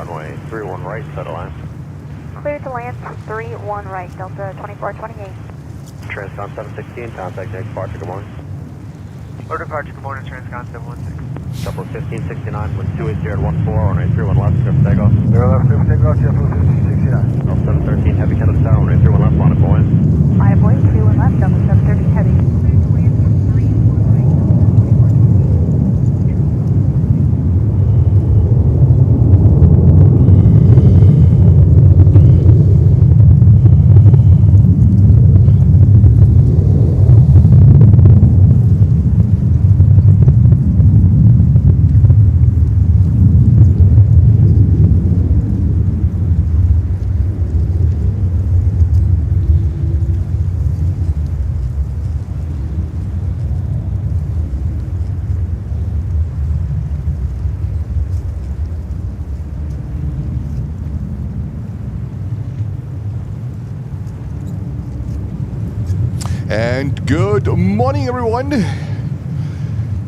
runway 31 right, settle in. Clear to land 31 right, Delta 2428. Transcon 716, contact next departure, good morning. Clear departure, good morning, Transcon 716. JetBlue 1569, wind 280 at 14, runway 31 left, clear for takeoff. Clear left, clear for takeoff, JetBlue 1569. 713, heavy Kalitta tower, runway 31 left, line of boy. My boy, 31 left, Delta 713 heavy. And good morning, everyone.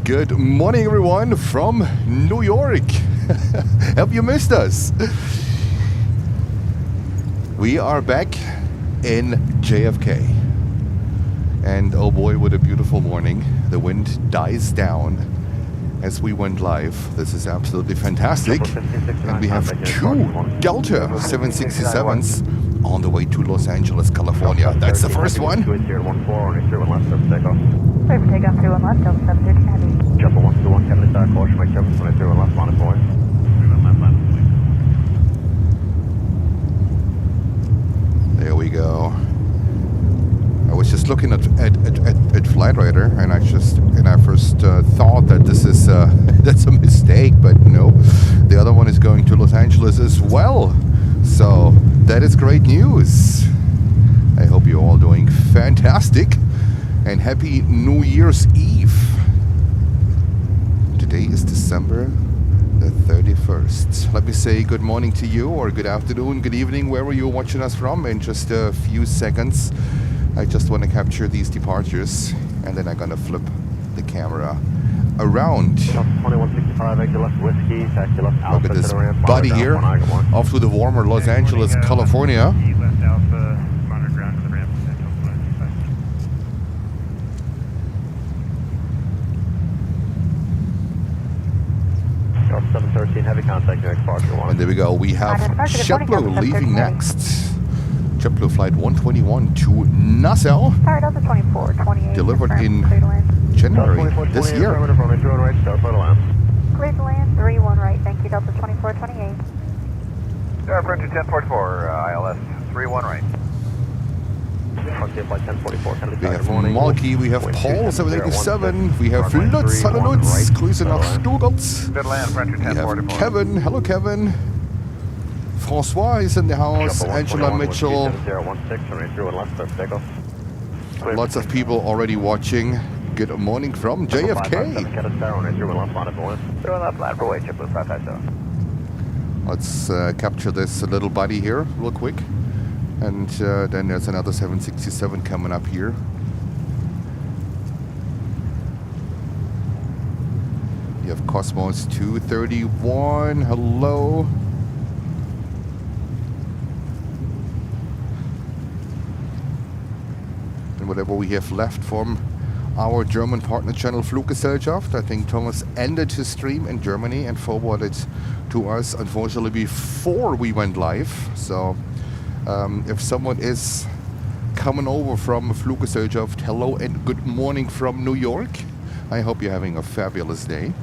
Good morning, everyone, from New York. Hope you missed us. We are back in JFK. And oh boy, what a beautiful morning. The wind dies down as we went live. This is absolutely fantastic. And we have two Delta 767s on the way to Los Angeles, California. That's the first one. Clear for takeoff 31 left, Delta 713 heavy. JetBlue 121, Kalitta, caution, make 721 left, line of boy. There we go. I was just looking at Flight Radar, and I first thought that this is that's a mistake, but no, the other one is going to Los Angeles as well. So that is great news. I hope you're all doing fantastic, and happy New Year's Eve. Today is December the 31st. Let me say good morning to you, or good afternoon, good evening, wherever you're watching us from. In just a few seconds, I just want to capture these departures, and then I'm gonna flip the camera around. 2165, exit left whiskey, taxi left Look alpha at this to the ramp. buddy here, off to the warmer Los Angeles, California. Left alpha, monitor ground to the ramp, potential flight. 713, heavy contact next departure, And there we go. We have JetBlue leaving next. JetBlue flight 121 to Nassau, Sorry, Delta 2428. delivered in Clear to land. January this year. Clear to land 31 right, thank you, Delta 2428. Approach 1044, ILS 31 right. We have Malky, we have Paul 787, we have Lutz, hello Lutz, Grüße nach Stuttgart. Good land, Frontier We have 1044. Kevin, hello Kevin. Francois is in the house, Angela Mitchell. Lots of people already watching. Good morning from JFK. Let's capture this little buddy here real quick. And then there's another 767 coming up here. You have Cosmos 231, hello. And whatever we have left from our German partner channel Fluggesellschaft. I think Thomas ended his stream in Germany and forwarded to us, unfortunately, before we went live. So if someone is coming over from Fluggesellschaft, hello and good morning from New York. I hope you're having a fabulous day.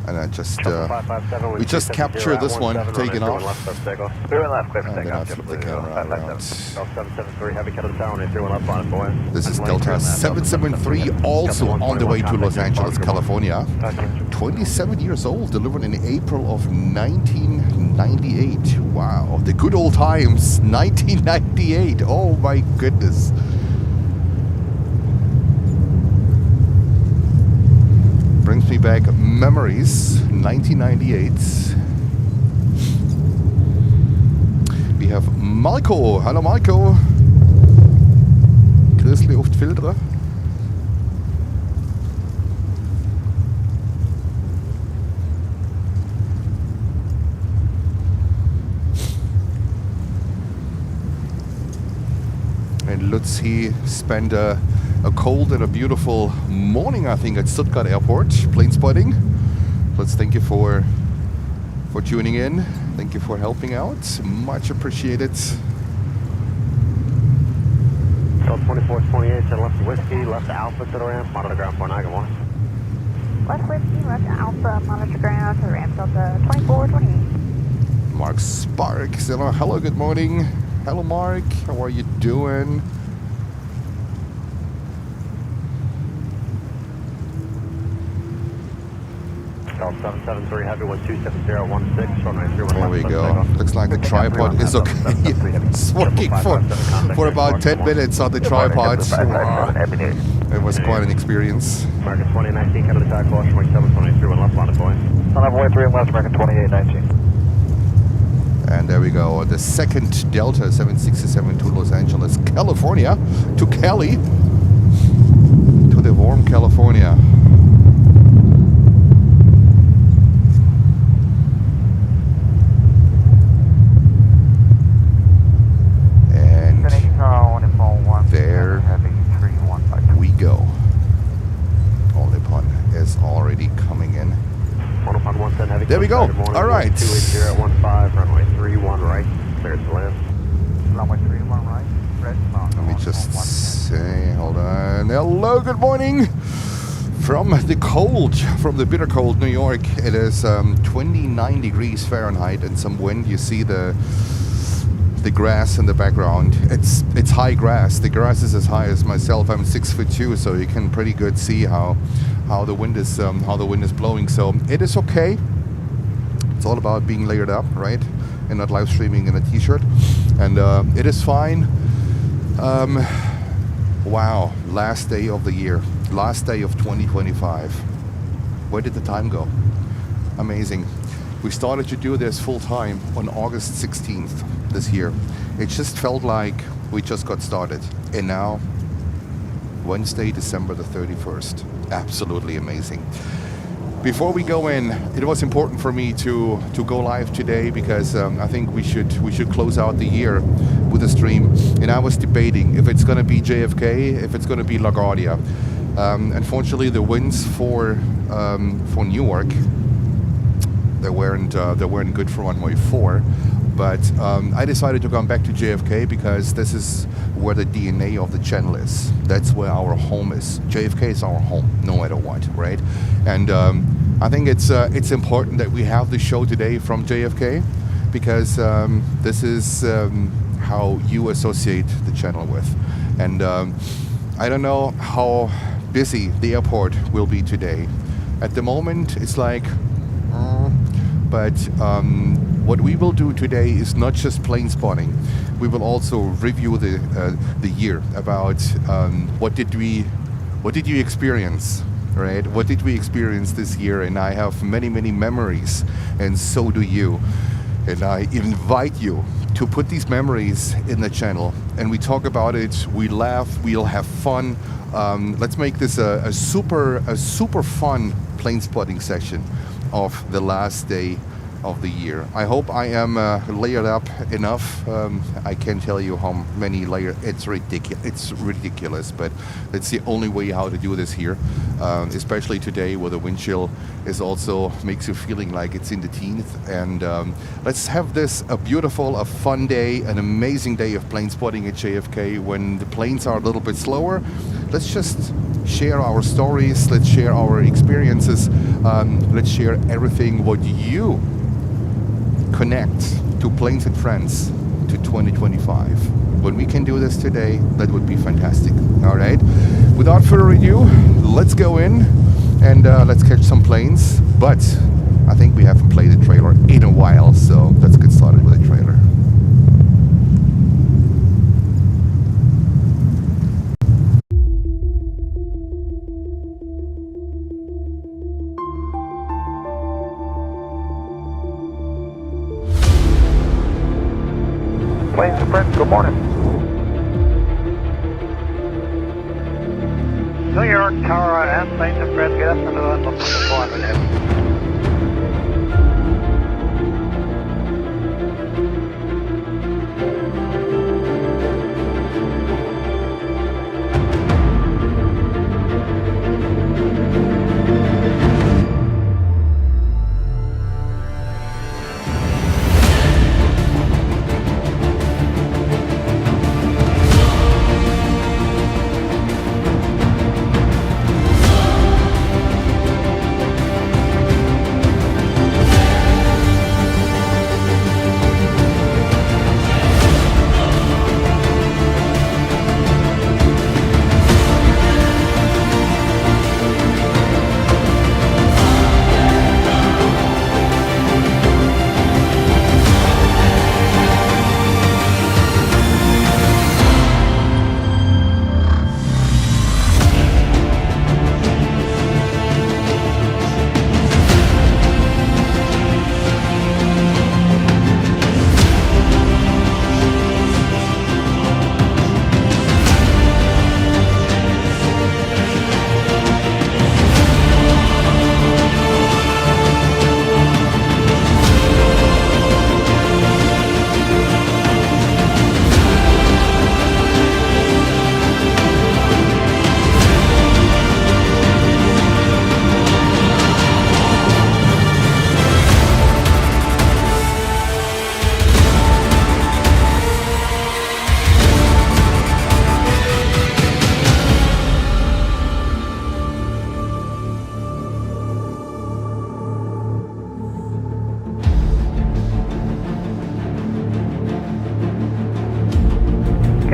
And I just we just captured this one taking off. Clear left, clear for And then I takeoff, flip the JetBlue camera around. 773, This is Delta 773, also on the way to Los Angeles, California. 27 years old, delivered in April of 1998. Wow, the good old times, 1998. Oh my goodness. Brings me back memories, 1998. We have Marco. Hallo Marco. Grizzly oft filtre. Lutz, he spent a cold and a beautiful morning, I think, at Stuttgart Airport, plane spotting. Lutz, thank you for tuning in. Thank you for helping out. Much appreciated. Cell 2428, said left whiskey, left alpha to the ramp, monitor ground 49, good morning. Left whiskey, left alpha, monitor ground to the ramp, Delta 2428. Mark Sparks, hello, good morning. Hello, Mark, how are you doing? Cell 773 Heavy 127016, runway 31 There we left, go. takeoff. Looks like the tripod is okay. It's working for about 10 minutes on the tripod. It was quite an experience. American 2019, Kalitta attack, caution, wing 723, one left, landed point. I'll have way 3 and left, American 2819. And there we go. The second Delta 767 to Los Angeles, California, to Cali, to the warm California. There we go. All upon is already coming in. There we go. All right. 28015, runway 31 right, clear to land. Runway 31 right, red mountain. Let me just say, hold on. Hello, good morning. From the bitter cold New York. It is 29 degrees Fahrenheit and some wind. You see the grass in the background. It's high grass. The grass is as high as myself. I'm 6'2", so you can pretty good see how the wind is blowing. So it is okay. It's all about being layered up, right, and not live streaming in a t-shirt. And it is fine. Wow, last day of the year, last day of 2025. Where did the time go? Amazing. We started to do this full time on August 16th this year. It just felt like we just got started. And now, Wednesday, December the 31st. Absolutely amazing. Before we go in, it was important for me to go live today because I think we should close out the year with a stream. And I was debating if it's going to be JFK, if it's going to be LaGuardia. Unfortunately, the winds for Newark, they weren't good for runway 4, but I decided to come back to JFK because this is where the DNA of the channel is. That's where our home is. JFK is our home, no matter what, right? And I think it's important that we have the show today from JFK because this is how you associate the channel with. And I don't know how busy the airport will be today. At the moment, it's like. But what we will do today is not just plane spotting. We will also review the year about what did you experience, right? What did we experience this year? And I have many memories, and so do you. And I invite you to put these memories in the channel, and we talk about it. We laugh. We'll have fun. Let's make this a super fun plane spotting session of the last day of the year. I hope I am layered up enough. I can't tell you how many layers. It's ridiculous, but it's the only way how to do this here, especially today where the wind chill is also makes you feeling like it's in the teens. And let's have this a beautiful, a fun day, an amazing day of plane spotting at JFK when the planes are a little bit slower. Let's just share our stories, let's share our experiences, let's share everything what you connect to Planes and Friends to 2025. When we can do this today, that would be fantastic. All right, without further ado, let's go in and let's catch some planes. But I think we haven't played the trailer in a while, so let's get started with the trailer. Planes and Friends, good morning. New York, Tower, and Planes and Friends, get up into the deployment.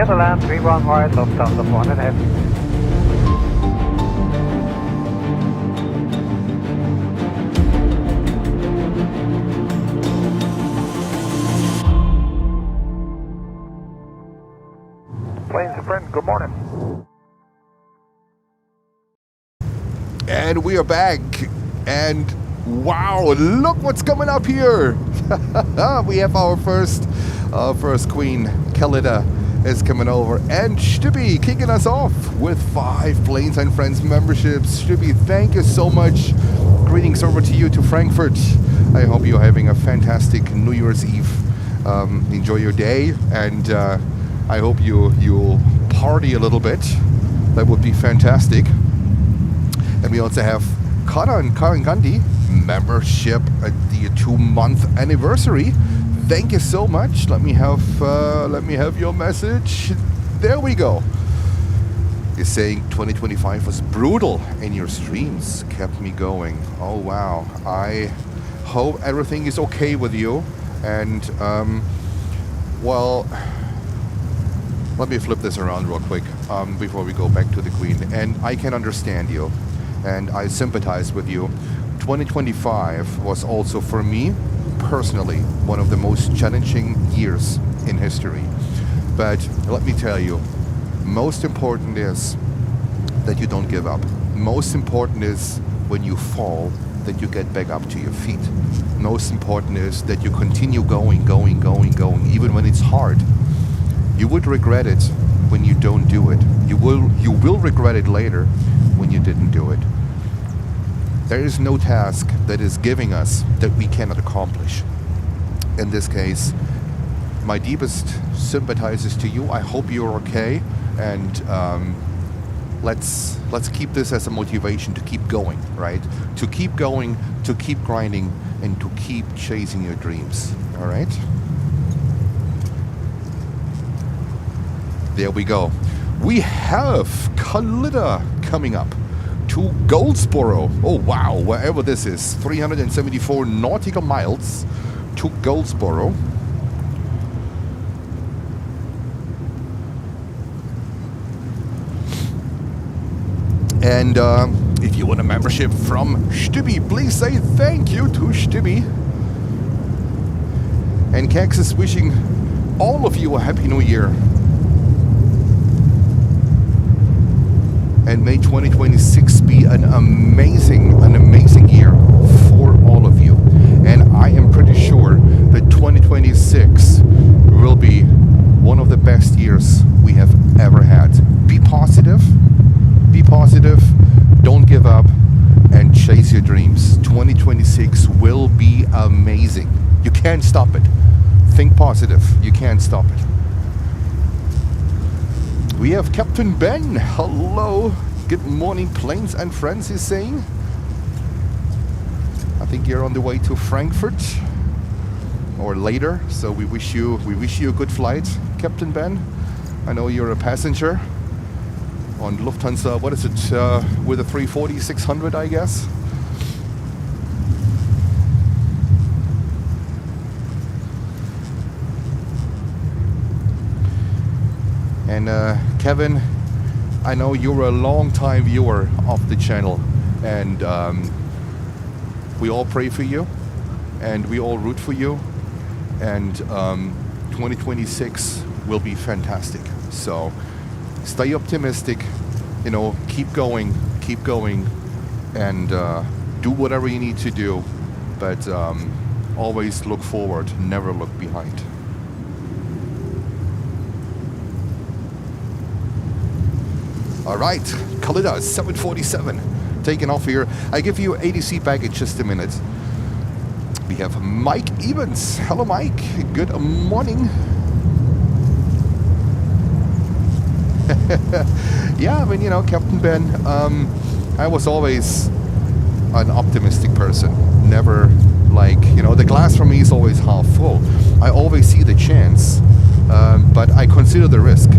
get a land 31 wide, Lufthansa 180. Planes and friend, good morning. And we are back. And wow, look what's coming up here. We have our first queen, Kalitta, is coming over. And Stubby kicking us off with 5 Planes and Friends memberships. Stubby, thank you so much. Greetings over to you to Frankfurt. I hope you're having a fantastic New Year's Eve. Enjoy your day, and I hope you'll party a little bit. That would be fantastic. And we also have Karan Gandhi membership at the 2-month anniversary. Thank you so much. Let me have your message. There we go. You're saying 2025 was brutal and your streams kept me going. Oh wow. I hope everything is okay with you. And well, let me flip this around real quick before we go back to the Queen. And I can understand you, and I sympathize with you. 2025 was also, for me, personally, one of the most challenging years in history. But let me tell you, most important is that you don't give up. Most important is when you fall, that you get back up to your feet. Most important is that you continue going, even when it's hard. You would regret it when you don't do it. You will regret it later when you didn't do it. There is no task that is giving us that we cannot accomplish. In this case, my deepest sympathizes to you. I hope you're okay, and let's keep this as a motivation to keep going, right? To keep going, to keep grinding, and to keep chasing your dreams. All right? There we go. We have Kalitta coming up to Goldsboro. Oh wow, wherever this is. 374 nautical miles to Goldsboro. And if you want a membership from Stubby, please say thank you to Stubby. And Kex is wishing all of you a happy new year. And may 2026 be an amazing year for all of you. And I am pretty sure that 2026 will be one of the best years we have ever had. Be positive, don't give up, and chase your dreams. 2026 will be amazing. You can't stop it. Think positive, you can't stop it. We have Captain Ben. Hello. Good morning, Planes and Friends, he's saying. I think you're on the way to Frankfurt or later, so we wish you a good flight, Captain Ben. I know you're a passenger on Lufthansa. What is it, with a 340-600, I guess? And Kevin, I know you're a long-time viewer of the channel, and we all pray for you, and we all root for you, and 2026 will be fantastic. So stay optimistic, you know, keep going, and do whatever you need to do, but always look forward, never look behind. All right, Kalitta 747 taking off here. I give you ADC back in just a minute. We have Mike Evans. Hello, Mike. Good morning. Yeah, I mean, you know, Captain Ben, I was always an optimistic person. Never like, you know, the glass for me is always half full. I always see the chance, but I consider the risk.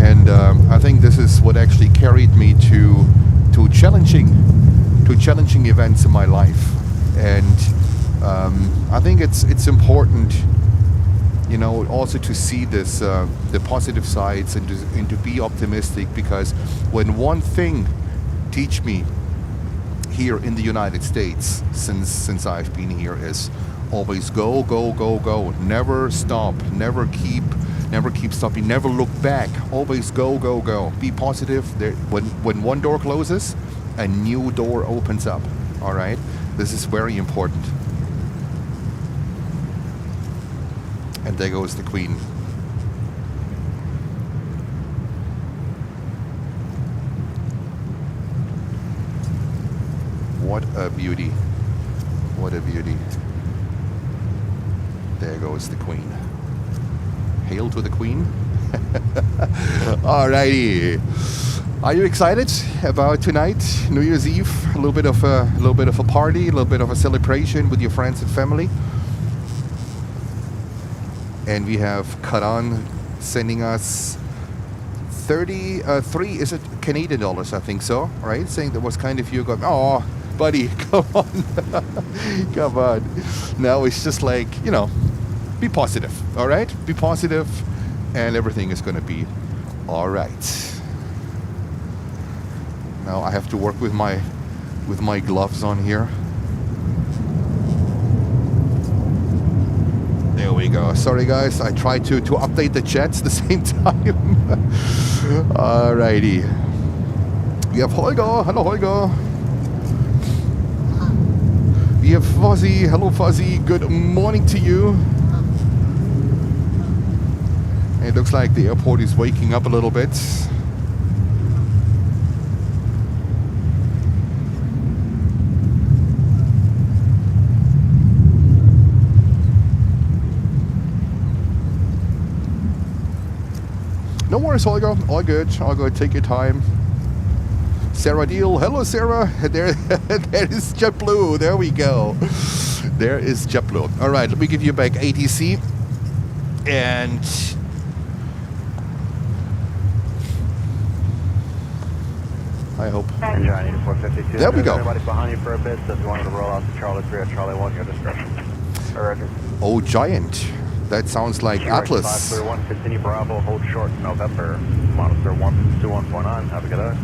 And I think this is what actually carried me to challenging events in my life. And I think it's important, you know, also to see this, the positive sides, and to be optimistic, because when one thing teach me here in the United States since I've been here is always go, go, go, go. Never stop. Never keep stopping. Never look back. Always go, go, go. Be positive. There, when one door closes, a new door opens up. All right. This is very important. And there goes the Queen. What a beauty. What a beauty. There goes the Queen. Hail to the Queen. Alrighty. Are you excited about tonight, New Year's Eve? A little bit of a party, a little bit of a celebration with your friends and family. And we have Karan sending us 33, is it Canadian dollars? I think so, right? Saying that was kind of you going, oh, buddy, come on. Come on. Now it's just like, you know, be positive, all right? Be positive, and everything is going to be all right. Now I have to work with my gloves on here. There we go. Sorry guys, I tried to update the chats at the same time. Alrighty. We have Holger. Hello Holger. We have Fuzzy. Hello Fuzzy. Good morning to you. It looks like the airport is waking up a little bit. No worries, Holger. All good. All good. Take your time. Sarah Deal. Hello, Sarah. There is JetBlue. There we go. There is JetBlue. All right. Let me give you back ATC. And I hope. Engine 452. There we go. Everybody behind you for a bit. So if you wanted to roll out to Charlie 3 or Charlie 1, your discretion. Roger. Oh, Giant. That sounds like Atlas. 531, continue Bravo, hold short November. Monitor 12149. Have a good day.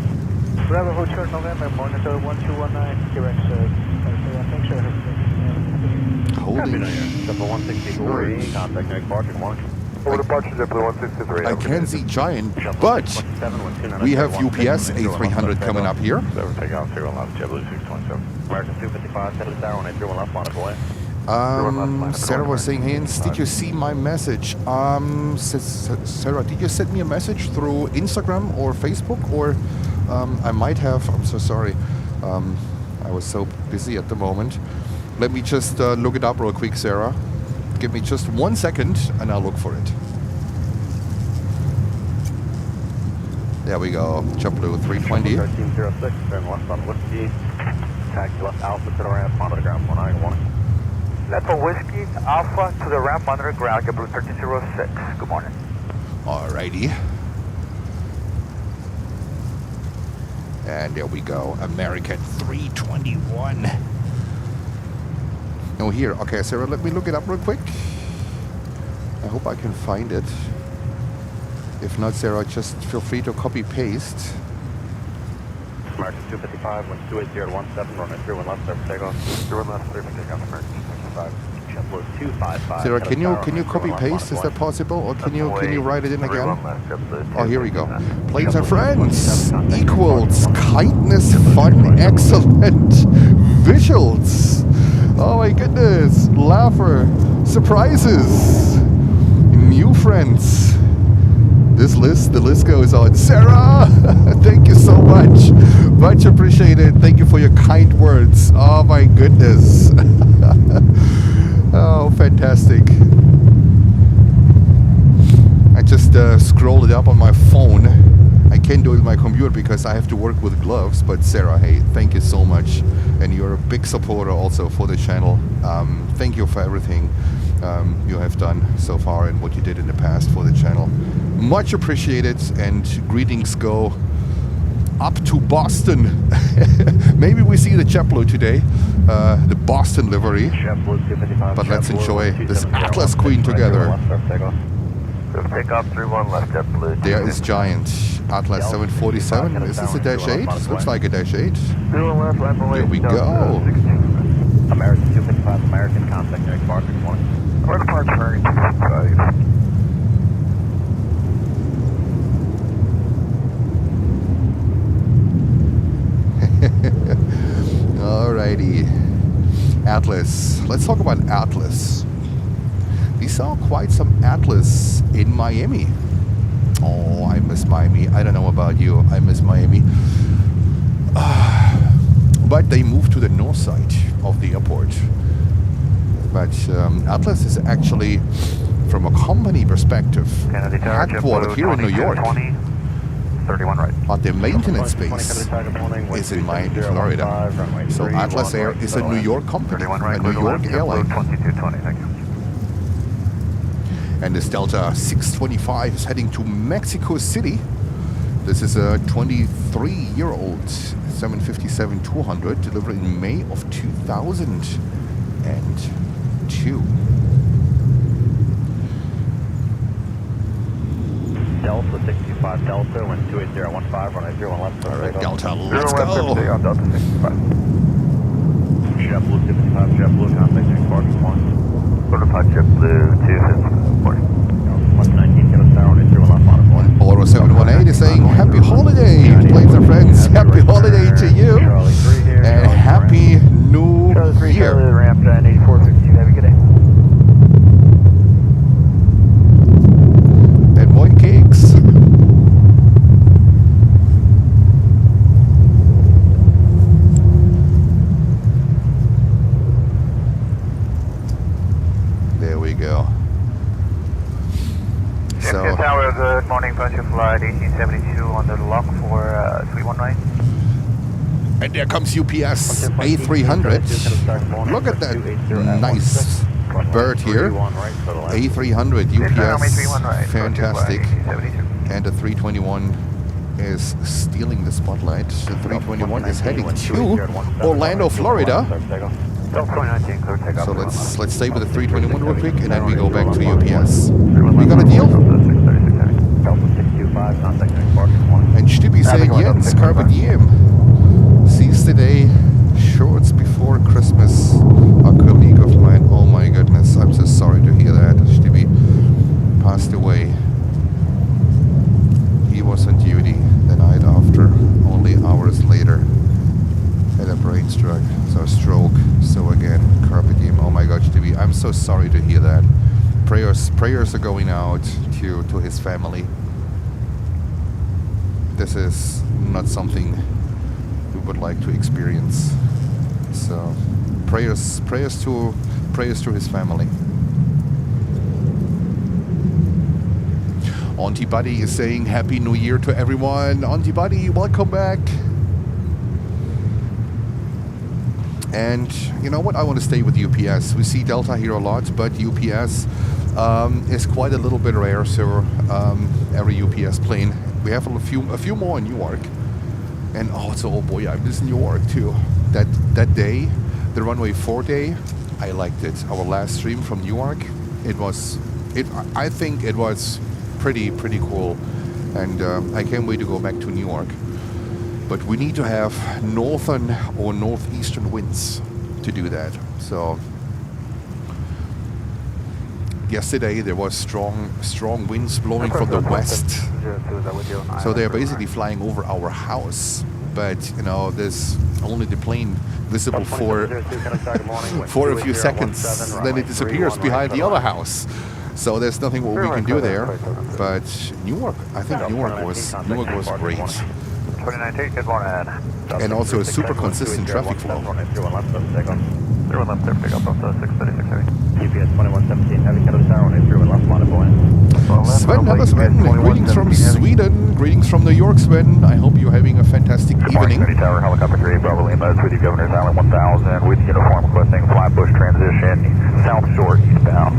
Bravo, hold short November, monitor 1219, direct thanks, sir. Happy New Holy Year. Triple 163, contact next departure 1. Over departure, JetBlue 163. I can see Giant, but we have UPS A380 coming up here. Take off 0 left, JetBlue 627. American 255, set it down, 181 left, monitor away. Sarah was saying, Hans, did you see my message? Sarah, did you send me a message through Instagram or Facebook? Or I might have, I'm so sorry. I was so busy at the moment. Let me just look it up real quick, Sarah. Give me just 1 second and I'll look for it. There we go, JetBlue 320. 1306, turn left on Whiskey. Taxi left Alpha to the ramp, monitor ground 19 Left for Whiskey, Alpha to the ramp under the ground, JetBlue 1306. Good morning. Alrighty. And there we go, American 321. No, here. Okay, Sarah, let me look it up real quick. I hope I can find it. If not, Sarah, just feel free to copy-paste. American 255, wind 280 to 17, runway 31 left, surface takeoff. 31 left, surface takeoff, American 255. JetBlue 255. Sarah, can you copy-paste? Is that possible? Or can you write it in again? Oh, here we go. Planes are friends. Equals kindness, fun, excellent visuals. Oh my goodness. Laugher. Surprises. New friends. The list goes on. Sarah, thank you so much. Much appreciated. Thank you for your kind words. Oh my goodness. Oh, fantastic. I just scrolled it up on my phone. I can't do it with my computer because I have to work with gloves. But Sarah, hey, thank you so much. And you're a big supporter also for the channel. Thank you for everything you have done so far and what you did in the past for the channel. Much appreciated, and greetings go up to Boston. Maybe we see the JetBlue today, the Boston livery. JetBlue 255. But let's JetBlue enjoy this 127, Atlas Queen together. Take off 31 left, JetBlue. There is giant Atlas 747. Is this a Dash 8? This looks like a Dash 8. Here we go. American 255, American contact near departure, good morning. We're departure 255. Alrighty. Atlas. Let's talk about Atlas. We saw quite some Atlas in Miami. Oh, I miss Miami. I don't know about you. I miss Miami. But they moved to the north side of the airport. But Atlas is actually, from a company perspective, headquartered here in New York. 31 right. But the maintenance base is in Miami, Florida. So Atlas Air is a New York company, a New York airline. 2220, thank you. And this Delta 625 is heading to Mexico City. This is a 23-year-old 757-200 delivered in May of 2002. Delta 625 Delta, wind 28015, runway 01 left. All right, Delta, let's go. Delta 65. JetBlue 255, JetBlue contact near departure, good morning. Certified JetBlue 255, morning. 119, get us down, runway 01 left, monitor point. Auto 718 is saying happy holiday, planes and friends. Happy holiday to you. Charlie 3 here. And happy new Charlie 3, year. Charlie, ramp 8452, have a good day. And one cakes. There we go. JFK Tower, good morning, Puncher Flight 1872 on the lock for 319. And there comes UPS A300. Look at that nice bird here. A300 UPS, fantastic. And the 321 is stealing the spotlight. The 321 is heading to Orlando, Florida. So let's stay with the 321 real quick, and then we go back to UPS. We got a deal? And Stubby saying, yes, Carpe Diem. Seize the day, shorts before Christmas. A colleague of mine, oh my goodness, I'm so sorry to hear that. Stubby passed away. He was on duty the night after, only hours later. Had a brain stroke, so again, Carpe Diem. Oh my God, Stubby, I'm so sorry to hear that. Prayers are going out to his family. This is not something we would like to experience. So prayers to his family. Auntie Buddy is saying Happy New Year to everyone. Auntie Buddy, welcome back. And you know what? I want to stay with UPS. We see Delta here a lot, but UPS is quite a little bit rare. So every UPS plane, we have a few more in Newark. And oh boy, I miss New York too. That day, the runway 4 day, I liked it. Our last stream from Newark, I think it was pretty cool, and I can't wait to go back to New York. But we need to have northern or northeastern winds to do that. So yesterday there was strong winds blowing from the west. So they're basically flying over our house. But you know, there's only the plane visible for a few seconds. Then it disappears behind the other house. So there's nothing what we can do there. But Newark, I think Newark was great. And also a super consistent traffic flow. Sven Hellersman, greetings from Sweden. Greetings from New York, Sven. I hope you're having a fantastic evening. Tower, helicopter 3, Bravo Lima, with you, Governor's Island 1000, with uniform requesting Flatbush transition, South Shore eastbound.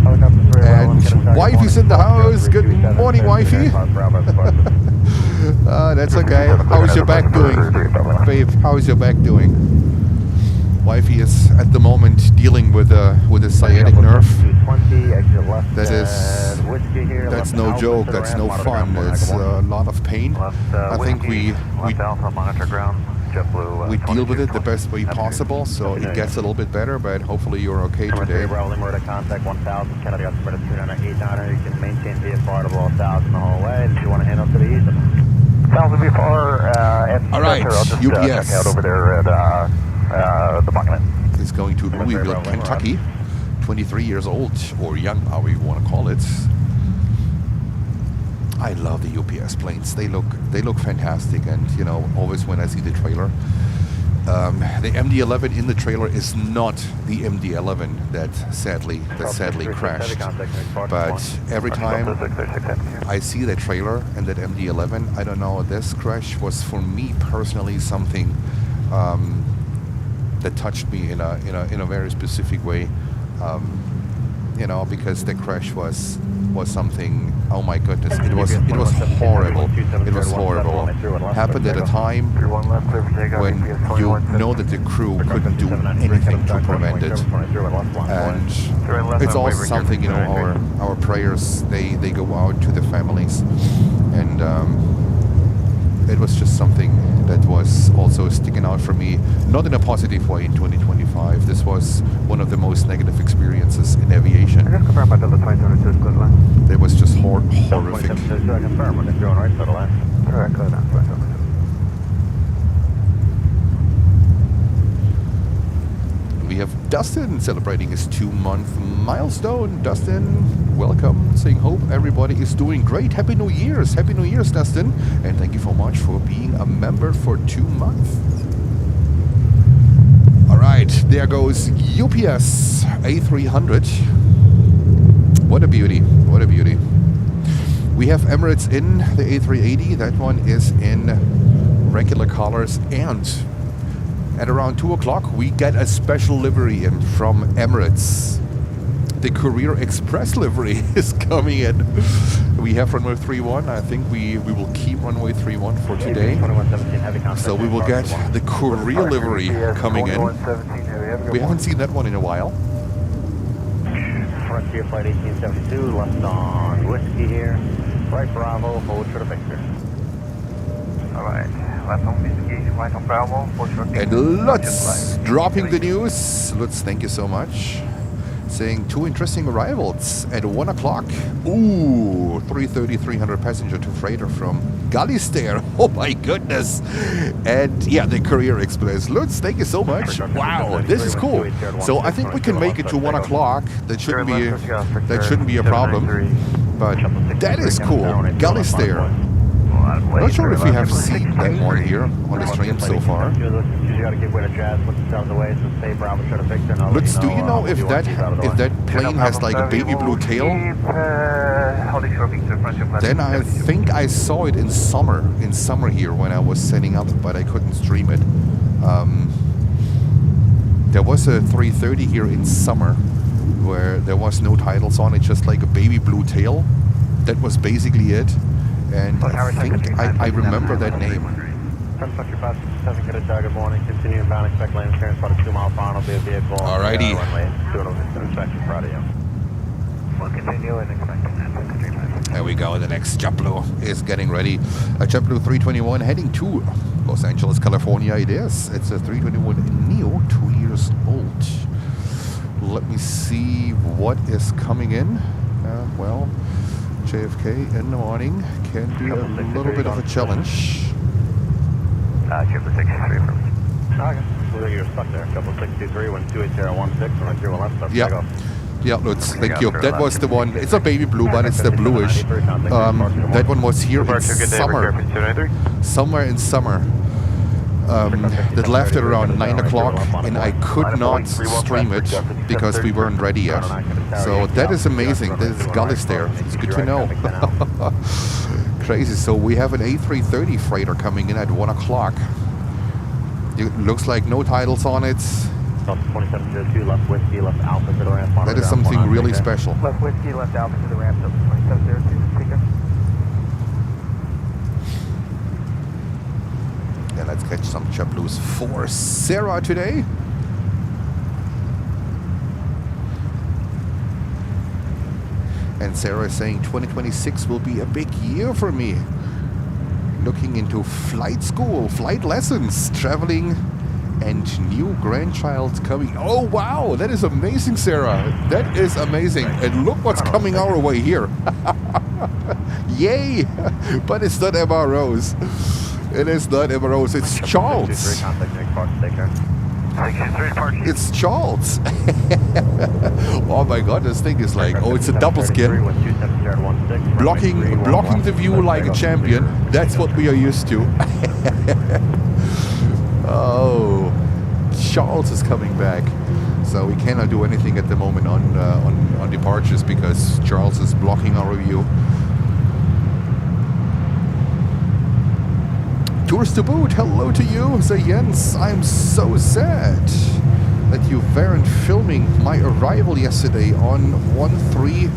And wifey's in the house. Good morning, wifey. That's okay. How's your back doing? Babe, how's your back doing? Wifey is at the moment dealing with a sciatic nerve. That's no joke. That's no fun. It's a lot of pain. I think we deal with it the best way possible, so it gets a little bit better. But hopefully you're okay today. Contact 1000. Kennedy got spread at 2989. You can maintain VFR to 1000 the whole way. If you want to handle to the east. 1000 VFR. All right, I'll just UPS. check out over there at the Buckland. Is going to Louisville, Kentucky. 23 years old, or young, however you want to call it. I love the UPS planes. They look fantastic, and you know, always when I see the trailer, the MD-11 in the trailer is not the MD-11 that sadly crashed. But every time I see that trailer and that MD-11, I don't know. This crash was for me personally something that touched me in a very specific way. You know, because the crash was something. Oh my goodness! It was horrible. It was horrible. Happened at a time when you know that the crew couldn't do anything to prevent it, and it's also something, you know, our prayers they go out to the families, and it was just something that was also sticking out for me, not in a positive way in 2025. This was one of the most negative experiences in aviation. It was just horrific. We have Dustin celebrating his 2-month milestone. Dustin, welcome. Saying hope everybody is doing great. Happy New Year's. Happy New Year's, Dustin. And thank you so much for being a member for 2 months. All right, there goes UPS A300. What a beauty. What a beauty. We have Emirates in the A380. That one is in regular colors, and at around 2 o'clock, we get a special livery in from Emirates. The Courier Express livery is coming in. We have runway 31. I think we will keep runway 31 for today. So we will get the Courier livery coming in. We haven't seen that one in a while. Frontier flight 1872, left on Whiskey here. Right Bravo, hold for the Victor. Alright, left on Whiskey, right on Bravo, and Lutz dropping the news. Lutz, thank you so much. Saying 2 interesting arrivals at 1 o'clock. Ooh, 300 passenger to freighter from Gallister. Oh my goodness. And yeah, the Courier Express. Lutz, thank you so much. Wow, this is cool. So I think we can make it to 1 o'clock. That shouldn't be a problem. But that is cool. Gallister. Not sure if we have seen that one here on the stream so far. Lutz, do you know if that plane has like a baby blue tail? Then I think I saw it in summer here when I was setting up, but I couldn't stream it. There was a 330 here in summer where there was no titles on it, just like a baby blue tail. That was basically it. And I think I remember that name. Good morning. Continue inbound. Expect landing clearance about a 2 mile final. Be a vehicle. Alrighty. Doing an inspection Friday. We'll continue and expect There we go. The next JetBlue is getting ready. A JetBlue 321 heading to Los Angeles, California. It is. It's a 321 Neo, 2 years old. Let me see what is coming in. Well, JFK in the morning can be a little bit of a challenge. Triple 63 from me. Okay. So you're stuck there. Couple 623, 128.016, and 3 left. Yeah. Yeah, Lutz, thank you. That was the one. It's a baby blue, but it's the bluish. That one was here in summer. Somewhere in summer. That left at around 9 o'clock, and I could not stream it because we weren't ready yet. So that is amazing. This is Gallister. It's good to know. Crazy. So we have an A330 freighter coming in at 1 o'clock. It looks like no titles on it. 2702, left Whiskey, left Alpha to the ramp. That is something really special. Left Whiskey, left Alpha to the ramp, 2702, take care. let's catch some JetBlues for Sarah today. And Sarah is saying 2026 will be a big year for me. Looking into flight school, flight lessons, traveling, and new grandchild coming. Oh wow, that is amazing, Sarah. That is amazing. And look what's coming our way here. Yay! But it's not MROs. It is not MROs, it's Charles. It's Charles. Oh my god, this thing is like, oh, it's a double skin. Blocking the view like a champion. That's what we are used to. Oh, Charles is coming back. So we cannot do anything at the moment on departures because Charles is blocking our view. Tours to boot, hello to you, say Jens. I'm so sad that you weren't filming my arrival yesterday on 13.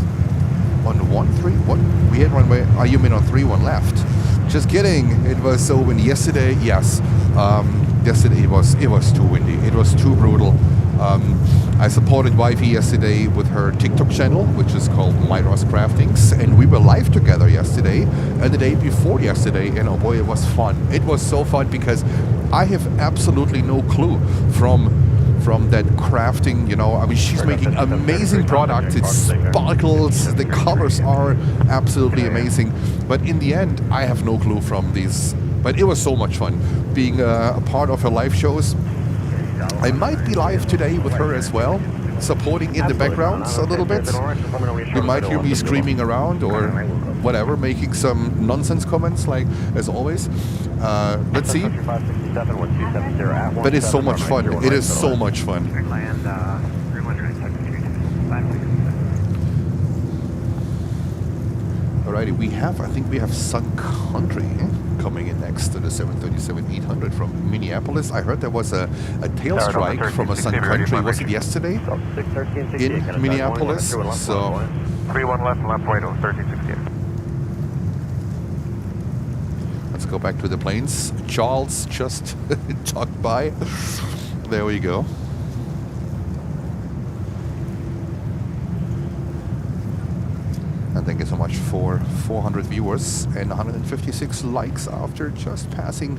On 13? What? We had runway. Oh, you mean on 31 left? Just kidding. It was so windy yesterday. Yes. Yesterday it was too windy. It was too brutal. I supported Wifey yesterday with her TikTok channel, which is called Myra's Craftings, and we were live together yesterday and the day before yesterday, and oh boy, it was fun. It was so fun because I have absolutely no clue from that crafting, you know. I mean, she's making amazing products. It sparkles, the colors are absolutely amazing, but in the end, I have no clue from these. But it was so much fun being a part of her live shows. I might be live today with her as well, supporting in the background a little bit. You might hear me screaming around or whatever, making some nonsense comments like as always. Let's see. But it's so much fun. It is so much fun. Alrighty, I think we have Sun Country coming in next to the 737-800 from Minneapolis. I heard there was a tail strike from a Sun Country. Was it yesterday in Minneapolis? So 31 left, left right, 1368. let's go back to the planes. Charles just talked by. There we go. And thank you so much for 400 viewers and 156 likes after just passing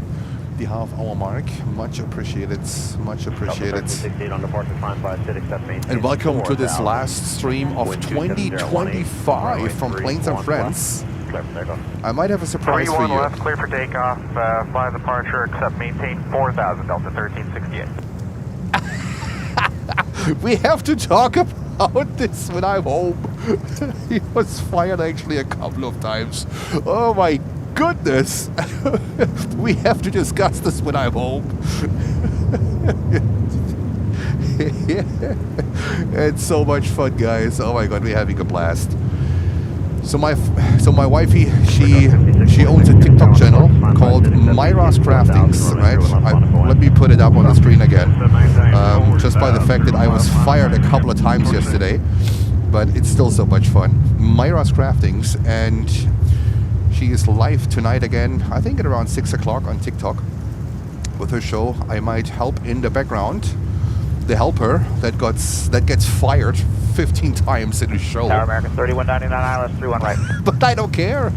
the half-hour mark. Much appreciated. Much appreciated. And welcome to this last stream of 2025 from Planes and Friends. I might have a surprise for you. Left, clear for takeoff. Fly departure, except maintain 4,000 Delta 1368. We have to talk about this when I'm home. He was fired actually a couple of times. Oh my goodness. We have to discuss this when I'm home. It's so much fun, guys. Oh my god, we're having a blast. So my wifey, she owns a TikTok channel called Myra's Craftings, right? Let me put it up on the screen again. Just by the fact that I was fired a couple of times yesterday, but it's still so much fun. Myra's Craftings, and she is live tonight again, I think at around 6 o'clock on TikTok with her show. I might help in the background. The helper that gets fired 15 times in the show. Tower American 3199 ILS 31 right. But I don't care.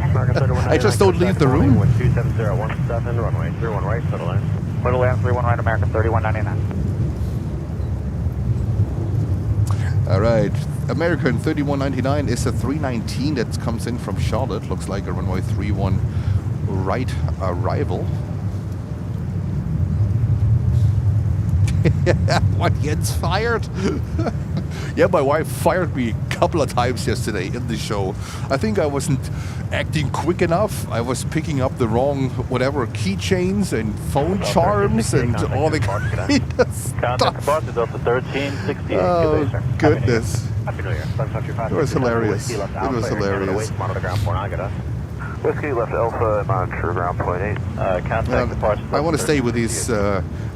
I just don't leave the room. 27017, runway 31 right, settle in. Little land 31 right, American 3199. All right. American 3199 is a 319 that comes in from Charlotte. Looks like a runway 31 right arrival. What gets fired? Yeah, my wife fired me a couple of times yesterday in the show. I think I wasn't acting quick enough. I was picking up the wrong whatever keychains and phone charms and all the kind of stuff. Oh goodness. It was hilarious. It was hilarious. Whiskey left Alpha, monitor ground point 8. I want to stay with these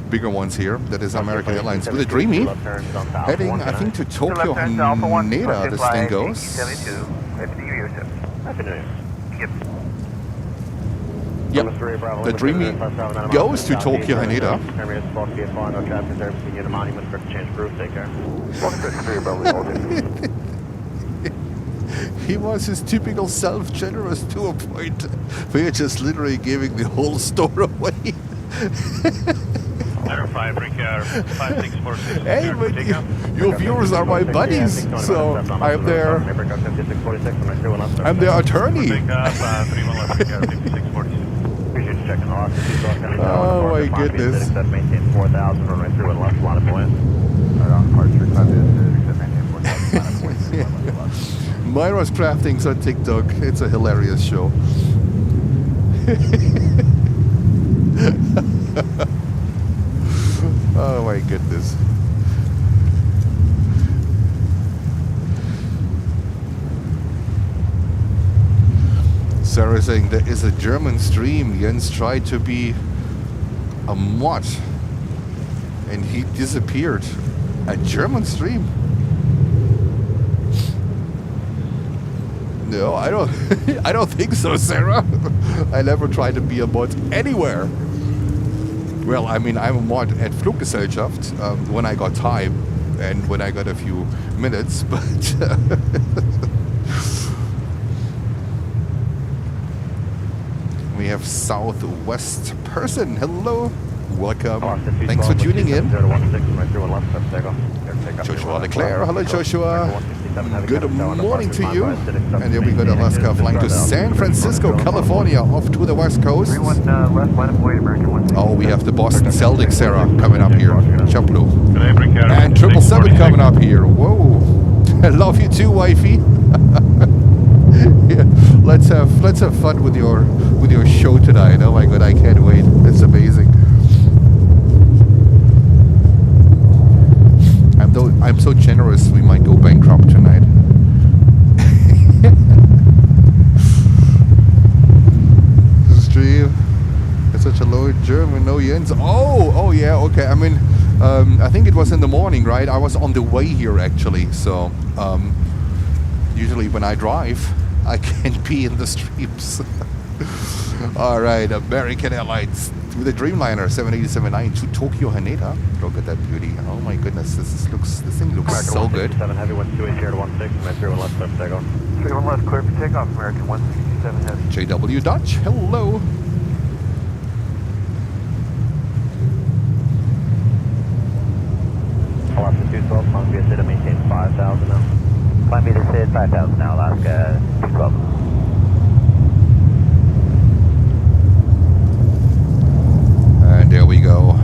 bigger ones here. That is American Airlines with a Dreamy. Heading, I think, to Tokyo Haneda, this thing goes. Yep. The Dreamy goes to Tokyo Haneda. Emirates supposed to be flying, no traffic there between you and the monument for change crew. Take care. He was his typical self-generous to a point. We're just literally giving the whole store away. Hey, but your viewers are my buddies, so I'm their attorney. Oh my goodness. Myra's Craftings on TikTok. It's a hilarious show. Oh my goodness. Sarah saying there is a German stream. Jens tried to be a mod and he disappeared. A German stream? No, I don't I don't think so, Sarah. I never tried to be a mod anywhere. Well, I mean, I'm a mod at Fluggesellschaft when I got time and when I got a few minutes, but we have Southwest person. Hello, welcome. Thanks for tuning in. Joshua Leclerc. Hello, Joshua. Good morning to you. And then we got Alaska flying to San Francisco, California, off to the West Coast. Oh, we have the Boston Celtics, Sarah, coming up here. JetBlue. And 777 coming up here. Whoa. I love you too, wifey. Yeah, let's have fun with your show tonight. Oh my god, I can't wait. It's amazing. I'm so generous we might go bankrupt tonight. Stream. It's such a low German, no Jens. Oh yeah, okay. I mean, I think it was in the morning, right? I was on the way here actually, so usually when I drive, I can't be in the streams. Alright, American Airlines with a Dreamliner 787-9 to Tokyo Haneda. Look at that beauty. Oh my goodness, this thing looks so good. 7 heavy 128 016, 31 left left takeoff. 31 left clear for takeoff, American 167 heavy. JW Dutch, hello. Alaska 212, Columbia City maintain 5,000 now. Columbia City 5,000 now, Alaska 212. And there we go.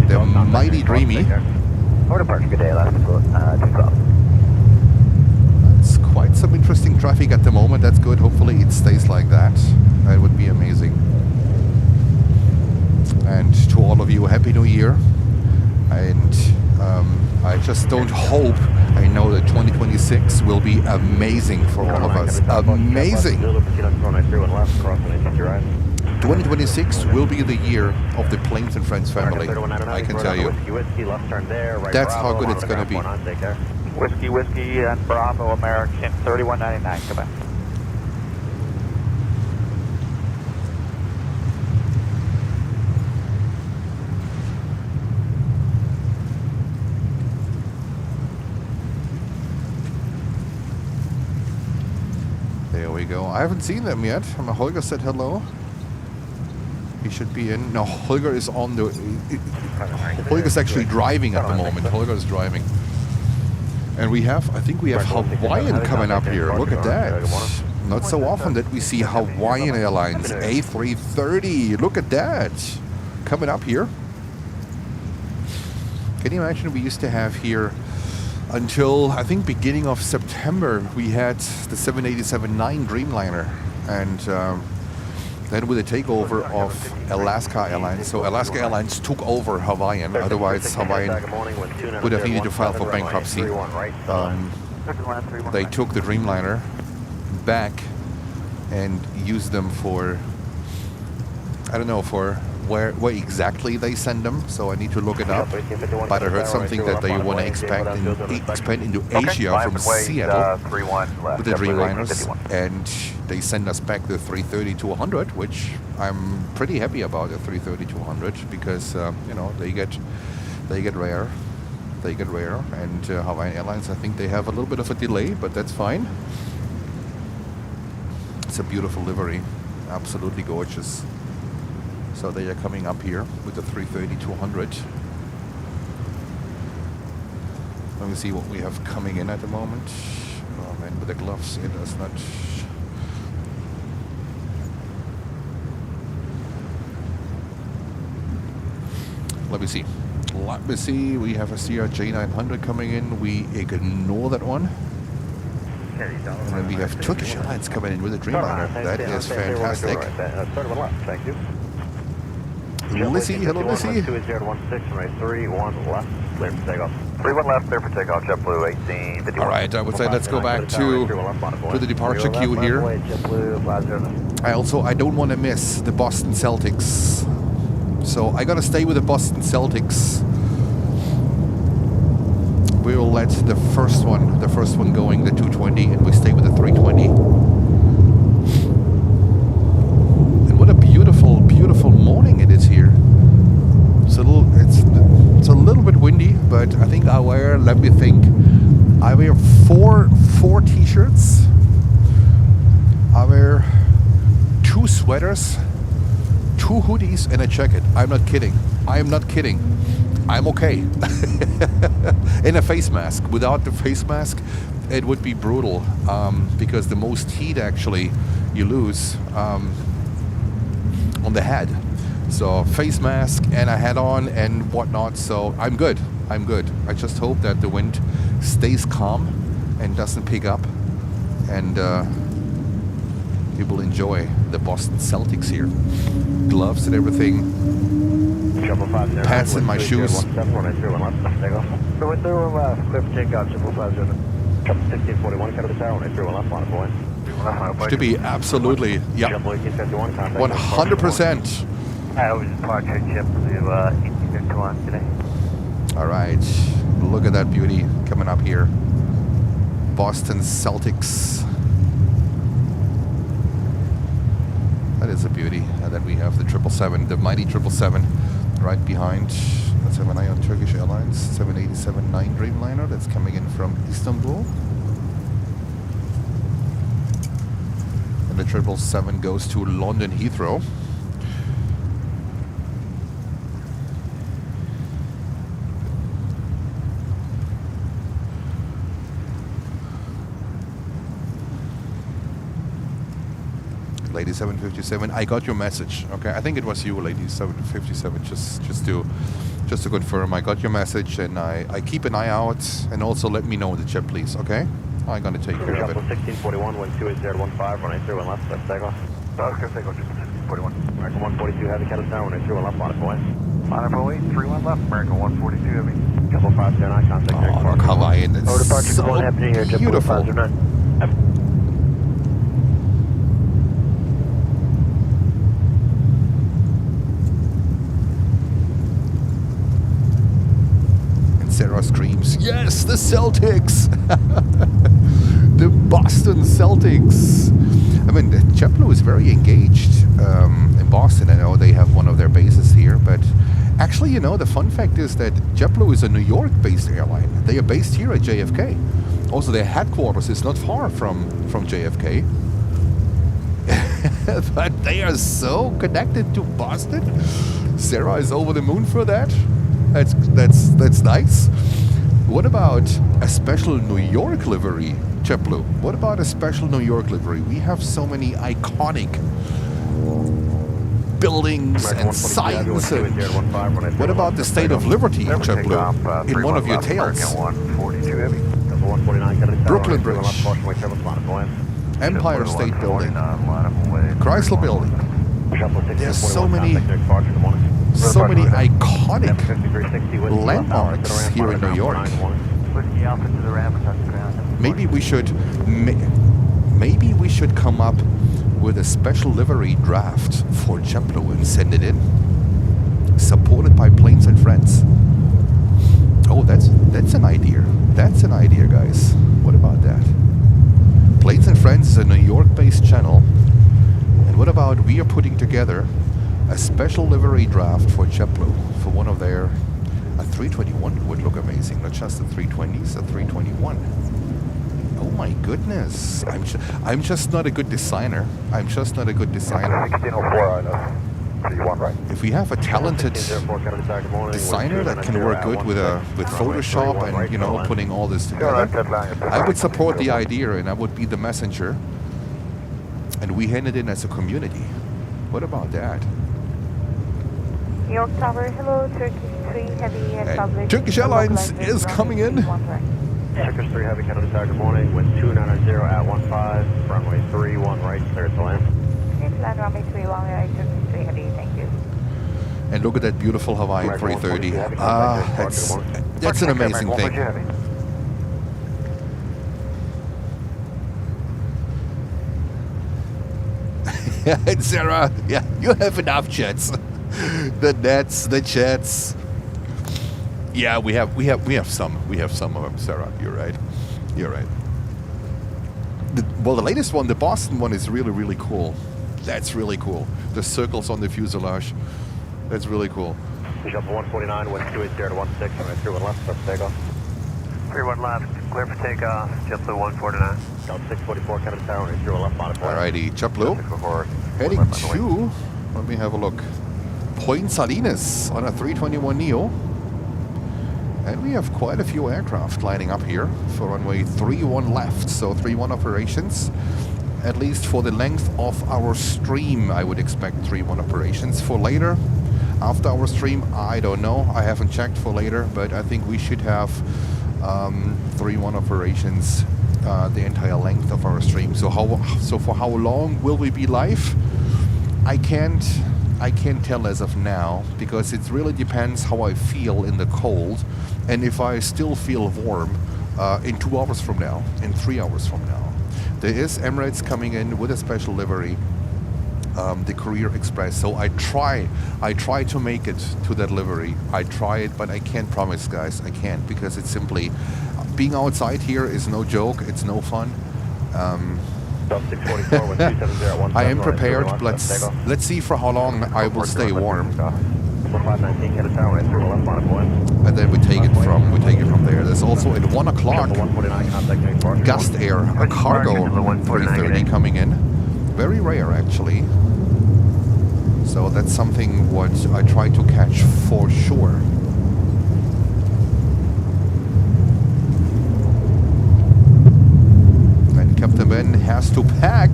The mighty Dreamy. Over departure, good day, Alaska 212. It's quite some interesting traffic at the moment. That's good. Hopefully it stays like that. That would be amazing. And to all of you, Happy New Year. And I just don't hope. I know that 2026 will be amazing for all of us. Amazing. 2026 will be the year of the Planes and Friends family. I can tell you. That's how good it's going to be. Whiskey and Bravo American 3199, come back. There we go. I haven't seen them yet. Holger said hello. He should be in. No, Holger is on the... Holger's actually driving at the moment. Holger is driving. And we have, I think we have Hawaiian coming up here. Look at that. Not so often that we see Hawaiian Airlines A330. Look at that. Coming up here. Can you imagine we used to have here until, I think, beginning of September, we had the 787-9 Dreamliner. And then with the takeover of Alaska Airlines. So Alaska Airlines took over Hawaiian. Otherwise, Hawaiian would have needed to file for bankruptcy. They took the Dreamliner back and used them for, I don't know, for where exactly they send them, so I need to look it up. But I heard something that they want to expand into Asia from Seattle with the Dreamliners, and they send us back the 330-100, which I'm pretty happy about the 330-100 because you know they get rare. And Hawaiian Airlines, I think they have a little bit of a delay, but that's fine. It's a beautiful livery, absolutely gorgeous. So they are coming up here with the 330-200. Let me see what we have coming in at the moment. Oh man, with the gloves, it does not. Let me see. We have a CRJ 900 coming in. We ignore that one. And then we have Turkish Airlines coming in with a Dreamliner. That is fantastic. Thank you. Lissy, hello Lissy. 2016, right, 31 left, clear for takeoff. 31 left, clear for takeoff, JetBlue 1851. All right, I would say let's go back to the departure queue here. I don't want to miss the Boston Celtics. So I gotta stay with the Boston Celtics. We will let the first one going, the 220, and we stay with the 320. And what a beautiful, beautiful morning it is here. It's a little bit windy, but I think I wear, let me think, I wear four t-shirts. I wear 2 sweaters, 2 hoodies, and a jacket. I'm not kidding. I'm okay. In a face mask. Without the face mask, it would be brutal because the most heat actually you lose on the head. So face mask and a hat on and whatnot. So I'm good. I just hope that the wind stays calm and doesn't pick up, and you will enjoy the Boston Celtics here. Gloves and everything. Pants in my shoes. To be absolutely, yeah, 100%. I was departure JetBlue 1851 today. All right, look at that beauty coming up here. Boston Celtics. That is a beauty. And then we have the 777, the mighty 777, right behind. Let's have an eye on Turkish Airlines 787-9 Dreamliner that's coming in from Istanbul. And the 777 goes to London Heathrow. Lady 757, I got your message. Okay, I think it was you, Lady 757. Just to confirm, I got your message, and I keep an eye out, and also let me know the jet, please. Okay, I'm gonna take care of it. 1641, 128.015, runway 31 left, left takeoff. Okay, takeoff, 1641. American 142 heavy, Kalitta down, runway 31 left, monitor away. Monitor away, 31 left, American 142 heavy. Couple 509, contact next Oh, Hawaiian, it's departure, so happening here, beautiful. Sarah screams, yes, the Celtics! The Boston Celtics! I mean, JetBlue is very engaged in Boston. I know they have one of their bases here, but actually, you know, the fun fact is that JetBlue is a New York-based airline. They are based here at JFK. Also, their headquarters is not far from JFK. But they are so connected to Boston. Sarah is over the moon for that. That's nice. What about a special New York livery, JetBlue? What about a special New York livery? We have so many iconic buildings and signs. And what about the State of Liberty, JetBlue, in one of your tails? Brooklyn Bridge, Empire State Building, Chrysler Building. There's so many iconic landmarks here in New York. Maybe we should come up with a special livery draft for JetBlue and send it in. supported by Planes and Friends. Oh, that's an idea. That's an idea, guys. What about that? Planes and Friends is a New York-based channel. And what about we are putting together a special livery draft for JetBlue for one of their... A 321 would look amazing. Not just the 320s, a 321. Oh my goodness. I'm just not a good designer. I'm just not a good designer. 1604, right. If we have a talented designer that can work good with Photoshop and, you know, putting all this together, I would support the idea and I would be the messenger. And we hand it in as a community. What about that? New York Tower, hello, Turkish 3 Heavy and public. Turkish Airlines is coming in. Turkish 3 Heavy, Canada Star, good morning. Wind 290 at 15, runway 31 right, clear to land. Clear to land, runway 31 right, Turkish 3 Heavy, thank you. And look at that beautiful Hawaii 330. That's an amazing thing. And Sarah, yeah, you have enough jets. The nets, the jets. Yeah, we have some of them, Sarah. You're right. You're right. Well, the latest one, the Boston one, is really, really cool. That's really cool. The circles on the fuselage. That's really cool. Bishop 149, wind 280 to 16, right 31 left, start for takeoff. 31 left, clear for takeoff, JetBlue 149. Down 644, Canada Tower, right 31 left, modified. Alrighty, JetBlue. Heading to, let me have a look. Point Salinas on a 321 Neo. And we have quite a few aircraft lining up here for runway 31 left. So 31 operations, at least for the length of our stream. I would expect 31 operations. For later, after our stream, I don't know. I haven't checked for later, but I think we should have 31 operations the entire length of our stream. So for how long will we be live? I can't tell as of now, because it really depends how I feel in the cold, and if I still feel warm in 2 hours from now, in 3 hours from now. There is Emirates coming in with a special livery, the Courier Express. So I try to make it to that livery. I try it, but I can't promise, guys. I can't, because it's simply being outside here is no joke. It's no fun. I am prepared. Let's see for how long I will stay warm. And then we take it from there. There's also at 1 o'clock Gust Air, a cargo 330 coming in. Very rare, actually. So that's something what I try to catch for sure. And Captain Ben has to pack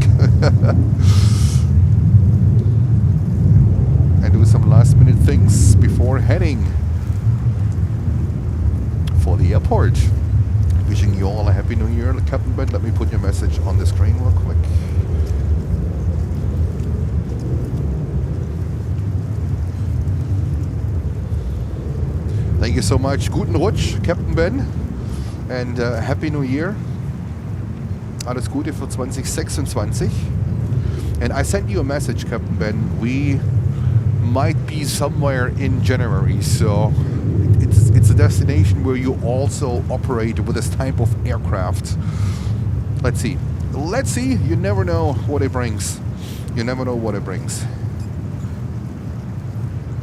and do some last minute things before heading for the airport. Wishing you all a happy new year, Captain Ben. Let me put your message on the screen real quick. Thank you so much. Guten Rutsch, Captain Ben. And Happy New Year. Alles Gute für 2026. And I sent you a message, Captain Ben. We might be somewhere in January, so it's a destination where you also operate with this type of aircraft. Let's see. Let's see. You never know what it brings. You never know what it brings.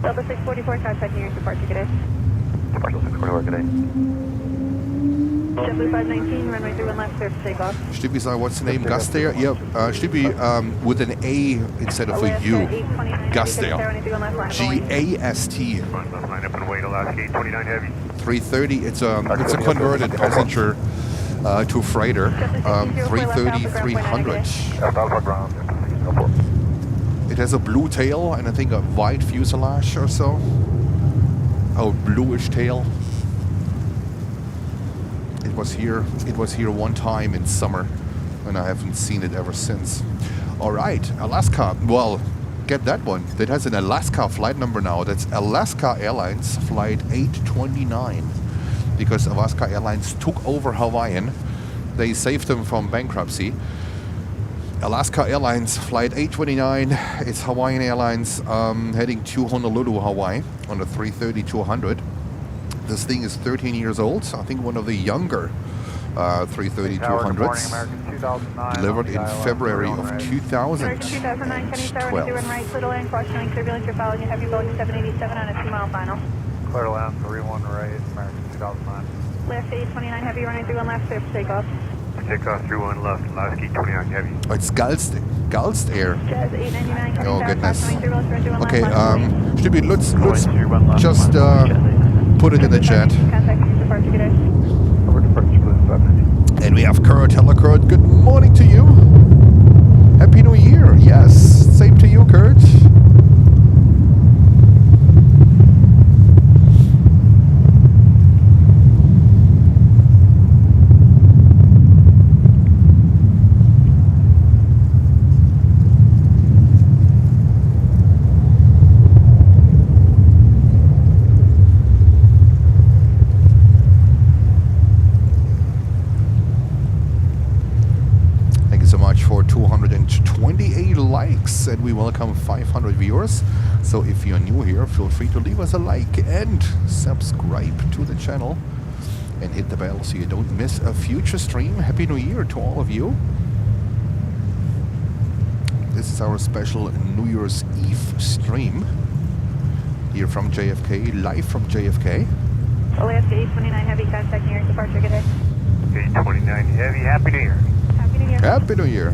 Delta 644, contact New York departure today. Departure 644 today. JetBlue 519, runway 31 left, clear for takeoff. Stibby, sorry, what's the name? Gust Air? Yeah, Stibby with an A instead of a U. Gust Air. G-A-S-T. 330, it's a converted passenger to freighter. 330-300. It has a blue tail and I think a white fuselage or so. Oh, bluish tail. It was here one time in summer, and I haven't seen it ever since. All right, Alaska. Well, get that one. That has an Alaska flight number now. That's Alaska Airlines Flight 829, because Alaska Airlines took over Hawaiian. They saved them from bankruptcy, Alaska Airlines Flight 829. It's Hawaiian Airlines heading to Honolulu, Hawaii on the 330-200. This thing is 13 years old. I think one of the younger 330-200s. Delivered in February of 2012. 2009, can you start when you're doing right, clear to land, cautioning turbulence, you're following your heavy Boeing 787 on a 2-mile final. Clear to land, 31 right, American 2009. Left 829 heavy, running 31 left, clear for takeoff. Takeoff 31 left, Lasky 29 heavy. Oh, it's Gulst Air. Jazz 899, Oh goodness. Okay, Stupid, let's just put it in the chat. And we have Kurt. Hello Kurt, good morning to you. Happy New Year. Yes, same to you Kurt. For 228 likes, and we welcome 500 viewers. So if you're new here, feel free to leave us a like and subscribe to the channel and hit the bell so you don't miss a future stream. Happy New Year to all of you. This is our special New Year's Eve stream here from JFK, live from JFK. Alaska 829 heavy, contact New York departure, good day. 829 heavy, Happy New Year. Happy New Year. Happy New Year.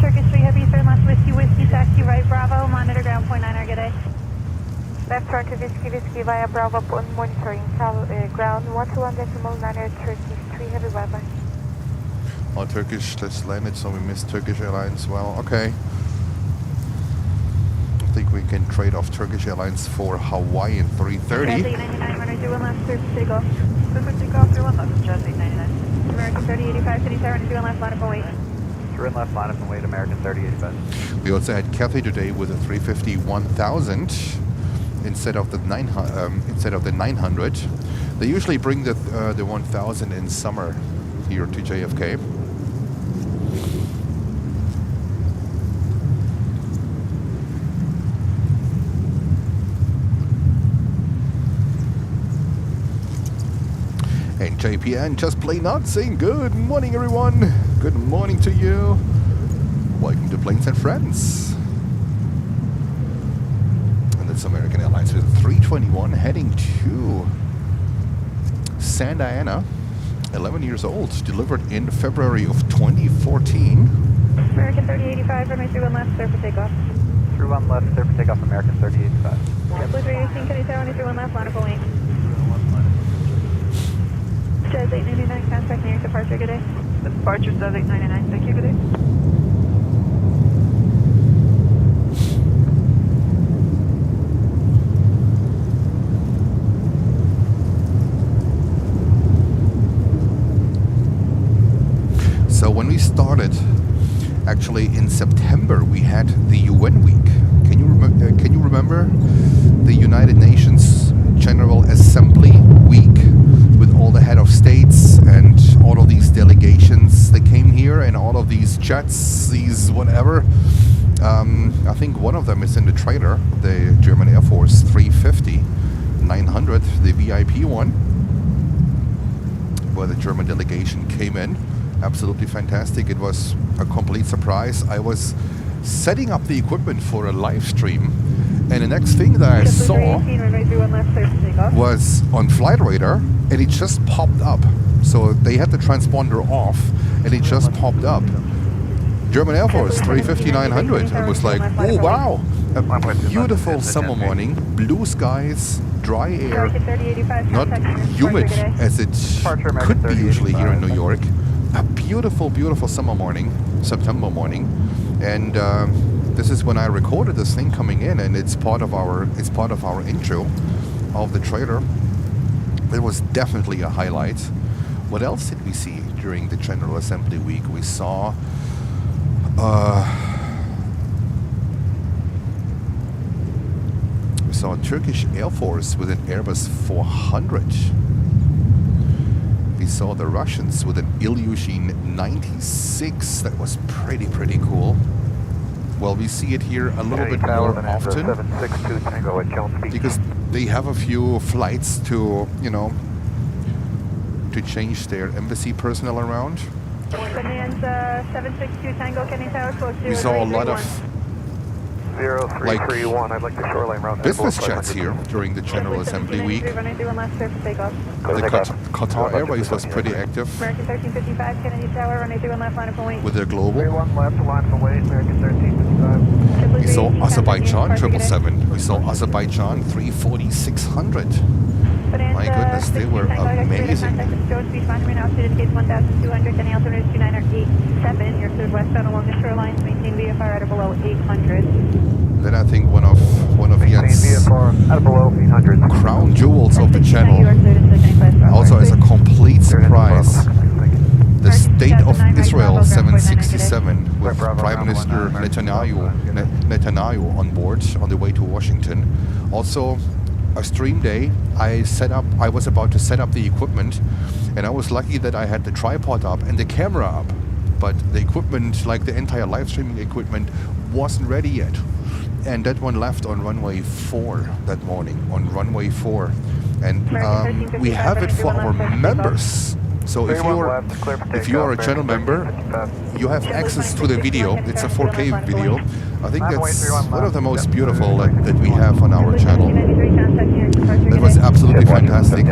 Turkish 3 heavy, turn left whiskey, taxi right, Bravo, monitor ground, point 9, good day. Left turn to whiskey via Bravo, monitoring, ground 121.9, Turkish 3 heavy, bye-bye. Oh, Turkish, let's land it, so we missed Turkish Airlines. Well, okay. I think we can trade off Turkish Airlines for Hawaiian 330. Jazz 899, runner 21 left, clear for takeoff. Clear for takeoff, 31 left, Jazz 899. American 3085, city tower, runner 21 left, line up and wait. Turn left, line up and wait, American 3085. We also had Kathy today with a 350-1000 instead of the 900. They usually bring the 1000 in summer here to JFK. And JPN just plain not saying good morning everyone. Good morning to you. Welcome to Planes and Friends. And that's American Airlines with 321 heading to Santa Ana. 11 years old, delivered in February of 2014. American 3085, runway 31 left, clear for takeoff. 31 left, clear for takeoff, American 3085. JetBlue 318, city tower, runway 31 left, line up and wait. Jazz 899, contact New York departure, good day. Departure Jazz 899, thank you, good day. So when we started, actually in September, we had the UN week. Can you remember the United Nations General Assembly week with all the head of states and all of these delegations that came here and all of these jets, these whatever. I think one of them is in the trailer, the German Air Force 350-900, the VIP one, where the German delegation came in. Absolutely fantastic. It was a complete surprise. I was setting up the equipment for a live stream, and the next thing that I saw was on Flight Radar, and it just popped up. So they had the transponder off, and it just popped up. German Air Force 350-900. I was like, oh wow, a beautiful summer morning, blue skies, dry air, not humid as it could be usually here in New York. A beautiful, beautiful summer morning, September morning, and this is when I recorded this thing coming in, and it's part of our intro of the trailer. It was definitely a highlight. What else did we see during the General Assembly week? We saw saw Turkish Air Force with an Airbus 400. We saw the Russians with an Ilyushin 96. That was pretty cool. Well, we see it here a little bit more often because they have a few flights to, you know, to change their embassy personnel around. We saw a lot of like business jets here during the General Assembly Week. The Qatar Airways was pretty active with their global. We saw Azerbaijan 777. We saw Azerbaijan 340-600. My goodness, they were amazing. Then I think one of Jens' crown jewels of the channel, also as a complete surprise, the State of Israel 767 with Prime Minister Netanyahu on board on the way to Washington. Also a stream day. I was about to set up the equipment, and I was lucky that I had the tripod up and the camera up, but the equipment, like the entire live streaming equipment, wasn't ready yet. And that one left on runway 4 that morning, on runway 4. And we have it for our members. So if you are a channel member, you have access to the video. It's a 4K video. I think that's one of the most beautiful that we have on our channel. That was absolutely fantastic.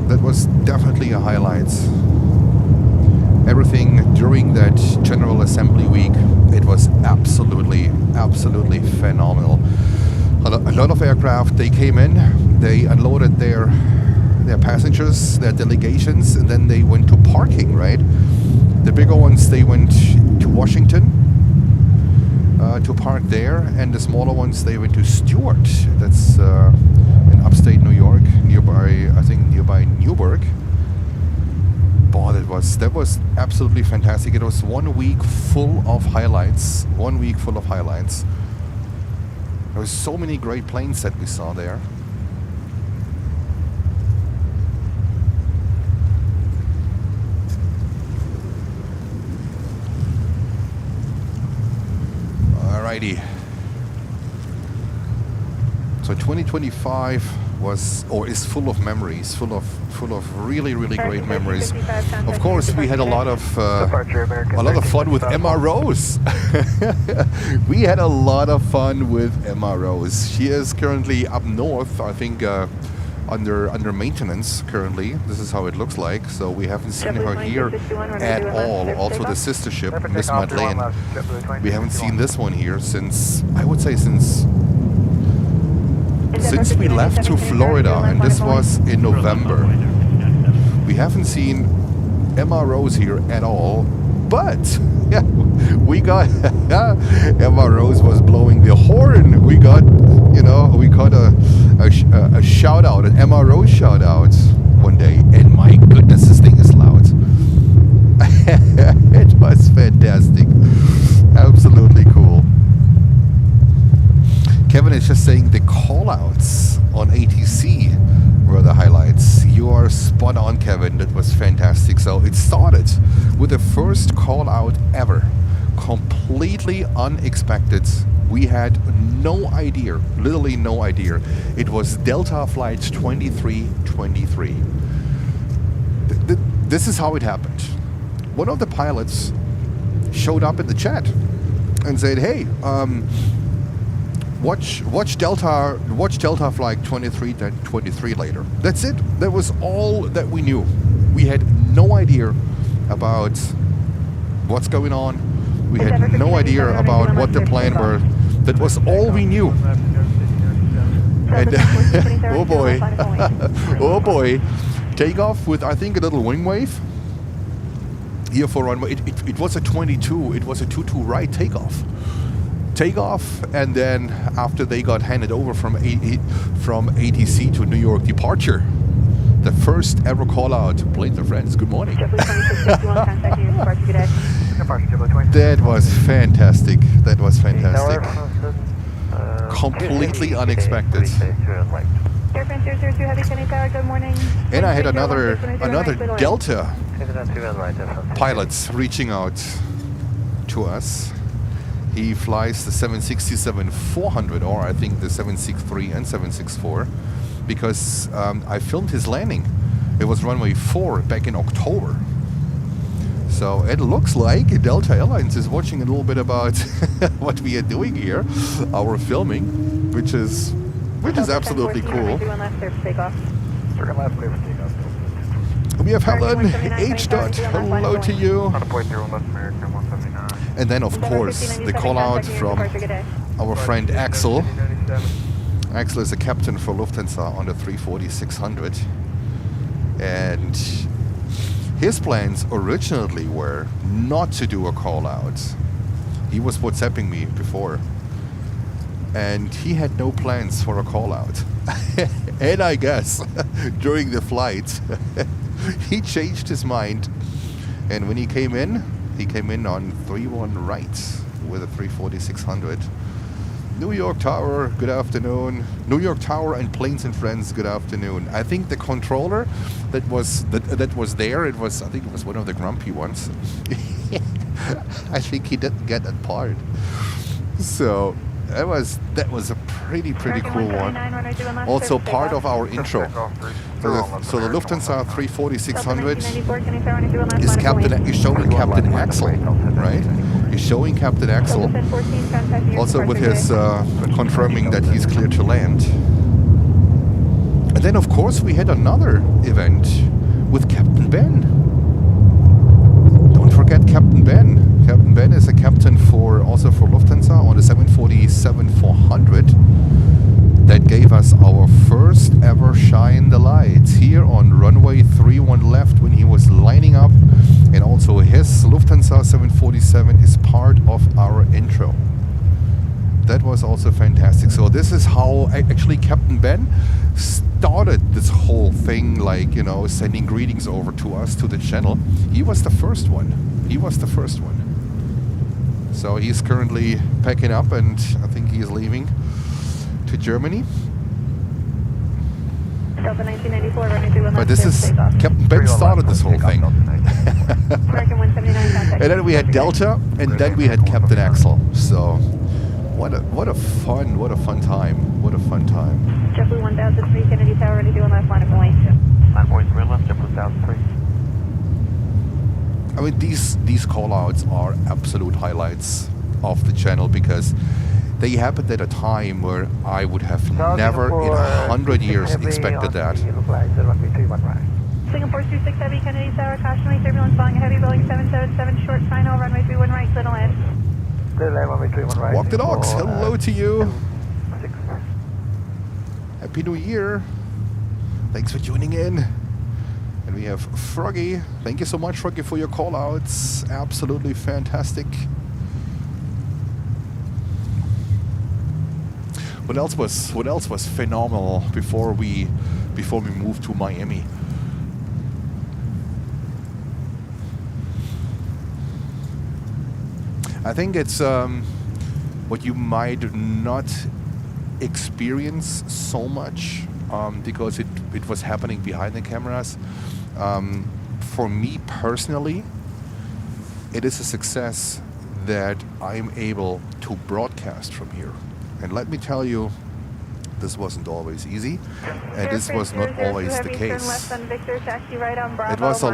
That was definitely a highlight. Everything during that General Assembly Week, it was absolutely phenomenal. A lot of aircraft, they came in, they unloaded their passengers, their delegations, and then they went to parking, right? The bigger ones, they went to Washington to park there, and the smaller ones, they went to Stewart. That's in upstate New York, nearby Newburgh. Boy, that was absolutely fantastic. It was 1 week full of highlights. 1 week full of highlights. There were so many great planes that we saw there. Alrighty. So 2025 is full of memories, full of really great memories. Of course, we had a lot of fun with MROs. We had a lot of fun with MROs. She is currently up north, I think, under maintenance currently. This is how it looks like. So we haven't seen her here at all. Also the sister ship, Miss Madeleine. We haven't seen this one here since, I would say, since we left to Florida, and this was in November. We haven't seen MROs here at all, but yeah, we got MROs was blowing the horn. We got a shout out, an MRO shout out one day, and my goodness, this thing is loud. It was fantastic, absolutely cool. Kevin is just saying the call-outs on ATC were the highlights. You are spot on, Kevin. That was fantastic. So it started with the first call-out ever. Completely unexpected. We had no idea, literally no idea. It was Delta Flight 2323. This is how it happened. One of the pilots showed up in the chat and said, hey, watch Delta Flight 2323 later. That's it. That was all that we knew. We had no idea about what's going on. We had no idea about what the plan were. That was all we knew. And oh boy, oh boy, takeoff with, I think, a little wing wave here for runway. It was a 22. It was a 22 right takeoff, and then after they got handed over from ATC to New York departure, the first ever call out. Planes and friends, good morning. That was fantastic. That was fantastic. completely unexpected. Airframe 002 Heavy Kenny Tower, good morning. And I had another 130 Delta Pilot. pilots reaching out to us. He flies the 767-400, or I think the 763 and 764, because I filmed his landing. It was runway 4 back in October. So it looks like Delta Airlines is watching a little bit about what we are doing here, our filming, which is absolutely cool. We have Helen H. Dot. Hello to you. And then, of course, the call out from our friend Axel. Axel is a captain for Lufthansa on the 340-600. And his plans originally were not to do a call out. He was WhatsApping me before. And he had no plans for a call out. And I guess during the flight, he changed his mind. And when he came in on 3-1 right with a 340-600. New York Tower, good afternoon. New York Tower and Planes and Friends, good afternoon. I think the controller that was there, I think it was one of the grumpy ones. I think he didn't get that part. So that was a pretty cool one. Also part of our intro. So the Lufthansa 340-600 is showing Captain Axel, right? He's showing Captain Axel, also with his confirming that he's clear to land. And then, of course, we had another event with Captain Ben. Don't forget Captain Ben. Captain Ben is a captain also for Lufthansa on the 747-400. That gave us our first ever shine the lights here on runway 31 left when he was lining up. And also his Lufthansa 747 is part of our intro. That was also fantastic. So this is how actually Captain Ben started this whole thing, like, you know, sending greetings over to us, to the channel. He was the first one. So he's currently packing up, and I think he is leaving to Germany. But this is Captain Ben started this whole thing. And then we had Delta, and then we had Captain Axel. So what a fun time. JetBlue 1003 Kennedy Tower, ready to do last line of away. 9.3 left, JetBlue 1003. I mean, these call-outs are absolute highlights of the channel, because they happened at a time where I would have never in 100 years expected that. Singapore 26 Heavy Kennedy Tower, cautionary turbulence following a heavy Boeing 777 short final, runway 31 right, clear to land. Walk the dogs, hello to you. Happy New Year. Thanks for tuning in. And we have Froggy. Thank you so much, Froggy, for your call-outs. Absolutely fantastic. What else was phenomenal before we moved to Miami? I think it's what you might not experience so much because it was happening behind the cameras. For me personally, it is a success that I'm able to broadcast from here. And let me tell you, this wasn't always easy, and this was not always the case. It was a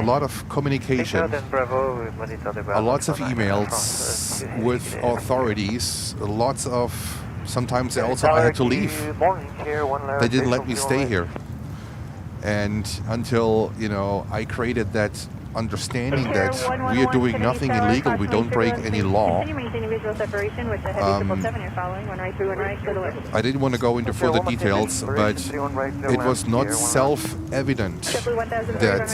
lot of communication, a lots of emails with authorities, lots of, sometimes also I had to leave. They didn't let me stay here. And until, you know, I created that understanding that we are doing nothing illegal, we don't break any law. I didn't want to go into further details, but it was not self-evident that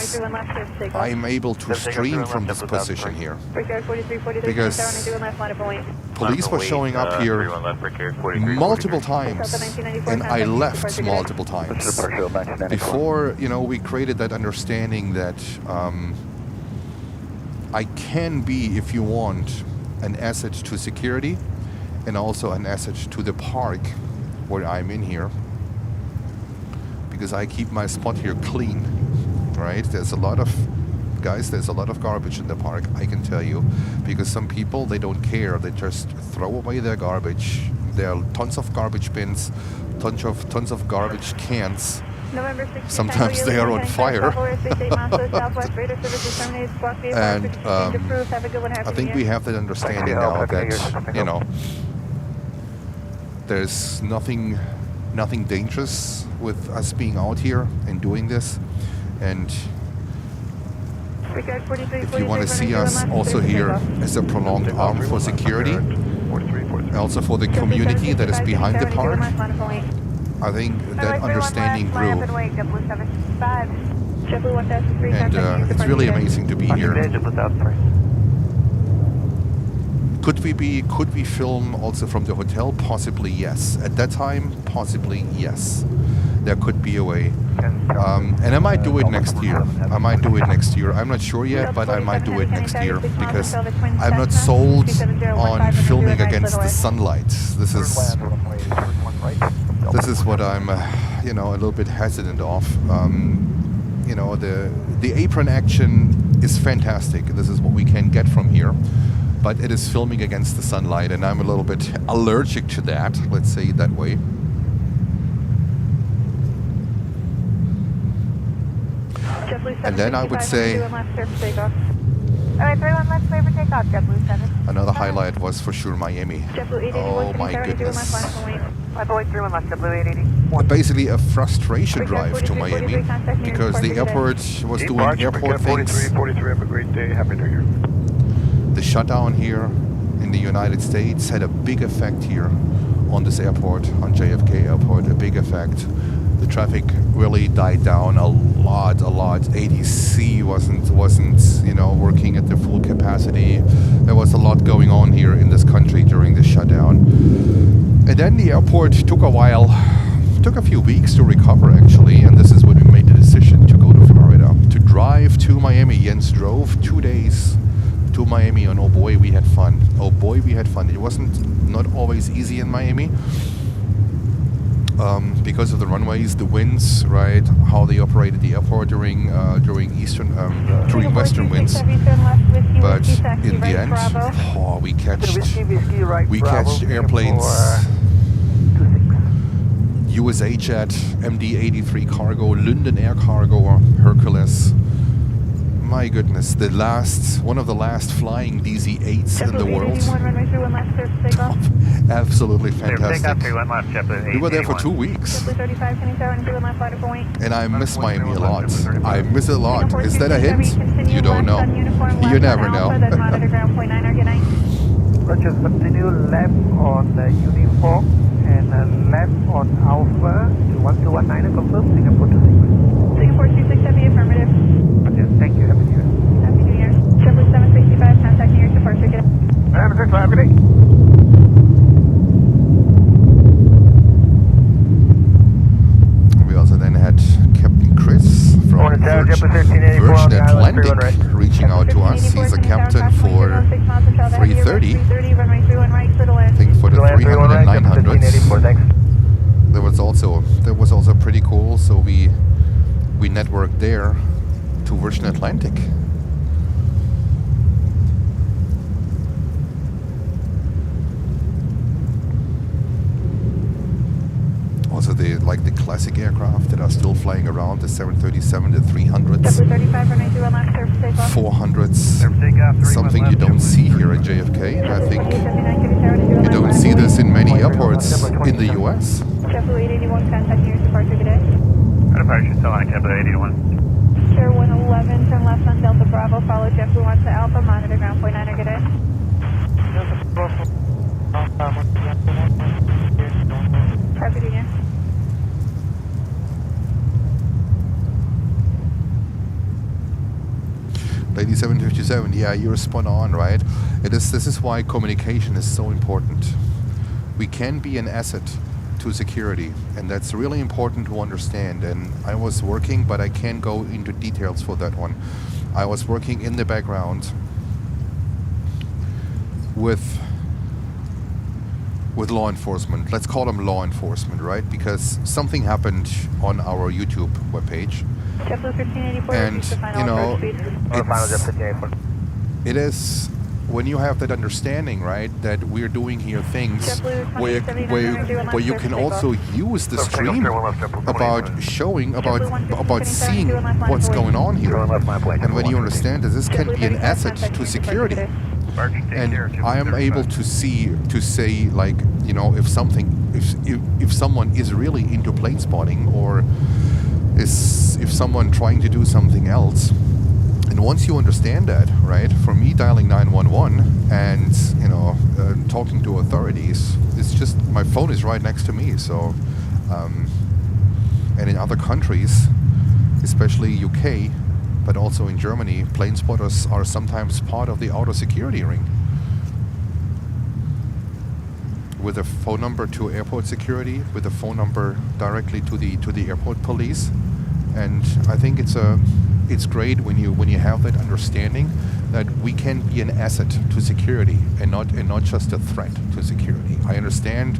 I'm able to stream from this position here. Because police were showing up here multiple times, and I left multiple times. Before, you know, we created that understanding that I can be, if you want, an asset to security, and also an asset to the park where I'm in here, because I keep my spot here clean, right? There's a lot of garbage in the park, I can tell you, because some people, they don't care, they just throw away their garbage. There are tons of garbage bins, tons of garbage cans. Sometimes they are on fire. And I think we have that understanding now that, you know, there's nothing dangerous with us being out here and doing this. And if you want to see us also here as a prolonged arm for security, also for the community that is behind the park, I think that understanding grew. And it's really amazing to be here. Could we film also from the hotel? Possibly yes. At that time, possibly yes. There could be a way. And I might do it next year. I'm not sure yet, but I might do it next year, because I'm not sold on filming against the sunlight. This is what I'm, you know, a little bit hesitant of. You know, the apron action is fantastic. This is what we can get from here, but it is filming against the sunlight, and I'm a little bit allergic to that. Let's say it that way. And then I would say another highlight was for sure Miami. Oh my goodness. Basically a frustration drive to Miami, because the airport was doing airport things. Have a great day. Happy New Year. The shutdown here in the United States had a big effect here on this airport, on JFK Airport, a big effect. The traffic really died down a lot. ATC wasn't, you know, working at the full capacity. There was a lot going on here in this country during the shutdown. And then the airport took a few weeks to recover, actually, and this is when we made the decision to go to Florida, to drive to Miami. Jens drove 2 days to Miami, and oh boy, we had fun. It wasn't not always easy in Miami. Because of the runways, the winds, right? How they operated the airport during western winds. But in the end, we catched airplanes. USA Jet, MD-83 Cargo, London Air Cargo, Hercules. My goodness, one of the last flying DC-8s in the world. Absolutely fantastic. We were there for 2 weeks. And I miss Miami a lot. I miss it a lot. Is that a hint? You don't know. You never know. Roger, continue left on the uniform and left on Alpha to 1219, confirm, Singapore to sequence. Singapore 267, affirmative. Roger, thank you, happy New Year. Happy New Year. JetBlue 765, contact New York departure, get up. Have a good day. We also then had Captain Chris from Virgin Atlantic reaching out to us. He's a captain for 330, I think for the 300 and 900s. That was also pretty cool. So we networked there to Virgin Atlantic. Also the classic aircraft that are still flying around, the 737, the 300s, 400s, something you don't see here at JFK. I think you don't see this in many airports in the US. JetBlue 881, contact New York departure, good day. Departure, still on JetBlue 881. Sure 111, turn left on Delta Bravo, follow JetBlue 1 to Alpha, monitor ground point 9, good day. Happy New Year. Lady 757, yeah, you're spot on, right? This is why communication is so important. We can be an asset to security, and that's really important to understand. And I was working, but I can't go into details for that one. I was working in the background with with law enforcement. Let's call them law enforcement, right? Because something happened on our YouTube webpage. JetBlue 1584, And, you know, it is when you have that understanding, right, that we're doing here things where you can also use the stream about showing, about seeing what's going on here. And when you understand that this can be an asset to security, and I am able to say, like, you know, if someone is really into plane spotting, or if someone trying to do something else. And once you understand that, right, for me dialing 911 and, you know, talking to authorities, it's just, my phone is right next to me. So, and in other countries, especially UK, but also in Germany, plane spotters are sometimes part of the outer security ring. With a phone number to airport security, with a phone number directly to the airport police. And I think it's great when you have that understanding that we can be an asset to security and not just a threat to security. I understand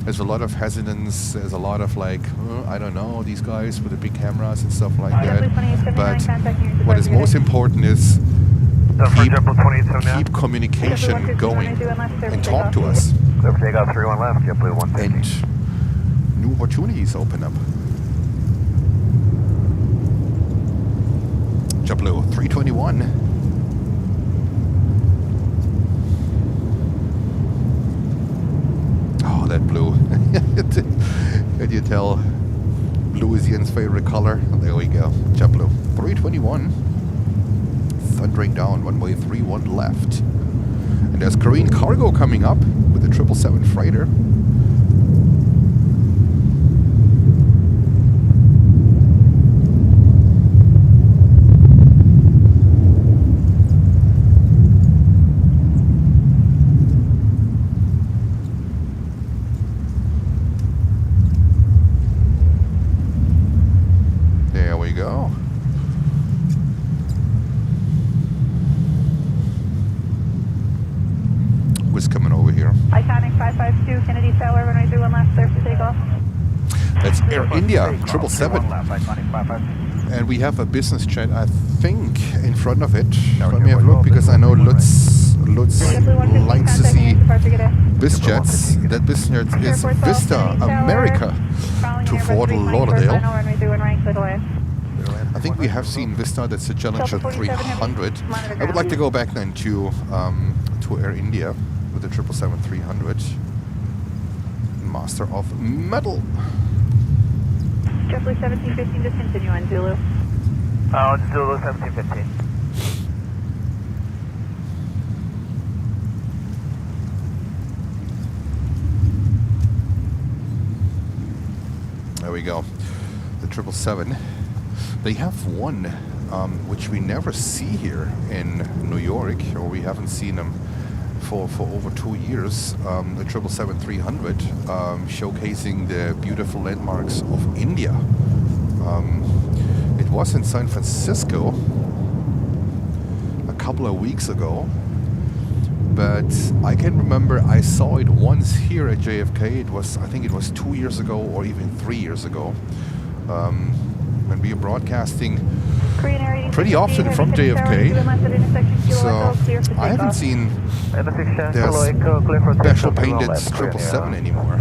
there's a lot of hesitance, there's a lot of like, I don't know, these guys with the big cameras and stuff like that. But what is most important is keep communication going and talk to us. And new opportunities open up. JetBlue 321. Oh, that blue. Can you tell? Blue is Ian's favorite color. There we go. JetBlue 321. Thundering down, runway 31 left. And there's Korean cargo coming up with the 777 freighter. India 777, and we have a business jet, I think, in front of it. Let me have a look, because I know Lutz likes to see biz jets. That business jet is Vista America to Fort Lauderdale. I think we have seen Vista. That's a Challenger 300. I would like to go back then to Air India with the 777-300. Master of Metal. JetBlue 1715, just continue on Zulu. Zulu 1715. There we go. The 777. They have one, which we never see here in New York, or we haven't seen them for over 2 years. The 777-300, showcasing the beautiful landmarks of India. It was in San Francisco a couple of weeks ago, but I can remember I saw it once here at JFK. I think it was 2 years ago or even 3 years ago, when we were broadcasting pretty often from JFK. So I haven't seen their special painted 777 anymore.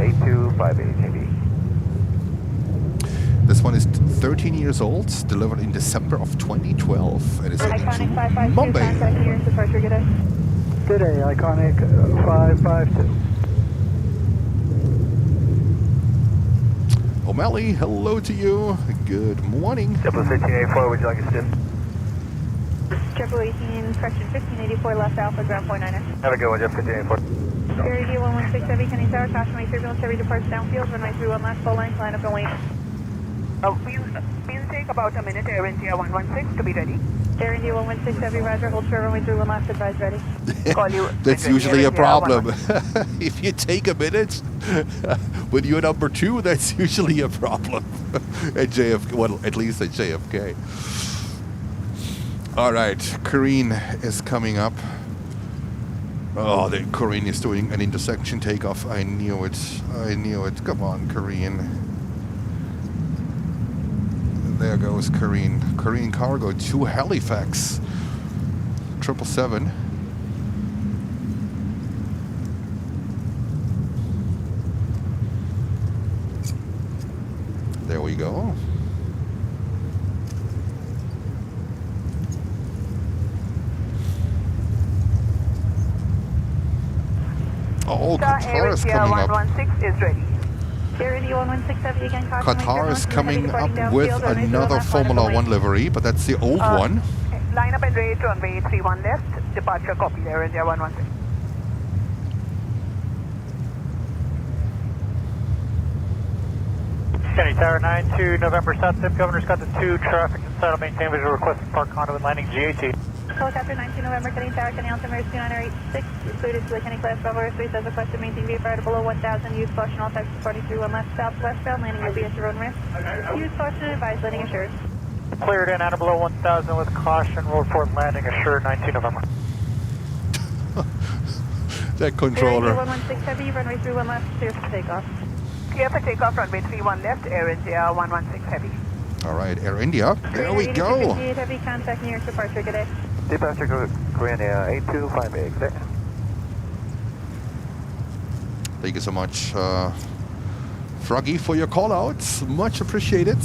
This one is 13 years old, delivered in December of 2012, and is heading to Mumbai. Good day, Iconic 552. O'Malley, hello to you. Good morning. JetBlue 1384, would you like us to? JetBlue 18, correction 1584, left Alpha, ground 49er. Have a good one, JetBlue 1384. Air A380 116 Heavy, Kenny Tower, caution turbulence, heavy departs downfield, runway 31 left, full length, line up and wait. We'll take about a minute, Air India 116 to be ready. Air India 116 Heavy, roger, hold short, runway 31 left, advise ready. Call you. That's usually a problem. If you take a minute when you're number 2, that's usually a problem at JFK. Well, at least at JFK. All right, Kareen is coming up. Oh, the Korean is doing an intersection takeoff. I knew it. I knew it. Come on, Korean. There goes Korean. Korean cargo to Halifax. 777. There we go. Oh, Qatar is coming up. 116 is ready. Air India 116 again. Qatar is coming up with another Formula One livery, but that's the old one. Line up and rate runway 31 left. Departure copy Air India 116. Kenny Tower 92, November South Tip. Governor's got the 2 traffic inside. I'll maintain visual request to park condo and landing GAT. Helicopter 19 November, Kenny Tower, Kenny Altimeter 2986, included to the Kenny Class Bravo 3 says requested maintain VFR below 1000, use caution all types of 431 left, southwestbound, landing will be at your own risk. Use caution and advise landing assured. Cleared in, out of below 1000 with caution, road forward landing assured 19 November. That controller. 116 heavy, runway 31 left, clear for takeoff. Clear for takeoff, runway 31 left, Air India 116 heavy. All right, Air India. There we go. Heavy contact New York departure, good day. Departure Korean Air 8258, clear. Thank you so much, Froggy, for your call outs. Much appreciated.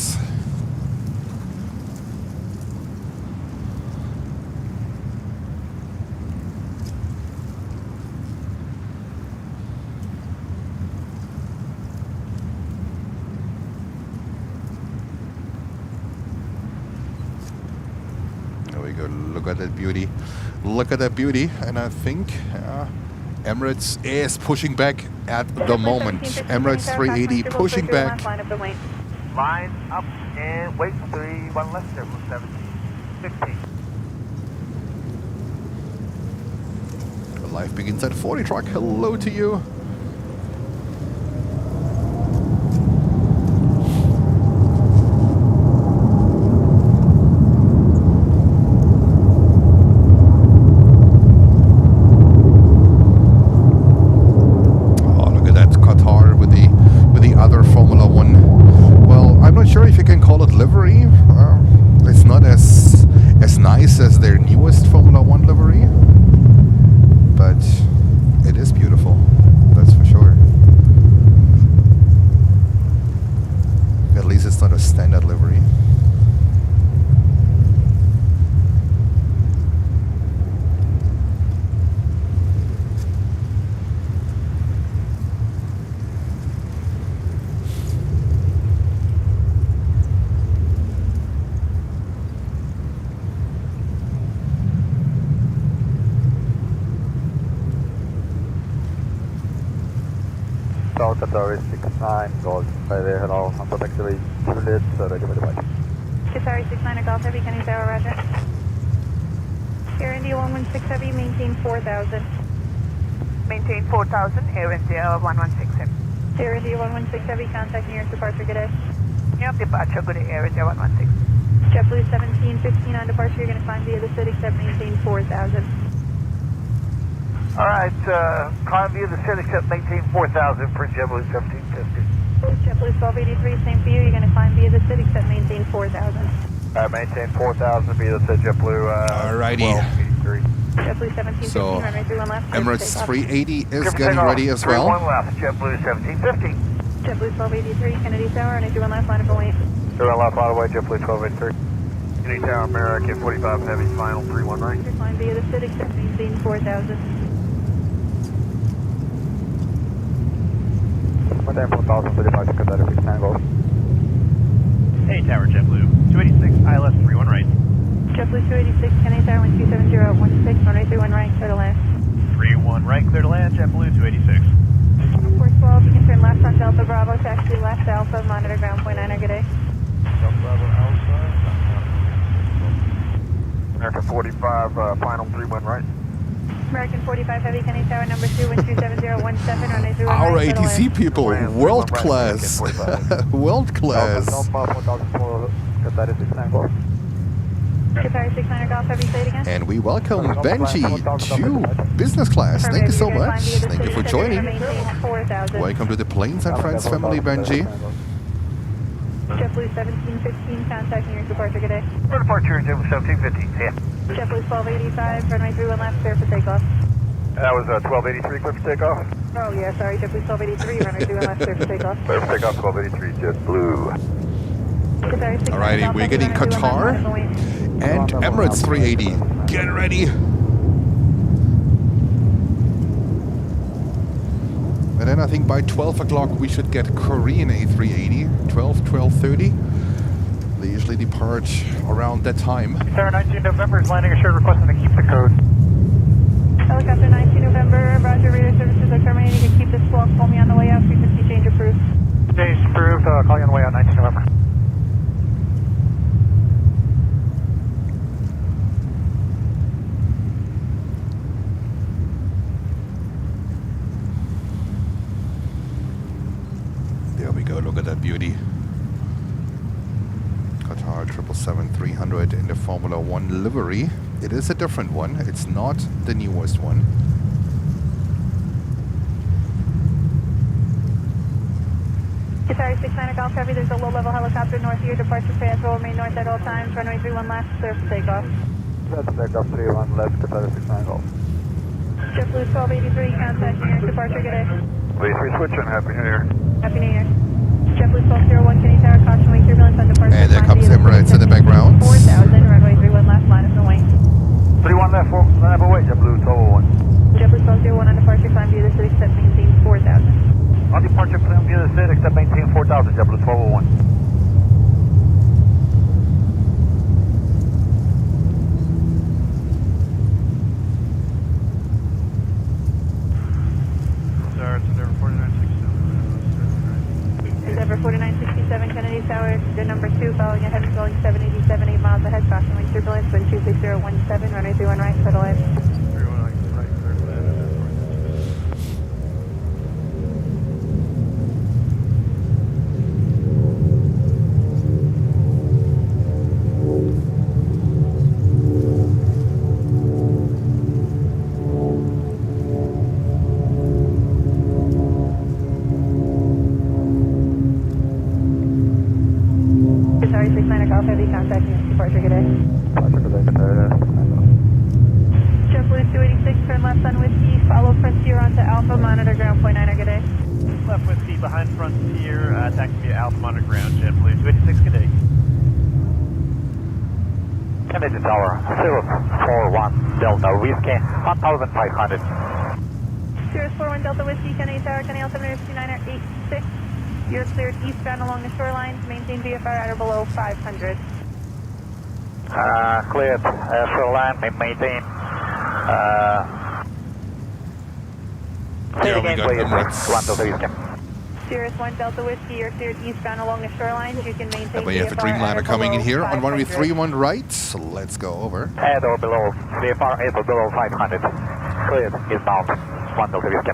Look at that beauty. Look at that beauty. And I think Emirates is pushing back at the moment. Emirates 380 pushing back. Line up and wait 31 left, 17, 15. Life begins at 40 truck. Hello to you. As their newest Formula One livery, but it is beautiful, that's for sure. At least it's not a standard livery. Qatar 69 Golf. Hi there, hello. I'm protectively Juliet, ready for departure. Qatar 69 Golf Heavy, Kenny Tower, roger. Air India 116 Heavy, maintain 4000. Maintain 4000, Air India 116 heavy. Air India 116 Heavy, contact New York departure, good day. Yep, departure, good day, Air India 116. JetBlue 1715 on departure, you're going to climb via the city, except maintain 4000. Alright, climb via the city, except maintain 4000 for JetBlue 1750. JetBlue 1283, same for you, you're going to climb via the city, except maintain 4000. Maintain 4000 via the JetBlue Alrighty. 1283. JetBlue 1715, So, runway 31 left. Emirates 380 is getting ready as well. 31 left, JetBlue 1750. JetBlue 1283, Kennedy Tower, runway 31 left, line up and wait. 31 left, out of the way, JetBlue 1283. Kennedy Tower, American 45 heavy, final 319. You're climb via the city, except maintain 4000. Maintain 4000 for departure, Qatar 69 Golf. Hey, Tower JetBlue, 286, ILS 31 right. JetBlue 286, Kennedy Tower, 127016, runway 31 right, clear to land. 31 right, clear to land, JetBlue 286. 412, you can turn left on Delta Bravo, taxi left Alpha, monitor ground point 9, good day. Delta Bravo Alpha. American 45, final 31 right. American 45 Heavy, Kennedy Tower, number 2, 127017, runway 31 Our right, clear to ATC land. people, world class. World class. Delta 4000 for Qatar 69 Golf. Qatar 69 Golf Heavy, say it again. And we welcome Benji to business class. Thank you so much. Thank you for joining. Welcome to the Planes and Friends family, Benji. JetBlue 1715, contacting your departure, good day. For departure, JetBlue 1715, yeah. JetBlue 1285, runway 31 left, clear for takeoff. That was 1283, clear for takeoff. Oh yeah, sorry, JetBlue 1283, runway 31 left, clear for takeoff. Clear for takeoff, 1283, JetBlue. Alrighty, we're getting Qatar and Emirates 380. Get ready. And then I think by 12 o'clock we should get Korean A380, 12:30. They usually depart around that time. Sarah 19 November is landing assured, requesting to keep the code. Helicopter 19 November, Roger, radar services are terminated. You can keep this block, call me on the way out, frequency change approved. Change approved, call you on the way out 19 November. There we go, look at that beauty. Qatar 777-300 in the Formula 1 livery. It is a different one, it's not the newest one. Qatar 69 Golf Heavy, there's a low-level helicopter north of your departure path, will remain north at all times, runway 31 left, clear for takeoff. That's takeoff 31 left, Qatar 69 Golf. JetBlue 1283, contacting your departure, good day. 83 switching, Happy New Year. Happy New Year. JetBlue 1201, Kenny Tower, caution wing turbulence on departure. And there comes Emirates in the background. 4000, runway 31 left, line of the wing. 31 left, line up away, JetBlue 1201. JetBlue 1201 on departure, climb view the city, except maintain 4000. On departure, climb view the city, except maintain 4000, JetBlue 1201. Endeavor 4967, Kennedy Tower, the number 2, following ahead, swelling 787, 8 miles ahead, caution wind turbulence, wind 26017, runway 31 right, settle in. 31 right, clear to land. Sorry, 69 Golf Heavy, contacting your departure, good day. JetBlue 286, turn left on Whiskey, follow Frontier onto Alpha, monitor ground point 9, good day. Left Whiskey behind Frontier, taxi via Alpha Monitor Ground, JetBlue 286, good day. Kennedy Tower 041 Delta Whiskey 1500. 041 Delta Whiskey, Kennedy Tower, Kennedy altimeter 2986. You're cleared eastbound along the shoreline. Maintain VFR at or below 500. Cleared shoreline, maintain. There we go, Emirates. 01 Delta Whiskey, you're cleared eastbound along the shoreline. You can maintain And we have the Dreamliner coming in here on runway 31 right. So let's go over. At or below, VFR at or below 500. Cleared eastbound, 1 Delta Whiskey.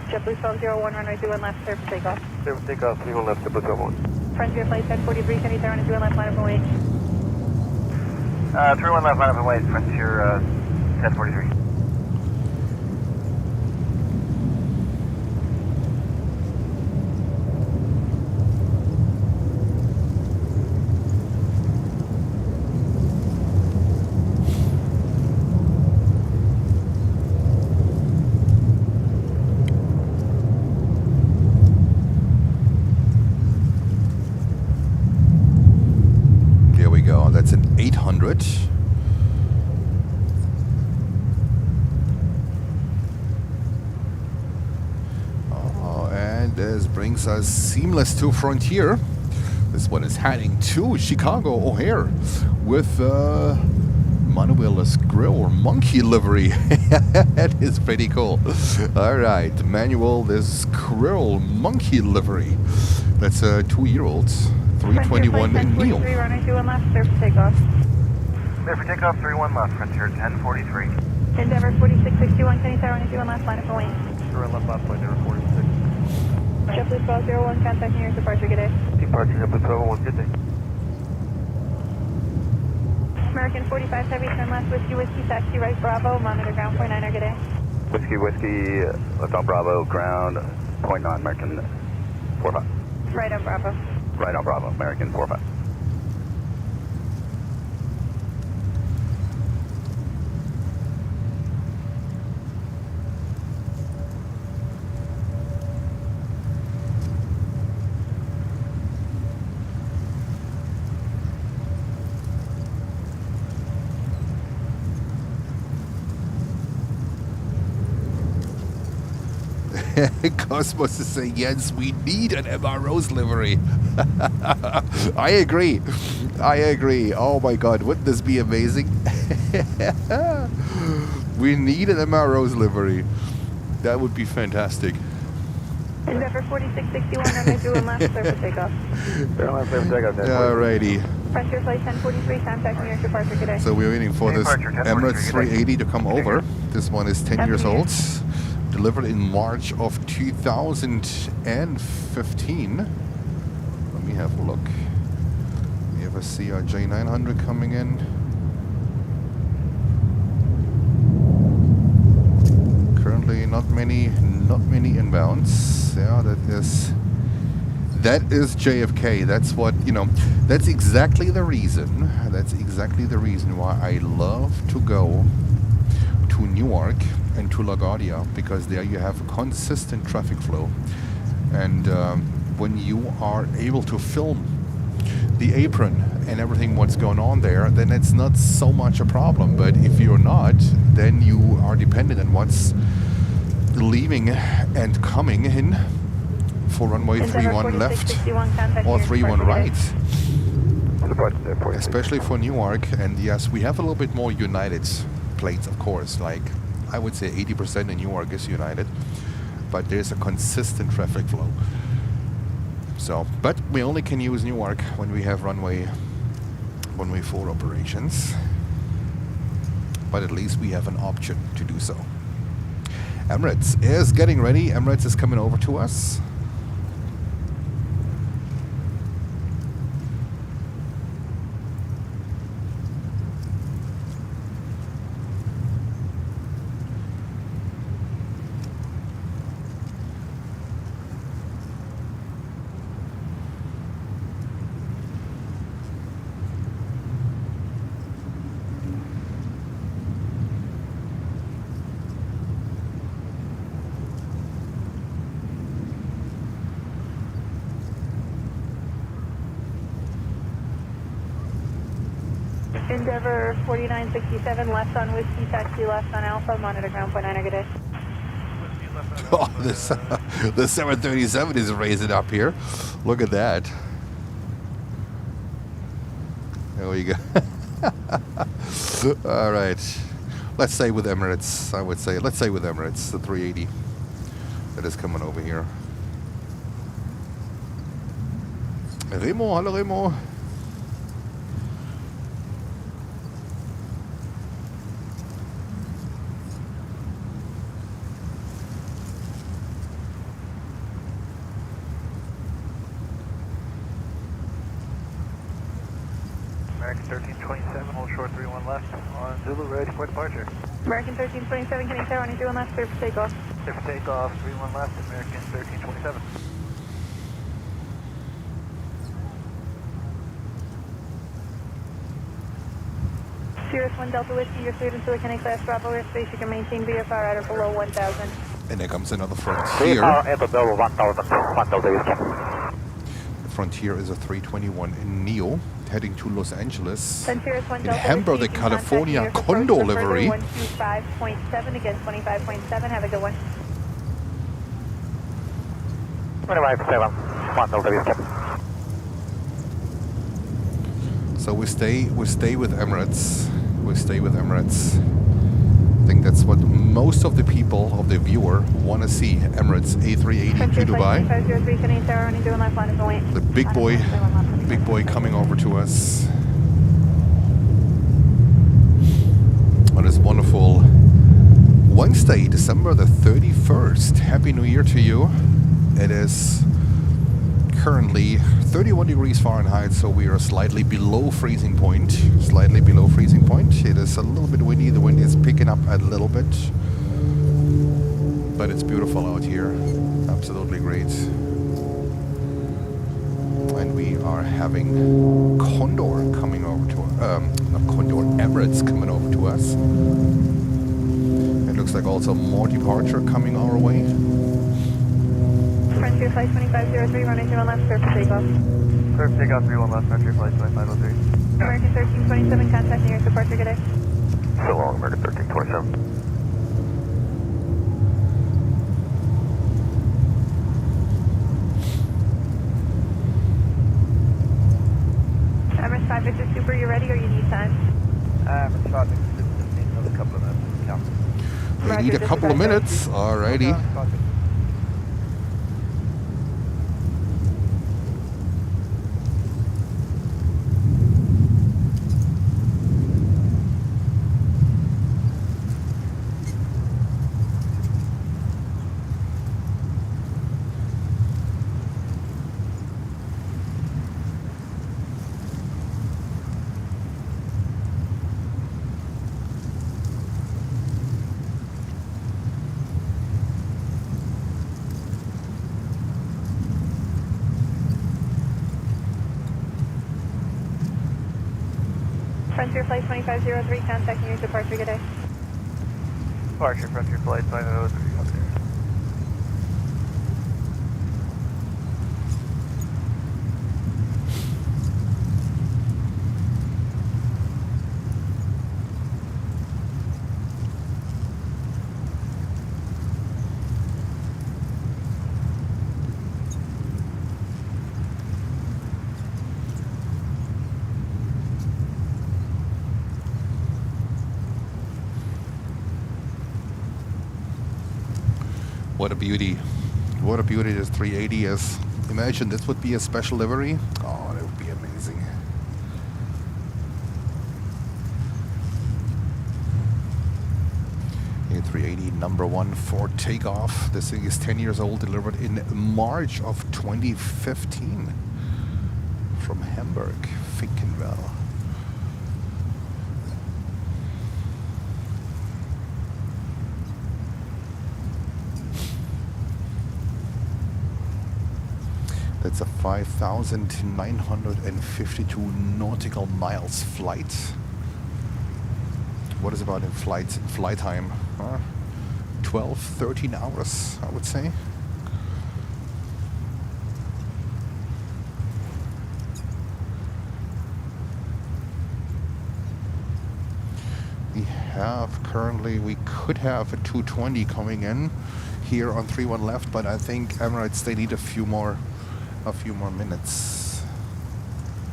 JetBlue 1201, runway 21 left, clear for takeoff. Clear for takeoff, 31 left, JetBlue 1201. Frontier flight 1043, Kennedy Tower, 21 left, line up and wait. 31 left, line up and wait, Frontier 1043. That's an 800. And this brings us seamless to Frontier. This one is heading to Chicago O'Hare with Manuela's Grill or Monkey livery. That is pretty cool. All right, Manuel, this Grill Monkey livery. That's a 2-year-old. 321 in Neil. Runway 21 left, clear for takeoff. Clear for takeoff, 31 left, Frontier 1043. Endeavor 4661, Kennedy Tower, runway 21 left, line up and wait. Sure, left left, Endeavor 46. JetBlue 1201, contacting your departure, good day. Departure, JetBlue 1201, good day. American 45 Heavy, turn left, Whiskey, Whiskey, taxi right, Bravo, monitor ground, point 9, good day. Whiskey, Whiskey, left on Bravo, ground, point 9, American 45. Right on Bravo. Right on Bravo, American 45. Cosmos is saying, yes, we need an MRO's livery. I agree. I agree. Oh my God, wouldn't this be amazing? We need an MRO's livery. That would be fantastic. Endeavour 4661, runway 21 left, clear for takeoff. Alrighty. Frontier flight 1043, contact New York departure, good day. So we're waiting for this Emirates 380 to come over. This one is 10 years old. Delivered in March of 2015. Let me have a look. We have a CRJ 900 coming in. Currently not many inbounds. Yeah, that is JFK. That's what, you know, that's exactly the reason why I love to go to Newark and to LaGuardia, because there you have a consistent traffic flow, and when you are able to film the apron and everything what's going on there, then it's not so much a problem. But if you're not, then you are dependent on what's leaving and coming in for runway 31 left or 31 right, especially for Newark. And yes, we have a little bit more United planes, of course, like I would say 80% in Newark is United, but there's a consistent traffic flow. So, but we only can use Newark when we have runway 4 operations, but at least we have an option to do so. Emirates is getting ready. Emirates is coming over to us. Endeavour 4967, left on Whiskey, taxi left on Alpha, monitor ground, point 9, good day. Oh, this the 737 is raising up here. Look at that. There we go. All right. Let's say with Emirates, I would say. Let's say with Emirates, the 380 that is coming over here. Remo, hello Remo. American 1327, hold short 31 left on Zulu, ready for departure. American 1327, can you tower 31 left, clear for takeoff. Clear for takeoff, 31 left, American 1327. Sirius 1 Delta Whiskey, you're cleared into a Canadian class Bravo airspace. You can maintain VFR at or below 1,000. And there comes another Frontier. at below 1,000, 1,000. The Frontier is a 321 in Neo, heading to Los Angeles. Sirius 1 In Delta Hamburg, Whiskey, the you can contact New California York Condor approach for further livery. 125.7 against 25.7. Have a good one. 25.7, 1,000. So we stay with Emirates. We stay with Emirates. I think that's what most of the people, of the viewer, want to see. Emirates A380 to Dubai. The big boy coming over to us on this wonderful Wednesday, December the 31st. Happy New Year to you. It is currently 31 degrees Fahrenheit, so we are slightly below freezing point. Slightly below freezing point. It is a little bit windy. The wind is picking up a little bit. But it's beautiful out here. Absolutely great. And we are having Condor coming over to not Condor, Emirates coming over to us. It looks like also more departure coming our way. Frontier Flight 2503, runway 31 left, clear for takeoff. Clear for takeoff, 31 left, Frontier Flight 2503. American 1327, contact nearest departure, good day. So long, American 1327. Emirates 5 Victor Super, you ready or you need time? It's 5 Victor Super, just need another couple of minutes. Come. We need a couple of minutes. Alrighty. Frontier Flight 2503, contact nearest departure, good day. Departure, Frontier Flight 503, up there. What a beauty. What a beauty this 380 is. Imagine this would be a special livery. Oh, that would be amazing. A380 number 1 for takeoff. This thing is 10 years old, delivered in March of 2015 from Hamburg, Finkenwell. That's a 5,952 nautical miles flight. What is about in flight time? 12, 13 hours, I would say. We could have a 220 coming in here on 31 left, but I think Emirates, they need a few more minutes.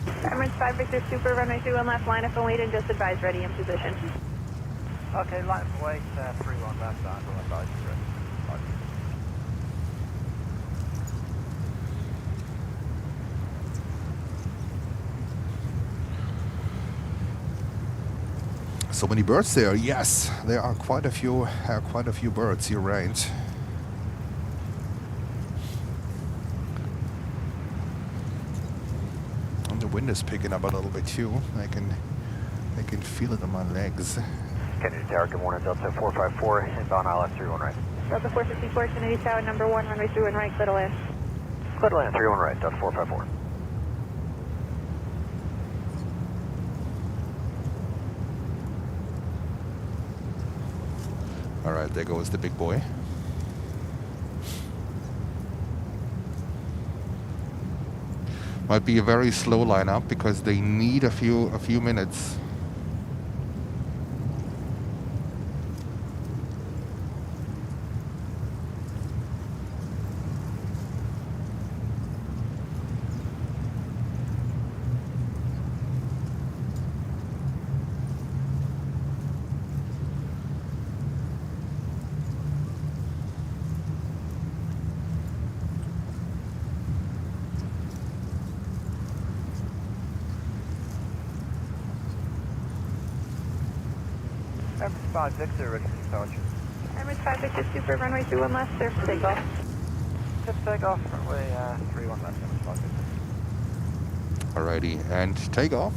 Emirates 5 Victor Super, runway 31 left, line up and wait and just advise ready in position. Okay, line up and wait, 31 left, line up and advise ready. So many birds there. Yes, there are quite a few birds. You're right. And the wind is picking up a little bit too. I can feel it on my legs. Kennedy Tower, good morning, Delta 454, inbound ILS 31 right. Delta 454, Kennedy Tower, number 1, runway 31 right, clear to land. Clear to land, 31 right, Delta 454. All right, there goes the big boy. Might be a very slow lineup because they need a few minutes. Emirates 5 Victor, ready for departure. Emirates 5 Victor Super, runway 31 left, surf takeoff. Just take off, runway 31 left, Alrighty, and take off.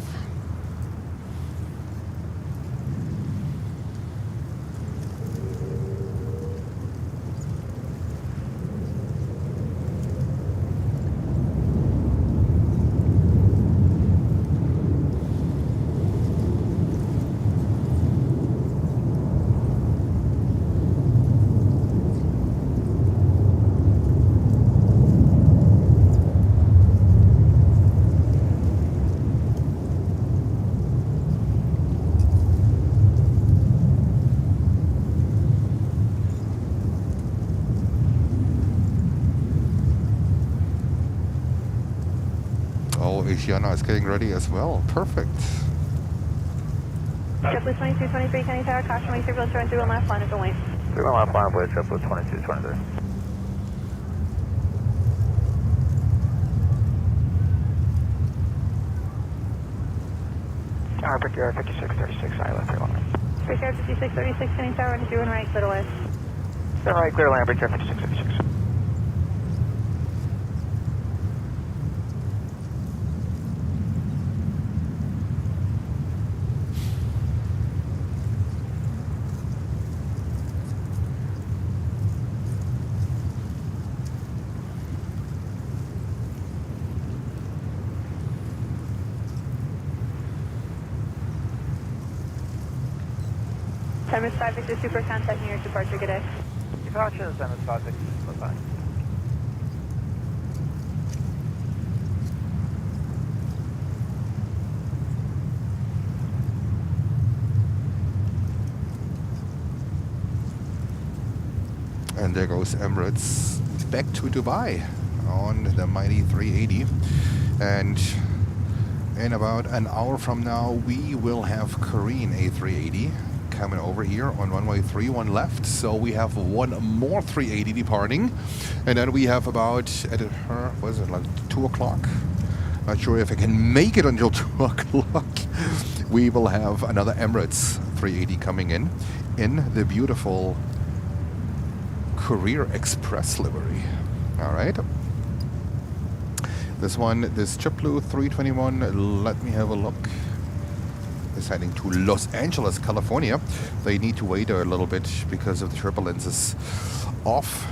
Asiana is getting ready as well. Perfect. JetBlue 2223, Kenny Tower, caution, wait, turbulence, run through one last line of the lane. 31 left line, please, JetBlue 2223. Brick Air 5636, I left 31 left. Brick Air 5636, Kenny Tower, run through and right, clear to west. Turn right, clear land, Brick Air 5636. Emirates 560 Super, contact near departure, good day. Departure, Emirates 560, bye-bye. And there goes Emirates back to Dubai on the mighty 380. And in about an hour from now, we will have Korean A380 coming over here on runway 31 left. So we have one more 380 departing. And then we have about, what is it, like 2 o'clock? Not sure if I can make it until 2 o'clock. We will have another Emirates 380 coming in the beautiful Courier Express livery. All right. This JetBlue 321, let me have a look, is heading to Los Angeles, California. They need to wait a little bit because of the turbulences off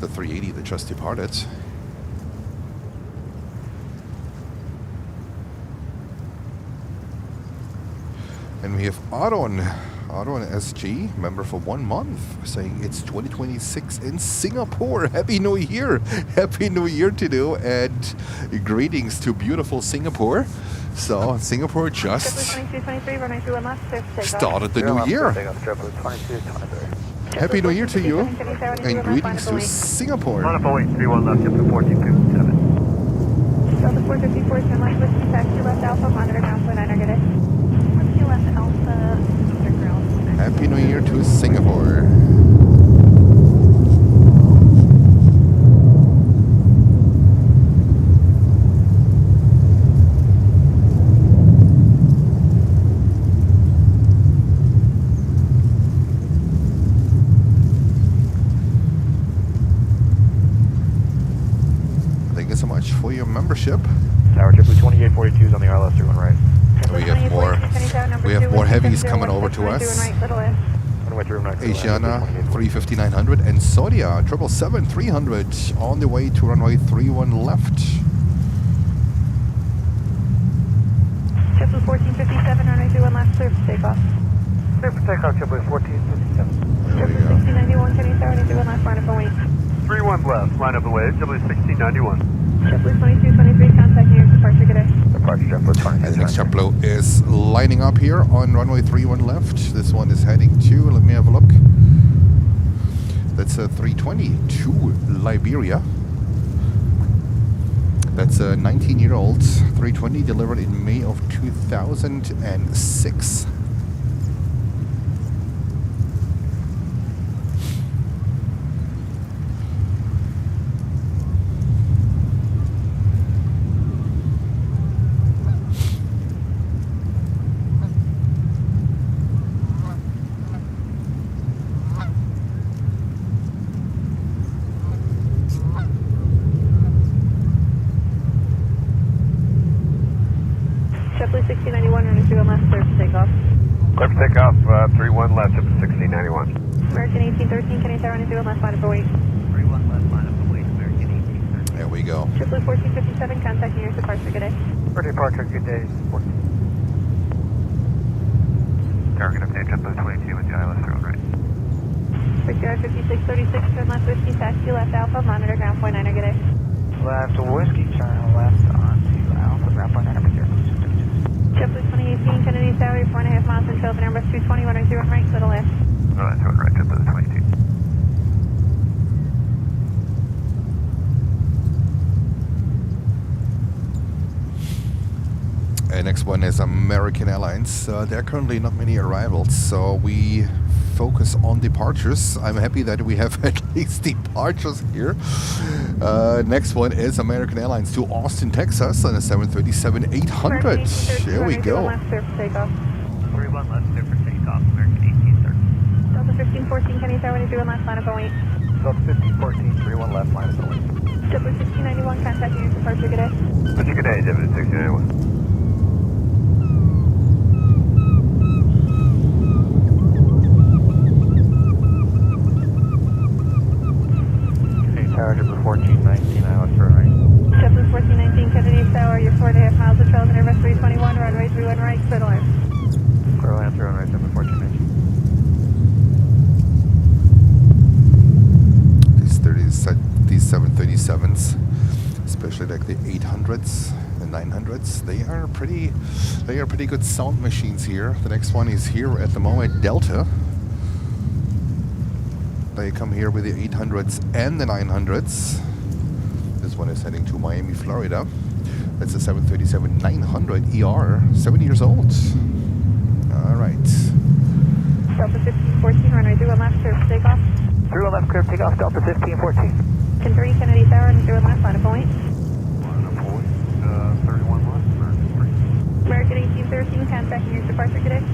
the 380 that just departed. And we have Aron SG, member for 1 month, saying it's 2026 in Singapore. Happy New Year! Happy New Year to you, and greetings to beautiful Singapore. So Singapore just started the new year. Happy New Year to you, and greetings to Singapore. On a Boeing 31 left, JetBlue 1457. Delta 454, turn left, whiskey, taxi left Alpha, monitor ground, 0.9, good day. Whiskey left Alpha, monitor ground, 0.9. Happy New Year to Singapore. Thank you so much for your membership. Tower JetBlue 2842 is on the RLS 31 right. We have more heavies coming over to us. Asiana 35900 and Saudia 777-300 on the way to runway 31 left. JetBlue 1457, runway 31 left, clear for takeoff. Clear for takeoff, JetBlue 1457. JetBlue 1691, Kenny Tower, runway 31 left, line up and wait. 31 left, line up the way, JetBlue 1691. JetBlue 2223, contact near departure, good day. Departure JetBlue 2223. And the next JetBlue is lining up here on runway 31 left. This one is heading to, let me have a look. That's a 320 to Liberia. That's a 19-year-old 320 delivered in May of 2006. 31 left, up to 1691. American 1813, can you tower and do a left line of await? 31 left line up await, American 1813. There we go. JetBlue 1457, contacting your departure, good day. For departure, good day. Target update, JetBlue 22 with the ILS 3 on right. Victoria 5636, turn left whiskey, taxi left alpha, monitor ground point 9, good day. Left whiskey, turn left onto Alpha, ground point 9, JetBlue 2018, Kennedy Tower, 4.5 miles from Shelby, Airbus 220, runway 0 right, little left. Alright, 2 on right, JetBlue 22. Next one is American Airlines. There are currently not many arrivals, so we focus on departures. I'm happy that we have at least departures here. Next one is American Airlines to Austin, Texas on a 737-800. There we go. 31 left, clear for takeoff, American 1813. Delta 1514, can you tower and do a left line of await? Delta 1514, 31 left, line of await. JetBlue 1691, contacting your departure, good day. Good day, JetBlue 1691. Tower, JetBlue 1419, ILS 3 right. JetBlue 1419, Kennedy Tower, you're 4.5 miles of trail, Airbus 321, runway 31 right, clear to land. Clear land 3 on right, JetBlue 1419. These 737s, especially like the 800s, the 900s, they are pretty good sound machines here. The next one is here at the moment, Delta. They come here with the 800s and the 900s. This one is heading to Miami, Florida. That's a 737-900 ER, 7 years old. All right. Delta 1514, runway 31 left, clear for takeoff. 31 left, clear for takeoff, Delta 1514. 1030, Kennedy Tower, and 31 left, line of await. Line of await, 31 left, American 3. American 1813, contacting your departure, good day.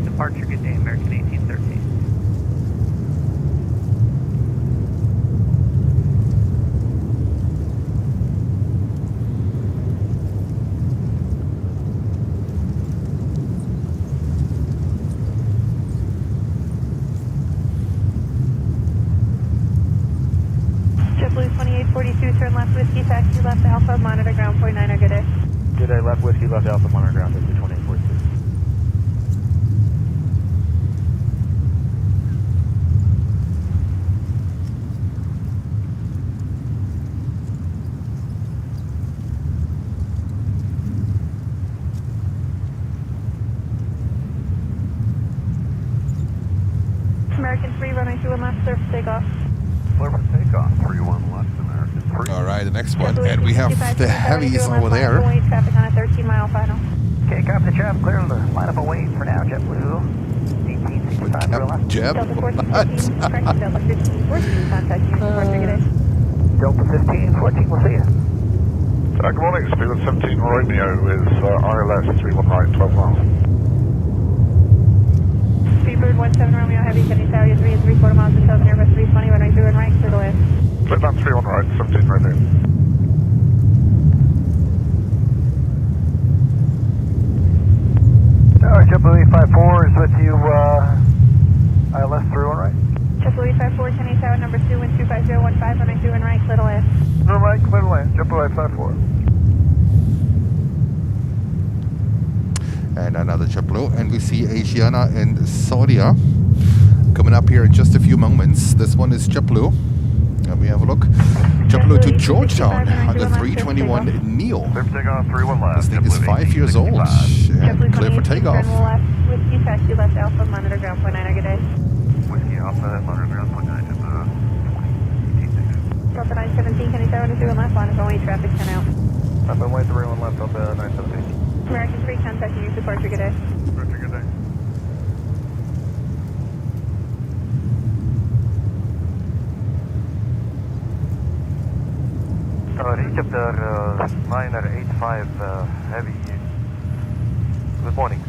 Departure, good day, American 1813. JetBlue 2842, turn left whiskey, taxi left alpha, monitor ground point 9, good day. Good day, left whiskey, left alpha, monitor ground, JetBlue 2842. American 3, runway 21 left, clear for takeoff. Clear for takeoff, 31 left, American 3. All right, the next one, JetBlue and we have 65, the heavies doing over left line of there. await, traffic on a 13-mile final. Okay, copy the traffic, clear the line up await for now, JetBlue 1865, real left. Jeb, Delta what? 1415, correction, Delta 1514, contacting your departure, good day. Delta 1514, we'll see you. Good morning, Spirit 17 Romeo with ILS 31 right, 12 miles. Freebird 17 Romeo Heavy, Kennedy Tower, 3 and 3/4 miles of Shelby, Airbus 320, runway 31 right, clear to land. Clear down 31 right, 17 Romeo. JetBlue 854 is with you, ILS 31 right. JetBlue 854, Kennedy Tower, number 2, wind 25015, runway 31 right, clear to land. Clear right, clear lane, JetBlue 854. And another JetBlue, and we see Asiana and Saudia coming up here in just a few moments. This one is JetBlue. Let me have a look. JetBlue to Georgetown on the 321 Neo. Clear for takeoff, 31 left. This thing is 5 years old and JetBlue clear for 28, takeoff. turn left, whiskey, taxi left alpha, monitor ground point 9, good day. Whiskey alpha, monitor ground point 9, JetBlue 18. Delta 917, Kennedy Tower, 2 and left, line of await, traffic 10 out. Left on way 31 left, Delta 917. American 3, contacting your departure, good day. Roger, good day. Receptor 985 heavy. Good morning.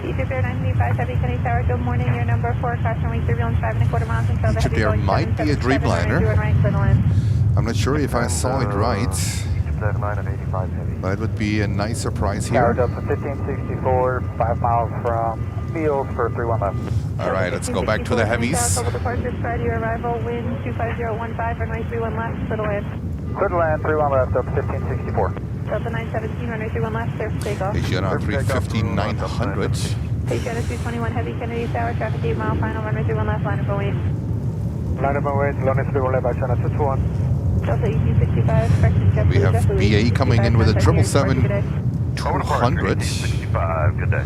Egypt Air 935 Heavy, Kennedy Tower, good morning. Your number 4, caution wing turbulence 5.25 miles and Egypt Air might be a Dreamliner. I'm not sure if I saw it right, Egypt Air 985 heavy. but it would be a nice surprise Tower here. Delta 1564, 5 miles from field for 31 left. All right, let's go back to the heavies. Global departure, prior to your arrival, wind 25015, runway 31 left, clear to land. Clear to land, 31 left, Delta 1564. Delta 917, runway 31 left, clear for takeoff. Asiana 350-900. Asiana 221 Heavy, Kennedy Tower, traffic 8 mile, final, runway 31 left, line up and wait. Line up and wait, London 31 left, Asiana 221. Delta 1865, correction, JetBlue. We have BA coming in with a 777-200. 65, good day.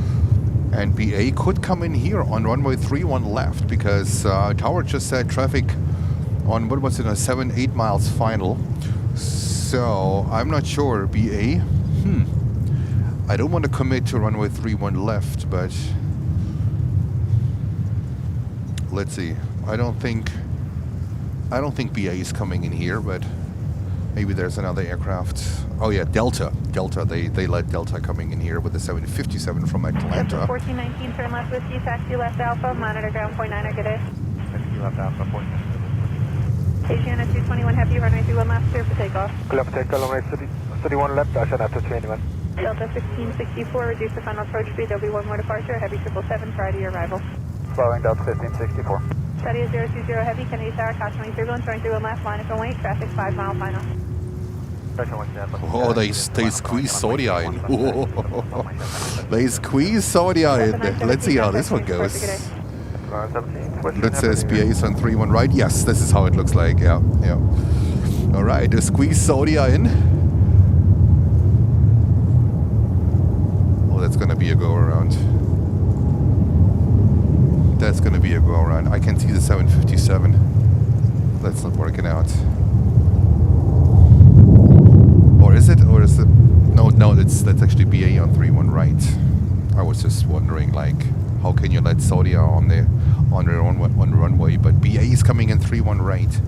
And BA could come in here on runway 31 left because Tower just said traffic on, what was it, a 7-8 miles final. So I'm not sure, BA. I don't want to commit to runway 31 left, but let's see. I don't think BA is coming in here, but maybe there's another aircraft. Oh yeah, Delta. They let Delta coming in here with the 757 from Atlanta. 1419, turn left whiskey, taxi left Alpha, monitor ground point 9, good day. Whiskey left Alpha, 14. Asiana 221 Heavy, runway 31 left, clear for takeoff. Clear for takeoff, runway 31 left, Asiana 221. Delta 1664, reduce the final approach speed, there'll be one more departure, Heavy 777, prior to your arrival. Following Delta 1564. Study is 020 Heavy, Kennedy Tower, cautionary turbulence, running 31 left, line up and wait, traffic 5 mile final. Oh, they squeeze Zodiac in. They squeeze Zodiac in. Let's see how this one goes. That says BA is on 31 right. Yes, this is how it looks like. Yeah. All right, they squeeze Zodiac in. Oh, that's gonna be a go around. That's gonna be a go around. I can see the 757. That's not working out. Or is it? Or is it? No, that's actually BA on 31 right. I was just wondering, like, how can you let Zodiac on the runway, but BA is coming in 31 right.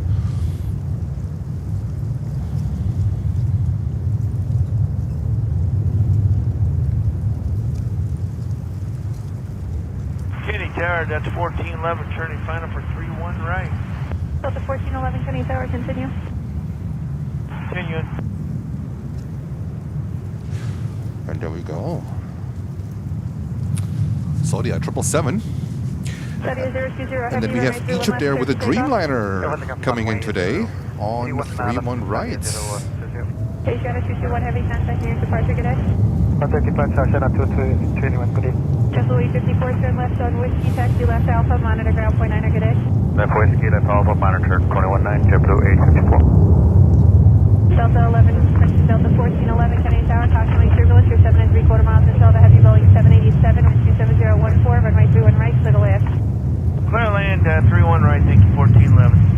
Kenny Tower, that's 1411, turning final for 31 right. Delta 1411, Kennedy Tower, continue. Continuing. And there we go. Zodiac 777. And then we have Egypt there with a Dreamliner coming in today on 31 right. Asiana 221 Heavy, contact near departure, good day. Contact departure, Asiana 221, good day. JetBlue 854, turn left on whiskey, taxi left Alpha, monitor ground point 9, good day. Left whiskey, left Alpha, monitor 219, JetBlue 854. Delta 1411, Kennedy Tower, cautionary turbulence, you're 7 3/4 miles until the Heavy Boeing 787 with 27014, runway 31 right, clear to land. Clear land, 31 right, thank you, 1411.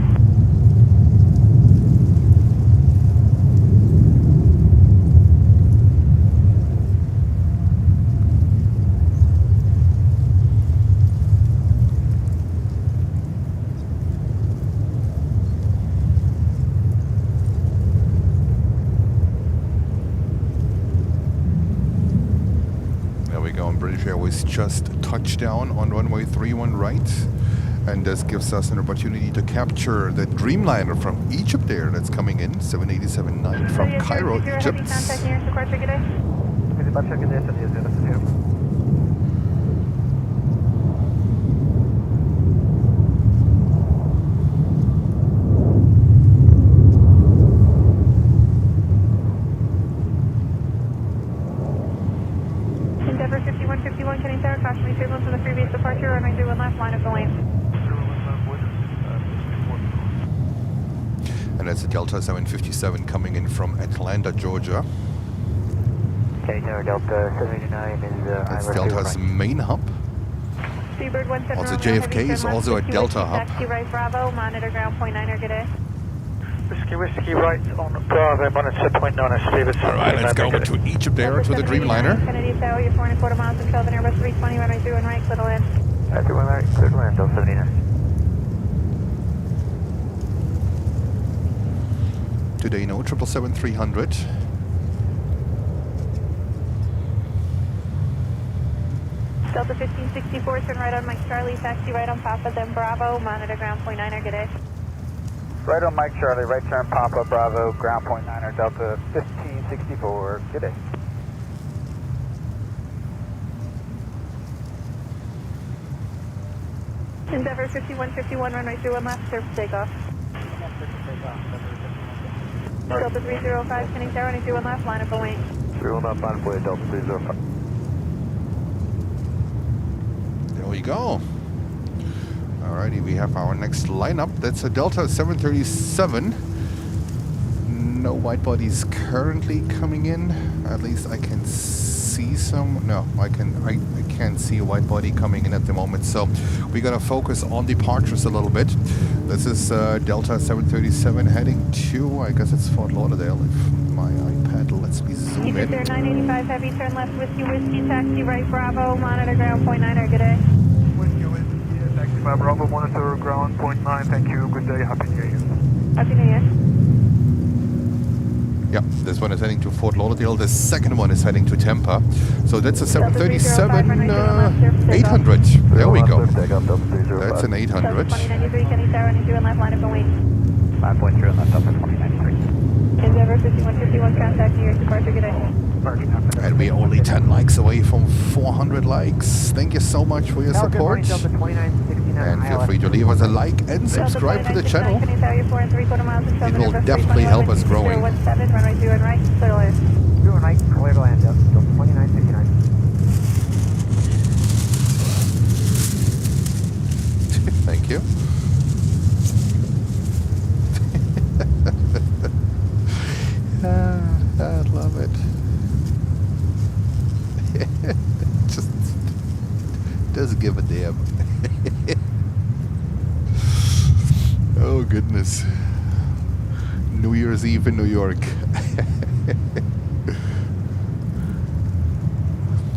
British Airways just touched down on runway 31 right, and this gives us an opportunity to capture the Dreamliner from Egypt there that's coming in, 787-9 from Cairo, Egypt. Contact near departure, good day. Departure, good day, 000. Endeavour 5151, Kennedy Tower, cautionary turbulence from the previous departure, runway 31 left, line up the lane. And that's a Delta 757 coming in from Atlanta, Georgia. Kennedy Tower, Delta 789 is That's Delta's main hub. Seabird 17 Also JFK is also a Delta hub. Taxi right Bravo, monitor ground point 9, good day. Whiskey right on Bravo, monitor point 9, Stevens. Alright, let's go over to Egypt there to the Dreamliner. Kennedy Tower, you're 4 1/4 miles until the Airbus 320, runway 31 right, clear to land. 31 right, clear to land, Delta 79. Today, no 777-300. Delta 1564, turn right on Mike Charlie, taxi right on Papa, then Bravo, monitor ground point 9, good day. Right on Mike Charlie, right turn Papa, Bravo, ground point 9, Delta 1564, good day. Endeavour 5151, runway 31 left, surface takeoff. Delta 305, Kenny Tower, runway 31 left, line up and wait. 31 left, line up, wait, Delta 305. There we go. Alrighty, we have our next lineup. That's a Delta 737. No white bodies currently coming in. At least I can see some. No, I can't see a white body coming in at the moment. So we're gonna focus on departures a little bit. This is Delta 737 heading to, I guess it's Fort Lauderdale. If my iPad lets me zoom in. There 985 heavy, turn left, whiskey, taxi right, Bravo, monitor ground, point 9, good day. Whiskey, taxi by Bravo, monitor ground, point 9, thank you, good day, happy New Year. Happy New Year. Yeah, this one is heading to Fort Lauderdale. The second one is heading to Tampa. So that's a 737 800. There we go. That's an 800. 2093, Kenny Tower, runway 31 left, line up and wait. 5.0 left, Delta 2093. Endeavour 5151, contact New York departure, good day. And we're only 10 likes away from 400 likes. Thank you so much for your support. And feel free to leave us a like and subscribe to the channel. It will definitely help us growing. Runway 0 and right, clear to land. 0 right, clear to land, Delta 2969. Thank you. I love it. Just doesn't give a damn. Oh goodness. New Year's Eve in New York.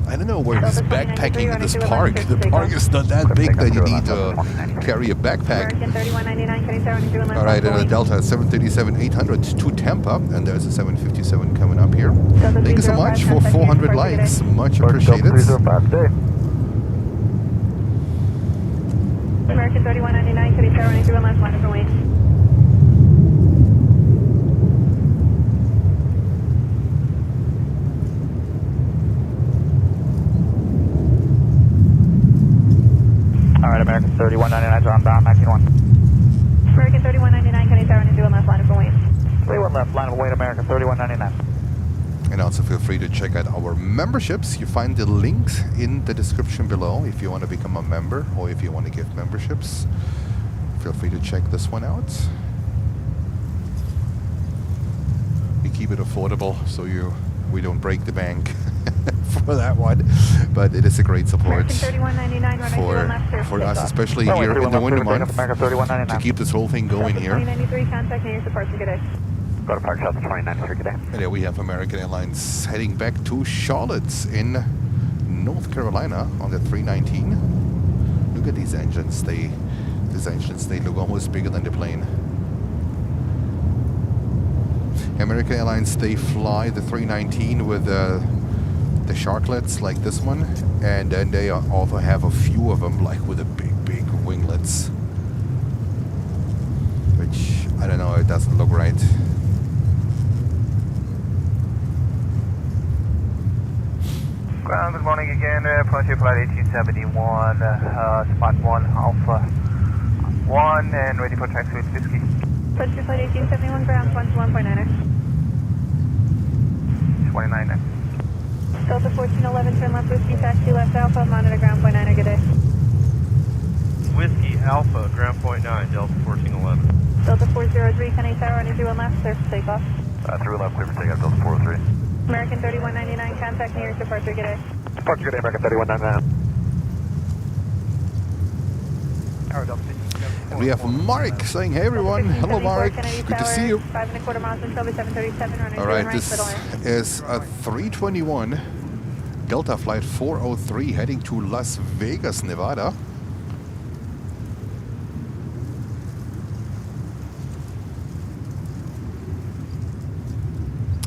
I don't know where he's backpacking in this park. The park is not that big that you need to carry a backpack. Alright, and a Delta 737-800 to Tampa, and there's a 757 coming up here. Thank you so much for 400 likes. Much appreciated. American 3199, Kenny Tower, runway 31 left, line up and wait. Alright, American 3199, on down, 91. American 3199, Kenny Tower, runway 31 left, line up and wait. 31 left, line of wait, American 3199. And also feel free to check out our memberships. You find the links in the description below if you want to become a member or if you want to give memberships. Feel free to check this one out. We keep it affordable so we don't break the bank for that one. But it is a great support for us, especially here in the winter month, to keep this whole thing going here. 2093, contact New York departure, good day. Go to Park South 2093, good day. And there we have American Airlines heading back to Charlotte in North Carolina on the 319. Look at these engines. These engines look almost bigger than the plane. American Airlines, they fly the 319 with the sharklets like this one, and then they also have a few of them like with the big winglets, which I don't know, it doesn't look right. Ground, good morning again, approach your flight 1871, spot 1, Alpha 1, and ready for taxi with Whiskey. Approach your flight 1871, ground 121.9er. 29er. Delta 1411, turn left, Whiskey, taxi left, Alpha, monitor ground, point 9er, good day. Whiskey Alpha, ground point 9, Delta 1411. Delta 403, Kenny Tower, runway 31 left, surface takeoff. 3 left, clear for takeoff, Delta 403. American 3199, contact New York departure, good day. Departure, good day, American 3199. And we have Mark saying, hey everyone, hello Mark, good to see you. 5 1/4 miles until 737, runway 0 Alright, right, this is a 321 Delta Flight 403 heading to Las Vegas, Nevada.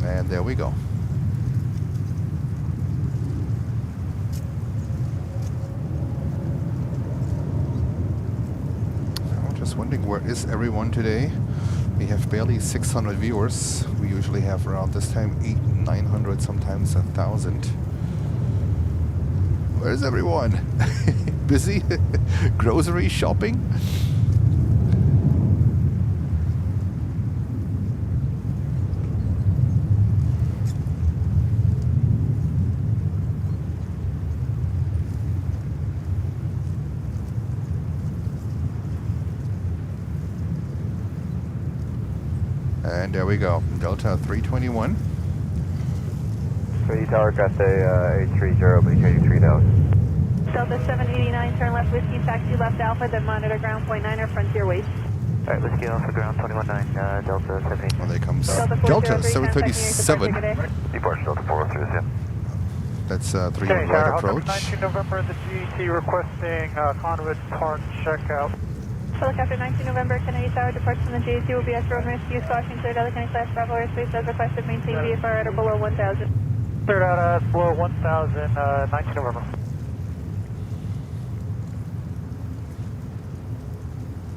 And there we go. I'm just wondering, where is everyone today? We have barely 600 viewers. We usually have around this time 800, 900, sometimes 1,000. Where's everyone? busy grocery shopping. And there we go, Delta 321. 3 Tower, Cathay A380, but heading 3000. Delta 789, turn left whiskey, taxi left Alpha, then monitor ground point 9 or Frontier Waste. Alright, whiskey Alpha ground 219, Delta 789. Well, there comes Delta 737. Departure Delta 403, yeah. That's 3 Okay, right Tower, approach. 19 November, the GT requesting Conduit Park checkout. Helicopter 19 November, Kennedy Tower, departure from the JC will be after runway use caution, cleared out of Kennedy class Bravo airspace as requested, maintain VFR at or below 1000. Cleared out at below 1000, 19 November.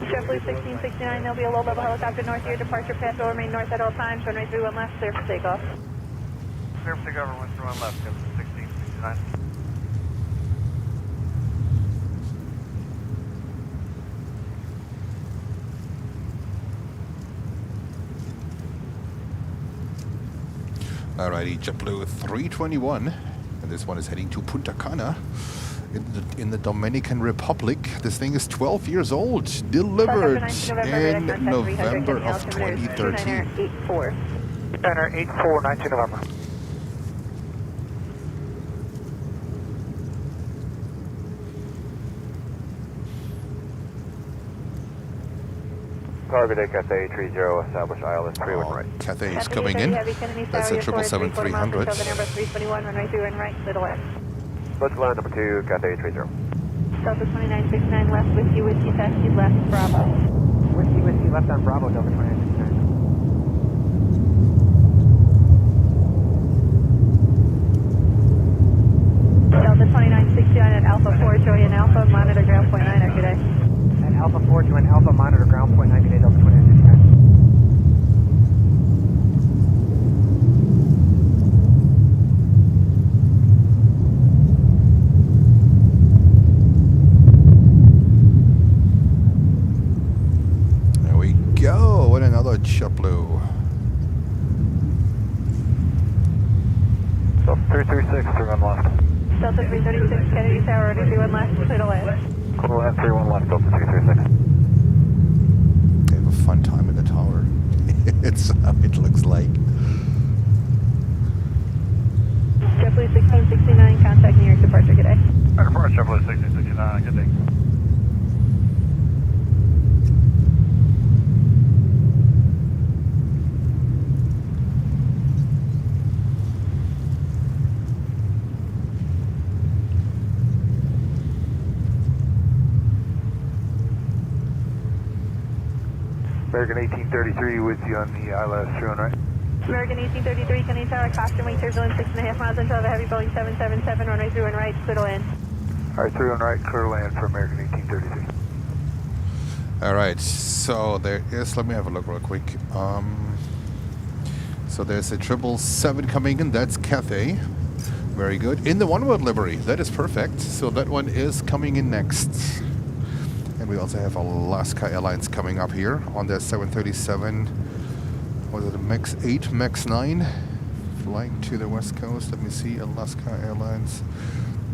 JetBlue 1669, there'll be a low-level helicopter north of your departure path will remain north at all times, runway 31 left, clear for takeoff. Clear for takeoff, runway 31 left, 1669. Alrighty, JetBlue 321, and this one is heading to Punta Cana in the Dominican Republic. This thing is 12 years old, delivered in November of 2013. Center 84, 19 November. Target Cathay A380, establish ILS 31 right. Cathay is coming in. That's a 777-300. Number 321, runway 31 right, little left. Let's land number 2, Cathay A380. Delta 2969 left, whiskey, taxi left, Bravo. Whiskey, left on Bravo, Delta 2969. Delta 2969 at Alpha 4, join Alpha, monitor ground point 9, good day. At Alpha 4, join Alpha, monitor ground point 9, good day, Delta 2969. There we go, and another JetBlue. So 336, 31 left. Delta 336, Kennedy Tower, 31 left, clear to land. Clear left, 31 left, Delta 336. They have a fun time in the tower. It's how it looks like. JetBlue 1669, contact New York departure, good day. Departure JetBlue 1669, good day. American 1833 with you on the ILS 3 right. American 1833, Kennedy Tower, caution, wing turbulence 6.5 miles until the heavy Boeing 777, runway 31 right, clear to land. Alright, 31 right, clear land for American 1833. Alright, so there is, let me have a look real quick. So there's a 777 coming in, that's Cathay. Very good. In the one-word livery, that is perfect. So that one is coming in next. And we also have Alaska Airlines coming up here on their 737. Was it a MAX 8, MAX 9? Flying to the west coast. Let me see, Alaska Airlines.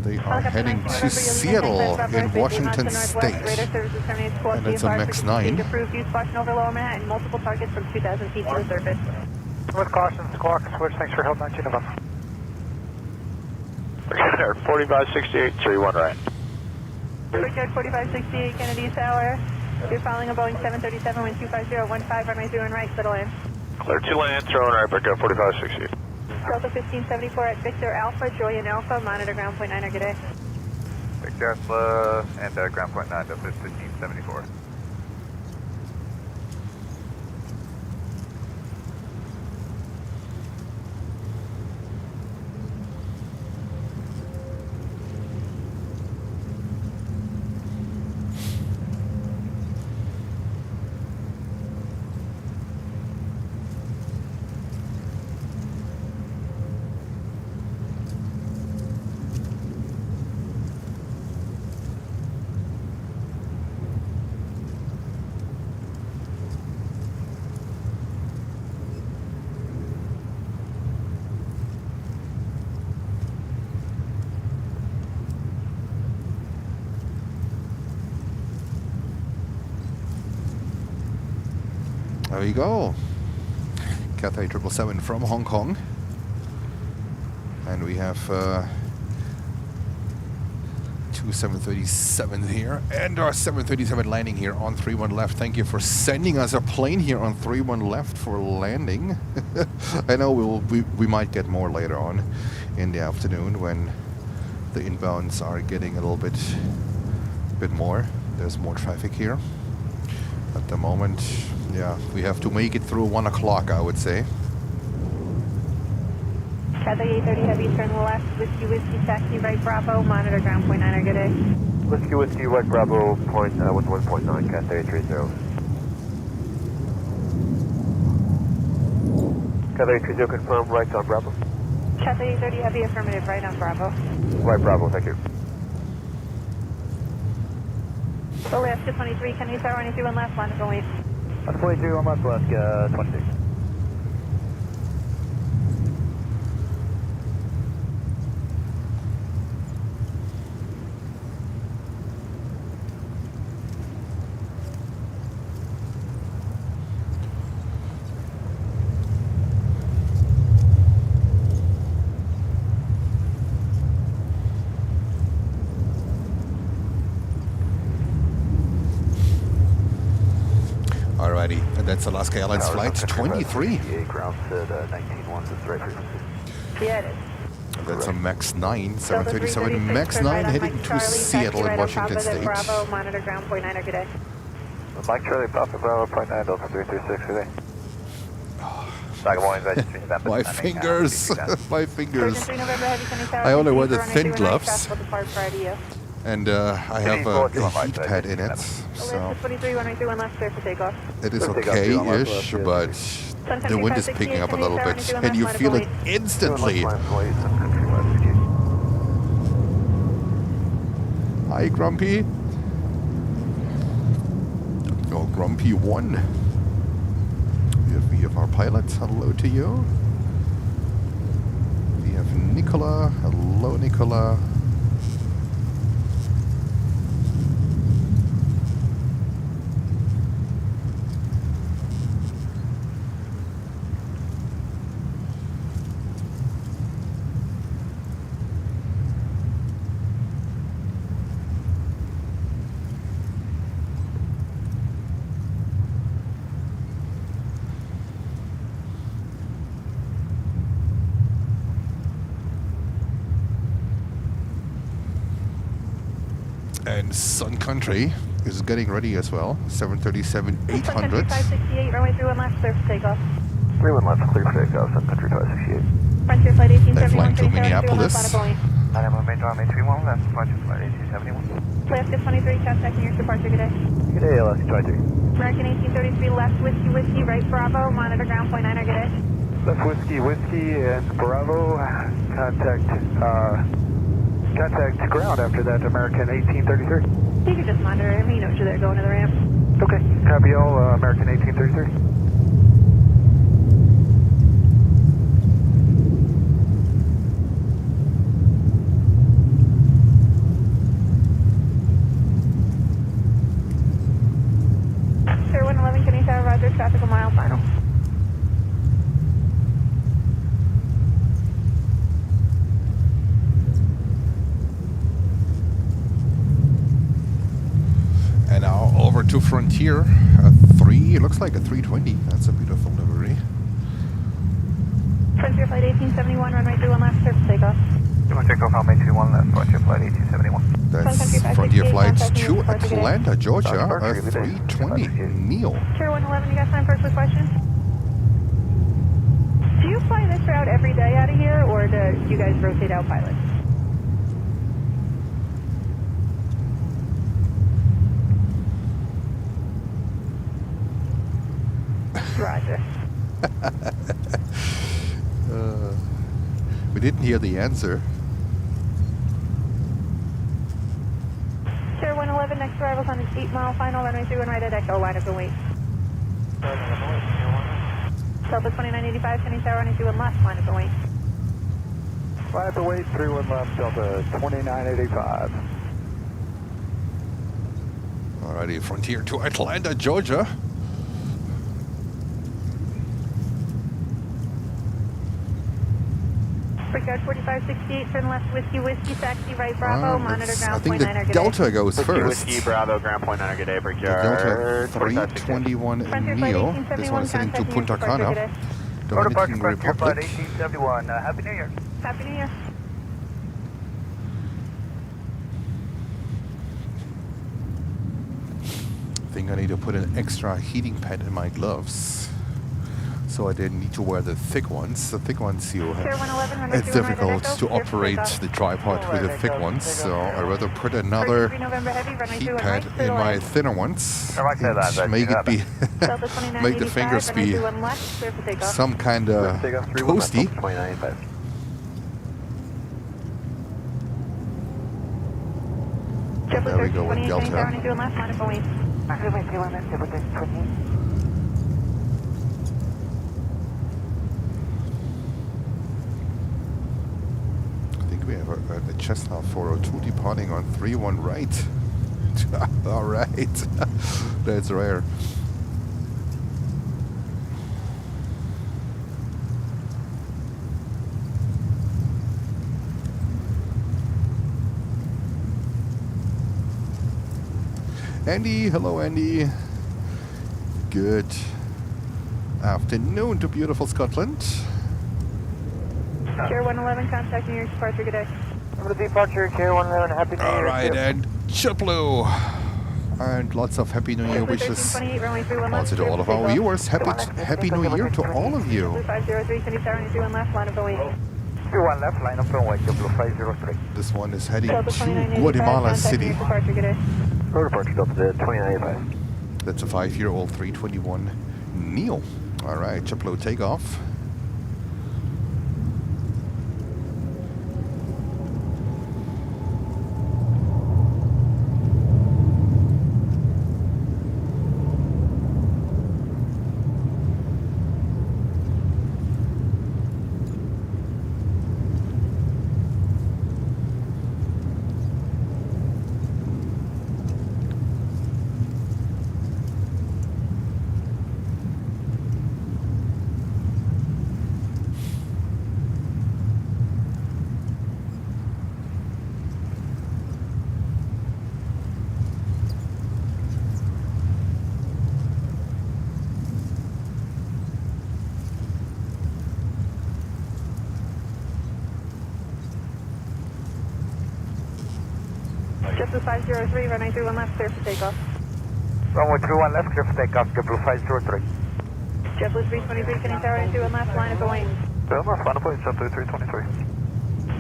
They are heading to Seattle in Washington State. And it's a MAX 9. Approved use caution over Lower Manhattan, multiple targets from 2,000 feet to the surface. With caution, squawk, switch, thanks for help, 19 November. 4568, 31 right. Brickyard 4568, Kennedy Tower. You're following a Boeing 737, wind 25015, runway 31 right, clear to land. Clear to land, throwing right, Brickyard 4568. Delta 1574 at Victor Alpha, Julian Alpha, monitor ground point 9, good day. Victor Alpha and ground point 9, Delta 1574. There we go. Cathay 777 from Hong Kong. And we have two 737 here. And our 737 landing here on 31 left. Thank you for sending us a plane here on 31 left for landing. I know we might get more later on in the afternoon when the inbounds are getting a little bit more. There's more traffic here. At the moment, yeah, we have to make it through 1 o'clock, I would say. Cathay A380 Heavy, turn left, Whiskey, taxi right, Bravo, monitor ground, point 9, good day. Whiskey, right, Bravo, point, 1.9, Cathay 330. Cathay 330, confirm, right on Bravo. Cathay A380 Heavy, affirmative, right on Bravo. Right, Bravo, thank you. Alaska 23, can you start running 21 left, line is only. 143, 1 left, Alaska 26. Alrighty, and that's Alaska Airlines flight 23. Ground set 19-1, this is the right frequency. Yeah, it is. And that's a MAX 9, 737 MAX 9 heading to Seattle in Washington State. Bravo, monitor ground, point 9, good day. Mike Charlie, Papa Bravo, point 9, Delta 336, good day. My fingers, my fingers. I only wear the thin gloves. And I have a heat pad in it, so it is okay-ish, but the wind is picking up a little bit, and you feel it instantly. Hi, Grumpy. Oh, Grumpy 1. We have our pilots. Hello to you. We have Nicola. Hello, Nicola. And Sun Country is getting ready as well. 737-800. 568, runway 31 left, clear for takeoff. 31 left, clear for takeoff, Sun Country 568. Frontier flight 1871. They're flying to Minneapolis. I am on main runway 31 left, Frontier flight 1871. Alaska 23, contacting your departure, good day. Good day, Alaska 23. American 1833, left, Whiskey, right, Bravo, monitor ground, point 9, good day. Left Whiskey, and Bravo, contact ground after that, American 1833. You can just monitor him, he knows you're there going to the ramp. Okay, copy all, American 1833. Sir 111, can you tell Roger, traffic a mile final? And now over to Frontier, it looks like a 320. That's a beautiful livery. Frontier flight 1871, runway 31 left, surface takeoff. You want to take off runway 21 left, Frontier flight 1871. That's Frontier flight to Atlanta, Georgia, a 320 Neo. Sure 111, you got time for a quick question? Do you fly this route every day out of here, or do you guys rotate out pilots? Roger. We didn't hear the answer. Sure 111, next arrival's on an 8-mile final, runway 31 right at Echo, line up and wait. Delta 2985, Kenny Tower, runway 31 left, line up and wait. Line up and wait, 31 left, Delta 2985. Alrighty, Frontier to Atlanta, Georgia. Brickyard 4568, turn left, whiskey, taxi right, Bravo, monitor I ground think point 9er, the good Delta goes Whiskey, first. Whiskey, Bravo, ground point 9er, good day, The Brickyard. Delta 321 Neo. This one is heading to Punta Cana. Dominican Republic. 1871, Happy New Year. Happy New Year. I think I need to put an extra heating pad in my gloves, so I didn't need to wear the thick ones. The thick ones, it's difficult to operate the tripod with the thick ones, so I'd rather put another heat pad in my thinner ones and make it be, make the fingers be some kind of toasty. There we go with Delta. I think we have a Cessna 402 departing on 31 right. All right, that's rare. Andy, hello Andy. Good afternoon to beautiful Scotland. Chair 111, contacting your departure, good day. Over the departure, Chair 111, Happy New Year. All right, and JetBlue. And lots of Happy New Year wishes also to all of our viewers. Happy New Year to all of you. 503, Cindy Tower, 31 left, line of the wing. 31 left, line of runway, JetBlue 503. This one is heading to Guatemala City. Departure Delta 2985. That's a 5-year-old 321 Neo. All right, JetBlue takeoff. JetBlue 503, runway 31 left, clear for takeoff. Runway 31 left, clear for takeoff, JetBlue 503. JetBlue 323, Cindy Tower, 31 left, line of the wing. North, line of wing, JetBlue 323.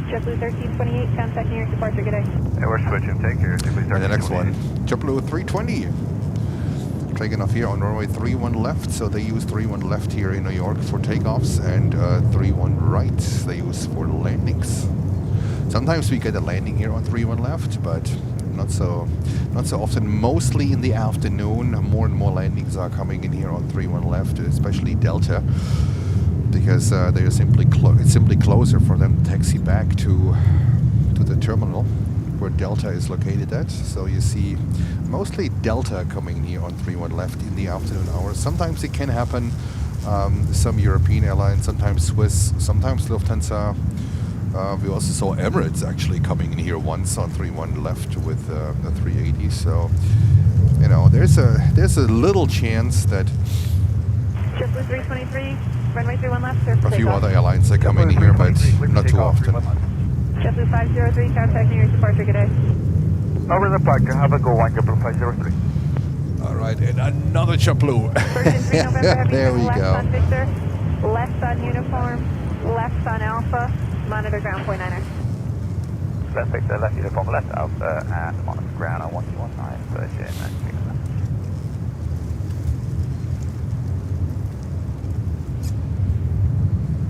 JetBlue 1328, contacting your departure, good day. Hey, we're switching, take care. And the next one, JetBlue 320. Taking off here on runway 31 left, so they use 31 left here in New York for takeoffs, and 31 right they use for landings. Sometimes we get a landing here on 31 left, but not so often. Mostly in the afternoon, more and more landings are coming in here on 31 left, especially Delta, because they are simply it's simply closer for them to taxi back to the terminal where Delta is located at. So you see mostly Delta coming here on 31 left in the afternoon hours. Sometimes it can happen. Some European airlines, sometimes Swiss, sometimes Lufthansa. We also saw Emirates actually coming in here once on 31 left with the 380. So, you know, there's a little chance that JetBlue 323, runway 31 left, sir. a few other airlines are coming in here, but not too often. JetBlue 503, contacting your departure, good day. Over the departure, have a go one, JetBlue 503. All right, and another JetBlue. There we left go. On Victor, left on uniform, left on Alpha. Monitor ground point 9er. Left Victor, left uniform, left Alpha, and monitor ground on 1219, Virgin, and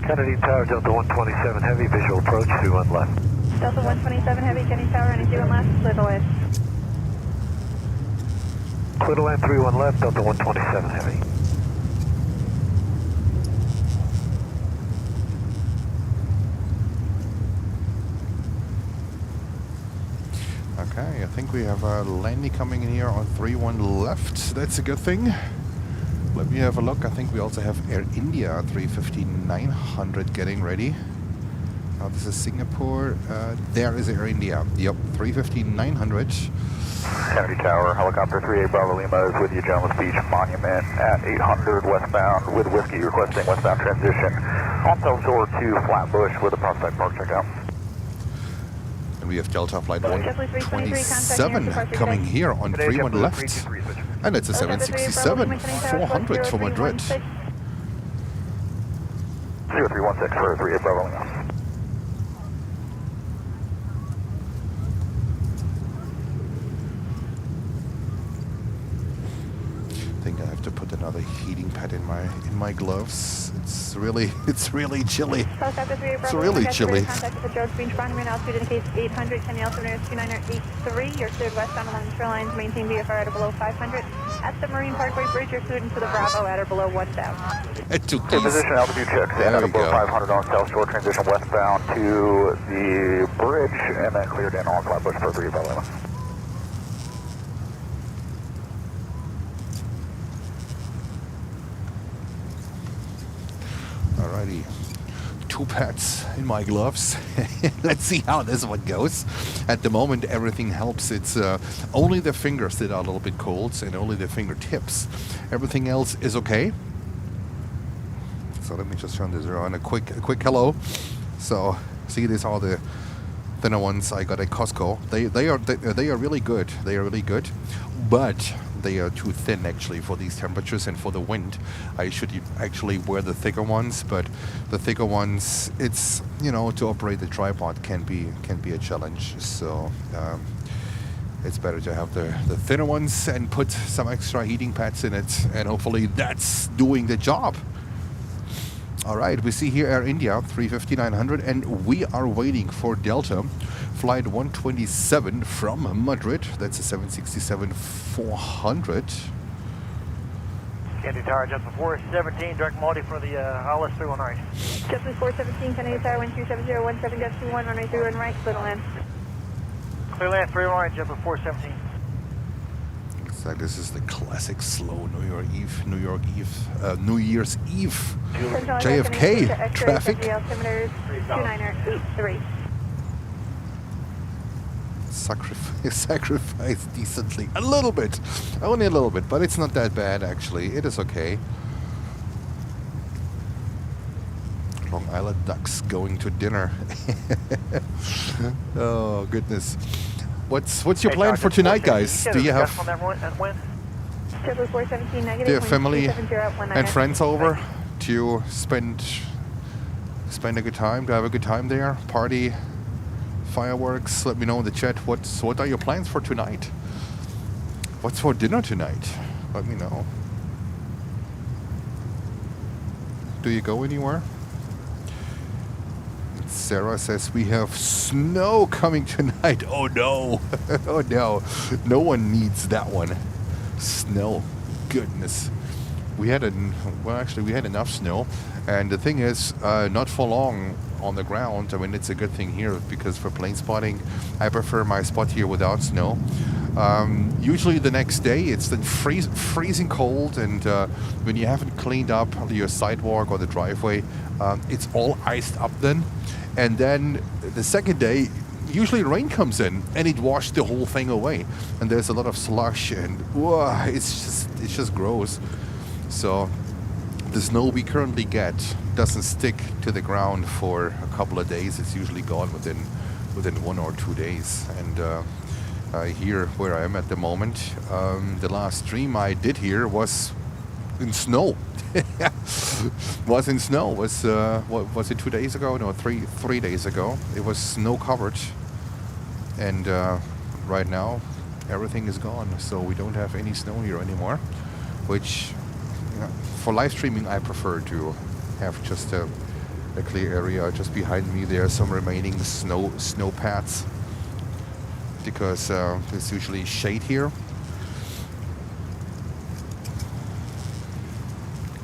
Kennedy Tower, Delta 127, heavy visual approach, 31 left. Delta 127, heavy, Kennedy Tower, running 31 left, clear the way. Clear to land 31 left, Delta 127, heavy. Okay, I think we have a landing coming in here on 31 left. That's a good thing. Let me have a look. I think we also have Air India 350-900 getting ready. This is Singapore. There is Air India. Yep, 350-900. Kennedy Tower, helicopter 38 Bravo Lima is with you, Jones Beach Monument at 800 westbound with Whiskey, requesting westbound transition on South Shore to Flatbush with a Prospect Park checkout. And we have Delta Flight 127 coming here on 31 left. And it's a 767-400 for Madrid. 0316 for 38 Bravo Lima. I think I have to put another heating pad in my gloves. It's really chilly. It's really chilly. Contact with the George Beach Runway altitude indicates 800. Can you also notice 2983? You're cleared westbound along the shorelines. Maintain VFR at or below 500. At the Marine Parkway Bridge, you're cleared into the Bravo at or below 1000. At 2 Position altitude checks in at above 500 on South Shore, transition westbound to the bridge, and then cleared in on Flatbush for 3 Bravo Lima. Alrighty, 2 pads in my gloves. Let's see how this one goes. At the moment, everything helps. It's only the fingers that are a little bit cold, and only the fingertips. Everything else is okay. So let me just turn this around. A quick hello. So see, these are the thinner ones I got at Costco. They are really good. They are really good, but they are too thin actually for these temperatures and for the wind. I should actually wear the thicker ones, but the thicker ones, it's, you know, to operate the tripod can be a challenge. So it's better to have the thinner ones and put some extra heating pads in it, and hopefully that's doing the job. All right, we see here Air India 350-900, and we are waiting for Delta Flight 127 from Madrid. That's a 767-400. Kennedy Tower, JetBlue 417, direct multi for the ILS 319. JetBlue 417, Kennedy Tower 13701, runway 31 right, clear to land. Clear land 31 right, JetBlue 417. So this is the classic slow New Year's Eve JFK traffic. 2983. Sacrifice decently, a little bit, only a little bit, but it's not that bad actually. It is okay. Long Island ducks going to dinner. Oh goodness. What's your plan for tonight, guys? Do you have family and friends over to spend a good time? To have a good time there? Party, fireworks? Let me know in the chat. What are your plans for tonight? What's for dinner tonight? Let me know. Do you go anywhere? Sarah says we have snow coming tonight. Oh no. Oh no. No one needs that one. Snow. Goodness. We had enough snow, and the thing is, not for long on the ground. I mean, it's a good thing here, because for plane spotting, I prefer my spot here without snow. Usually the next day it's then freezing cold, and when you haven't cleaned up your sidewalk or the driveway, it's all iced up then. And then the second day, usually rain comes in and it washed the whole thing away, and there's a lot of slush, and it's just gross. So the snow we currently get doesn't stick to the ground for a couple of days. It's usually gone within 1 or 2 days. And here where I am at the moment, the last stream I did here was in snow. Was in snow. Was what was it, 2 days ago? No, 3 days ago. It was snow covered, and right now everything is gone. So we don't have any snow here anymore, which, you know, for live streaming I prefer to have just a clear area. Just behind me there are some remaining snow pads, because there's usually shade here.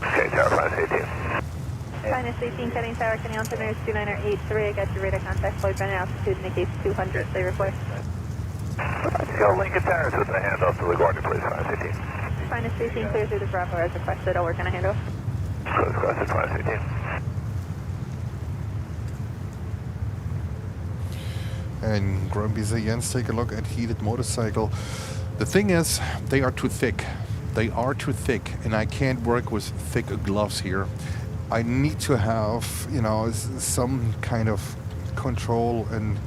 Okay, Tower, Finest 18. Finest 18, Kennedy Tower, Kennedy altimeter 2983. I got your radar contact, flight bend altitude indicates 200. They request. Go Lincoln Towers with the handoff to LaGuardia, please, Finest 18. Finest 18, clear through the Bravo as requested. I'll work on a handoff. Close, Finest 18. And Grumpy says, Jens, take a look at heated motorcycle. The thing is, they are too thick. They are too thick, and I can't work with thick gloves here. I need to have, you know, some kind of control, and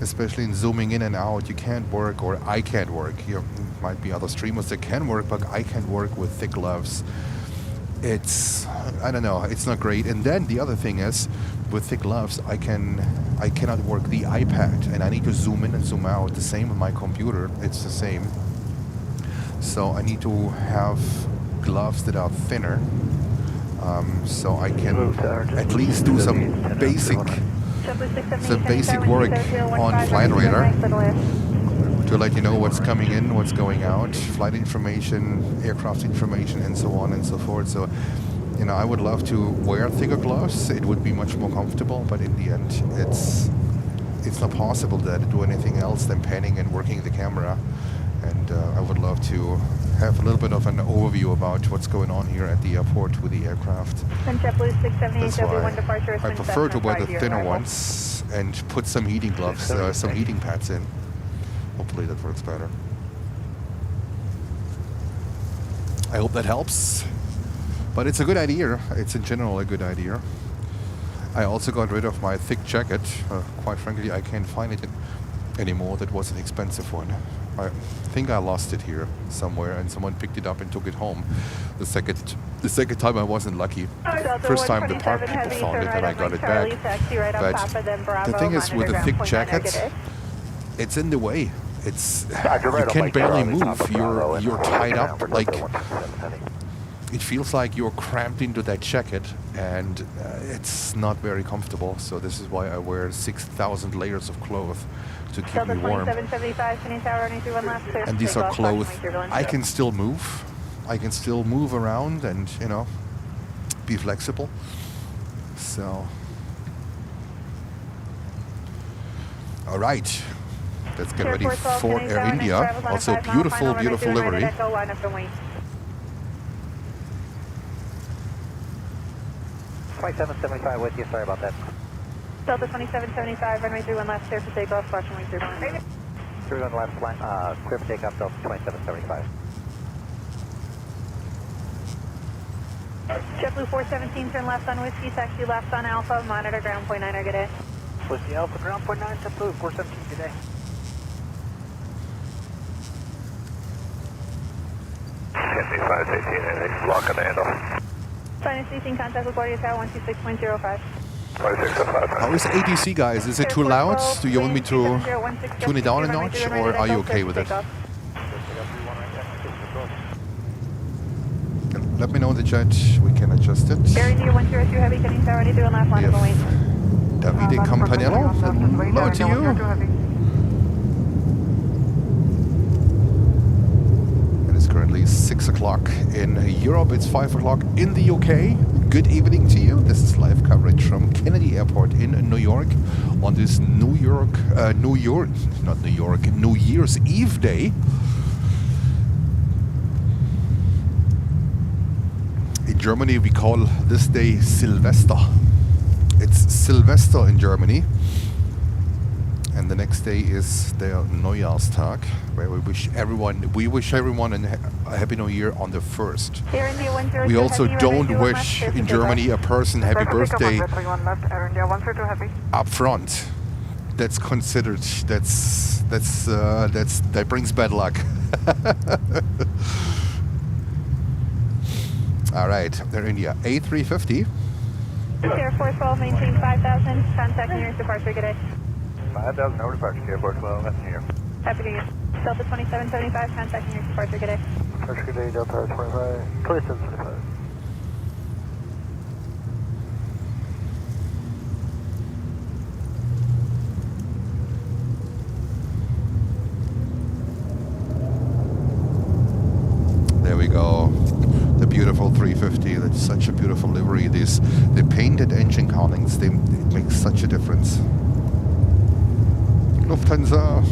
especially in zooming in and out, you can't work, or I can't work. There might be other streamers that can work, but I can't work with thick gloves. It's, I don't know, it's not great. And then the other thing is, with thick gloves, I cannot work the iPad, and I need to zoom in and zoom out. The same with my computer, it's the same. So I need to have gloves that are thinner, so I can at least do some basic work on Flight Radar to let you know what's coming in, what's going out, flight information, aircraft information, and so on and so forth. So, you know, I would love to wear thicker gloves. It would be much more comfortable, but in the end, it's not possible to do anything else than panning and working the camera. And I would love to have a little bit of an overview about what's going on here at the airport with the aircraft. That's why I prefer to wear the thinner ones and put some heating gloves, some heating pads in. Hopefully that works better. I hope that helps. But it's a good idea. It's in general a good idea. I also got rid of my thick jacket. Quite frankly, I can't find it anymore. That was an expensive one. I think I lost it here somewhere, and someone picked it up and took it home. The second time I wasn't lucky. First time the park people found it and I got it back. But the thing is, with the thick jacket, it's in the way. You can barely move. You're tied up. Like, it feels like you're cramped into that jacket, and it's not very comfortable. So this is why I wear 6,000 layers of clothes to keep me warm. And these are clothes I can still move. I can still move around and, you know, be flexible. So, all right. Let's get ready for Air India. Also beautiful, beautiful livery. 2775 with you, sorry about that. Delta 2775, runway 31 left, clear for takeoff, caution wing 31. 31 left, clear for takeoff, Delta 2775. JetBlue 417, turn left on Whiskey, taxi left on Alpha, monitor ground point 9, good day. Whiskey Alpha, ground point 9, JetBlue 417, good day. 5518, anything, lock and handle. Sinus 18, contact with Guardia Tower 126.05. 26.5. How is ADC, guys? Is it too loud? Do you want me to tune it down a notch, or are you okay with it? Let me know in the chat. We can adjust it. Air India 102 Heavy, getting tower 92 and last line of the wing. Davide Campanello, hello to you. It is currently 6 o'clock in Europe. It's 5 o'clock in the UK. Good evening to you. This is live coverage from Kennedy Airport in New York on this New Year's Eve day. In Germany, we call this day Silvester. It's Silvester in Germany. And the next day is their Neujahrstag, where we wish everyone a Happy New Year on the 1st. We also don't wish in Germany a person happy birthday up front. That's considered, that brings bad luck. All right, they're India A350. Air Force 12, maintain 5,000, contact nearest departure, good day. 5,000 over departure, Air Force 12, that's New Year. Happy New Year. Delta 2775, contact nearest departure, good day. Departure, good day, Delta 2775. There we go. The beautiful 350. That's such a beautiful livery. The painted engine countings, it makes such a difference. Lufthansa.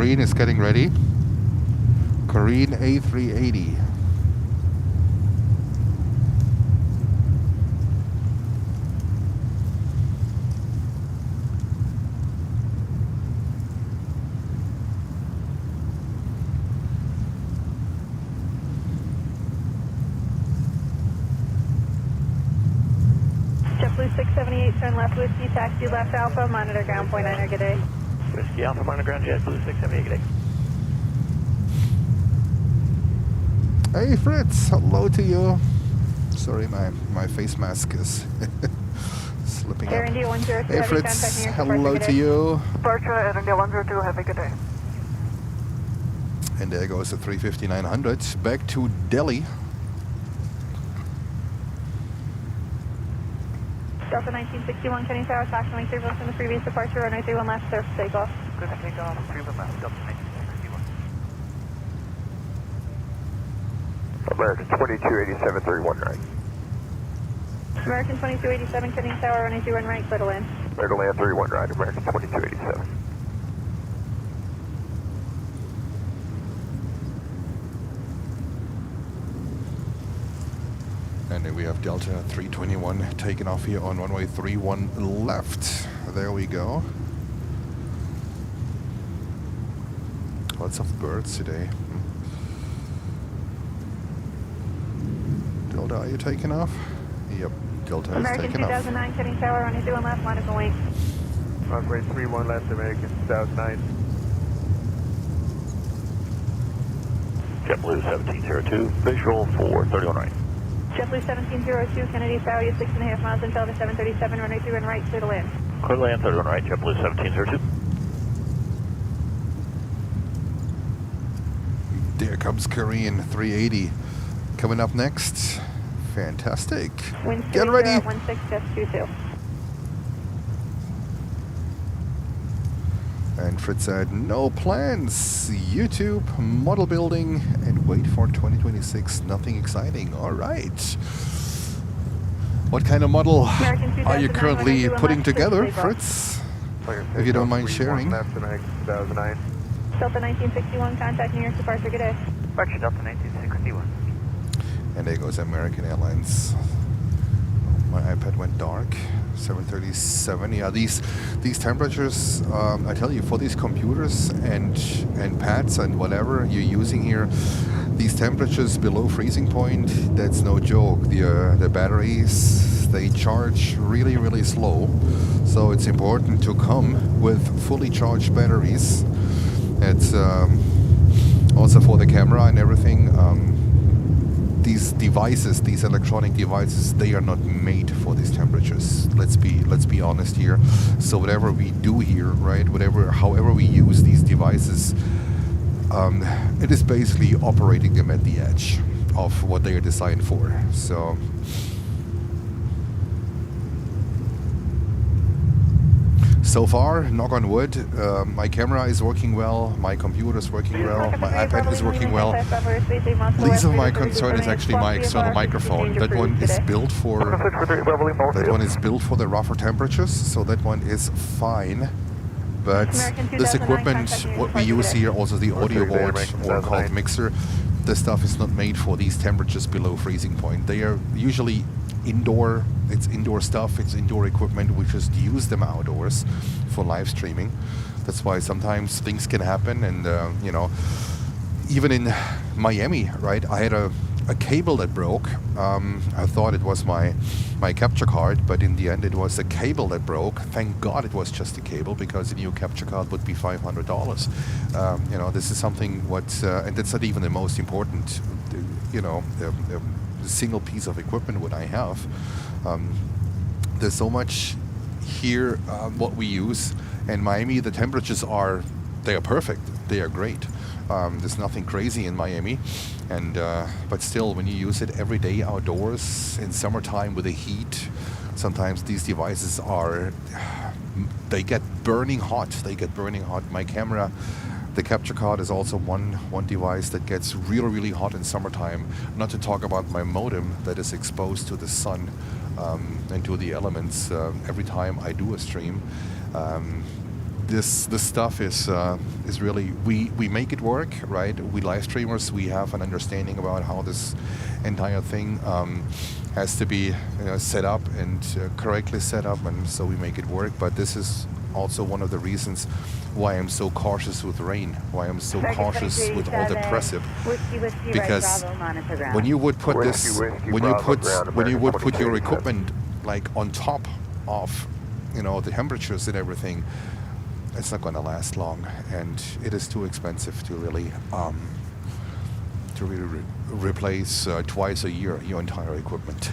Korean is getting ready. Korean A380. JetBlue 678, turn left whiskey, taxi left Alpha, monitor ground point 9, good day. Whiskey Alpha, monitor ground, JetBlue 678, good day. Hey Fritz, hello to you. Sorry, my face mask is slipping Air up. India 102, Hey Fritz, hello to you. Departure Air India 102, have a good day. And there goes the 350-900 back to Delhi. Delta 1961, Kenny Tower, approximately 3 miles from the previous departure, runway 31 left, surface takeoff. Good takeoff, 31 left, Delta 1961. American 2287, 31 right. American 2287, Kenny Tower, runway 31 right, clear to land. Clear to land 31 right, American 2287. And then we have Delta 321 taking off here on runway 31 left. There we go. Lots of birds today. Delta, are you taking off? Yep, Delta is American taking off. 2009, Kenny Tower, runway 31 left, line of wing. Runway 31 left, American 2009. JetBlue 1702, visual for 31 right. JetBlue 1702, Kennedy Tower, you 6.5 miles until the 737, runway 31 right, clear to land. Clear to land 31 right, JetBlue 1702. There comes Korean 380 coming up next. Fantastic. Wind Get ready. 16.22. And Fritz said, no plans. YouTube, model building, and wait for 2026. Nothing exciting. All right. What kind of model are you currently putting together, Fritz? If you don't mind sharing. Left, American 2009. Delta 1961, contact New York departure, good day. Departure Delta 1961. And there goes American Airlines. My iPad went dark. 737. Yeah, these temperatures, I tell you, for these computers and pads and whatever you're using here, these temperatures below freezing point, that's no joke. The batteries, they charge really, really slow. So it's important to come with fully charged batteries. It's also for the camera and everything. These devices, these electronic devices, they are not made for these temperatures. Let's be honest here. So whatever we do here, right? However we use these devices, it is basically operating them at the edge of what they are designed for. So far, knock on wood, my camera is working well, my computer is working well, my iPad is working well. Least of my concern is actually my external microphone. That one is built for the rougher temperatures, so that one is fine. But this equipment, what we use here, also the audio board or called mixer, this stuff is not made for these temperatures below freezing point. They are usually indoor. It's indoor stuff, it's indoor equipment. We just use them outdoors for live streaming. That's why sometimes things can happen. And you know, even in Miami, right, I had a cable that broke. I thought it was my capture card, but in the end it was a cable that broke. Thank God it was just a cable, because a new capture card would be $500. You know, this is something and that's not even the most important, you know, single piece of equipment what I have. There's so much here what we use. In Miami, the temperatures are perfect. They are great. There's nothing crazy in Miami, and but still, when you use it every day outdoors in summertime with the heat, sometimes these devices they get burning hot. My camera, the capture card, is also one device that gets really, really hot in summertime. Not to talk about my modem that is exposed to the sun and to the elements every time I do a stream. this stuff is really, we make it work, right? We live streamers, we have an understanding about how this entire thing has to be set up and correctly set up, and so we make it work. But this is also one of the reasons why I'm so cautious with rain, why I'm so cautious with all the pressip, because when you would put this, when you would put your equipment like on top of the temperatures and everything, it's not going to last long, and it is too expensive to really replace twice a year your entire equipment.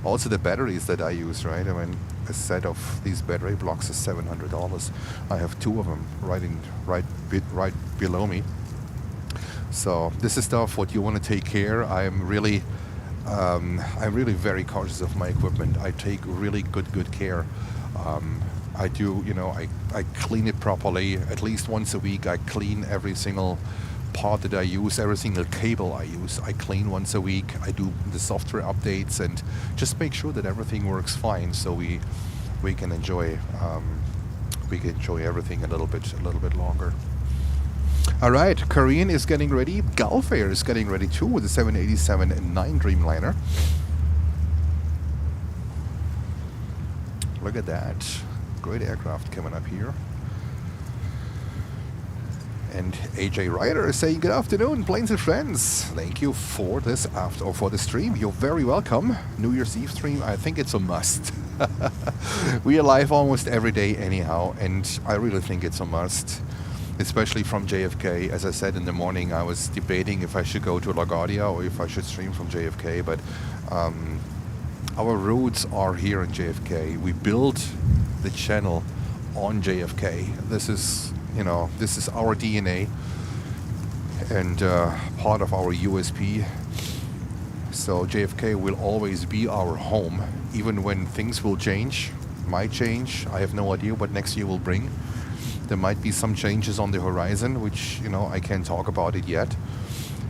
Also the batteries that I use, right? I mean, a set of these battery blocks is $700. I have 2 of them right below me. So this is stuff what you want to take care. I'm really very cautious of my equipment. I take really good care. I do, I clean it properly at least once a week. I clean every single part that I use, every single cable I use. I clean once a week. I do the software updates and just make sure that everything works fine, so we can enjoy everything a little bit longer. All right, Korean is getting ready. Gulf Air is getting ready too with the 787-9 Dreamliner. Look at that. Great aircraft coming up here. And AJ Ryder is saying, good afternoon, planes and friends. Thank you for this for the stream. You're very welcome. New Year's Eve stream, I think it's a must. We are live almost every day anyhow, and I really think it's a must. Especially from JFK. As I said in the morning, I was debating if I should go to LaGuardia or if I should stream from JFK, but our roots are here in JFK. We built the channel on JFK. This is our DNA and part of our USP. So JFK will always be our home, even when things will change, might change. I have no idea what next year will bring. There might be some changes on the horizon, which I can't talk about it yet.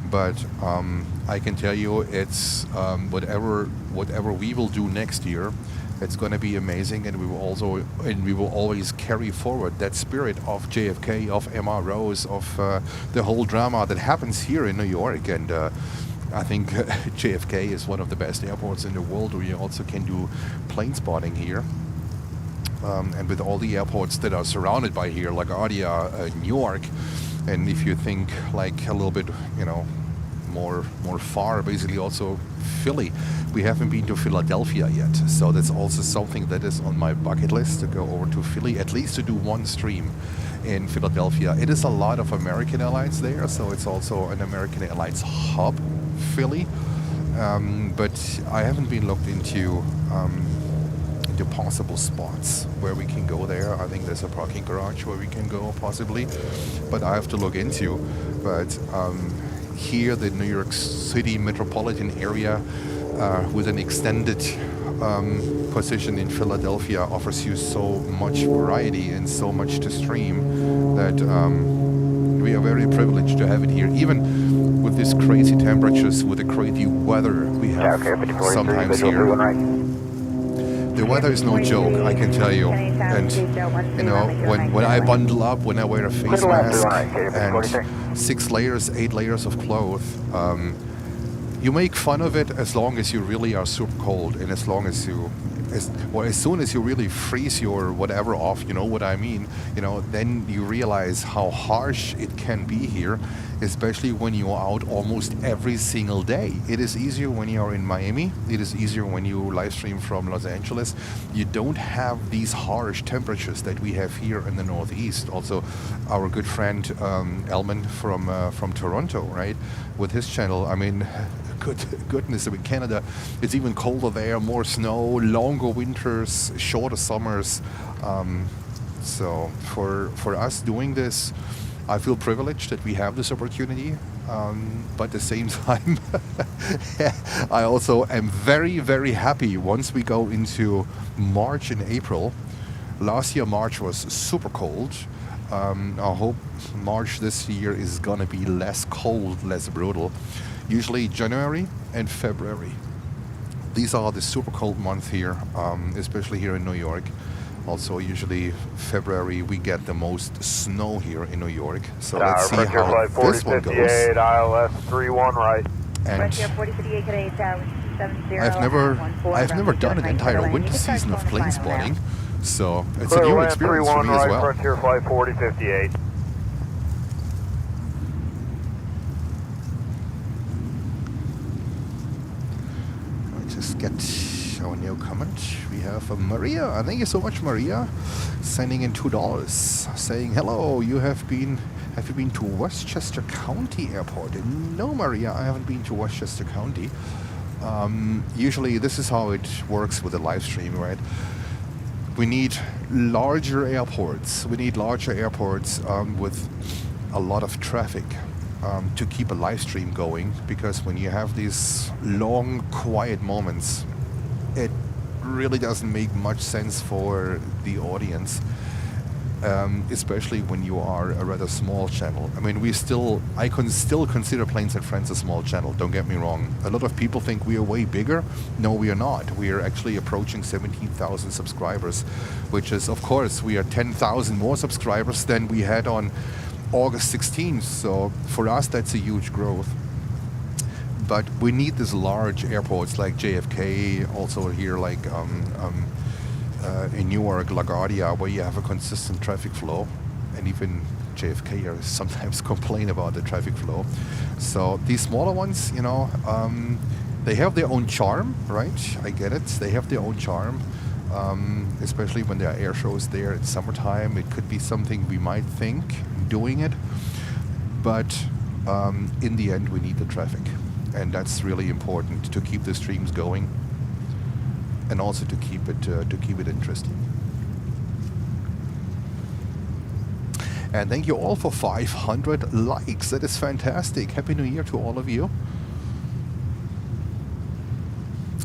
But I can tell you, it's whatever we will do next year, it's going to be amazing, and we will always carry forward that spirit of JFK, of MROs, of the whole drama that happens here in New York. And I think JFK is one of the best airports in the world. We also can do plane spotting here. And with all the airports that are surrounded by here, like LaGuardia, Newark, and if you think like a little bit, more far, basically also Philly. We haven't been to Philadelphia yet, so that's also something that is on my bucket list, to go over to Philly, at least to do one stream in Philadelphia. It is a lot of American Airlines there, so it's also an American Airlines hub, Philly. But I haven't been looked into possible spots where we can go there. I think there's a parking garage where we can go possibly, but I have to look into. But here, the New York City metropolitan area with an extended position in Philadelphia offers you so much variety and so much to stream that we are very privileged to have it here, even with these crazy temperatures, with the crazy weather we have sometimes here. The weather is no joke, I can tell you. And when I bundle up, when I wear a face mask and 6 layers, 8 layers of clothes, you make fun of it as long as you really are super cold, and as long as you, as soon as you really freeze your whatever off, you know what I mean, then you realize how harsh it can be here, especially when you're out almost every single day. It is easier when you're in Miami. It is easier when you live stream from Los Angeles. You don't have these harsh temperatures that we have here in the Northeast. Also, our good friend Elman from Toronto, right, with his channel, I mean, goodness, in Canada, it's even colder there, more snow, longer winters, shorter summers. So for us doing this, I feel privileged that we have this opportunity, but at the same time, I also am very, very happy once we go into March and April. Last year, March was super cold. I hope March this year is gonna be less cold, less brutal. Usually January and February. These are the super cold months here, especially here in New York. Also, usually February we get the most snow here in New York. So Tower, let's see Frontier how Flight this one 4058, goes. ILS 31 right. And Frontier 4058 today, Tower 70. I've never done an entire winter season of plane spotting, so it's a Clear new land experience for 31 me as right, well. Frontier Flight 4058. I just get our new comment. We have Maria. Thank you so much, Maria, sending in $2, saying hello. Have you been to Westchester County Airport? No, Maria, I haven't been to Westchester County. Usually this is how it works with the live stream, right? We need larger airports. We need larger airports with a lot of traffic to keep a live stream going, because when you have these long, quiet moments, it really doesn't make much sense for the audience. Especially when you are a rather small channel. I mean, I can still consider Planes and Friends a small channel, don't get me wrong. A lot of people think we are way bigger. No, we are not. We are actually approaching 17,000 subscribers, which is, of course, we are 10,000 more subscribers than we had on August 16th. So for us, that's a huge growth. But we need these large airports like JFK, also here like in Newark, LaGuardia, where you have a consistent traffic flow, and even JFK sometimes complain about the traffic flow. So these smaller ones, you know, they have their own charm, right? I get it. They have their own charm, especially when there are air shows there in summertime. It could be something we might think doing it, but in the end, we need the traffic, and that's really important to keep the streams going. And also to keep it interesting. And thank you all for 500 likes. That is fantastic. Happy New Year to all of you.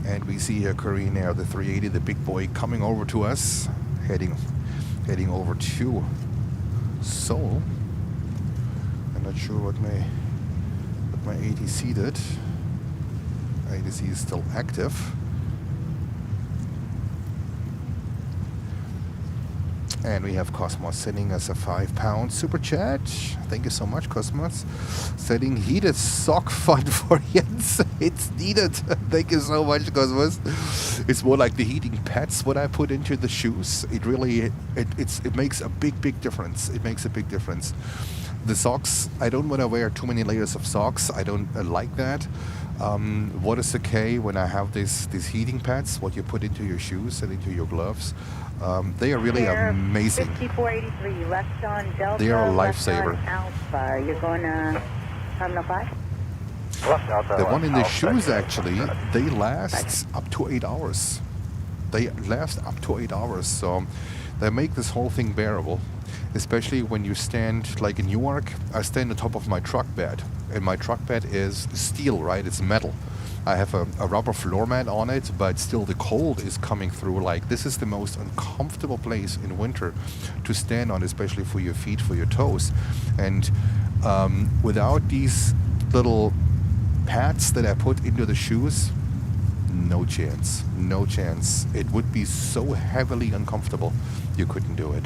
And we see here Korean Air, the 380, the big boy, coming over to us, heading over to Seoul. I'm not sure what my ATC did. ATC is still active. And we have Cosmos sending us a £5 super chat. Thank you so much, Cosmos. Sending heated sock fund for Jens. It's needed. Thank you so much, Cosmos. It's more like the heating pads what I put into the shoes. It really it makes a big difference. It makes a big difference. The socks, I don't want to wear too many layers of socks. I don't like that. What is okay when I have these heating pads, what you put into your shoes and into your gloves, they are really amazing. 5483, left on Delta, they are a left on lifesaver. Alpha. You're going to Terminal 5? The one in the shoes, actually, they last up to 8 hours. They last up to 8 hours, so they make this whole thing bearable. Especially when you stand, like in Newark, I stand on top of my truck bed. And my truck bed is steel, right? It's metal. I have a rubber floor mat on it, but still the cold is coming through. Like, this is the most uncomfortable place in winter to stand on, especially for your feet, for your toes. And without these little pads that I put into the shoes, no chance. No chance. It would be so heavily uncomfortable, you couldn't do it.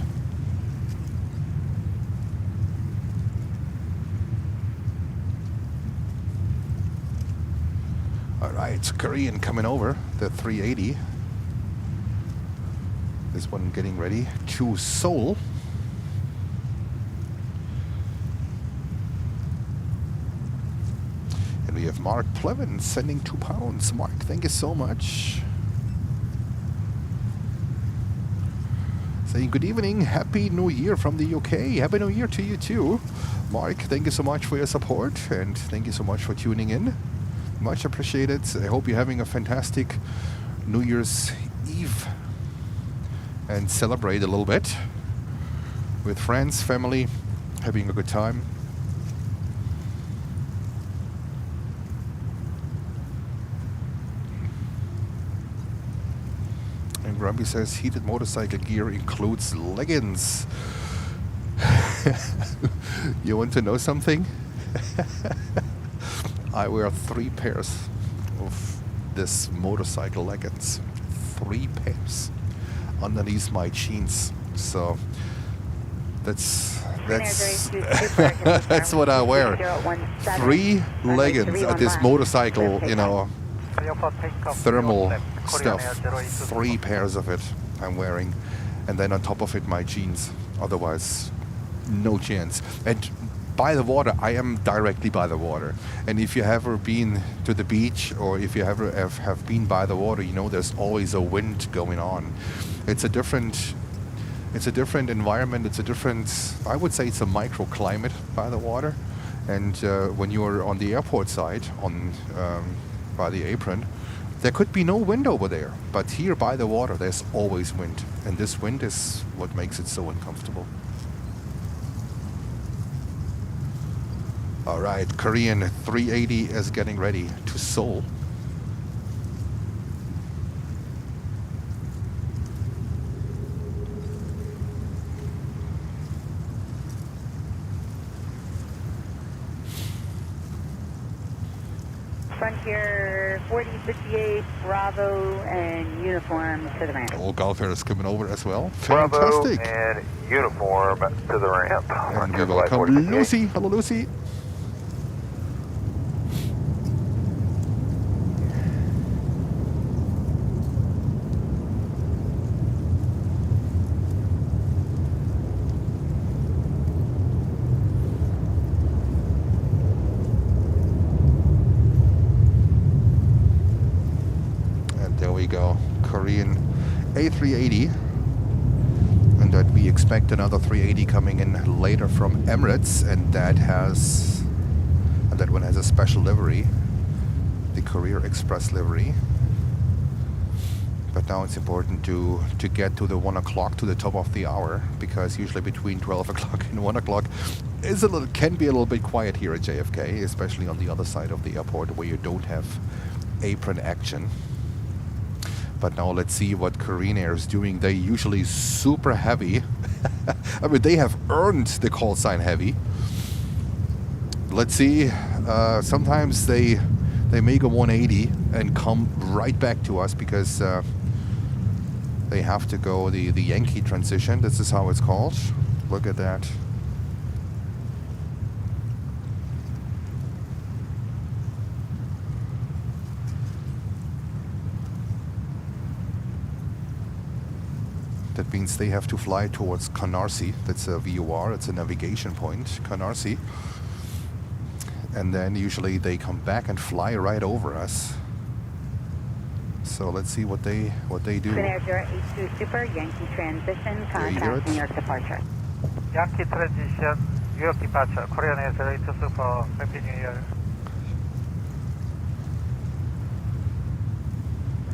Alright, Korean coming over, the 380. This one getting ready to Seoul. And we have Mark Plevin sending £2. Mark, thank you so much. Saying good evening, Happy New Year from the UK. Happy New Year to you too. Mark, thank you so much for your support, and thank you so much for tuning in. Much appreciated. I hope you're having a fantastic New Year's Eve and celebrate a little bit with friends, family, having a good time. And Grumpy says heated motorcycle gear includes leggings. You want to know something? I wear 3 pairs of this motorcycle leggings. 3 pairs. underneath my jeans. So that's that's what I wear. 3 leggings at this motorcycle, you know, thermal stuff. 3 pairs of it I'm wearing, and then on top of it my jeans. Otherwise, no chance. And by the water, I am directly by the water. And if you have ever been to the beach, or if you ever have been by the water, you know there's always a wind going on. It's a different environment. It's a different, I would say it's a microclimate by the water. And when you're on the airport side, by the apron, there could be no wind over there. But here by the water, there's always wind. And this wind is what makes it so uncomfortable. All right, Korean 380 is getting ready to Seoul. Frontier 4058, Bravo, and uniform to the ramp. All Gulf Air is coming over as well. Bravo Fantastic. and uniform to the ramp. And we welcome Lucy. Hello, Lucy. Go, Korean A380, and that we expect another 380 coming in later from Emirates, and that one has a special livery, the Courier Express livery. But now it's important to get to the 1 o'clock, to the top of the hour, because usually between 12 o'clock and 1 o'clock can be a little bit quiet here at JFK, especially on the other side of the airport where you don't have apron action. But now let's see what Korean Air is doing. They're usually super heavy. I mean, they have earned the call sign heavy. Let's see. Sometimes they make a 180 and come right back to us because they have to go the Yankee transition. This is how it's called. Look at that. That means they have to fly towards Canarsie. That's a VOR, it's a navigation point, Canarsie. And then usually they come back and fly right over us. So let's see what they do. Air 82 Super, Yankee transition, contact New York departure. Yankee transition, New York departure, Korean Air 82 Super, Happy New Year.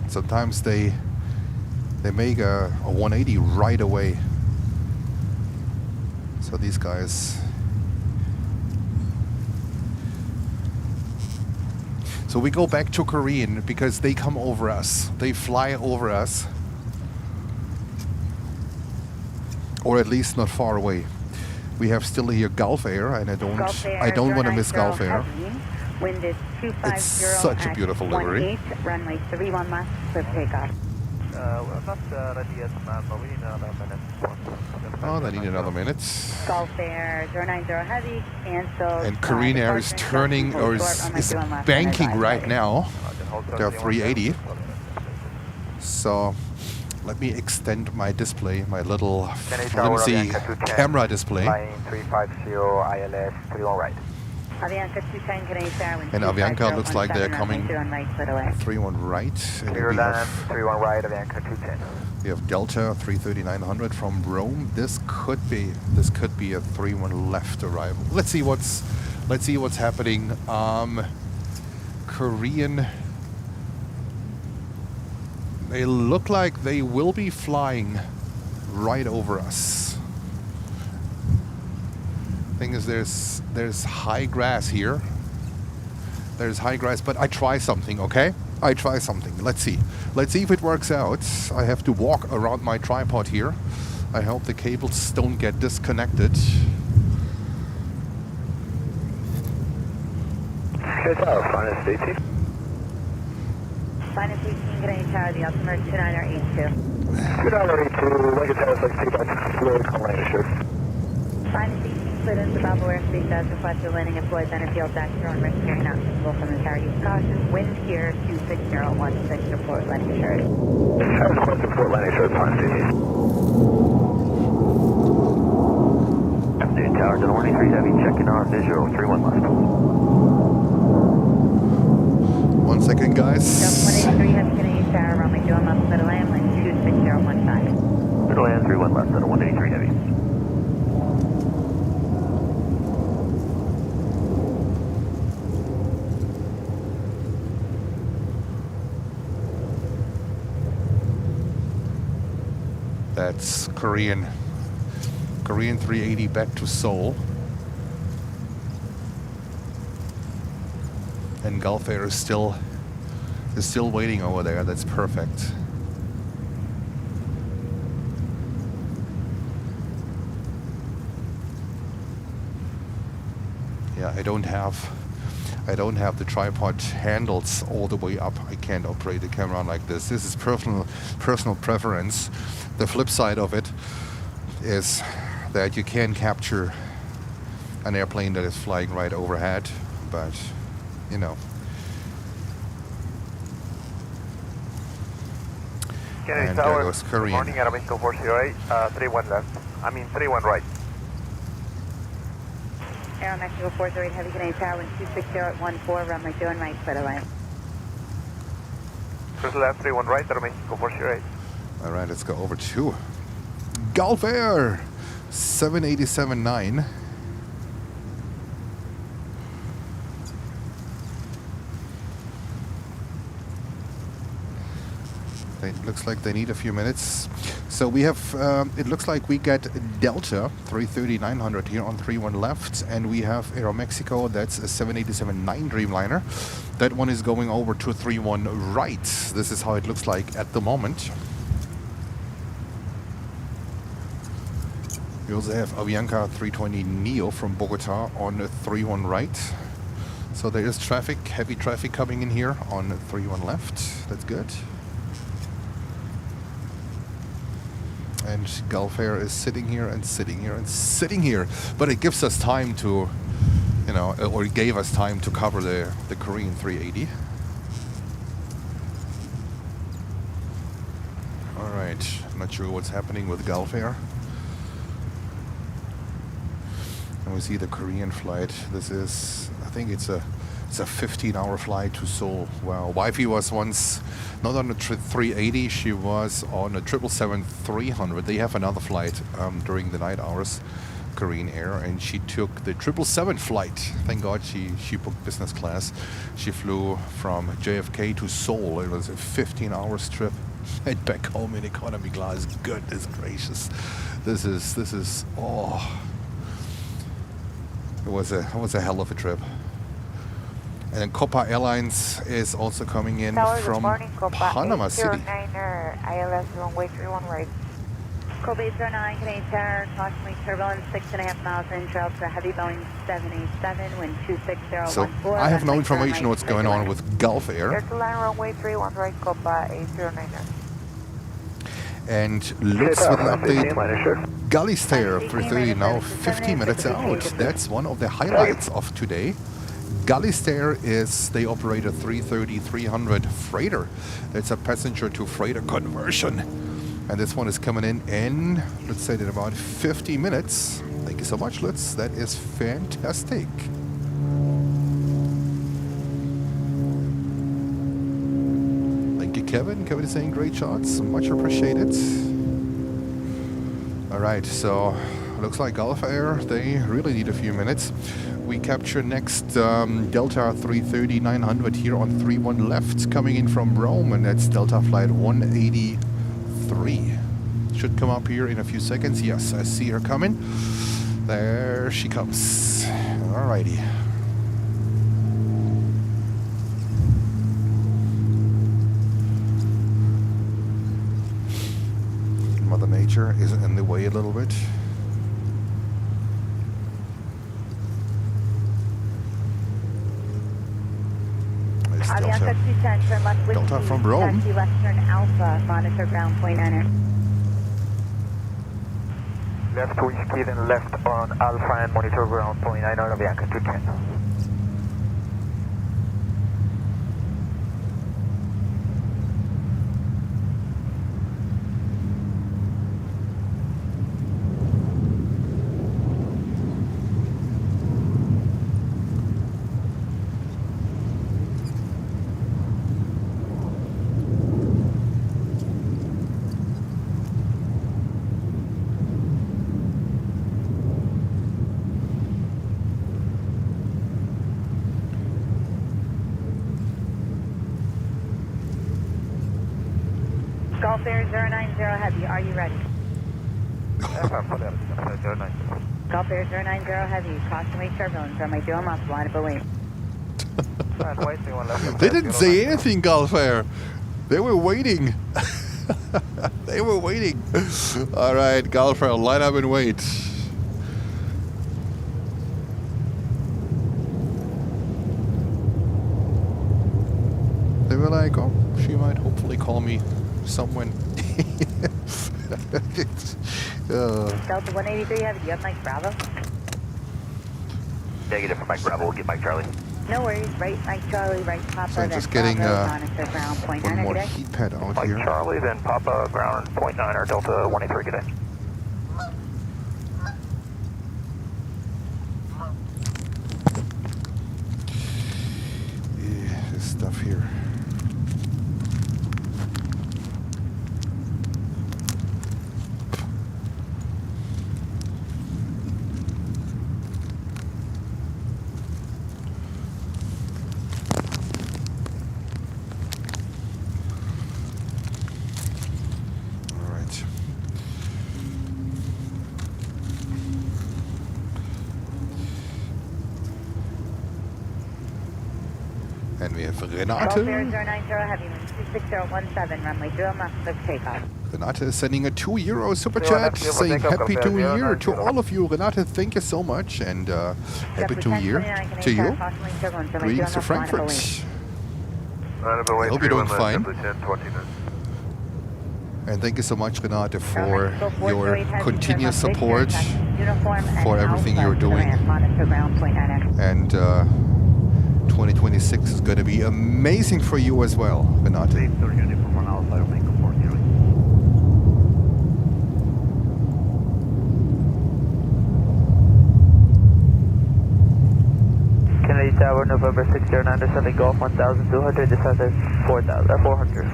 Sometimes they make a 180 right away. So these guys. So we go back to Korean because they come over us. They fly over us. Or at least not far away. We have still here Gulf Air, and I don't want to miss Gulf Air. Wind is 250 it's such a beautiful livery. Runway 31 left, clear for takeoff. We're not ready yet, ma'am, but we need another minute. Oh, they need another minute. Gulf Air 090 Heavy, cancel. And Korean Air is turning, or is banking right now. They're 380. So let me extend my display, my little flimsy camera display. Line 350 ILS 31 right. Avianca 210 Canarsie. And Avianca looks like they're coming 31 right. And Clear land 31 right, Avianca 210. We have Delta 33900 from Rome. This could be a 31 left arrival. Let's see what's happening. Korean. They look like they will be flying right over us. Thing is, there's high grass here. There's high grass, but I try something, okay? I try something. Let's see. Let's see if it works out. I have to walk around my tripod here. I hope the cables don't get disconnected. Minus 18, Canadian Tower, the altimeter 2982. 2982, Lincoln Tower 16, fluid, landing assured. Minus 18, cleared into Bravo airspace as requested, landing at Floyd Bennett Field, Dexter on risk carrying out visible from the tower. Use caution, wind here 26016, report landing assured. Tower requested report landing assured, minus 18. Afternoon Tower to the 183 Heavy, checking on visual, 31 left. 1 second, guys. Delta 183 Heavy Canadian Tower, runway 2 left, middle land, wind 26015. Middle land, 31 left on a 183 Heavy. That's Korean 380 back to Seoul. And Gulf Air is still waiting over there. That's perfect. Yeah, I don't have the tripod handles all the way up. I can't operate the camera like this. This is personal preference. The flip side of it is that you can capture an airplane that is flying right overhead, but you know. Canadian And Tower, there goes Korean. good morning, Aeromexico 408, 31 left. 31 right. Aeromexico 408 Heavy Canadian Tower, wind 26014, runway 2 and right, clear line. First left, 31 right, Aeromexico 408. All right, let's go over to Gulf Air 787-9. It looks like they need a few minutes. So we have, it looks like we get Delta 330-900 here on 31 left, and we have Aeromexico, that's a 787-9 Dreamliner. That one is going over to 31 right. This is how it looks like at the moment. We also have Avianca 320 Neo from Bogota on 31 right. So there is traffic, heavy traffic coming in here on 31 left. That's good. And Gulf Air is sitting here and sitting here and sitting here. But it gives us time to, you know, or it gave us time to cover the Korean 380. All right, I'm not sure what's happening with Gulf Air. And we see the Korean flight. This is, I think it's a 15-hour flight to Seoul. Wow, wifey was once not on a 380, she was on a 777-300. They have another flight during the night hours, Korean Air, and she took the 777 flight. Thank God she booked business class. She flew from JFK to Seoul. It was a 15-hour trip. And back home in economy class. Goodness gracious, this is oh. It was a hell of a trip. And then Copa Airlines is also coming in from Panama City. ILS runway 31 right. Copa 809, Canadian Tower, approximately turbulence 6.5 miles in, trail to heavy Boeing 787, wind 26014. So I have no information what's going on with Gulf Air. Air to line runway 31 right, Copa 809. And looks with an update, Kalitta 330 now 50 minutes out. That's one of the highlights of today. Kalitta is, they operate a 330-300 freighter. That's a passenger to freighter conversion. And this one is coming in, let's say, in about 50 minutes. Thank you so much, Lutz. That is fantastic. Thank you, Kevin. Kevin is saying great shots. Much appreciated. All right, so looks like Gulf Air, they really need a few minutes. We capture next Delta 330-900 here on 31 left, coming in from Rome, and that's Delta flight 183. Should come up here in a few seconds. Yes, I see her coming. There she comes. Alrighty. Mother Nature is in the way a little bit. 210, turn left with Delta from Rome. taxi left, turn Alpha, monitor ground point enter. Left whiskey, then left on Alpha and monitor ground point 9 on Avianca 210. Golf Air 090 Heavy, are you ready? Golf Air 090 Heavy, caution wake turbulence, runway 0 miles, line of away. They didn't say anything, Gulf Air. They were waiting. They were waiting. All right, Gulf Air, line up and wait. They were like, oh, she might hopefully call me someone. Delta 183 Heavy, do you have Mike Bravo? Negative for Mike Bravo, we'll get Mike Charlie. No worries, right Mike Charlie, right Papa, So I'm then just getting Bravo, monitor ground point one 9 more good day. heat pad out Mike here. Charlie, then Papa ground point 9 or Delta 183, good day. Yeah, this stuff here. And we have Golf Air Renate. 090 Heavy, 26017, runway 0 miles, clear for takeoff. Renate is sending a €2 super Yeah, chat that's the saying takeoff happy of New Year 090. to all of you. Renate, thank you so much, and happy JetBlue New Year 1029 to you. Canarsie, caution wake turbulence, runway 0 Greetings to miles, line of away. Frankfurt. I hope you're doing fine. And thank you so much, Renate, for your continuous support, for everything you're doing. And 2026 is going to be amazing for you as well, Renate. Kennedy Tower, November 6097 Golf 1200, descend at 400.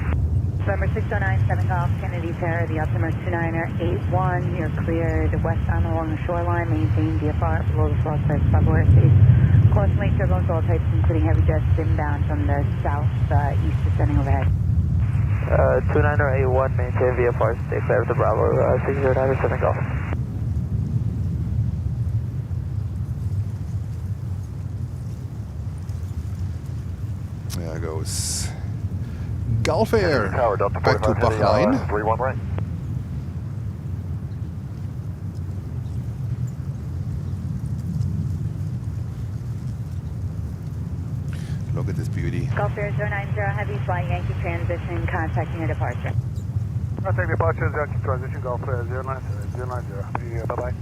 November 6097 Golf, Kennedy Tower, the Altimeter 29er 81, you're cleared westbound along the shoreline, maintain VFR below the flood sites, Bravo airspace. Caution wake turbulence, all types including heavy jets inbound from the south-east descending overhead. 29er 81, maintain VFR, stay clear of the Bravo 6097 Golf. There goes Gulf Air back to Bahrain. 31 right. Look at this beauty. Golf Air 090 Heavy, flying Yankee transition, contacting your departure. I'll take departure, Yankee transition, Golf Air 090. Yeah, bye-bye.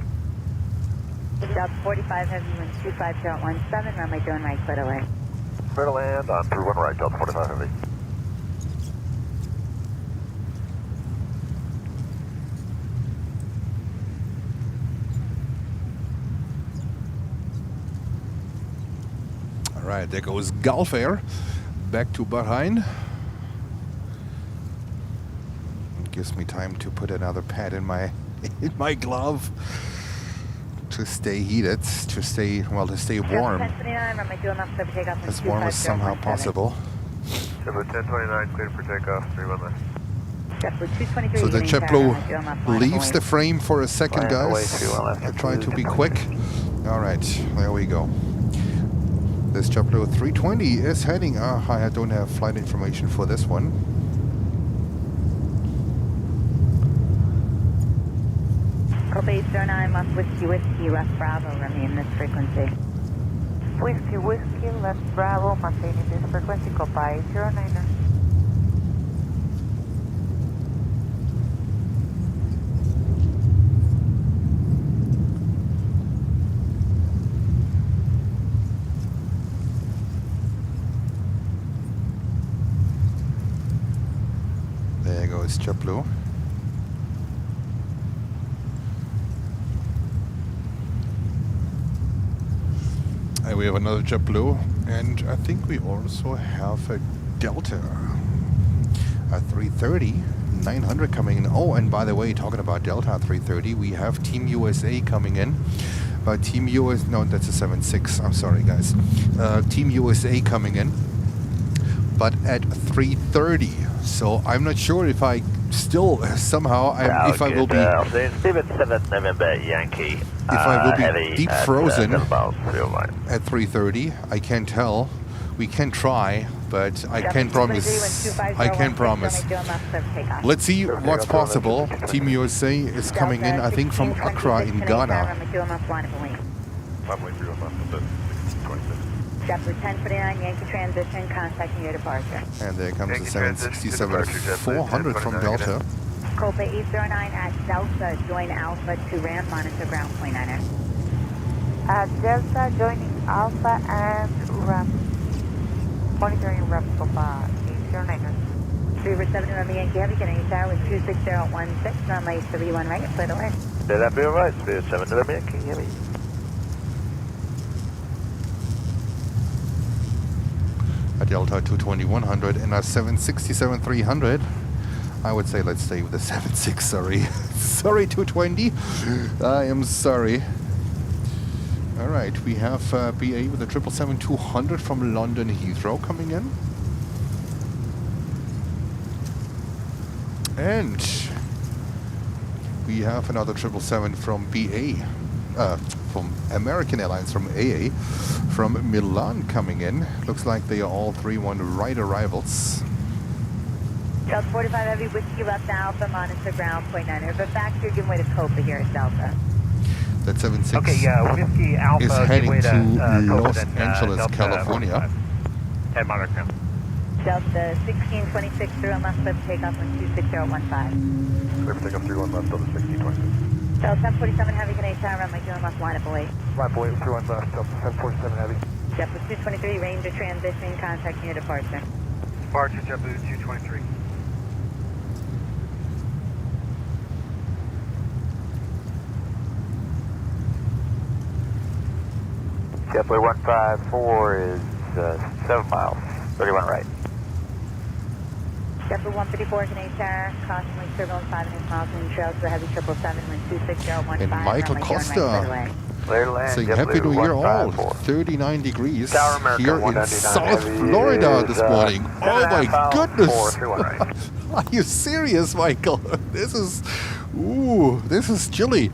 Delta 45 Heavy, wind 25017, runway 0 right, clear to land. Clear to land on 31 right, Delta 45 Heavy. All right, there goes Gulf Air back to Bahrain. It gives me time to put another pad in my glove to stay heated, to stay warm, as warm as somehow possible. JetBlue 1029, cleared for takeoff, 31 left. So the JetBlue leaves the frame for a second, guys. I try to be quick. All right, there we go. This JetBlue 320 is heading. I don't have flight information for this one. Gulf 809, left whiskey, left Bravo, remain this frequency. Whiskey, whiskey, left Bravo, maintaining this frequency, copy 09er. There goes JetBlue. And we have another JetBlue, and I think we also have a Delta, a 330, 900 coming in. Oh, and by the way, talking about Delta 330, we have Team USA coming in. Team US, no, that's a 76. I'm sorry, guys. Team USA coming in, but at 330. So I'm not sure if I still somehow if I will be November Yankee. If I will be deep frozen at at 3:30, I can't tell. We can try, but I can't promise. I can't promise. Let's see what's possible. Team USA is coming in, I think, from Accra in Ghana. JetBlue 1049, Yankee transition, contacting your departure. And there comes the 767-400 from Delta. Copa 809 at Delta, join Alpha to ramp, monitor ground point niner. Delta joining Alpha and ramp. Monitoring ramp Copa 809er. 347 November Yankee Heavy, Canadian Tower with 26016, runway 31 right, clear the way. That'd be alright, 307 November Yankee Heavy. A Delta 220-100 and a 767-300. I would say let's stay with the 76, sorry. Sorry, 220. I am sorry. Alright, we have BA with a 777-200 from London Heathrow coming in. And we have another 777 from BA, from American Airlines, from AA, from Milan coming in. Looks like they are all 3-1 right arrivals. Delta 45 Heavy, Whiskey left Alpha, monitor ground point niner. But back to your giveaway to Copa here at Delta. That 76 Whiskey Alpha is heading to Los Copa, Angeles, Delta California. 10 monitor ground. Delta 1626 through on left, left takeoff on 26015. Clear for takeoff 31 left, Delta 1626. Delta 1047 Heavy, Canadian Tower, runway 2 left, line up away. Line boy, 31 left, Delta 1047 Heavy. JetBlue 223, Ranger transition, contacting your departure. Departure JetBlue 223. JetBlue 154 is 7 miles, 31 right. JetBlue 154, Canadian Tower, caution wind turbulence 5.5 miles in trails to the heavy 777, wind 26015. And Michael Costa saying Happy New Year all. 39 degrees here in South Florida this morning. Oh my goodness! Are you serious, Michael? This is chilly.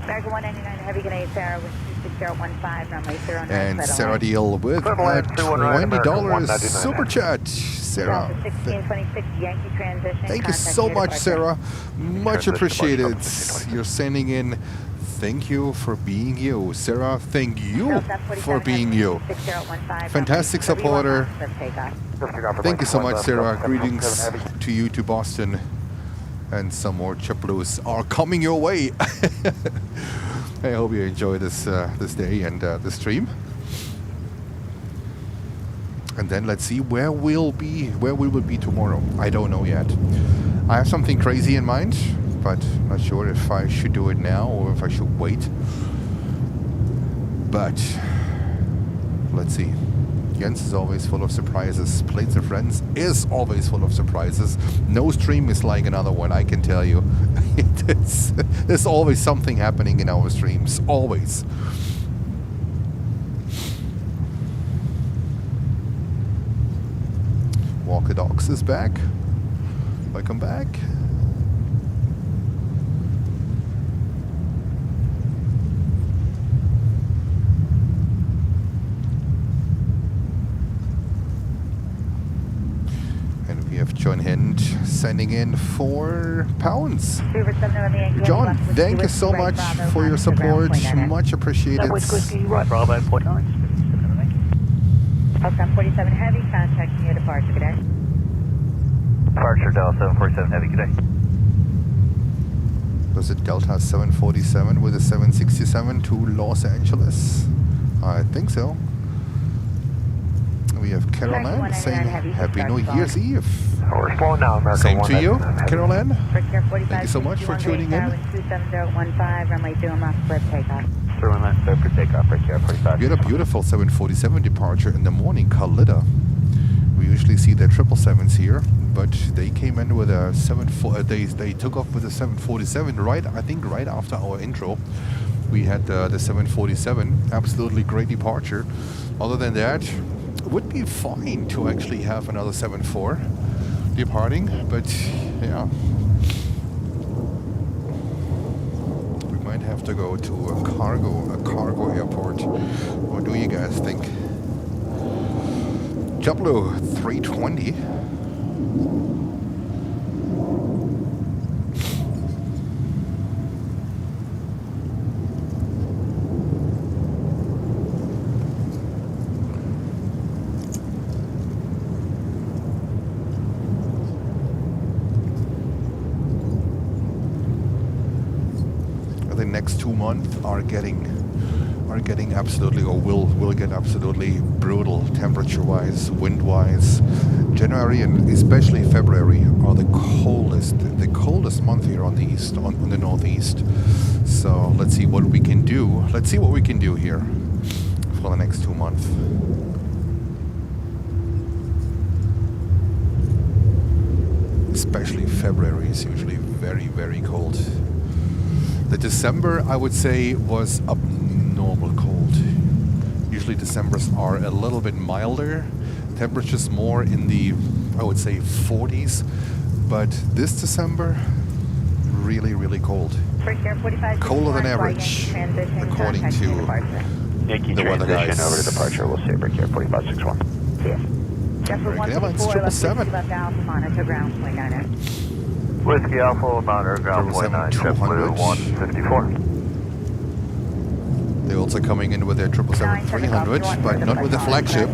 American 199 Heavy, Canadian Tower, wind 26015, runway 09. And Sarah Deal with a $20 super chat. Sarah, 1626 Yankee transition. thank you so much, Sarah. Much appreciated. You're sending in. Thank you for being you, Sarah. Thank you for being you. Fantastic supporter. Thank you so much, Sarah. Greetings to you, to Boston. And some more JetBlues are coming your way. I hope you enjoy this this day and this stream. And then let's see where we will be tomorrow. I don't know yet. I have something crazy in mind, but I'm not sure if I should do it now or if I should wait. But let's see. Jens is always full of surprises. Plates of Friends is always full of surprises. No stream is like another one, I can tell you. There's always something happening in our streams. Always. Walker Dogs is back. Welcome back. And we have John Hint sending in £4. John, thank you so much for your support. Much appreciated. Southbound 47 Heavy, contacting your departure, good day. Departure Delta 747 Heavy, good day. Was it Delta 747 with a 767 to Los Angeles? I think so. We have Caroline saying Happy New Year's Eve. We're slowing now, American Same 1. to you, Caroline. Thank you so much for tuning in. 27015, runway 0 miles clear for takeoff. 31 left, clear for takeoff, right here, 45. We had a beautiful 747 departure in the morning, Kalitta. We usually see the 777s here, but they came in with a they took off with a 747 right after our intro. We had the 747, absolutely great departure. Other than that, it would be fine to actually have another 74 departing, but yeah, we might have to go to a cargo airport. What do you guys think? JetBlue 320. The next 2 months are getting absolutely, or will get absolutely brutal temperature-wise, wind-wise. January and especially February are the coldest month here on the east, on the northeast. So let's see what we can do. Let's see what we can do here for the next 2 months. Especially February is usually very, very cold. The December, I would say, was abnormal cold. Usually Decembers are a little bit milder. Temperatures more in the, I would say, 40s. But this December, really, really cold. Colder than average, according to Yankee the weather guys. over to departure. We'll say break here, 4561. American Airlines 777. Monitor ground, 29er. Whiskey Alpha, monitor ground 29, JetBlue 154. They're also coming in with their 777-300, but not with the flagship.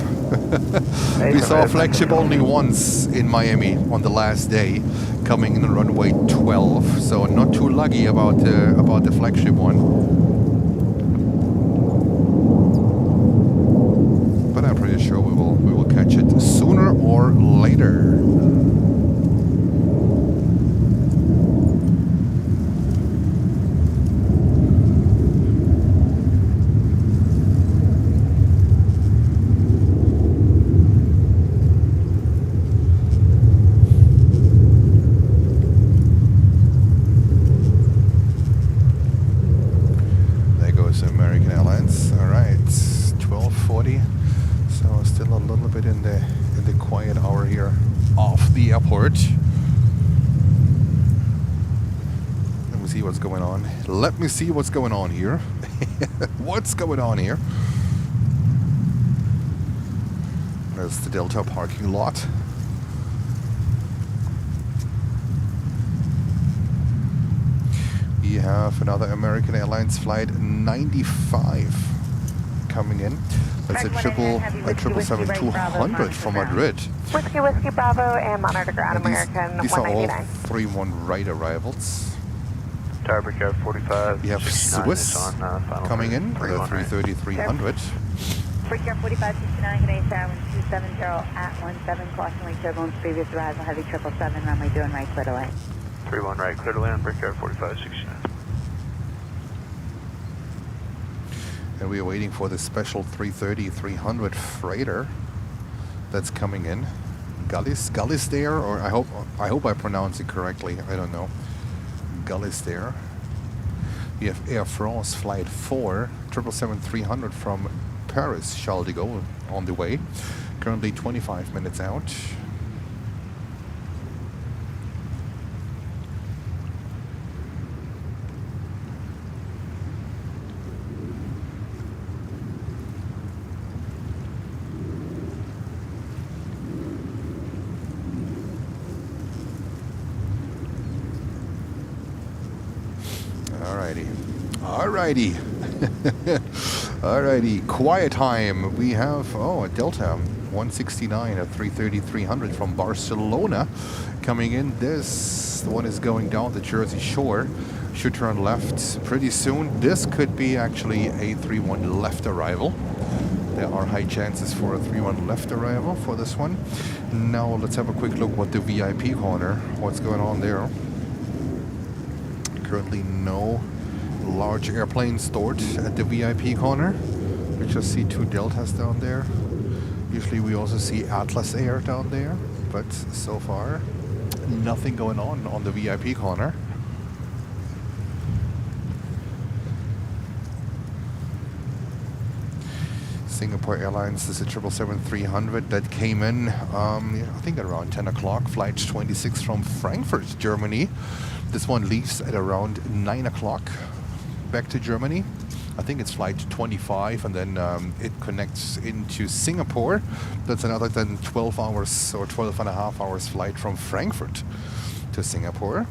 We saw a flagship only once in Miami on the last day, coming in on runway 12. So not too lucky about the flagship one. But I'm pretty sure we will catch it sooner or later. American Airlines. All right, 12:40. So still a little bit in the quiet hour here off the airport. Let me see what's going on. Let me see what's going on here. What's going on here? There's the Delta parking lot. We have another American Airlines flight 95 coming in. That's a 777-200 from Madrid. Whiskey Bravo and monitor ground American These are all 199. 3-1 right arrivals. Tower Brickyard 45. We have Swiss coming in with a 330-300. Brickyard 4569, good day, Tower 270 at 17, caution late turbulence, previous arrival, heavy 777, runway doing right, clear to land. 31 right, clear to land, Brickyard 4569. And we are waiting for the special 330-300 freighter that's coming in. Gullis there, or I hope I pronounce it correctly. I don't know. Gullis there. We have Air France Flight 4, 777-300 from Paris, Charles de Gaulle on the way. Currently 25 minutes out. Alrighty. Quiet time. We have, a Delta. 169 at 330-300 from Barcelona coming in. This one is going down the Jersey Shore. Should turn left pretty soon. This could be actually a 3-1 left arrival. There are high chances for a 3-1 left arrival for this one. Now let's have a quick look what the VIP corner, what's going on there. Currently no large airplanes stored at the VIP corner. We just see 2 Deltas down there. Usually we also see Atlas Air down there, but so far nothing going on the VIP corner. Singapore Airlines, this is a 777-300 that came in, I think around 10 o'clock. Flight 26 from Frankfurt, Germany. This one leaves at around 9 o'clock back to Germany. I think it's flight 25, and then it connects into Singapore. That's another than 12 hours or 12 and a half hours flight from Frankfurt to Singapore.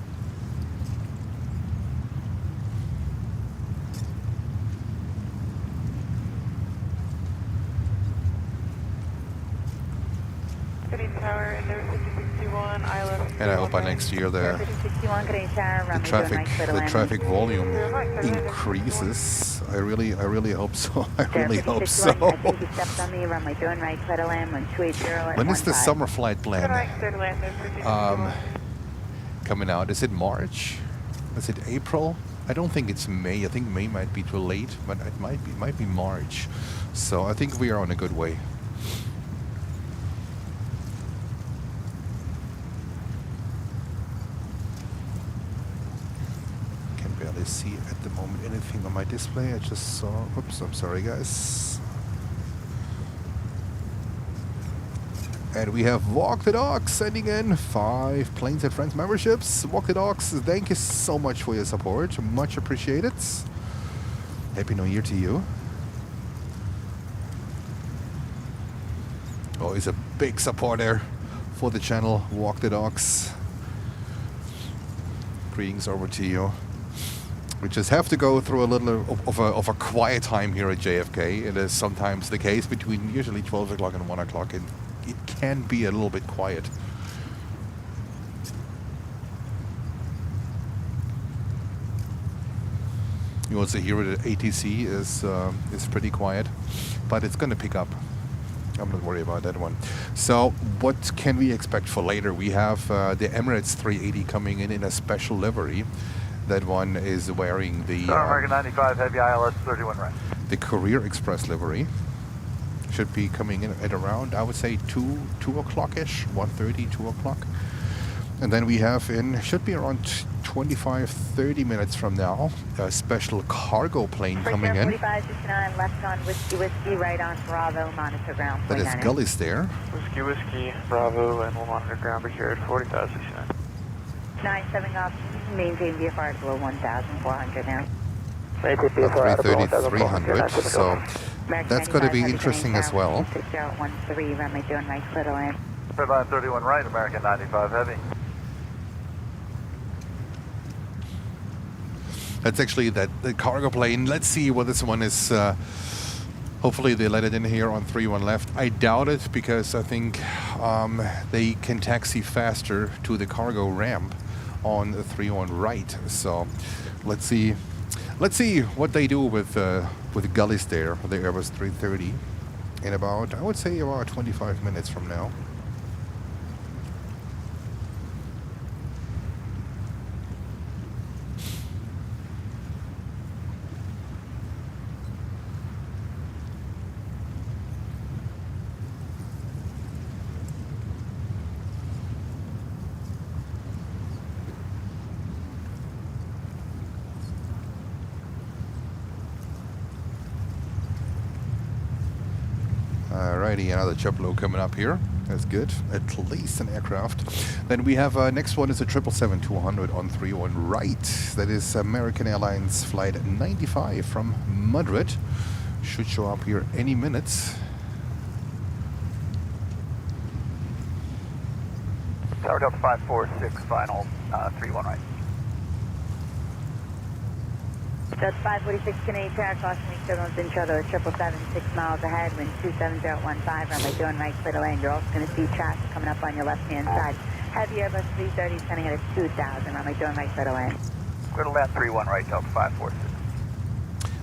And I hope by next year the traffic volume increases. I really hope so. I really hope so. When is the summer flight plan coming out? Is it March? Is it April? I don't think it's May. I think May might be too late, but it might be March. So I think we are on a good way. See at the moment anything on my display. I just saw, oops, I'm sorry guys. And we have Walk the Dogs sending in 5 Planes and Friends memberships. Walk the Dogs, thank you so much for your support, much appreciated. Happy New Year to you. Always a big supporter for the channel, Walk the Dogs. Greetings over to you. We just have to go through a little of a quiet time here at JFK. It is sometimes the case between usually 12 o'clock and 1 o'clock, and it can be a little bit quiet. You also hear it at ATC is pretty quiet, but it's going to pick up. I'm not worried about that one. So what can we expect for later? We have the Emirates A380 coming in a special livery. That one is wearing the American 95 Heavy ILS 31 right. The Courier Express livery. Should be coming in at around, I would say, 2 o'clock-ish, 1:30, 2 o'clock. And then we have should be around 25-30 minutes from now, a special cargo plane coming in. 4569 left on Whiskey, right on Bravo, monitor ground. That is Gully's there. Whiskey, Bravo, and we'll monitor ground here at 4569. 97 off, maintain VFR below 1,400 now. 330-300, so that's going to be interesting as well. 6013, runway doing right, clear to land. Line 31 right, American 95 Heavy. That's actually the cargo plane. Let's see what this one is. Hopefully they let it in here on 31 left. I doubt it, because I think they can taxi faster to the cargo ramp on the 31 right. So let's see what they do with Gully's there, the Airbus 330, in about, I would say, about 25 minutes from now. Alrighty, another JetBlue coming up here. That's good. At least an aircraft. Then we have next one is a 777-200 on 31 right. That is American Airlines flight 95 from Madrid. Should show up here any minute. Tower Delta 546 final 31 right. That's 546 Canadian Tower, caution weak turbulence in shuttle 777, 6 miles ahead, wind 27015, runway doing right, clear to land. You're also going to see traffic coming up on your left-hand side. Heavy Airbus 330 sending at 2000, runway doing right, clear to land. Clear to land 31 right, Delta 546.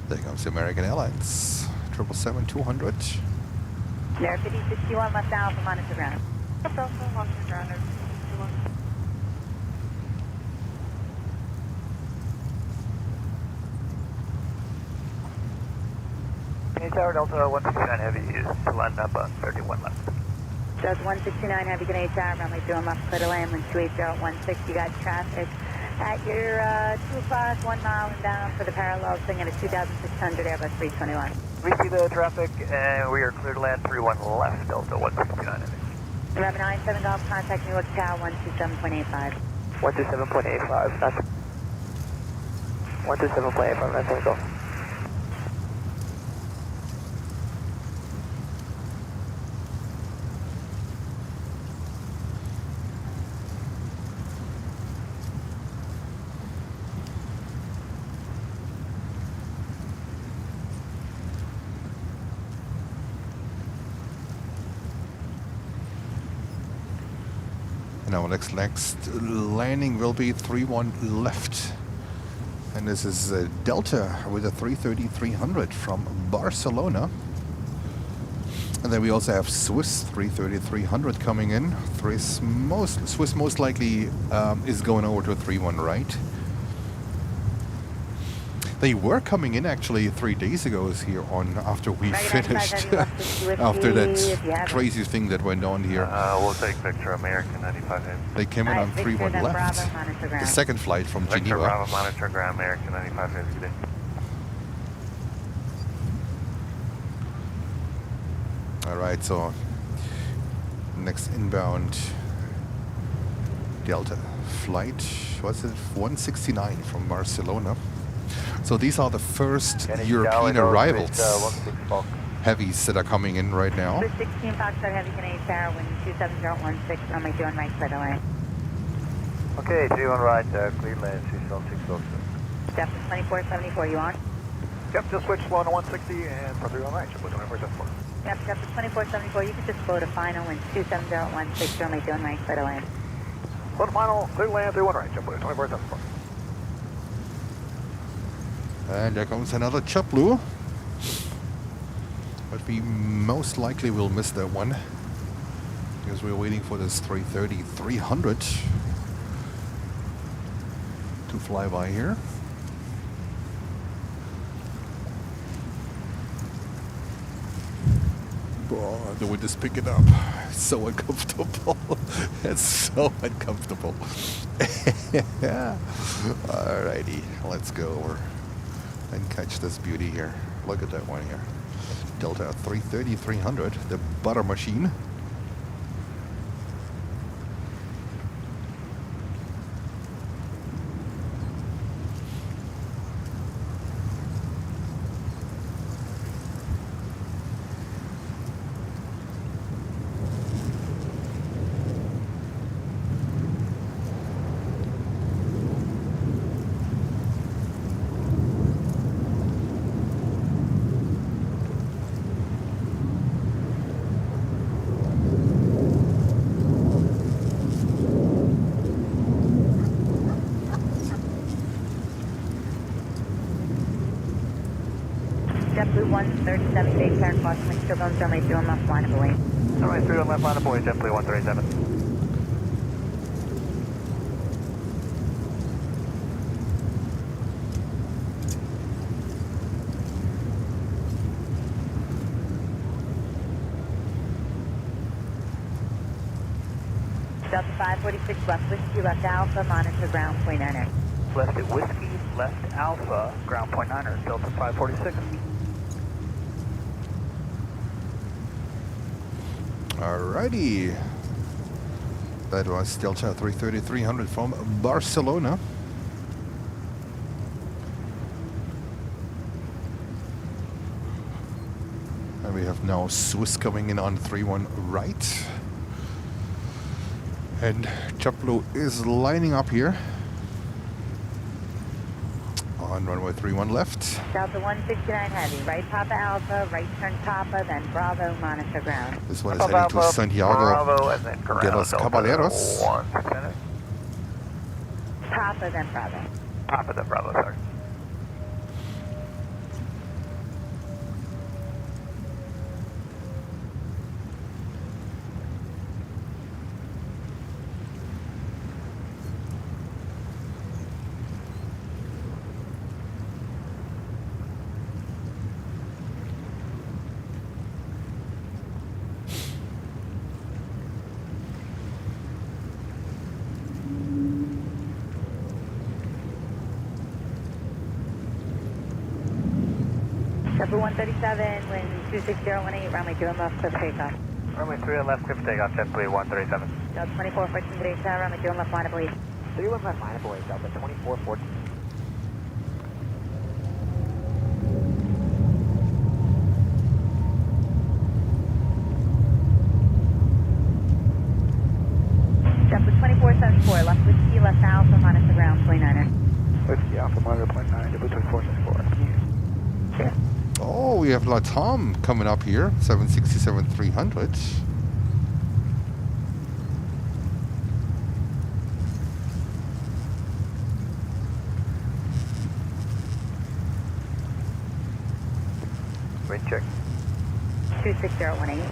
There comes American Airlines. 777-200. Air 5061 left Alpha, monitor ground. Monitor ground. Tower Delta 169 Heavy is to land up on 31 left. Delta 169 Heavy Canadian Tower, runway doing left, clear to land, wind 28016. You got traffic at your 2 o'clock, 1 mile and down for the parallel thing at 2600 Airbus 321. We see the traffic and we are clear to land 31 left, Delta 169 Heavy. 1197 Golf, contact New York Tower 127.85. 127.85, that's 127.85, that's Tango. Our next landing will be 31 left. And this is Delta with a 330-300 from Barcelona. And then we also have Swiss 330-300 coming in. Swiss most likely is going over to 31 right. They were coming in actually 3 days ago here on after we finished after that crazy thing that went on here. We'll take Victor American 95 Heavy. They came in on 31 left. The second flight from Victor Geneva. Bravo, monitor ground, American 95 Heavy. Good day. All right, so next inbound Delta flight, was it 169 from Barcelona? So these are the first European arrivals, heavies that are coming in right now. 16 Foxtrot Heavy Canadian Tower, wind 27016, runway doing right, clear to land. Okay, 31 right, clear land, 276 Step 2474, you on? Yep, just switch slow to 160 and for 31 right, just looking over just for. Yep, step 2474, you can just float a final, wind 27016, runway doing right, clear to land. Slow to final, clear land, 31 right, just 24 just for. And there comes another JetBlue. But we most likely will miss that one, because we're waiting for this 330-300 to fly by here. Oh, the wind is picking up. It's so uncomfortable. It's so uncomfortable. Alrighty, let's go over and catch this beauty here. Look at that one here. Delta 330-300, the butter machine. JetBlue 137, base air crossing, wind turbulence, runway 2 on left line of away. Runway 3 on left line of boy, JetBlue 137. Delta 546, left whiskey, left alpha, monitor ground, point niner. Left at Whiskey, left Alpha, ground point 9er, Delta 546. Alrighty. That was Delta 330-300 from Barcelona. And we have now Swiss coming in on 31 right. And JetBlue is lining up here On runway 31 left. Delta 169 heavy, right Papa Alpha, right turn Papa, then Bravo, monitor ground. This one is heading to Santiago Bravo, and then ground, de los Delta Caballeros. 169. Papa, then Bravo. Papa, then Bravo, sorry. JetBlue 137, wind 26018, runway 2 left, clear for takeoff. Runway 3 left, clear for takeoff, JetBlue 137. Delta 2414 today's runway 2 left, line of lead. 31 left, line of lead, Delta 2414. JetBlue 2474, left whiskey, left Alpha, monitor ground, 29er. Whiskey Alpha, monitor 29, JetBlue 2474. Yeah. Oh, we have Latam coming up here, 767-300. Wind check. 26018.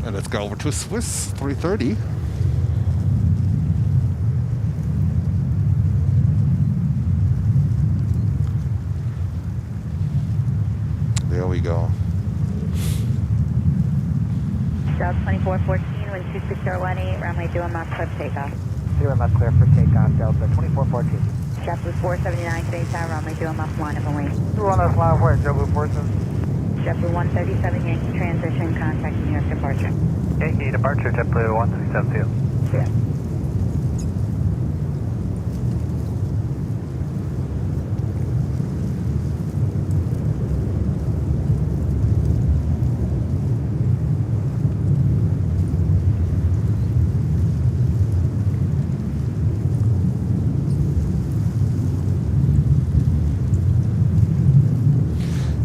And let's go over to Swiss 330. There we go. Delta 2414, wind 26018, runway 2 left, clear for takeoff. 31 left, clear for takeoff, Delta 2414. JetBlue 479 today's runway 2 left, line of lead. 21 left, line of way, JetBlue 47. JetBlue 137, Yankee transition, contact New York departure. Yankee departure, JetBlue 137 field. Yeah.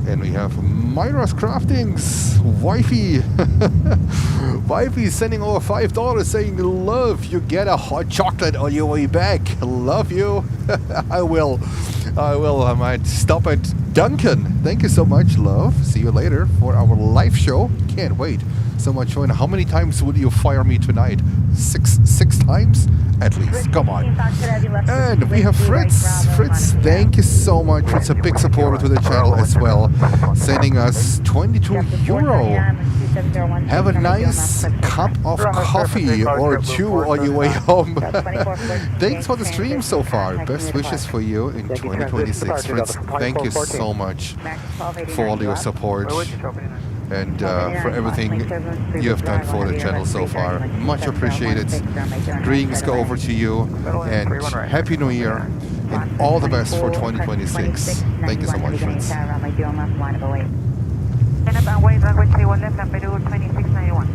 And we have Myra's Craftings, wifey. Wifey sending over $5 saying, love, you get a hot chocolate on your way back. Love you. I will. I might stop at Duncan. Thank you so much, love. See you later for our live show. Can't wait. So much fun. How many times will you fire me tonight? Six times? At least. Come on. And we have Fritz. Fritz, thank you so much. Fritz, a big supporter to the channel as well. Sending us 22 euro. Have a nice cup of coffee or two on your way home. Thanks for the stream so far. Best wishes for you in 2026. Fritz, thank you so much for all your support and for everything you have done for the channel so far. Much appreciated. Greetings go over to you and Happy New Year and all the best for 2026. Thank you so much, Fritz. Runway 31 left, latitude 2691.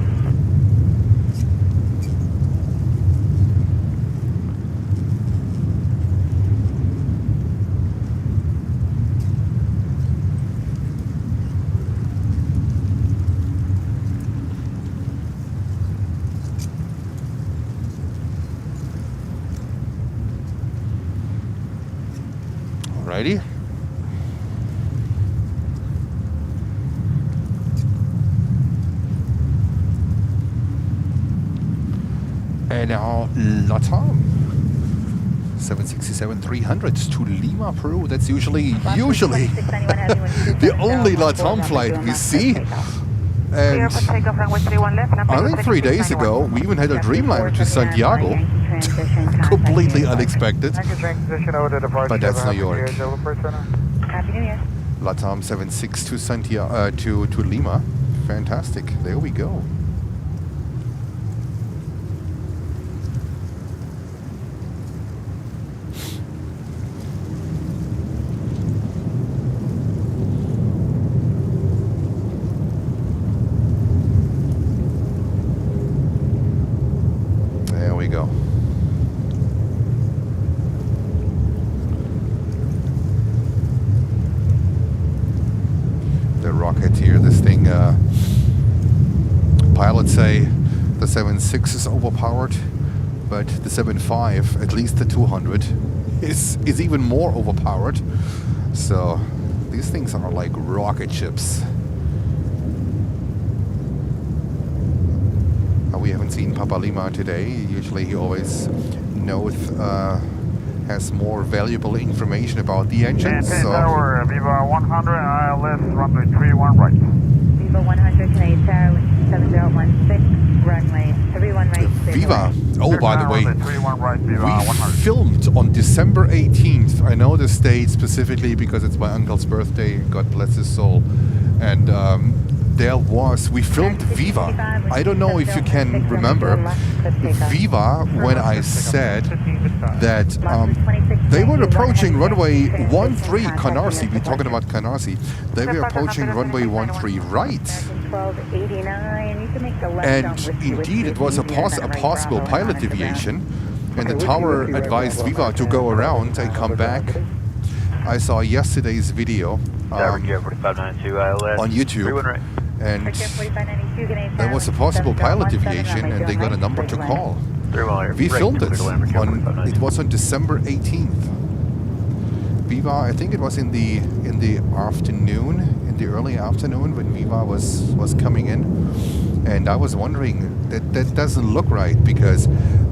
Alrighty. And now Latam 767-300 to Lima, Peru. That's usually the only Latam flight we see. And I think 3 days ago we even had a Dreamliner to Santiago. Completely unexpected. But that's New York. Happy New Year. Latam 76 to Santiago to Lima. Fantastic. There we go. say the 76 is overpowered, but the 75, at least the 200, is even more overpowered. So these things are like rocket ships. We haven't seen Papa Lima today. Usually he always knows, has more valuable information about the engines. So Tower, Viva 100, ILS, runway 31 right. Viva 100, Canadian Tower, 7016, runway 31 right. Viva, oh by the way, 31 right, Viva we 100. filmed on December 18th. I know this date specifically because it's my uncle's birthday, God bless his soul. And we filmed Viva. I don't know if you can remember Viva when I said that they were approaching runway 13 Canarsie. We're talking about Canarsie. They were approaching runway 13 right. And indeed it was a possible pilot deviation, and the tower advised Viva to go around and come back. I saw yesterday's video on YouTube, and there was a possible pilot deviation, and they got a number to call. We filmed it. It was on December 18th. Viva, I think it was in the afternoon, in the early afternoon when Viva was coming in, and I was wondering that doesn't look right, because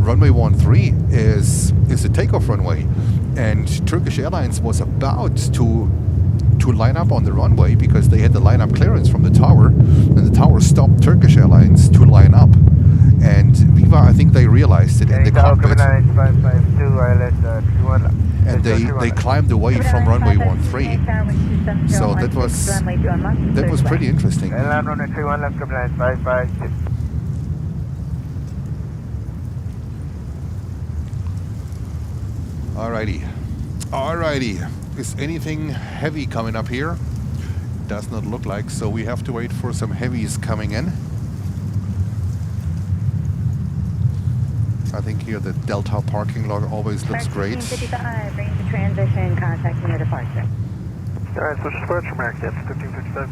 runway 13 is a takeoff runway, and Turkish Airlines was about to line up on the runway because they had the line-up clearance from the tower, and the tower stopped Turkish Airlines to line up. And Viva, I think they realized it in the cockpit, and they climbed away from runway 13. So that was pretty interesting. Alrighty. Is anything heavy coming up here? Does not look like, so we have to wait for some heavies coming in. I think here the Delta parking lot always looks great. 1555, range of transition, contact near departure. Alright, switch departure mark, yes, 1555.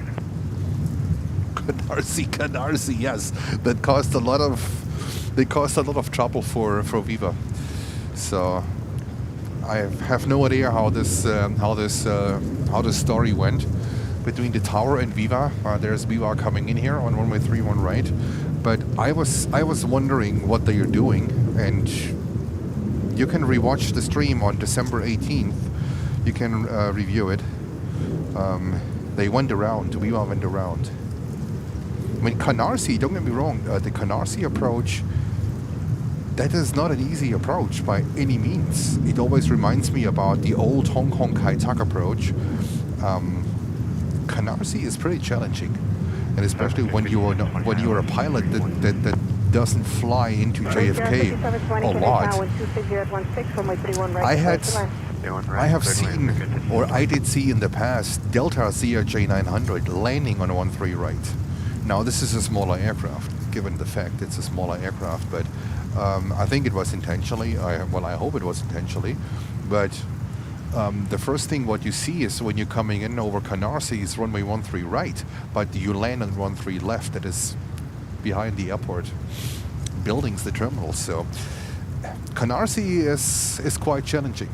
Canarsie, yes. That caused a lot of trouble for Viva. So I have no idea how this story went between the tower and Viva. There's Viva coming in here on runway 31 right, but I was wondering what they are doing, and you can rewatch the stream on December 18th. You can review it. They went around. Viva went around. I mean, Canarsie, don't get me wrong. The Canarsie approach, that is not an easy approach by any means. It always reminds me about the old Hong Kong Kai Tak approach. Canarsie is pretty challenging, and especially when you're a pilot that doesn't fly into JFK a lot. I have seen, or I did see in the past, Delta CRJ900 landing on 13 right. Now this is a smaller aircraft, given the fact it's a smaller aircraft, but I think it was intentionally. I hope it was intentionally. But the first thing what you see is when you're coming in over Canarsie is runway 13 right, but you land on 13 left. That is behind the airport buildings, the terminals. So Canarsie is quite challenging.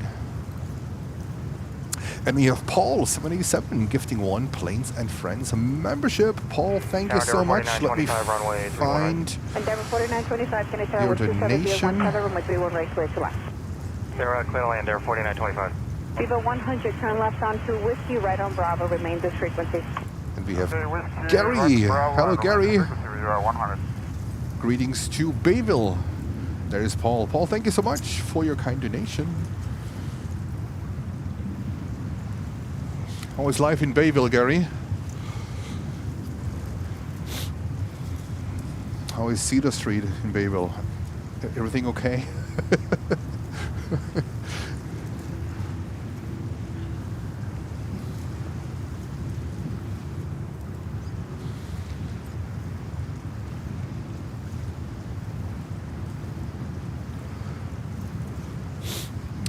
And we have Paul 77 gifting one Planes and Friends membership. Paul, thank you so much. Let me find your donation. Sarah, clear to land, Air 4925. Viva 100, turn left onto Whiskey, right on Bravo, remain this frequency. And we have Gary. Hello, Gary. Greetings to Bayville. There is Paul. Paul, thank you so much for your kind donation. How is life in Bayville, Gary? How is Cedar Street in Bayville? Everything okay?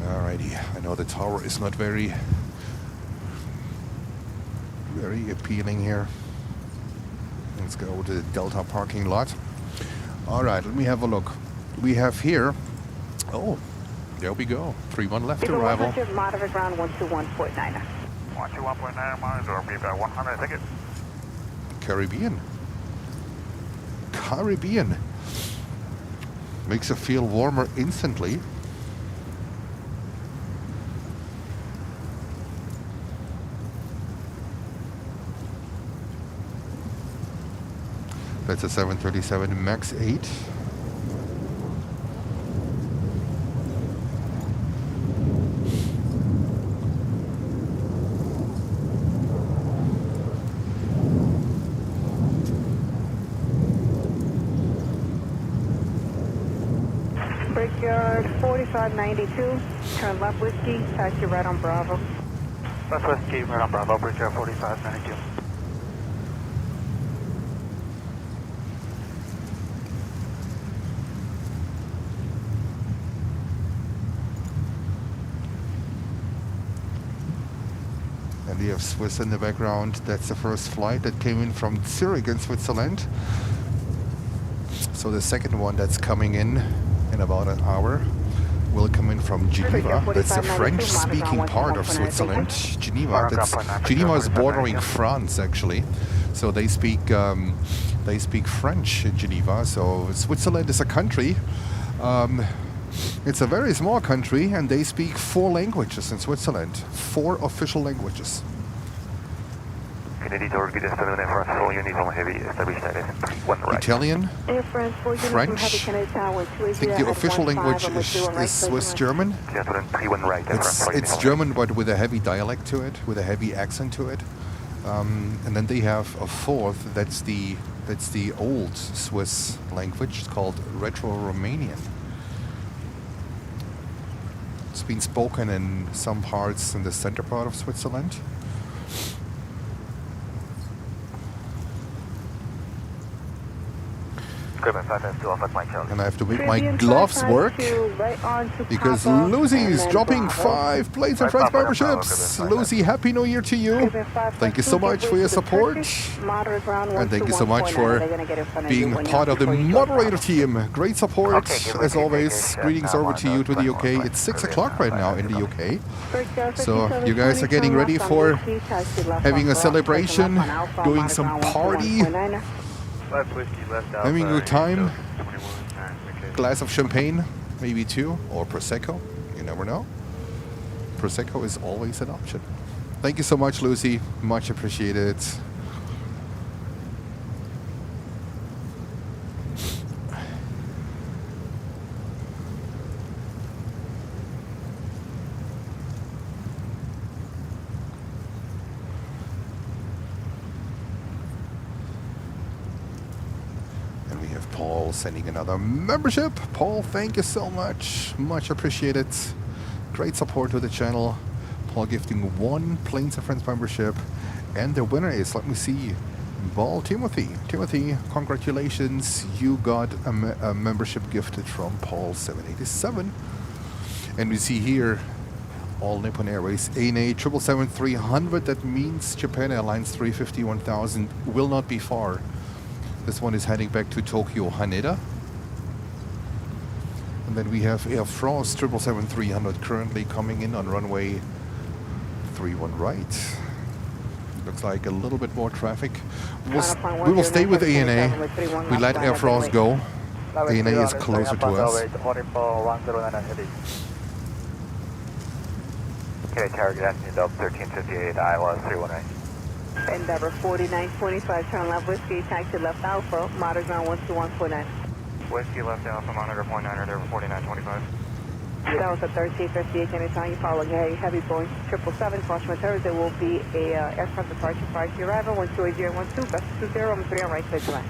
Alrighty, I know the tower is not very appealing here. Let's go to the Delta parking lot. All right, let me have a look. We have here, oh, there we go. 31 left arrival. 100, moderate ground 121.9. 121.9 miles, or be about 100 ticket. Caribbean. Caribbean. Makes you feel warmer instantly. That's a 737 MAX 8. Brickyard 4592, turn left whiskey, taxi right on Bravo. Left whiskey, right on Bravo, Brickyard 4592. And we have Swiss in the background. That's the first flight that came in from Zurich in Switzerland. So the second one that's coming in about an hour will come in from Geneva. That's the French-speaking part of Switzerland. Geneva. Geneva is bordering France, actually. So they speak French in Geneva. So Switzerland is a country. It's a very small country, and they speak 4 languages in Switzerland. 4 official languages. Italian, French. I think the official language is Swiss German. It's German, but with a heavy dialect to it, with a heavy accent to it. And then they have a 4th. That's the old Swiss language. It's called Retro-Romanian. It's been spoken in some parts in the center part of Switzerland. And I have to make my gloves work because Lucy is dropping 5 planes and French memberships. Lucy, Happy New Year to you. Thank you so much for your support. And thank you so much for being part of the moderator team. Great support, as always. Greetings over to you to the UK. It's 6 o'clock right now in the UK. So you guys are getting ready for having a celebration, doing some party. Having a good time, glass of champagne, maybe 2, or Prosecco, you never know. Prosecco is always an option. Thank you so much, Lucy, much appreciated. Paul sending another membership. Paul, thank you so much. Much appreciated. Great support to the channel. Paul gifting 1 Planes and Friends membership. And the winner is, let me see, Ball Timothy. Timothy, congratulations. You got a membership gifted from Paul 787. And we see here all Nippon Airways ANA 777-300. That means Japan Airlines 350-1000 will not be far. This one is heading back to Tokyo Haneda. And then we have Air France 777-300 currently coming in on runway 31 right. Looks like a little bit more traffic. We will stay with ANA. We let Air France go. ANA is closer to us. Okay, target asking 1358, Iowa 318. Endeavor 4925, turn left whiskey, taxi left alpha, moderate ground 121.9. Whiskey left alpha, monitor 0.9, Endeavor 4925. That was a 1358, anytime you follow a heavy Boeing 777, crosswind Thursday will be a aircraft departure prior to your arrival, 128.012, best 20, I'm 3 on right, clear to land.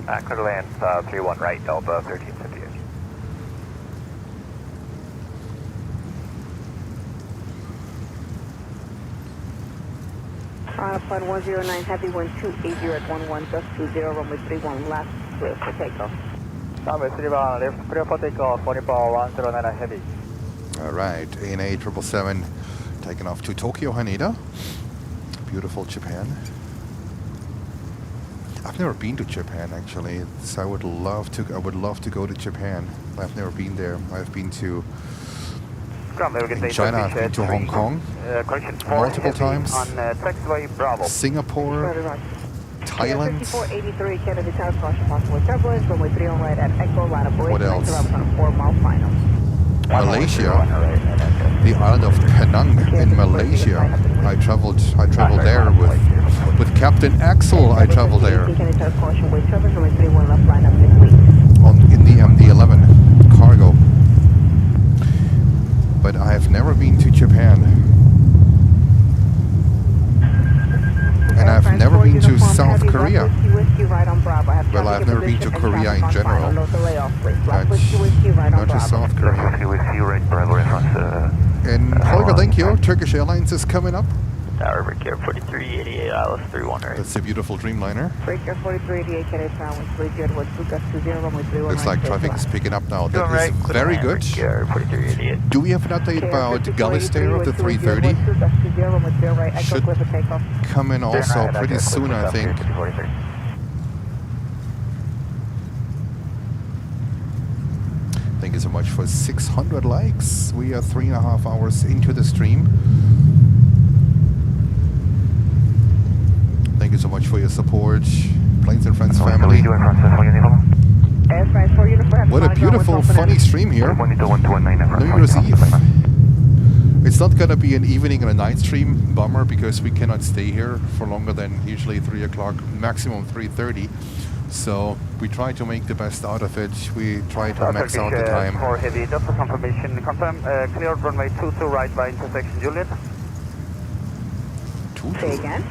Clear to land, 31 right, Delta 1358. Flight 109, heavy wind 280 at 11, just 20, runway 31, left, clear for takeoff. Runway 31, left, clear for takeoff, 109 heavy. All right, ANA 777 taking off to Tokyo Haneda. Beautiful Japan. never been to Japan actually. So I would love to go to Japan. I've never been there. I've been to China, I've been to Hong Kong multiple times. On taxiway Bravo. Singapore, Thailand. 5483 Kennedy Tower, caution possible turbulence, runway 3 on right at Echo, line of What else? 4 mile final. Malaysia, the island of Penang in Malaysia. I traveled there with Captain Axel. I traveled there Kennedy Tower, caution wave turbulence, runway 31 left line up 6 weeks. in the MD-11 cargo. But I have never been to Japan. And I've never been to South Korea. Well, I've never been to Korea in general. But not to South Korea. And Holger, thank you. Turkish Airlines is coming up. Tower, Breaker 4388, ILS 31 right. That's a beautiful Dreamliner. Breaker 4388, Kennedy Tower, wind speed 0 gust 20, runway 31 Looks like traffic is picking up now. That is very good. 4388. Do we have an update about Galistair of the 330? Should come in also pretty soon, I think. Thank you so much for 600 likes. We are 3.5 hours into the stream. Thank you so much for your support, Planes and Friends family. What a beautiful, funny stream here. New Year's Eve. It's not going to be an evening and a night stream, bummer, because we cannot stay here for longer than usually 3 o'clock, maximum 3:30. So we try to make the best out of it. We try to max out the time. For heavy, just for confirmation, confirm cleared runway 22 right by intersection Juliet. Say again?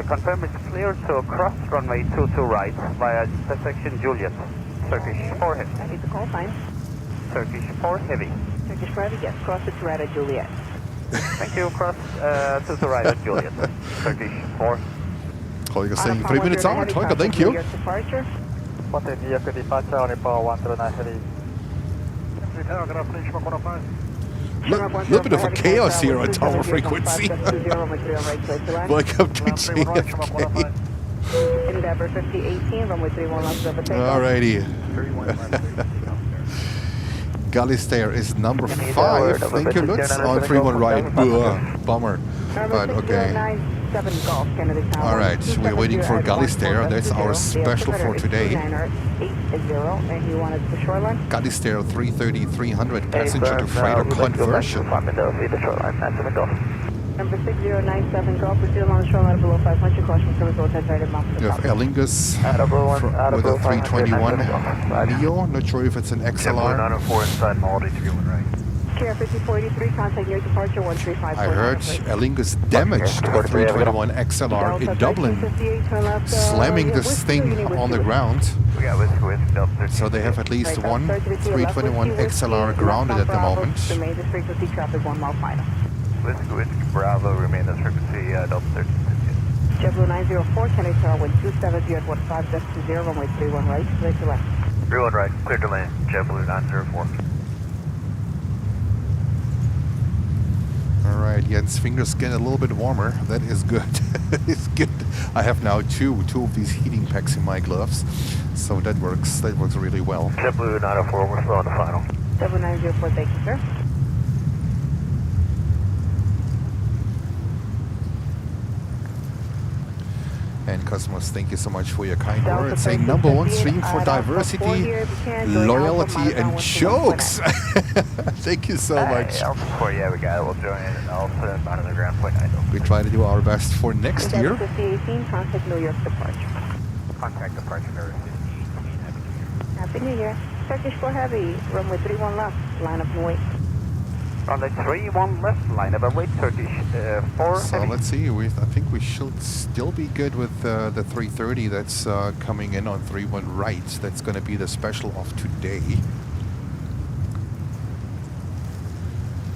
Confirm it's clear to cross runway 22 right via intersection Juliet. Turkish 4 heavy. I need the call sign. Turkish 4 heavy. Turkish 4 heavy, yes. Cross it to right at Juliet. Thank you. Cross to right at Juliet. Turkish 4. Holger saying 3 minutes out. Holger, thank you. Departure. Contact vehicle departure on Nepal 109 heavy. Little bit of a chaos here on tower frequency. Welcome to JFK. Endeavor 5018, runway 31 left of takeoff. Alrighty. Galistair is number 5. Thank you, Lutz. On 31 right. Bummer. But okay. Alright, we're waiting for Galistair. That's our special for today. Galistair 330-300 passenger to freighter conversion. Number 6097 Golf, proceed along the shoreline below 500, caution service low tide target mount. You have Aer Lingus with a 321 Neo. Not sure if it's an XLR. 904 inside Maldi 31 right. Care 5483, contact near departure 135. I heard Aer Lingus damaged a 321 XLR in Dublin, slamming this thing on the ground. So they have at least one 321 XLR grounded at the moment. Remain this frequency, traffic 1 mile final. Whiskey Bravo, remain this frequency, Delta 13. JetBlue 904, Kennedy Tower, wind 270 at 15, just 20, runway 31 right, clear to left. 31 right, clear to land, JetBlue 904. Alright, Jens, fingers get a little bit warmer. That is good. It's good. I have now two of these heating packs in my gloves. So that works really well. JetBlue 904, we're still on the final. JetBlue 904, thank you, sir. And customers, thank you so much for your kind words. Saying #1 stream for diversity, loyalty, and jokes. Thank you so much. Yeah, we got it. We'll join in and I'll put it on the ground point. We try to do our best for next year. 5018, contact New York departure. Contact departure number 5018. Happy New Year. Turkish 4 heavy, runway 31 left, line up and wait. Runway 31 left, line up and wait, Turkish 4 So heavy. let's see, I think we should still be good with the 330 that's coming in on 31 right. That's going to be the special of today.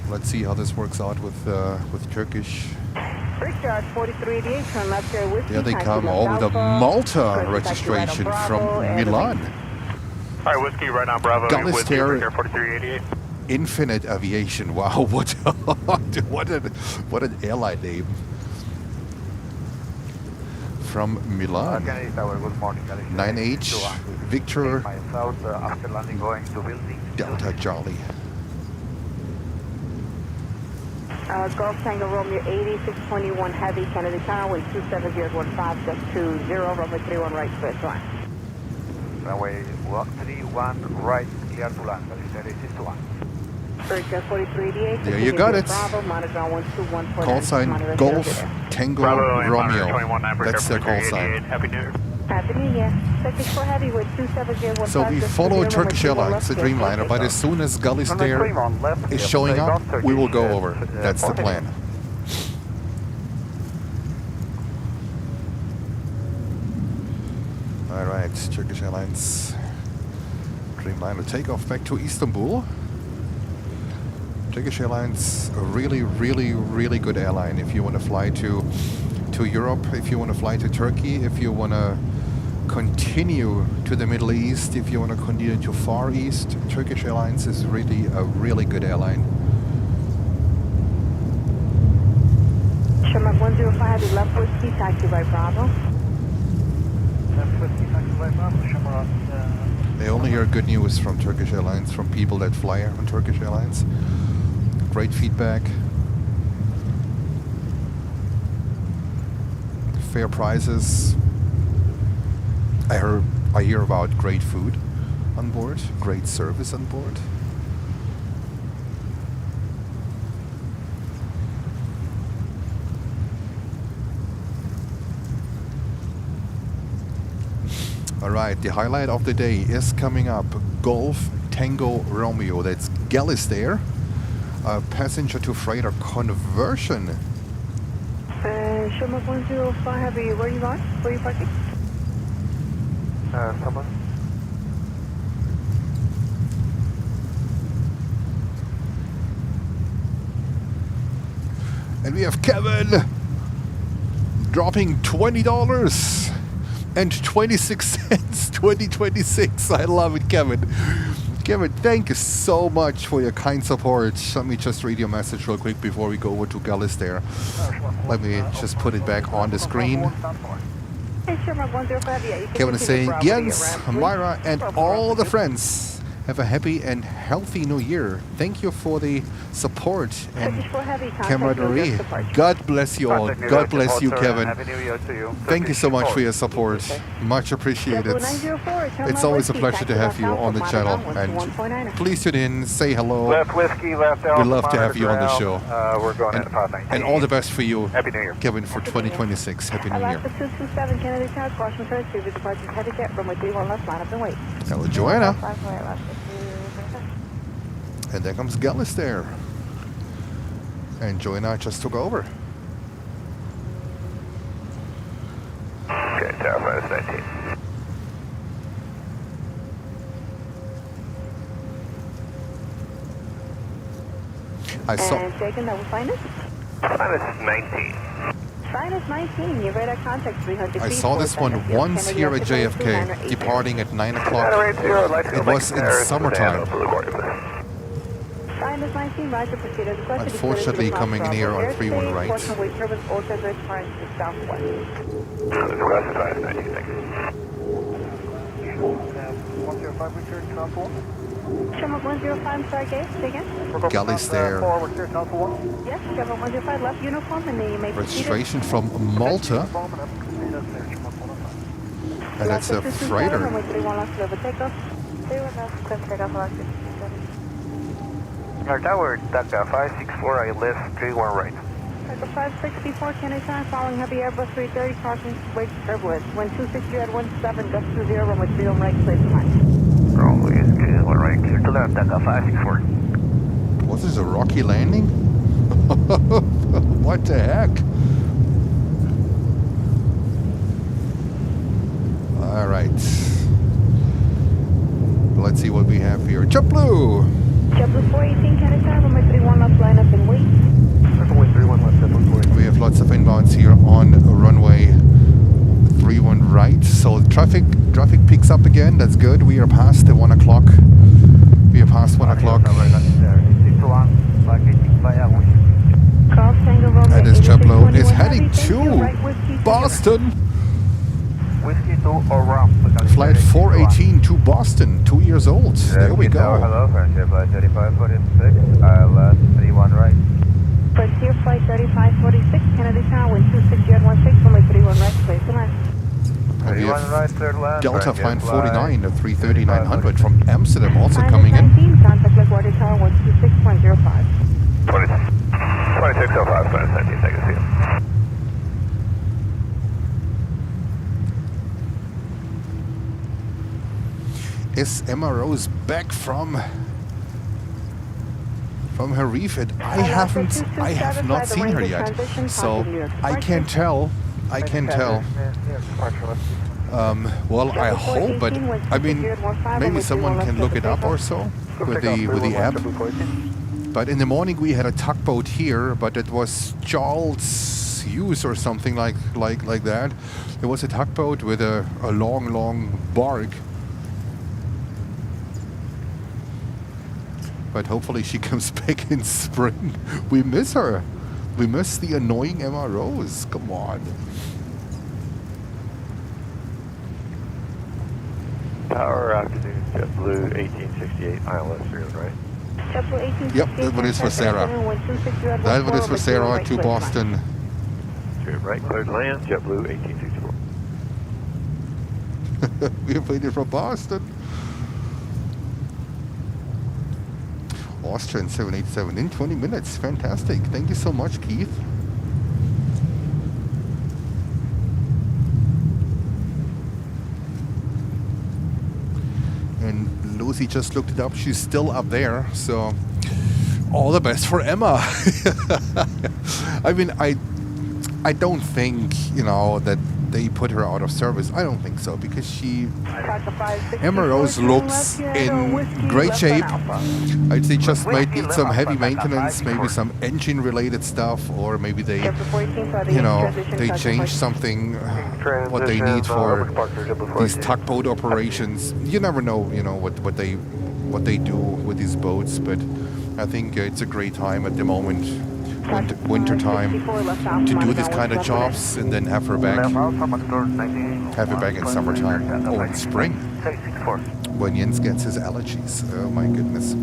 Let's see how this works out with Turkish. Richard 4388, turn left here with There they come, all with a Malta registration from Milan. Alright, Whiskey, right now Bravo, with you, Breaker 4388. Infinite Aviation. Wow, what an airline name. from Milan. Canary Tower, good morning. 9H, Victor, South after landing going to building. Delta Charlie. Golf Tango Romeo 80, 621 Heavy, Kennedy Tower, wind 27015, just 20, runway 31 right, first line. Runway 131 right, clear to land. That is 621. America 4388. There you got it. Bravo, monitor 12149. Call sign Golf Tango Romeo. That's their call sign. Happy New Year. Happy New Year. Turkish 4 Heavy with 27015. So we follow Turkish Airlines, the Dreamliner, but as soon as Gully's there is showing up, we will go over. That's the plan. Alright, Turkish Airlines Dreamliner takeoff back to Istanbul. Turkish Airlines, a really, really, really good airline if you want to fly to Europe, if you want to fly to Turkey, if you want to continue to the Middle East, if you want to continue to Far East. Turkish Airlines is really a really good airline. Sherman 105 Heavy, left whiskey, taxi right Bravo. Left whiskey, taxi right Bravo, Shamrock. They only hear good news from Turkish Airlines, from people that fly on Turkish Airlines. Great feedback. Fair prices. I hear about great food on board, great service on board. All right, the highlight of the day is coming up. Golf Tango Romeo. That's Gully's there. Passenger to freighter conversion. Sherman 105 Heavy, where are you going? Where are you parking? Someone? And we have Kevin dropping $20 and 26 cents, 2026. I love it, Kevin. Kevin, thank you so much for your kind support. Let me just read your message real quick before we go over to Gullis there. Let me just put it back on the screen. Kevin is saying, Jens, Myra, and all the friends, have a happy and healthy new year. Thank you for the support and camaraderie. God bless you all. God bless you, Kevin. Thank you so much for your support. Much appreciated. It's always a pleasure to have you on the channel. And please tune in, say hello. Left whiskey, left Alpha. We'd love to have you on the show. We're going into pod 19. And all the best for you, Happy New Year. Kevin, for 2026. Happy New Year. 227 Kennedy Tower, crossing first, previous departure, heavy jet, runway 31 left, line up and wait. Hello, Joanna. And there comes Gullis there. And Joanna just took over. Okay, Tower 519. I saw. And second, that was finest? Minus 19. Finest 19, your radar contact 300 I feet. saw this one once here at JFK, departing at 9 o'clock. It was in summertime. Finest 19, Roger, proceed as requested. Unfortunately, coming in here on 31 right. Fortunately, turbines also as return to southwest. Requested 519, thank you. 105, we cleared Tom 4. Sherman 105, sorry, Gage, say again? Gully's there. 4, we're cleared Tom 4. Yes, Sherman 105, left uniform, and then you may proceed. Registration from Malta. And it's a freighter. Our tower, Dhaka 564, I left 31 right. Dhaka 564, Kennedy Tower, following heavy Airbus 330, crossing wait turbulence. Wind 260 at 17, gust 20, runway 31 right, clear to land. Runway 31 right, clear to land, Dhaka 564. Was this a rocky landing? What the heck? All right. Let's see what we have here. JetBlue. JetBlue 418, Kennedy Tower, runway 31 left, line up and wait. Runway 31 left, JetBlue 418. We have lots of inbounds here on runway 31 right. So traffic picks up again. That's good. We are past the 1 o'clock. We are past 1 o'clock. Golf Tango Romeo And this JetBlue is 8621 heading Heavy, thank you, to right whiskey, Boston. Whiskey to or rum. Flight 418 to Boston, 2 years old. There we go. Hello, Frontier Flight 3546, ILS 31 right. Frontier Flight 3546, Kennedy Tower, wind 260 runway 31 right, place the line. And we 31 right, have cleared land. Delta Frontier Flight 49 at 330 35, 900 from Amsterdam also coming in. 19, contact LaGuardia Tower, 126.05. 2605, 2017, take a seat. Is Emma Rose back from her refit? I have not seen her yet, so I can't tell. Well, I hope, but I mean, maybe someone can look it up or so with the app. But in the morning we had a tugboat here, but it was Charles Hughes or something like that. It was a tugboat with a long bark. But hopefully she comes back in spring. We miss her. We miss the annoying Emma Rose. Come on. Tower afternoon, JetBlue 1868, ILS 300 right. JetBlue 1868. Yep, that one is for Sarah. That one is for Sarah to Boston. 300 right, cleared land, JetBlue 1864. We're waiting for Boston. Austrian 787 in 20 minutes. Fantastic. Thank you so much, Keith. And Lucy just looked it up. She's still up there. So all the best for Emma. I mean, I don't think, that they put her out of service. I don't think so, because Emma Rose looks in great shape. I'd say just might need some heavy maintenance, maybe some engine related stuff, or maybe they, they change something, what they need for these tugboat operations. You never know, what they do with these boats, but I think it's a great time at the moment. Winter time to do these kind of jobs and then have her back in summertime or in spring when Jens gets his allergies. Oh my goodness.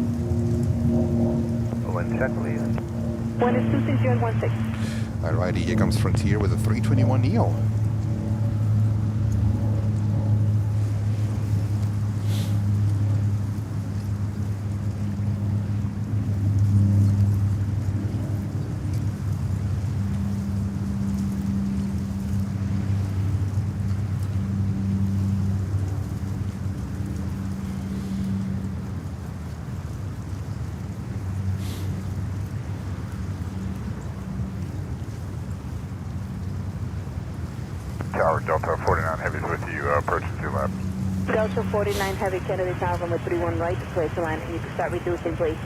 Alrighty, here comes Frontier with a 321 Neo. Tower Delta 49 Heavy's with you, approaching 2 left. Delta 49 Heavy, Kennedy Tower, runway 31 right, place the line, and you can start reducing, please.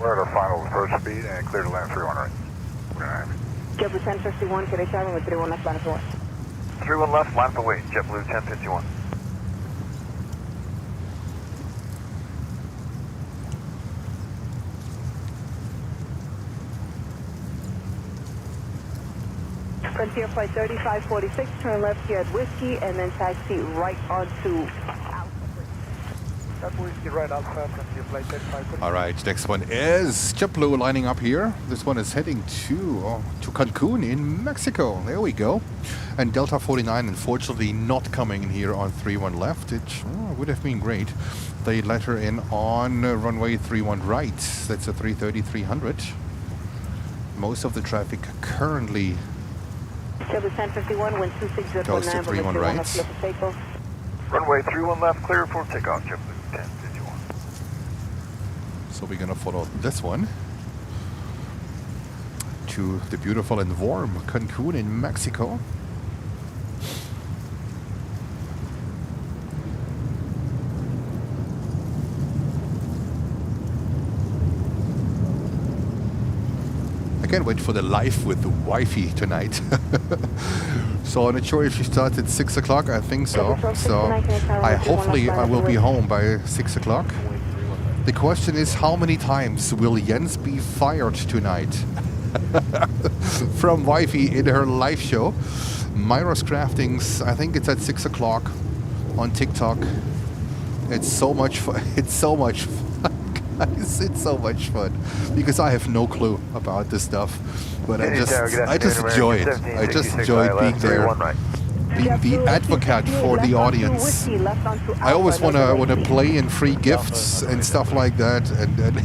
We're at our final approach speed and clear to land 31 right. 49 JetBlue 1051, Kennedy Tower, runway 31 left, line of away. 31 left, line for wait, JetBlue 1051. Frontier Flight 3546, turn left here at Whiskey, and then taxi right onto That's Whiskey right Alpha, Frontier Flight 3546. All right, next one is JetBlue lining up here. This one is heading to Cancun in Mexico. There we go. And Delta 49, unfortunately, not coming in here on 31 left. It would have been great. They let her in on runway 31 right. That's a 330-300. Most of the traffic currently JetBlue 1051, wind 260.9, goes to 31 right. Runway 31 left, clear for takeoff, JetBlue 1051. So we're gonna follow this one to the beautiful and warm Cancun in Mexico. I can't wait for the live with the wifey tonight. So I'm not sure if she starts at 6 o'clock. I think so. So hopefully I will be home by 6 o'clock. The question is, how many times will Jens be fired tonight from wifey in her live show? Myros Craftings, I think it's at 6 o'clock on TikTok. It's so much fun. It's so much fun, guys. It's so much fun because I have no clue about this stuff, but I just enjoy it. I just enjoy being there, being the advocate for the audience. I always wanna play in free gifts and stuff like that. And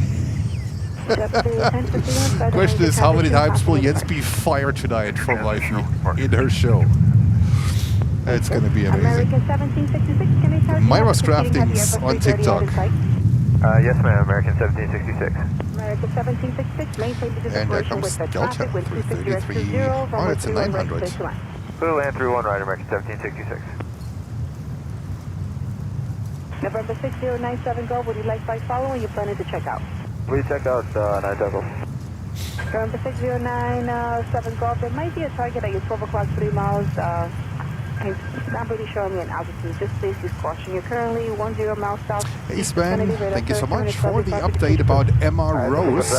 question is, how many times will Jens be fired tonight from my in her show? It's gonna be amazing. Myros Craftings on TikTok. Yes, ma'am. American 1766. American 1766, maintain business And there operation comes with Delta 333. Oh, it's a 900. Blue land through 1 right, American 1766. November 6097, go. Would you like by following? You're planning to check out. Please check out 9 November 6097, go. There might be a target at your 12 o'clock, 3 miles. He's not really showing me an altitude. Just please use caution. You're currently 10 miles south. Hey Sven, thank you so much for the update about Emma Rose.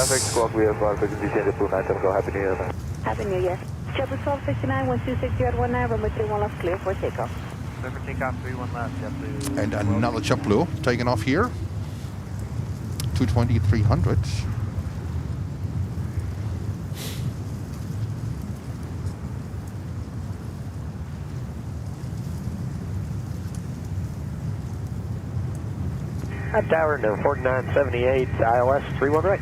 We have Happy New Year. Happy New Year. JetBlue 1269, 126, you're at 19, runway 31 left, clear for takeoff. Clear for takeoff, 31 left, JetBlue. And another JetBlue taking off here. 220, 300. Tower, no 4978, ILS 31 right.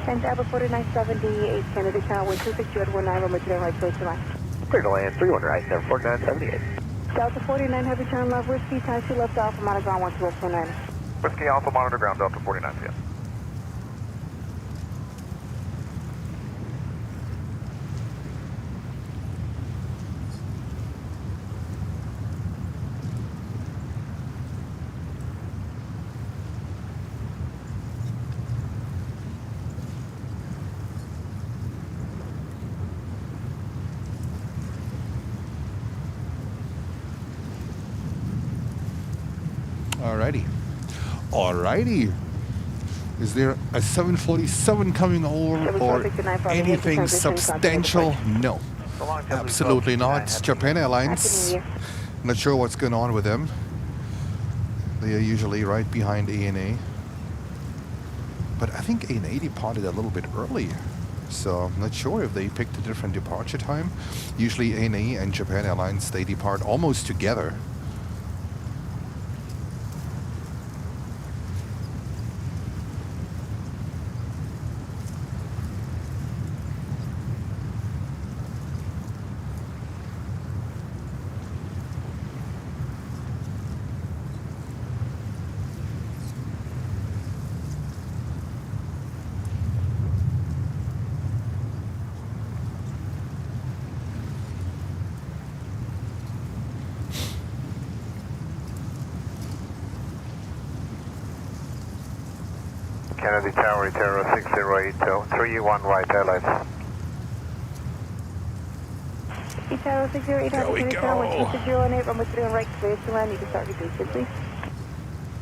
And Tower 4978, Kennedy Tower, 126, you're at 19, runway 31 right, clear to line. Clear to land, 31 right, no 4978. Delta 49, heavy turn left, whiskey, taxi left, Alpha, monitor ground, 12049. Whiskey Alpha, monitor ground, Delta 49, yes. Alrighty. Is there a 747 coming over or anything substantial? No, absolutely not. Japan Airlines. Not sure what's going on with them. They are usually right behind ANA. But I think ANA departed a little bit early. So I'm not sure if they picked a different departure time. Usually ANA and Japan Airlines, they depart almost together. Kennedy Tower, Terra 608, 31 right, airlines. Terra 608, there we go. 208, runway 31 right, clear to land. You can start reducing, please.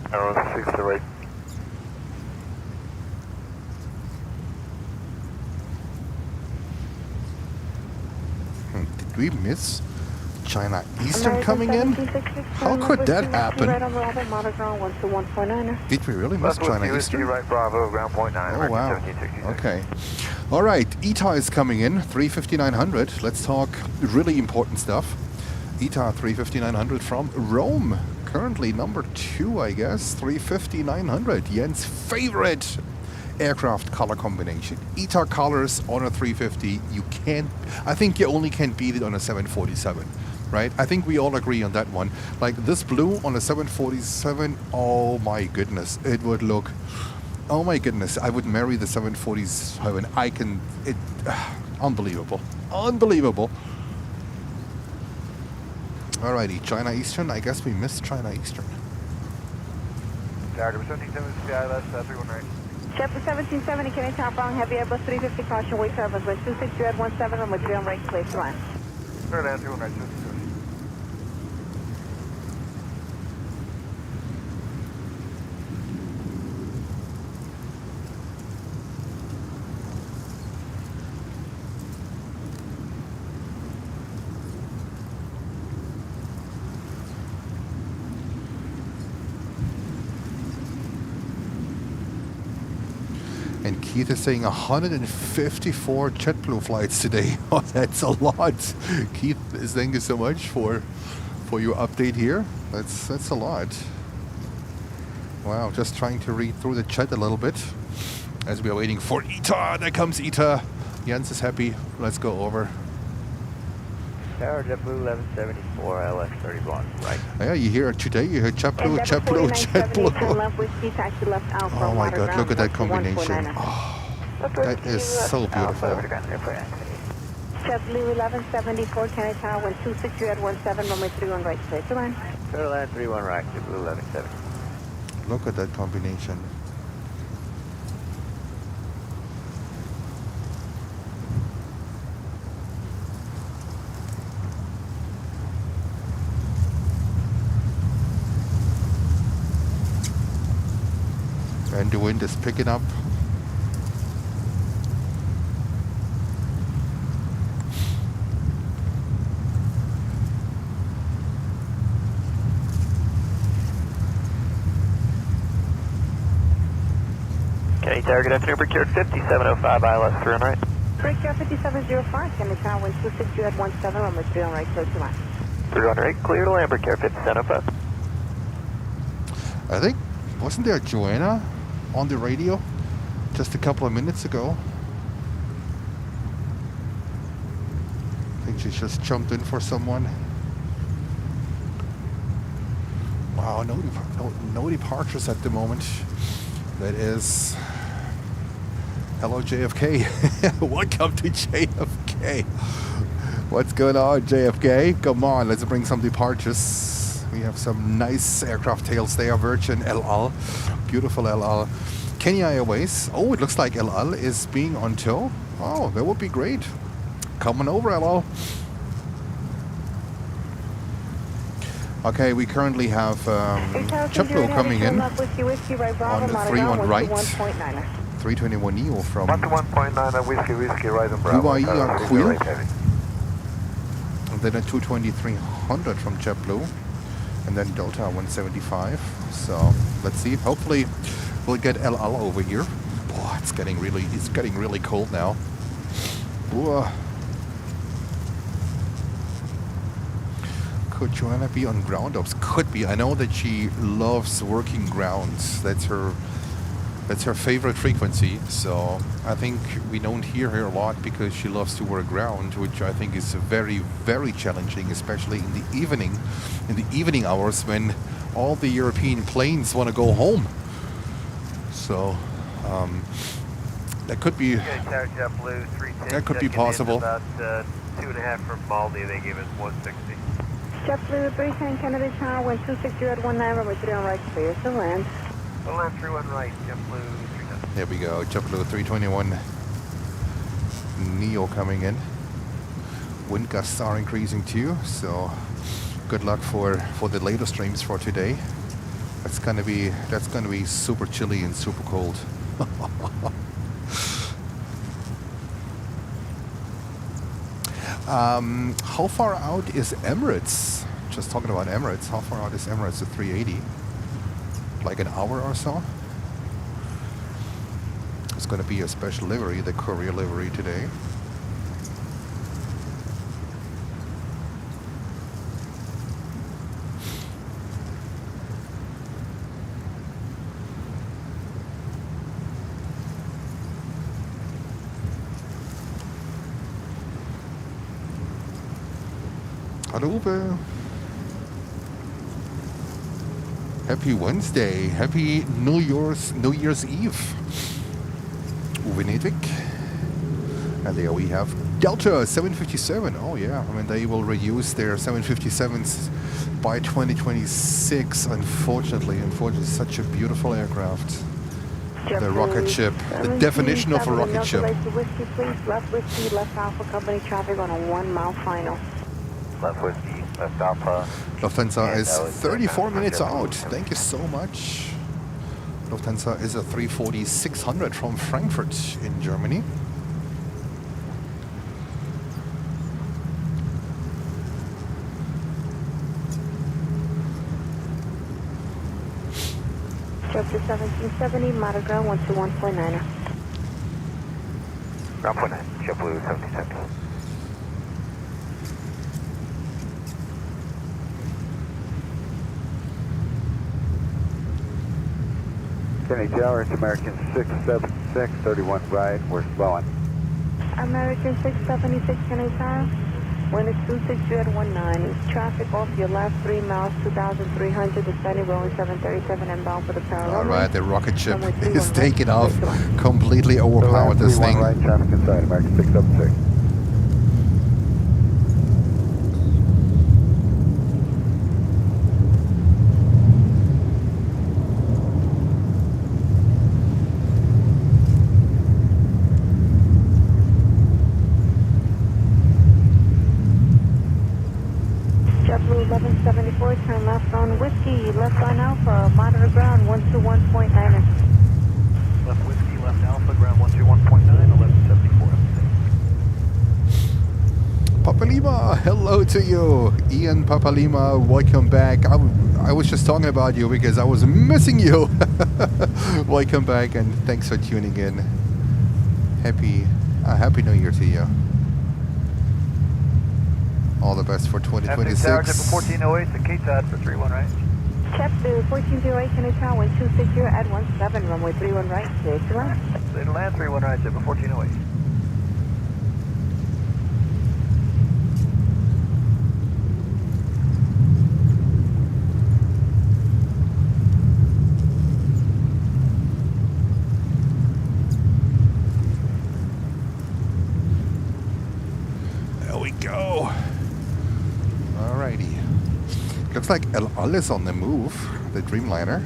Terra 608. Did we miss China Eastern coming in? How could that happen? Did we really miss China Eastern? Right, Bravo, ground point 9. Oh wow. Okay. All right. ETA is coming in 35900. Let's talk really important stuff. ETA 35900 from Rome. Currently number 2, I guess. 35900. Jens' favorite aircraft color combination. ETA colors on a 350. You can't. I think you only can beat it on a 747. Right? I think we all agree on that one. Like this blue on a 747, oh my goodness, it would look, oh my goodness, I would marry the 747. I can, unbelievable, unbelievable. Alrighty, China Eastern, I guess we missed China Eastern. Tower 1770, ILS 31 right. JetBlue 1770, Kennedy Tower, following heavy Airbus 350, caution, wait for Airbus, 26, you're at 17, runway 31 right, clear to land. Clear land, 31 right, And Keith is saying 154 JetBlue flights today. Oh, that's a lot. Keith, thank you so much for your update here. That's a lot. Wow, just trying to read through the chat a little bit as we are waiting for Ita. There comes Ita. Jens is happy. Let's go over. Tower JetBlue 1174 LX31, right? Yeah, you hear it today. You hear JetBlue, JetBlue, JetBlue. Oh my God, look at that combination. Oh, that is so beautiful. JetBlue 1174, Kennedy Tower, 126, you had 17, runway 31 right, clear to land. Tower line 31 right, JetBlue 1170. Look at that combination. And the wind is picking up. Okay, Tower, good afternoon, Brickyard 5705 ILS 3 on right. Brickyard 5705, Kennedy Tower, 126, you had 17, runway 3 on right, clear to land. 3 on right, clear to land, Brickyard 5705. I think, wasn't there Joanna on the radio just a couple of minutes ago? I think she just jumped in for someone. Wow, no departures at the moment. That is... Hello, JFK. Welcome to JFK. What's going on, JFK? Come on, let's bring some departures. We have some nice aircraft tails there. Virgin El Al. Beautiful El Al. Kenya Airways. Oh, it looks like El Al is being on tow. Oh, that would be great. Come on over, El Al. Okay, we currently have JetBlue coming in on the 31 right. 321 Neo from .1.9 whiskey right and Bravo. UAE on Quill. And then a 22300 from JetBlue. And then Delta 175. So let's see. Hopefully we'll get El Al over here. Boy, it's getting really cold now. Ooh. Could Joanna be on ground ops? Could be. I know that she loves working grounds. That's her favorite frequency. So I think we don't hear her a lot because she loves to work ground, which I think is very, very challenging, especially in the evening hours when all the European planes want to go home. So that could be. That could be possible. About 2.5 from Maldi, they gave us 160. JetBlue 310 Kennedy Tower, 126, you had 19, runway 3 on right, clear to land. Well, land 31 right, JetBlue 310. There we go, JetBlue 321 Neo coming in. Wind gusts are increasing too, so good luck for the later streams for today. That's gonna be super chilly and super cold. How far out is Emirates? Just talking about Emirates, how far out is Emirates A380? Like an hour or so? It's going to be a special livery, the courier livery today. Hallo Uwe. Happy Wednesday. Happy New Year's Eve. Uwe Nedvik. And there we have Delta 757. Oh yeah, I mean they will reduce their 757s by 2026. Unfortunately, such a beautiful aircraft. The rocket ship, the definition of a rocket ship. Whiskey, please. Left whiskey, left Alpha Company traffic on a 1 mile final. Left whiskey, left Alpha. Lufthansa is 34 minutes out. Thank you so much. Lufthansa is a 340-600 from Frankfurt in Germany. Chapter 1770, Motor Ground 121.9. Ground point 9, JetBlue 7070. Kennedy Tower, it's American 676, 31 right, we're slowing. American 676, Kennedy Tower. Wind is 260 at 19. Traffic off your left 3 miles, 2,300, descending rolling 737 and bound for the parallel. All right, the rocket ship Runway is 31 taking right, off. clear to land. Completely overpowered this thing. right, traffic inside, American 676. JetBlue 1174, turn left on Whiskey, left on Alpha, monitor ground 121.9. Left Whiskey, left Alpha, ground 121.9, 1174. Papa Lima, hello to you. Ian Papa Lima, welcome back. I was just talking about you because I was missing you. Welcome back and thanks for tuning in. Happy New Year to you. All the best for 2026. Tower, Jet 1408, the K-Tod for 31 right. JetBlue 1408, Kennedy Tower, wind 260 at 17, runway 31 right, clear to land. Clear to land, 31 right, Jet 1408. There we go. Alrighty. Looks like El Al is on the move, the Dreamliner.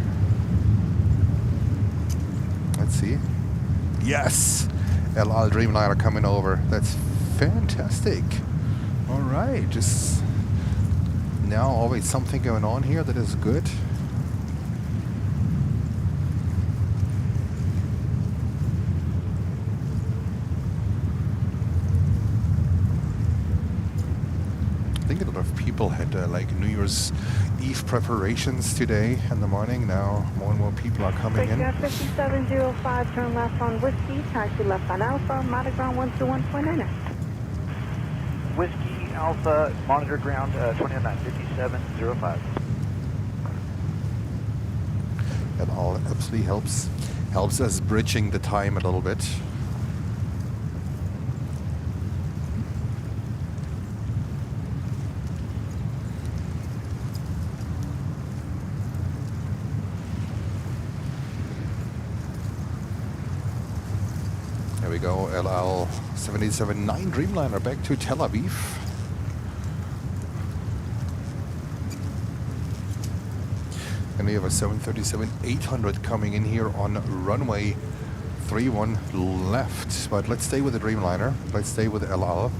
Let's see. Yes! El Al Dreamliner coming over. That's fantastic. Alright, just now always something going on here that is good. I think a lot of people had like New Year's Eve preparations today in the morning. Now more and more people are coming in. 5705, turn left on Whiskey, taxi left on Alpha, monitor ground 121.9. Whiskey, Alpha, monitor ground 295705. That all absolutely helps us bridging the time a little bit. There we go, LL 787-9 Dreamliner back to Tel Aviv. And we have a 737-800 coming in here on runway 31 left. But let's stay with the Dreamliner. Let's stay with LL.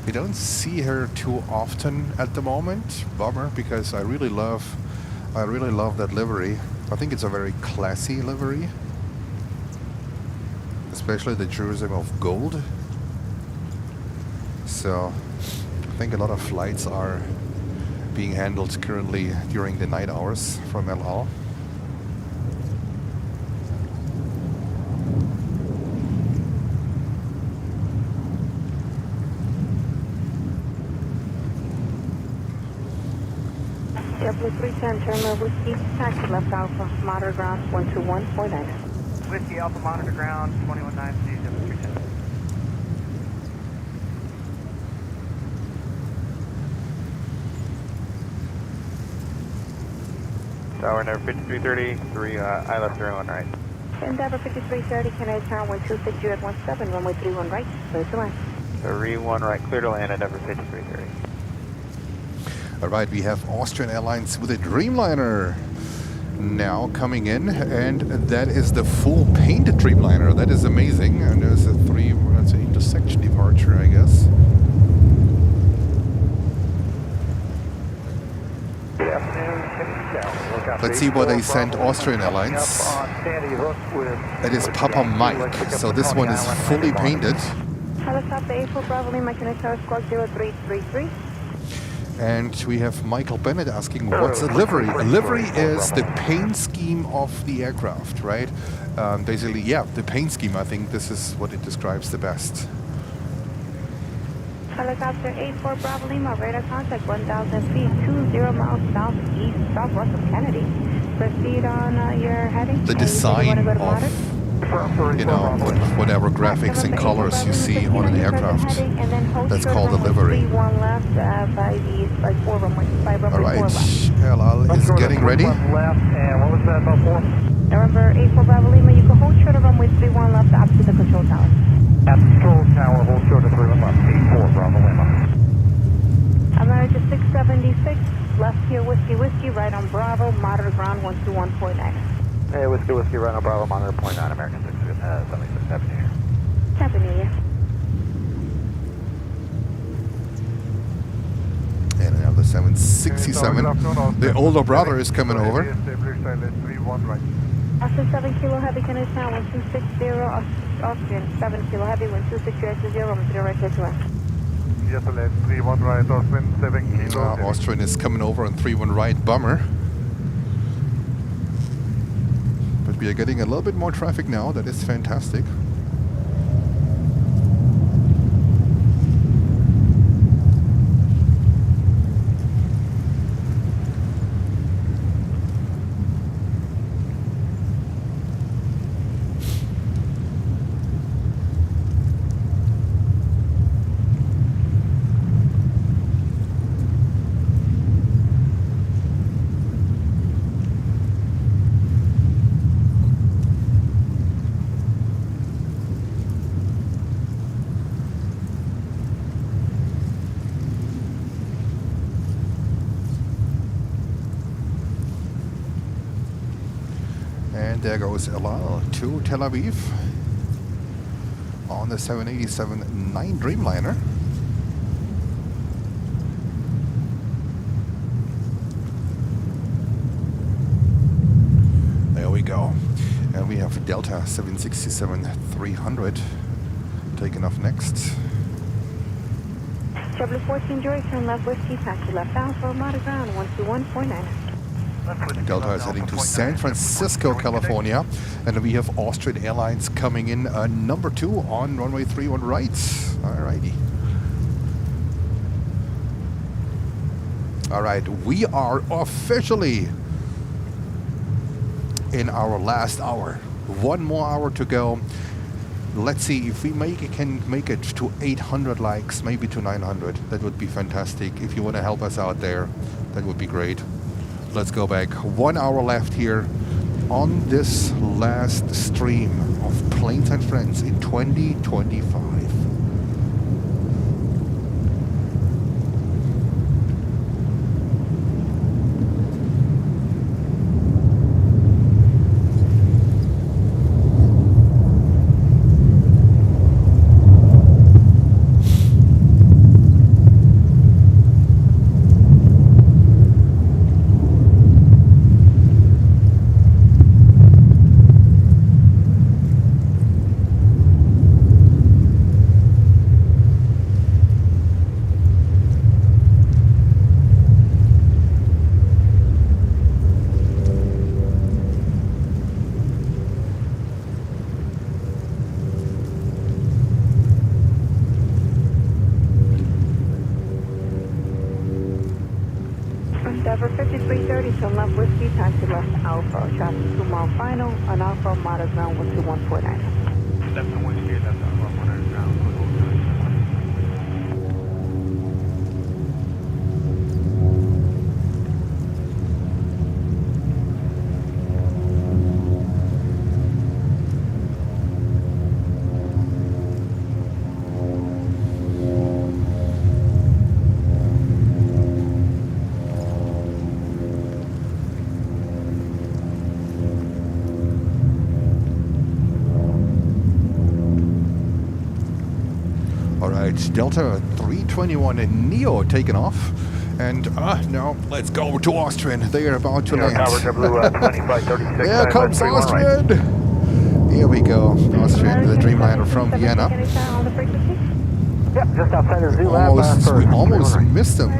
We don't see her too often at the moment. Bummer, because I really love that livery. I think it's a very classy livery. Especially the Jerusalem of gold. So I think a lot of flights are being handled currently during the night hours from El Al. JetBlue 310, terminal Whiskey, taxi left Alpha, monitor ground 121.9. Whiskey, Alpha, monitor ground 219, Jet 310. Tower number 5330, I left 31 right. Endeavor 5330, Kennedy Tower, wind 260 at 17, runway 31 right, clear to land. 31 right, clear to land, Endeavor 5330. All right, we have Austrian Airlines with a Dreamliner now coming in, and that is the full painted Dreamliner. That is amazing. And there's a that's an intersection departure, I guess. Good afternoon, Let's see what they sent Austrian Airlines. That is Papa Mike. So this one is fully painted. Kalitta A4 Bravo Lima, Kennedy Tower, squawk 0333. And we have Michael Bennett asking, what's a livery? A livery is the paint scheme of the aircraft, right? Basically, yeah, the paint scheme, I think this is what it describes the best. Helicopter 84 Bravo Lima, radar contact 1,000 feet, 20 miles southeast, southwest of Kennedy. Proceed on your heading. The design of, you know, whatever graphics and colors you see on an aircraft, that's called a livery. Alright, LL is getting ready. November 84 Bravo Lima, you can hold short of runway 31 left opposite the control tower. At the control tower, hold short of 31 left, 84 Bravo Lima. America 676, left here, whiskey, right on Bravo, monitor ground 121.9. Hey, whiskey, right on Bravo, monitor 0.9, American 7670 here. Happy New Year. And another 767. The older brother is coming over. Austin 7 kilo heavy, Canarsie now 1260, Austrian 7 kilo heavy, 126 0, room 0 right to west. Yes, 31 right, Austrian 7 kilo. Austrian is coming over on 31 right, bummer. But we are getting a little bit more traffic now, that is fantastic. And there goes Elal to Tel Aviv on the 787-9 Dreamliner. There we go. And we have Delta 767-300 taking off next. JetBlue 14 Joy, turn left whiskey, taxi left Alpha, monitor ground 121.9. Delta is heading to San Francisco, California, and we have Austrian Airlines coming in number 2 on runway 31 right. Alrighty. Alright, we are officially in our last hour. One more hour to go. Let's see if we can make it to 800 likes, maybe to 900. That would be fantastic. If you want to help us out there, that would be great. Let's go back. 1 hour left here on this last stream of Planes and Friends in 2025. Endeavour 5330, turn left whiskey, taxi left Alpha, traffic 2 mile final, on Alpha, monitor ground 121.9. Left on whiskey, left Alpha, monitor ground 121.9. Delta 321 and Neo taken off. And now let's go to Austrian. They are about to land. There comes Austrian. Here we go. Austrian, the Dreamliner from Vienna. Yep, just outside the zoo We almost missed them.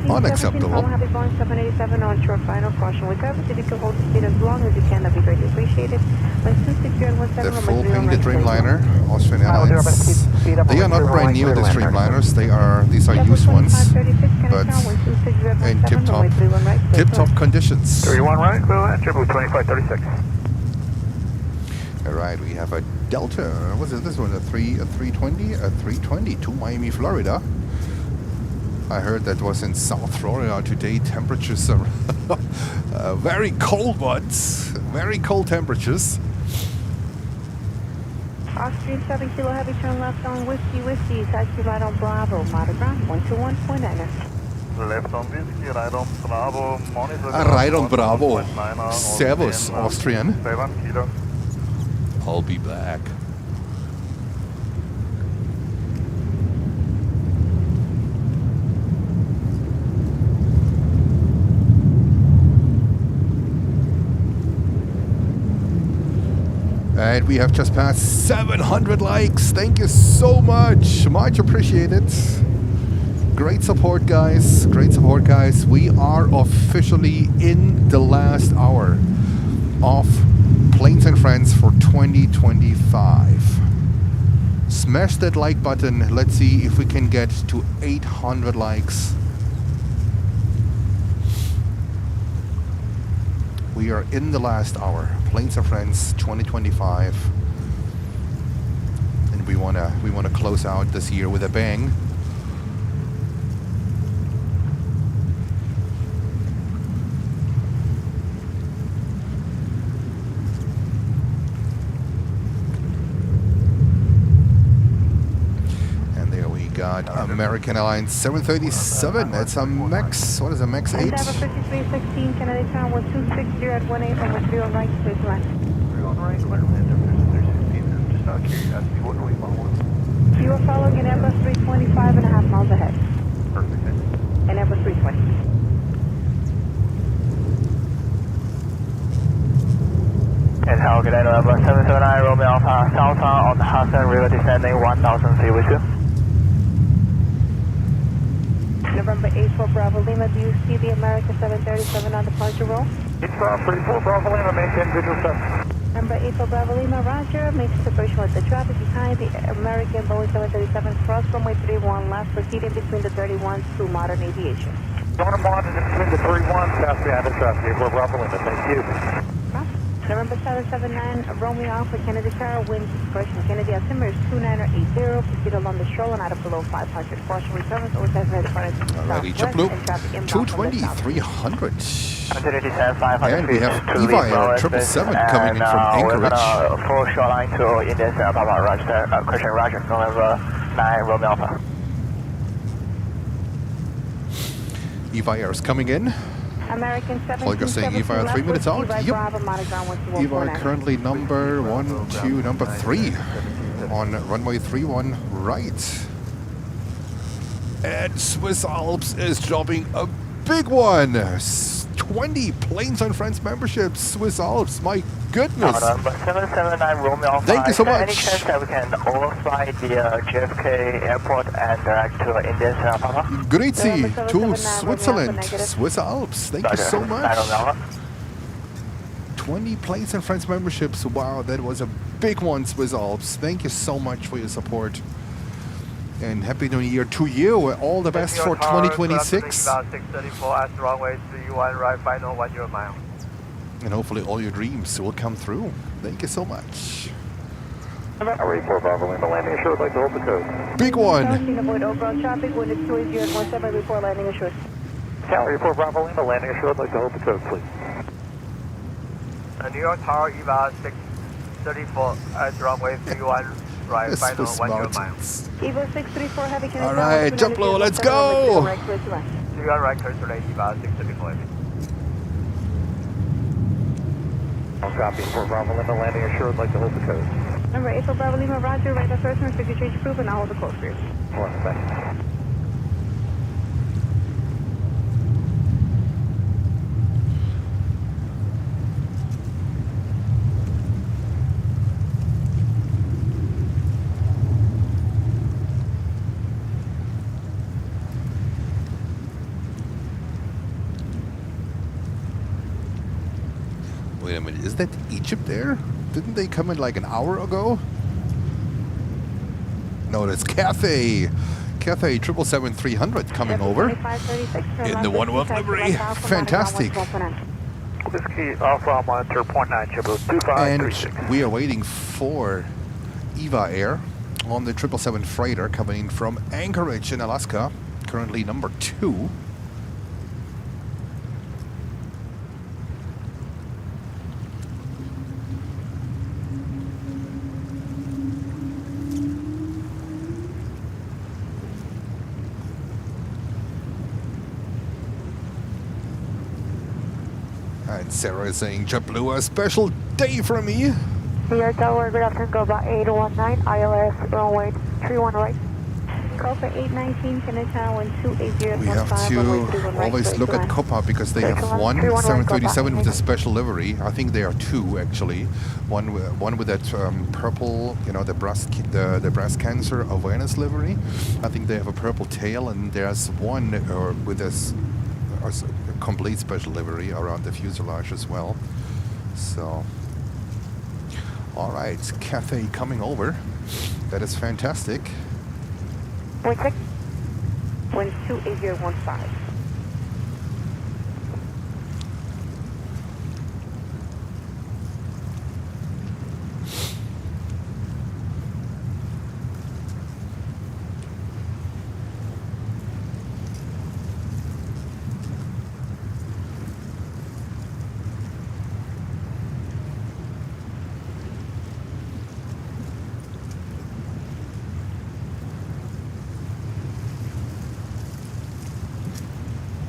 Unacceptable. Happy Boeing 787 onshore final caution with service. If you can hold the speed as long as you can, that'd be greatly appreciated. When 260 and 17, The full painted Dreamliner, Austrian Airlines. They are not brand new, these Dreamliners. These are used ones, but in tip-top conditions. 31 right, go ahead, JetBlue 2536. All right, we have a Delta. What is this one? A 320 to Miami, Florida. I heard that was in South Florida today. Temperatures are very cold ones. Very cold temperatures. Austrian 7 Kilo Heavy, turn left on Whiskey, taxi right on Bravo, Monogram 121.9. Left on Whiskey, right on Bravo, monitor. Right on Bravo. Servus, Austrian. 7 Kilo. I'll be back. And we have just passed 700 likes. Thank you so much. Much appreciated. Great support, guys. Great support, guys. We are officially in the last hour of Planes and Friends for 2025. Smash that like button. Let's see if we can get to 800 likes. We are in the last hour. Planes and Friends 2025. And we wanna close out this year with a bang. Got American Airlines 737. That's a Max. What is a Max 8? Endeavour 5316, Kennedy Town 1260 at 18 on the 3 on right, please land. 3 on right, clear land, 5316. Just out of curiosity, what do we want? You are following an Airbus 325 and a half miles ahead. Perfect. An Airbus 320. And how good I know Airbus 779 Romeo Alpha southbound on the Hudson River descending 1000 feet with you. November 84 Bravo Lima, do you see the American 737 on departure roll? It's 34 Bravo Lima, maintain visual set. Number 84 Bravo Lima, roger. Make separation with the traffic behind the American Boeing 737 cross runway 31 left, proceeding between the 31 to Modern Aviation. Going to monitor between the 31, pass behind the traffic, 84 Bravo Lima, thank you. November 779 Romeo Alpha Kennedy Tower, wind dispersion Kennedy altimeter is 2980, proceed along the shoreline at or below 500. Caution returns or ready for alrighty, JetBlue 220, 300. And we have Eva Air 777 coming in from Anchorage. We're going to full shoreline to Indian Papa Roger, Christian Roger, November 9 Romeo Alpha. Eva Air is coming in. American 7 Holger saying Eva Air 3 minutes out. Yep. Eva Air currently number 3 on runway 31 right. And Swiss Alps is dropping a big one. 20 Planes and Friends memberships. Swiss Alps, my goodness. 779 Romeo Alpha. Thank you so much. Any chance that we can overfly the JFK Airport and direct to Indian Papa? Grüezi to Switzerland, Swiss Alps. Thank you so much. 20 Planes and Friends memberships. Wow, that was a big one, Swiss Alps. Thank you so much for your support. And Happy New Year to you. All the best for 2026. 634 at runway 31 right, final 10 mile. And hopefully all your dreams will come through. Thank you so much. Tower 84 Bravo Lima, landing assured, like to hold the code. Big one. Avoid overall traffic, wind is 280 at 17 before landing assured. Tower 84 Bravo Lima, landing assured, like to hold the code, please. New York Tower, EVA 634 at runway 31 right, final 10 mile. Evo 634 heavy Kennedy. All right, JetBlue, let's go. New York right, clear to EVA 634. Copy, 4 Bravo Lima, landing assured, like to hold the code. Number 8 for Bravo Lima, roger, right at first, restrict your change approved, and I'll hold the code for you. Thanks. is that Egypt Air? Didn't they come in like an hour ago? No, that's Cathay. Cathay 777-300 coming over in the One-World livery. Fantastic. Whiskey Alpha monitor 0.9 JetBlue 2536. And we are waiting for EVA Air on the 777 freighter coming in from Anchorage in Alaska, currently number 2. And Sarah is saying, JetBlue, a special day for me. Here Tower, good afternoon, go about 819, ILS, runway 31 right. Call for 819, Kalitta 1280. We have to always look at Copa because they have one 737 with a special livery. I think there are 2 actually. One with that purple, you know, the breast cancer awareness livery. I think they have a purple tail, and there's one with a complete special livery around the fuselage as well. So, all right, Cathay coming over. That is fantastic. 16. 128015.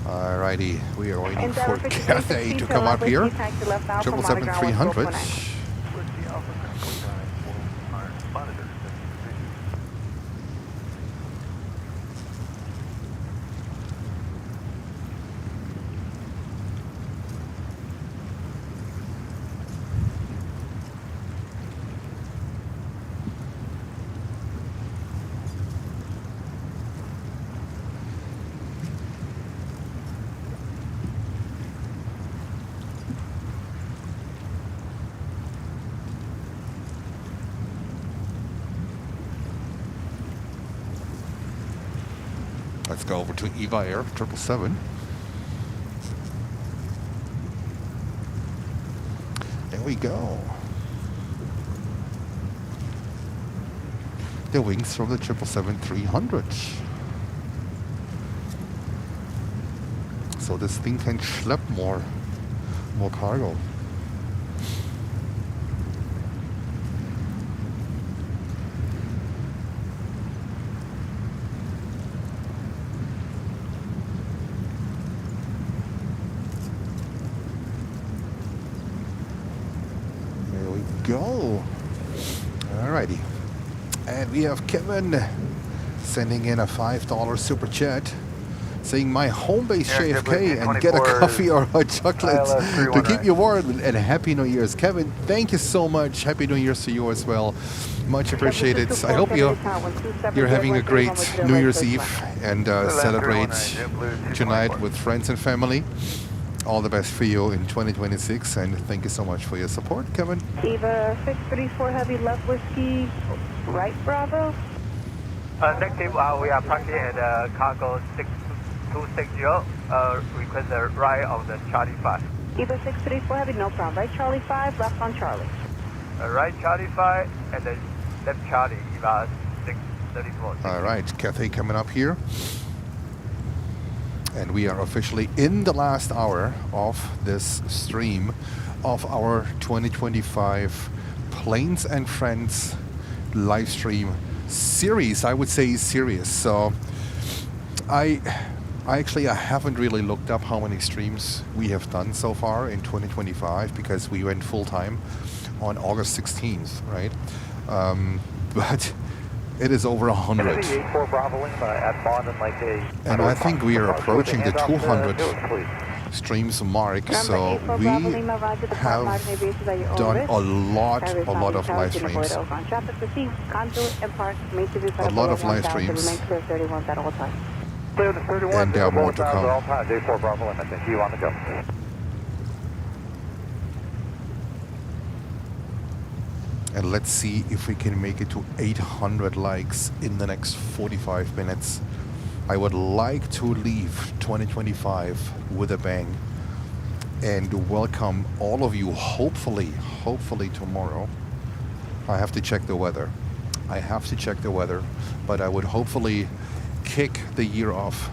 Alrighty, we are waiting for Cathay to come up here. 777-300. Let's go over to EVA Air 777. There we go. The wings from the 777-300. So this thing can schlep more cargo. Go. Alrighty. And we have Kevin sending in a $5 super chat saying my home base JFK and get a coffee or hot chocolate to keep you warm, and Happy New Year's. Kevin, thank you so much. Happy New Year's to you as well. Much appreciated. I hope you're having a great New Year's Eve and celebrate tonight with friends and family. All the best for you in 2026, and thank you so much for your support, Kevin. Eva 634 Heavy left whiskey, right Bravo. Negative, we are parking at cargo 6260. Request the right of the Charlie 5. Eva 634 Heavy, no problem. Right Charlie 5, left on Charlie. Right Charlie 5 and then left Charlie, Eva 634. All right, Cathay coming up here. And we are officially in the last hour of this stream of our 2025 Planes and Friends live stream series. I would say series. So I haven't really looked up how many streams we have done so far in 2025 because we went full time on August 16th, right? But it is over 100. And I think we are approaching the 200 streams mark, so we have done a lot of live streams. A lot of live streams. And there are more to come. And let's see if we can make it to 800 likes in the next 45 minutes. I would like to leave 2025 with a bang and welcome all of you, hopefully tomorrow. I have to check the weather. But I would hopefully kick the year off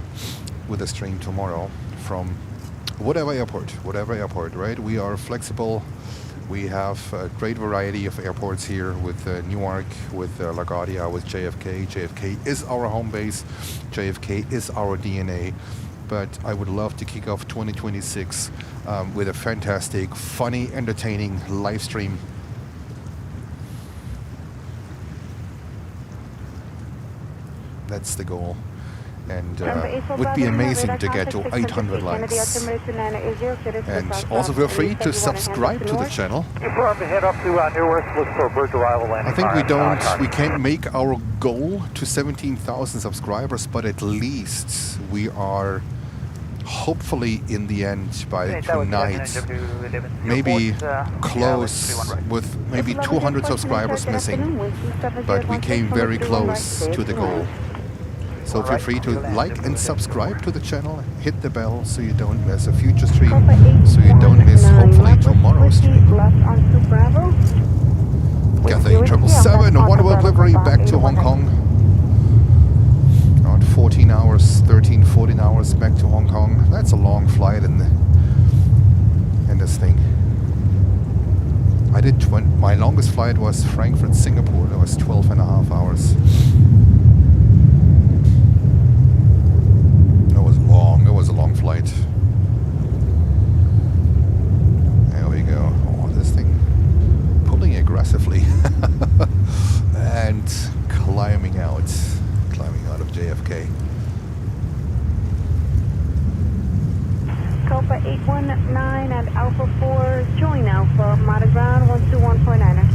with a stream tomorrow from whatever airport, right? We are flexible. We have a great variety of airports here with Newark, with LaGuardia, with JFK. JFK is our home base. JFK is our DNA. But I would love to kick off 2026 with a fantastic, funny, entertaining live stream. That's the goal. And would be amazing to get to 800 likes. And also feel free to subscribe to the channel. I think we can't make our goal to 17,000 subscribers, but at least we are hopefully in the end by tonight, maybe close with maybe 200 subscribers missing, but we came very close to the goal. So feel free to like and subscribe to the channel, hit the bell so you don't miss a future stream, so you don't miss hopefully tomorrow's stream. Cathay 777, one world livery back to Hong Kong. Around 14 hours, 14 hours back to Hong Kong. That's a long flight in this thing. I did my longest flight was Frankfurt, Singapore. That was 12.5 hours. It was a long flight. There we go. Oh, this thing pulling aggressively and climbing out of JFK. Copa 819 and Alpha 4, join Alpha, monitor ground 121.9er.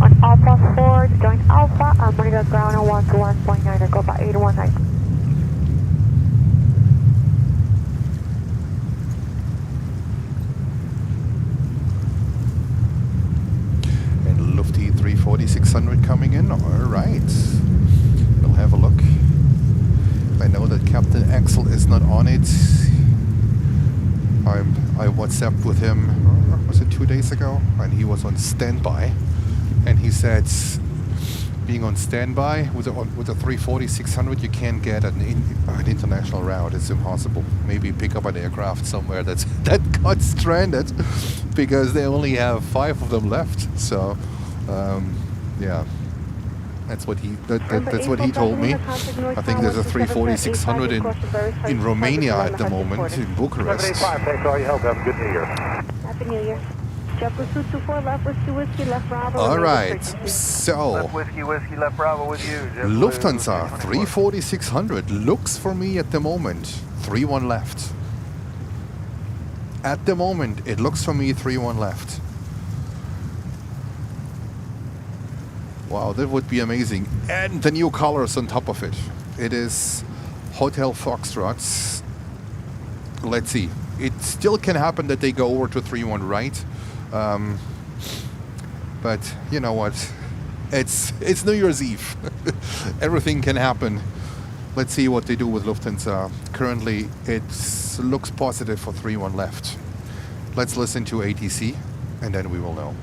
On Alpha 4, join Alpha, monitor ground 121.9er, Copa 819. Lufty 340-600 coming in. All right, we'll have a look. I know that Captain Axel is not on it. I WhatsApped with him, was it 2 days ago? And he was on standby. And he said, being on standby with a 340-600, you can't get an international route. It's impossible. Maybe pick up an aircraft somewhere that got stranded because they only have 5 of them left. So, yeah. That's what he told me. I think there's a 340-600 in Romania at the moment, in Bucharest. Happy New Year. JetBlue 224, left whiskey, whiskey, left Bravo. All right, so Left whiskey, whiskey, left Bravo with you. Lufthansa 340-600 looks for me at the moment 3-1 left. At the moment, it looks for me 3-1 left. Wow, that would be amazing. And the new colors on top of it. It is Hotel Foxtrots. Let's see. It still can happen that they go over to 3-1 right. But you know what? It's New Year's Eve. Everything can happen. Let's see what they do with Lufthansa. Currently, it looks positive for 3-1 left. Let's listen to ATC, and then we will know.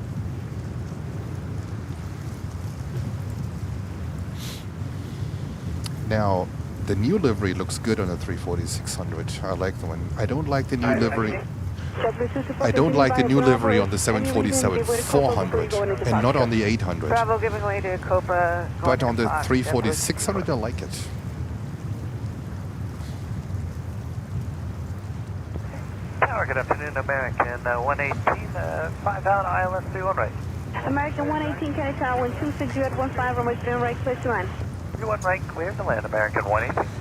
Now, the new livery looks good on the 340-600. I like the one. I don't like the new livery. I don't like the new livery on the 747-400 and not on the 800. Bravo giving way to Copa. But on the 340-600, I like it. Tower, good afternoon, American 118, 5 out, ILS 31 right. American 118, Kenny Tower, 126, you at 15, runway 3 right, clear to land. 31 right, clear to land, American 118.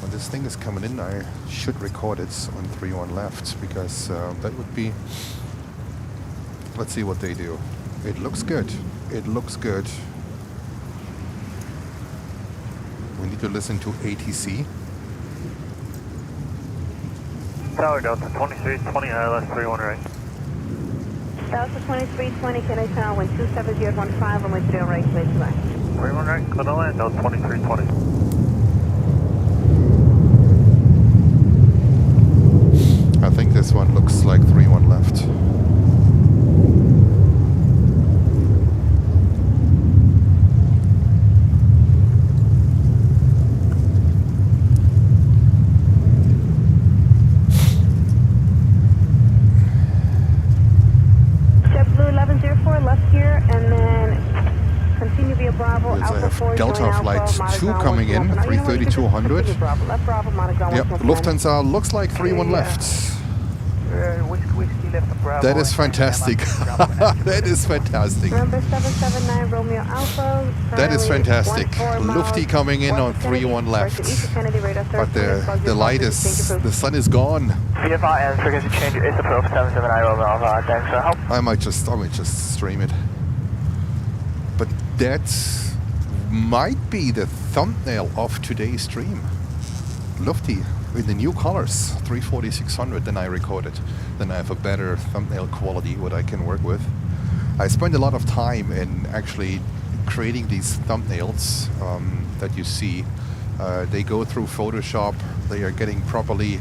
When this thing is coming in, I should record it on 3-1 left, because that would be... Let's see what they do. It looks good. It looks good. We need to listen to ATC. Tower Delta 23, 20 ILS 31 right. Delta 2320, Kennedy Tower, wind 27015, runway 30 right, clear to land. 31 right, clear to land, Delta 2320. I think this one looks like 3-1 left. JetBlue 1104, left here, and then continue via Bravo, Yes, I Alpha have 4, Delta join Flight Alpha, 2 Monogram coming in, 330-200. Bravo, left Bravo, Monogram Yep, 1. Lufthansa looks like 3-1 left. Whiskey left Bravo. That is fantastic. That is fantastic. Number 779, Romeo Alpha. That is currently fantastic. 14 miles Lufty coming in west on of Kennedy, 3-1 left. versus East of Kennedy, radar But 30, the light is, the sun is gone. VFR and frequency change is approved 779 Romeo Alpha. Thanks for help. I might just stream it. But that might be the thumbnail of today's stream. Lufty with the new colors, 340-600, then I recorded. Then I have a better thumbnail quality, what I can work with. I spend a lot of time in actually creating these thumbnails that you see. They go through Photoshop, they are getting properly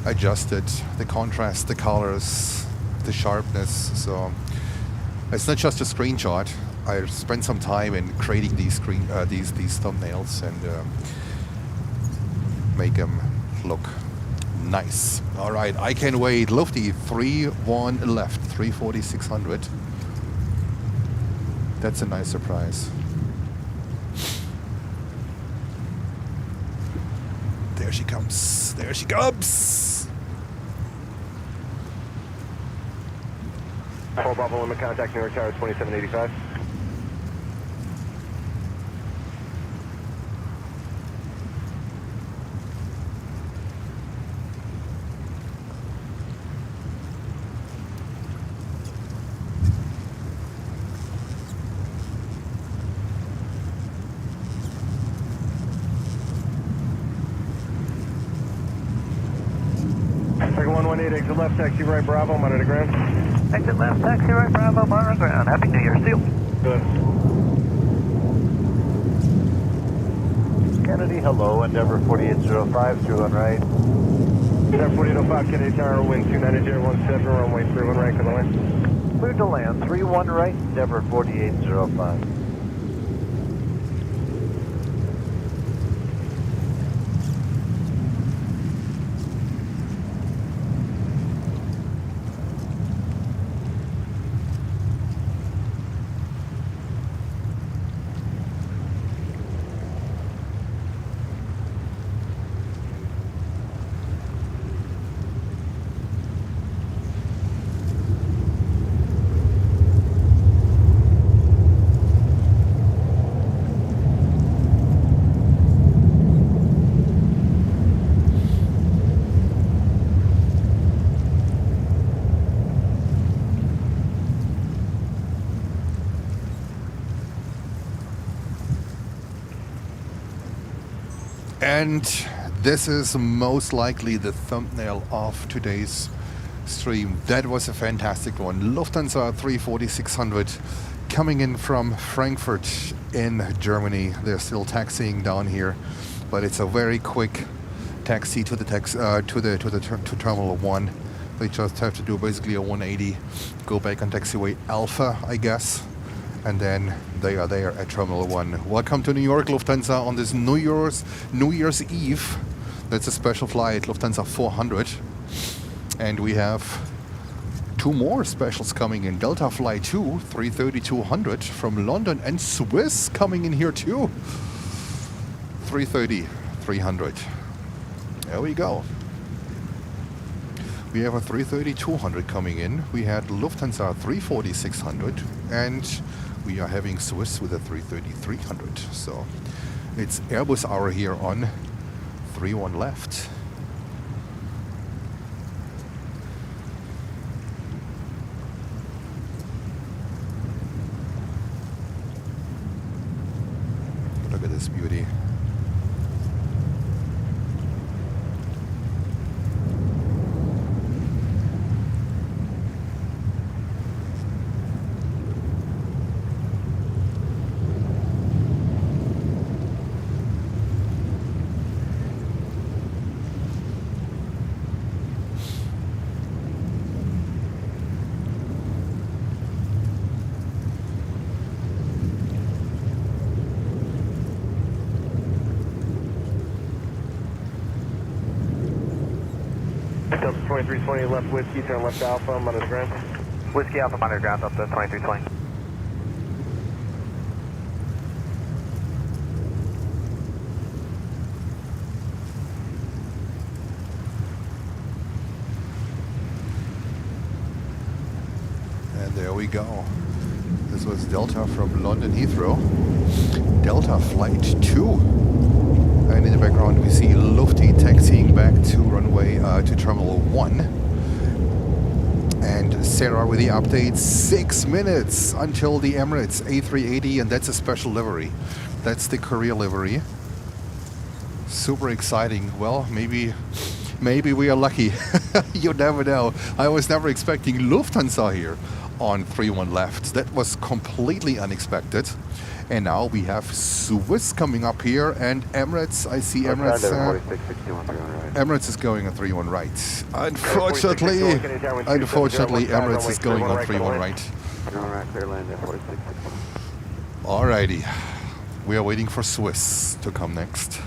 adjusted, the contrast, the colors, the sharpness. So it's not just a screenshot. I spent some time in creating these thumbnails and make them look nice. All right, I can wait. Lufty 3-1 left, 340-600. That's a nice surprise. There she comes. There she comes. 4 Bravo limit contact New York Tower 2785. Second 118, exit left, taxi right, Bravo, monitor ground. Exit left, taxi right, Bravo, monitor ground. Happy New Year, seal. Good. Kennedy, hello, Endeavor 4805, through on right. Endeavor 4805, Kennedy Tower, wind 290, runway 31 right, come on. Cleared to land, 31 right, Endeavor 4805. And this is most likely the thumbnail of today's stream. That was a fantastic one. Lufthansa A340-600 coming in from Frankfurt in Germany. They're still taxiing down here, but it's a very quick taxi to the to Terminal 1. They just have to do basically a 180, go back on taxiway Alpha, I guess, and then they are there at Terminal 1. Welcome to New York, Lufthansa, on this New Year's Eve. That's a special flight, Lufthansa 400. And we have two more specials coming in. Delta Flight 2, 330-200 from London, and Swiss coming in here too. 330-300. There we go. We have a 330-200 coming in. We had Lufthansa 340-600, and we are having Swiss with a 330-300. So it's Airbus hour here on 3-1 left. Look at this beauty. Delta 2320, left whiskey, turn left alpha, monitor ground. Whiskey Alpha monitor ground up to 2320. And there we go. This was Delta from London Heathrow. Delta Flight 2. And in the background we see Lufty taxiing back to runway, to Terminal 1. And Sarah with the update, 6 minutes until the Emirates A380, and that's a special livery. That's the Korea livery. Super exciting. Well, maybe we are lucky. You never know. I was never expecting Lufthansa here on 31 left. That was completely unexpected. And now we have Swiss coming up here, and Emirates. I see Emirates. Emirates is going on 31 right. Unfortunately, Emirates is going on 31 right. Alrighty, we are waiting for Swiss to come next.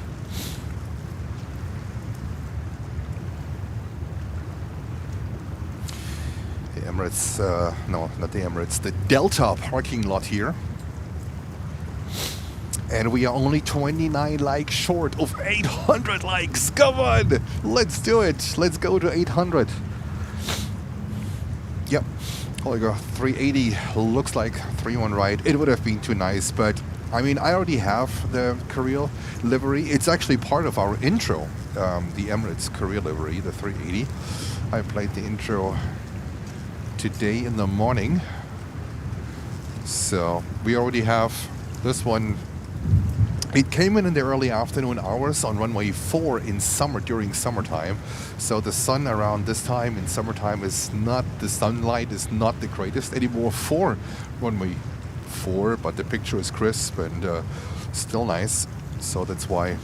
The Emirates, no, not the Emirates, the Delta parking lot here. And we are only 29 likes short of 800 likes. Come on, let's do it. Let's go to 800. Yep, Holger 380 looks like 31 right. It would have been too nice, but I mean, I already have the Korea livery. It's actually part of our intro, the Emirates Korea livery, the 380. I played the intro today in the morning. So we already have this one. It came in the early afternoon hours on runway 4 in summer, during summertime. So the sun around this time in summertime is not, the sunlight is not the greatest anymore for runway 4, but the picture is crisp and still nice. So that's why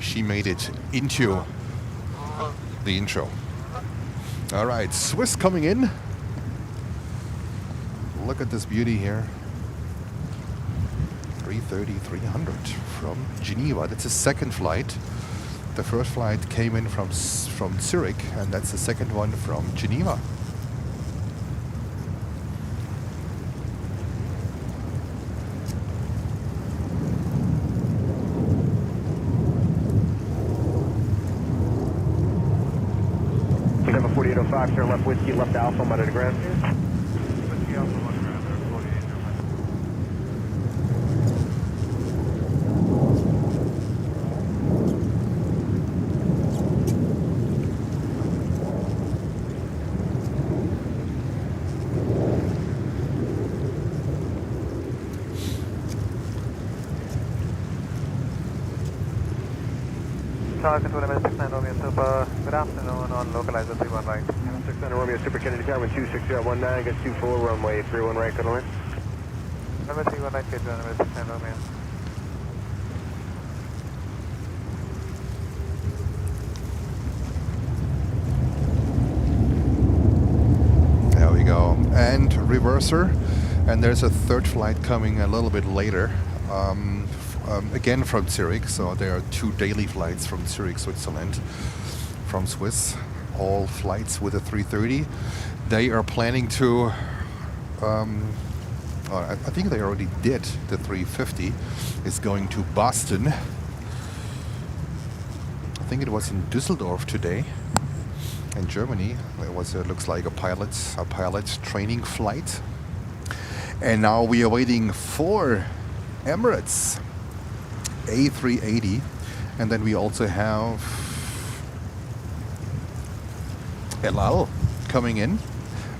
she made it into the intro. All right, Swiss coming in. Look at this beauty here. 330-300 from Geneva. That's the second flight. The first flight came in from Zurich, and that's the second one from Geneva. We have a 4805, turn left whiskey, left alpha, monitor ground. Whiskey Alpha monitor ground there, 4805. Tower control Emirates 69 Romeo Super, good afternoon on localizer 31 right. 69 Romeo Super Kennedy Tower 26019, gets 24, runway 31 right, go to line. Number 31 right, get to Emirates 69 Romeo. There we go. And reverser. And there's a third flight coming a little bit later. Again from Zurich, so there are 2 daily flights from Zurich, Switzerland, from Swiss. All flights with a 330. They are planning to, I think they already did. The 350 is going to Boston. I think it was in Düsseldorf today, in Germany. It was, looks like a pilot training flight. And now we are waiting for Emirates A380, and then we also have El Al coming in,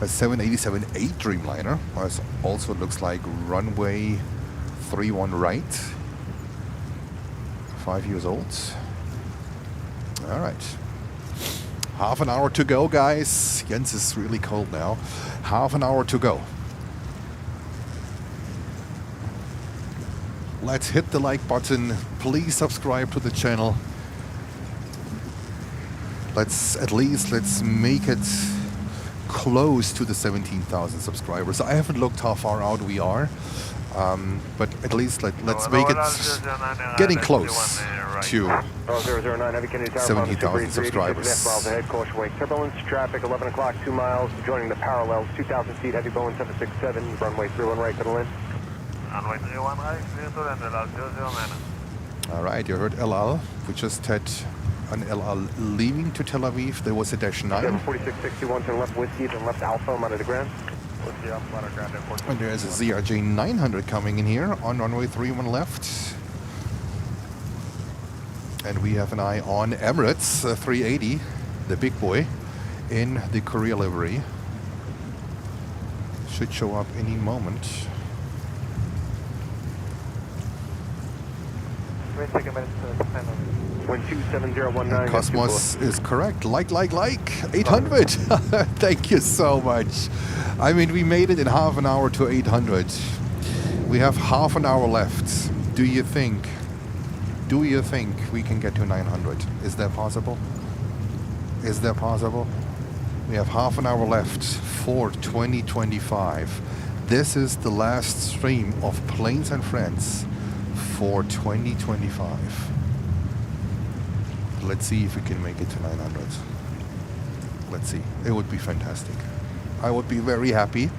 a 787-8 Dreamliner. Also looks like runway 31 right, 5 years old. All right, half an hour to go, guys. Jens is really cold now. Half an hour to go. Let's hit the like button. Please subscribe to the channel. Let's make it close to the 17,000 subscribers. I haven't looked how far out we are, but at least let's make it getting close to 70,000 subscribers. Ahead, caution wake turbulence, traffic 11 o'clock, 2 miles, joining the parallels, 2,000 feet, heavy Boeing 767, runway 31 right to the land. Runway 31 right, clear to land, LL 009. All right, you heard El Al. We just had an El Al leaving to Tel Aviv. There was a -9. 4661 to left whiskey, then left alpha, monitor the ground. Whiskey Alpha, monitor ground, airport. And there's a ZRJ 900 coming in here on runway 31 left. And we have an eye on Emirates A380, the big boy, in the Korea livery. Should show up any moment. Wait a second, minutes to depend on 127019. And Cosmos is correct. Like. 800. Thank you so much. I mean, we made it in half an hour to 800. We have half an hour left. Do you think we can get to 900? Is that possible? Is that possible? We have half an hour left for 2025. This is the last stream of Planes and Friends for 2025. Let's see if we can make it to 900. Let's see. It would be fantastic. I would be very happy,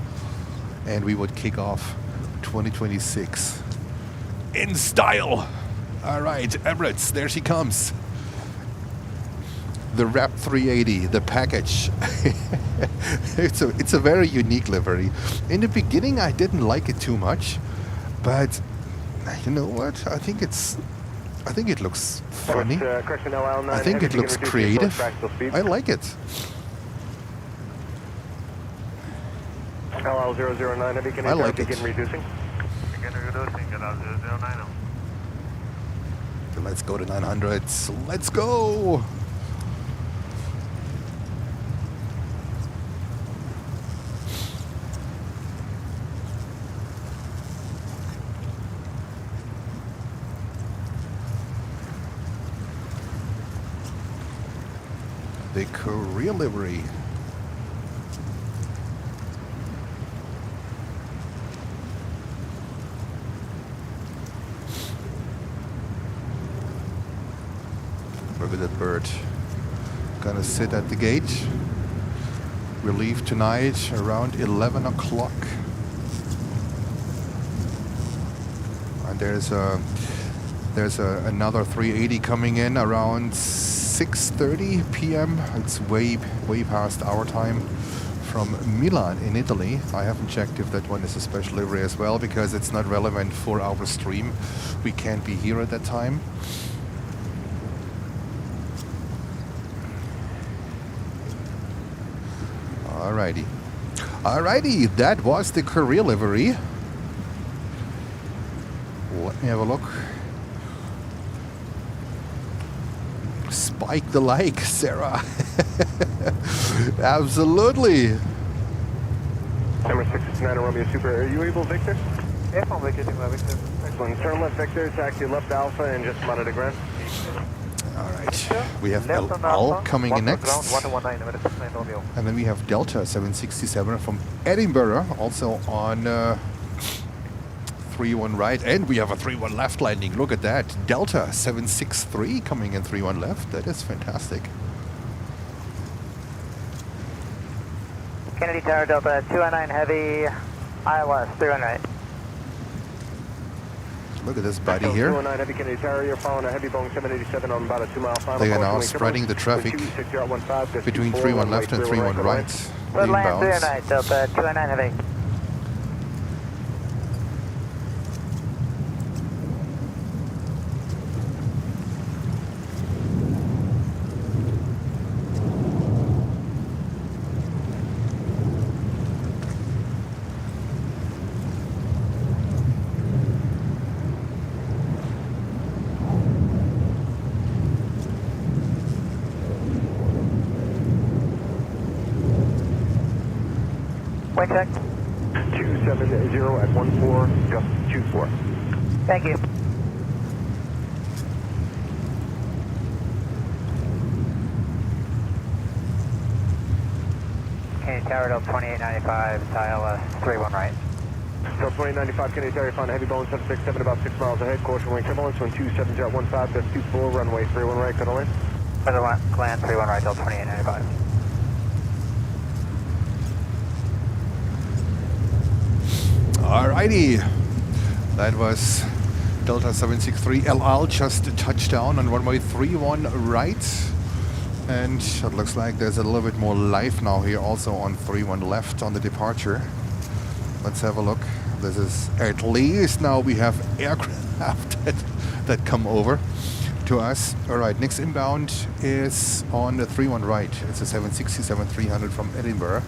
and we would kick off 2026 in style. All right, Emirates, there she comes. The Rap 380, the package. It's a very unique livery. In the beginning, I didn't like it too much, but you know what? I think it looks funny. I think it looks creative. I like it. LL 009, heavy, can I like it. begin reducing? Begin reducing, LL 009. So let's go to 900. Let's go. The Korea livery. Look at that bird. Gonna sit at the gate. We leave tonight around 11 o'clock. And there's another 380 coming in around 6:30 p.m. It's way past our time from Milan in Italy. I haven't checked if that one is a special livery as well, because it's not relevant for our stream. We can't be here at that time. Alrighty, that was the Korea livery. Let me have a look. Spike the like, Sarah. Absolutely. Number 669 Romeo Super. Are you able, Victor? Yes, I'm vacating my Victor. Excellent. Turn left, Victor. Taxi left Alpha and just monitor ground. All right. We have Al coming in next. And then we have Delta 767 from Edinburgh, also on 3-1 right. And we have a 3-1 left landing. Look at that. Delta 763 coming in 3-1 left. That is fantastic. Kennedy Tower, Delta 209 Heavy, ILS, 3-1 right. Look at this buddy here. 209 Heavy Kennedy Tower, you're following a heavy Boeing 787 on about a 2-mile final. They are now spreading the traffic between 3-1 left and 3-1 right. Good land, Inbounds. 3-1 right, Delta 209 Heavy. Wind check. 270 at 14, just 24. Thank you. Kennedy Tower, Delta 2895, ILS 31 right. Delta 2895, Kennedy Tower, found a heavy Boeing 767 about 6 miles ahead, caution wing turbulence, wind 27.15, gust 24, runway 31 right, cut away. Weather land 31 right, Delta 2895. Alrighty, that was Delta 763 LL just touched down on runway 31 right. And it looks like there's a little bit more life now here also on 31 left on the departure. Let's have a look. This is at least now we have aircraft that come over to us. Alright, next inbound is on the 31 right. It's a 767-300 from Edinburgh.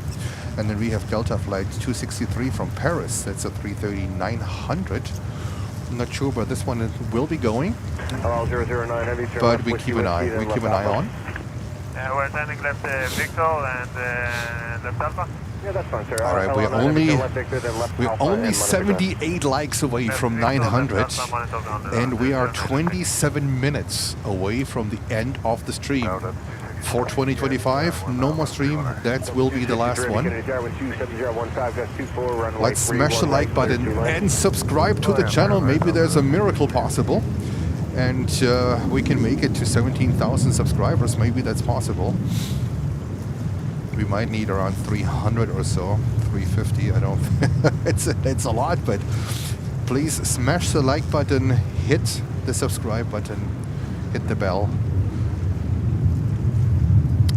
And then we have Delta flight 263 from Paris. That's a 330-900. I'm not sure where this one will be going. 009 heavy, but we keep an eye. We keep an eye on. We're landing left Victor and left Alpha. Yeah, that's fine, sir. All right, we're only 78 likes away from 900, and we are 27 minutes away from the end of the stream. For 2025, no more stream. That will be the last one. Let's smash the like button and subscribe to the channel. Maybe there's a miracle possible. And we can make it to 17,000 subscribers. Maybe that's possible. We might need around 300 or so, 350. I don't. it's a lot, but please smash the like button, hit the subscribe button, hit the bell,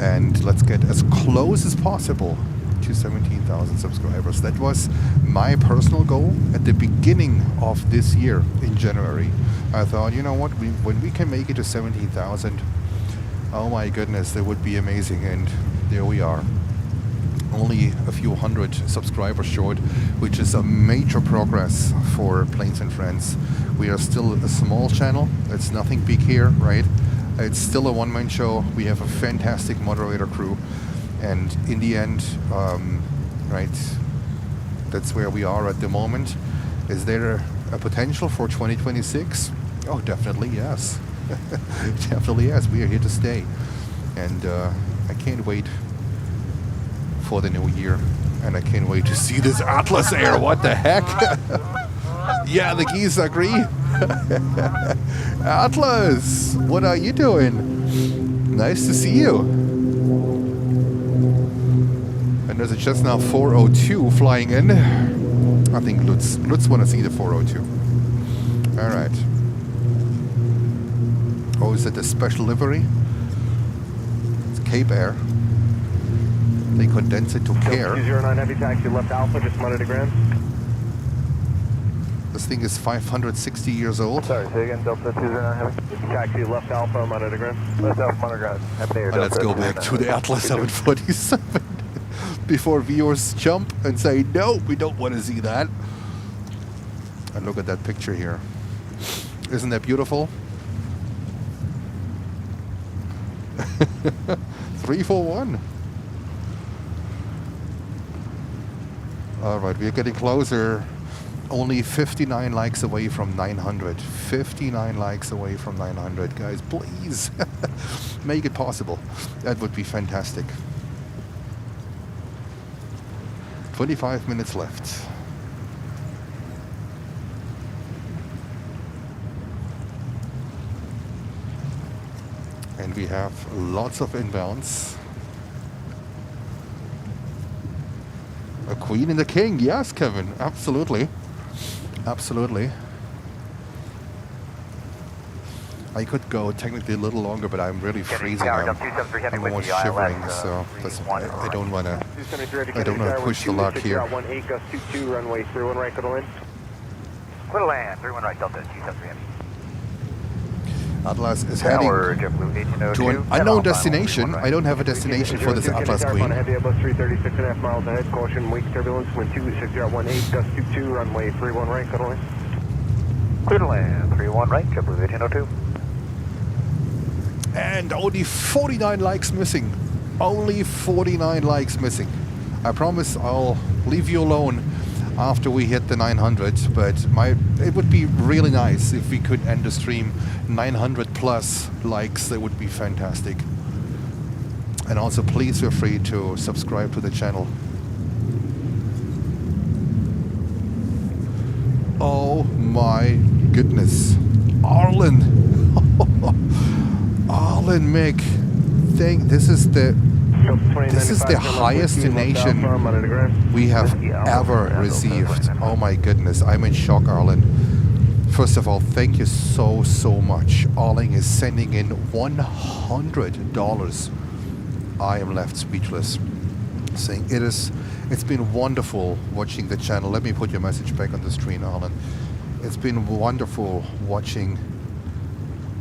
and let's get as close as possible to 17,000 subscribers. That was my personal goal at the beginning of this year in January. I thought, you know what, when we can make it to 17,000, oh my goodness, that would be amazing. And there we are. Only a few hundred subscribers short, which is a major progress for Planes and Friends. We are still a small channel. It's nothing big here, right? It's still a one-man show. We have a fantastic moderator crew. And in the end, right, that's where we are at the moment. Is there a potential for 2026? Oh, definitely yes. Definitely yes. We are here to stay. And I can't wait for the new year. And I can't wait to see this Atlas Air. What the heck? Yeah, the geese agree. Atlas, what are you doing? Nice to see you. And there's a Cessna 402 flying in. I think Lutz want to see the 402. All right. Oh, is it a special livery? It's Cape Air. They condense it to Care. 209 heavy taxi left Alpha, just monitor ground. This thing is 560 years old. Sorry, say again, Delta 209 heavy. Taxi left Alpha, monitor ground. Left Alpha, monitor ground. Let's go back to the Atlas 747 before viewers jump and say, no, we don't want to see that. And look at that picture here. Isn't that beautiful? 341. All right, we're getting closer. Only 59 likes away from 900. 59 likes away from 900. Guys, please make it possible. That would be fantastic. 25 minutes left. And we have lots of inbounds. A queen and a king. Yes, Kevin. Absolutely. Absolutely. I could go technically a little longer, but I'm really freezing. I'm almost shivering, so I don't want to push the luck here. 18, gust 22, runway 31 right, clear land. Clear land, 31 right, Delta 273 heavy. Atlas is heading to an unknown destination. I don't have a destination for this Atlas Queen. Heavy Airbus 336.5 miles ahead, caution, weak turbulence, wind 260.18, gust 22, runway 31 right, clear land. Clear to land, 31 right, JetBlue 1802. And only 49 likes missing. Only 49 likes missing. I promise I'll leave you alone after we hit the 900, but it would be really nice if we could end the stream 900 plus likes. That would be fantastic. And also please feel free to subscribe to the channel. Oh my goodness. Arlen. Arlen, Mick. This is the highest donation we have ever received. Oh my goodness. I'm in shock, Arlen. First of all, thank you so much. Arlen is sending in $100. I am left speechless. Saying it's been wonderful watching the channel. Let me put your message back on the screen, Arlen. It's been wonderful watching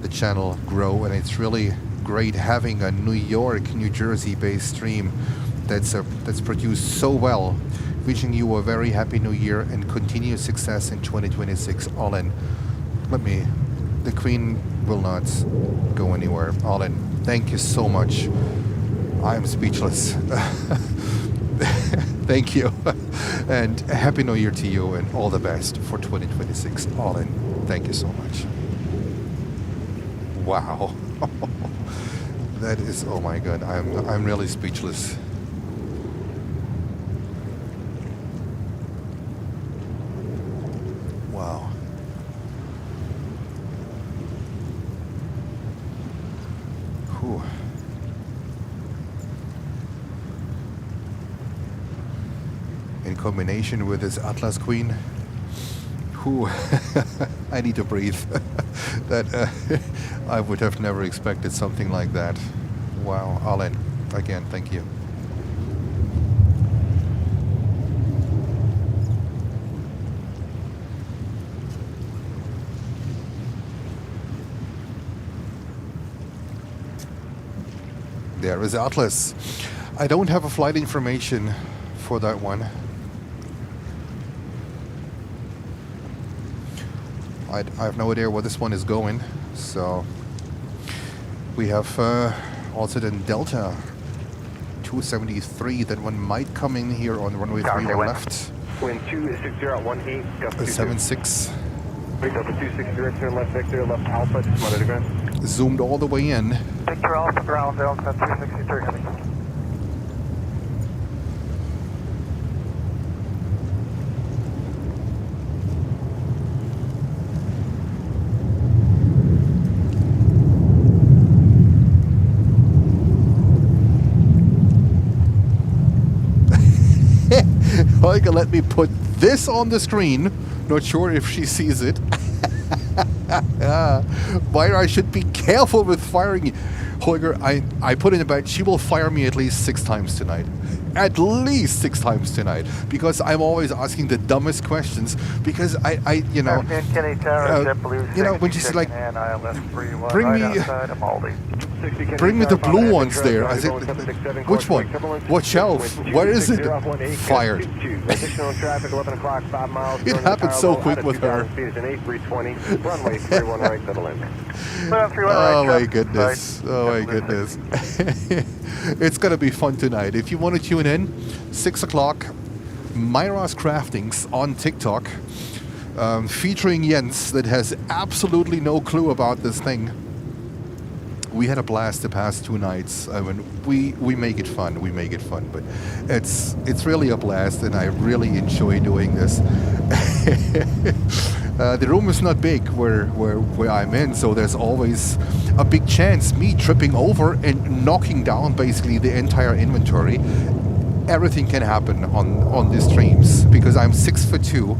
the channel grow, and it's really great having a New York, New Jersey based stream that's produced so well. Wishing you a very happy new year and continued success in 2026. Arlen, the Queen will not go anywhere. Arlen, thank you so much. I am speechless. Thank you. And Happy New Year to you and all the best for 2026. Arlen, thank you so much. Wow. That is, oh my God, I'm really speechless. Wow. Whew. In combination with this Atlas Queen, whew, I need to breathe. That I would have never expected something like that. Wow, Arlen, again, thank you. There is Atlas. I don't have a flight information for that one. I have no idea where this one is going, so we have also then Delta 273. That one might come in here on runway 3 on the left. Wind 260 at 76. Delta 260 turn left Victor, left Alpha, just monitor ground. Zoomed all the way in. Victor Alpha ground, Delta 263 heavy. Holger, let me put this on the screen. Not sure if she sees it. Myra, I should be careful with firing. Holger, I put in about, she will fire me at least 6 times tonight. At least 6 times tonight. Because I'm always asking the dumbest questions. Because I you know, when she's like, bring me the blue ones there. I said, which one? What shelf? Where is it? Fired. It happened so quick with her. Oh my goodness. Oh my goodness. It's gonna be fun tonight. If you want to tune in, 6 o'clock, Myra's Craftings on TikTok, featuring Jens that has absolutely no clue about this thing. We had a blast the past 2 nights. I mean, we make it fun. We make it fun, but it's really a blast, and I really enjoy doing this. The room is not big where I'm in, so there's always a big chance me tripping over and knocking down basically the entire inventory. Everything can happen on these streams because I'm 6'2",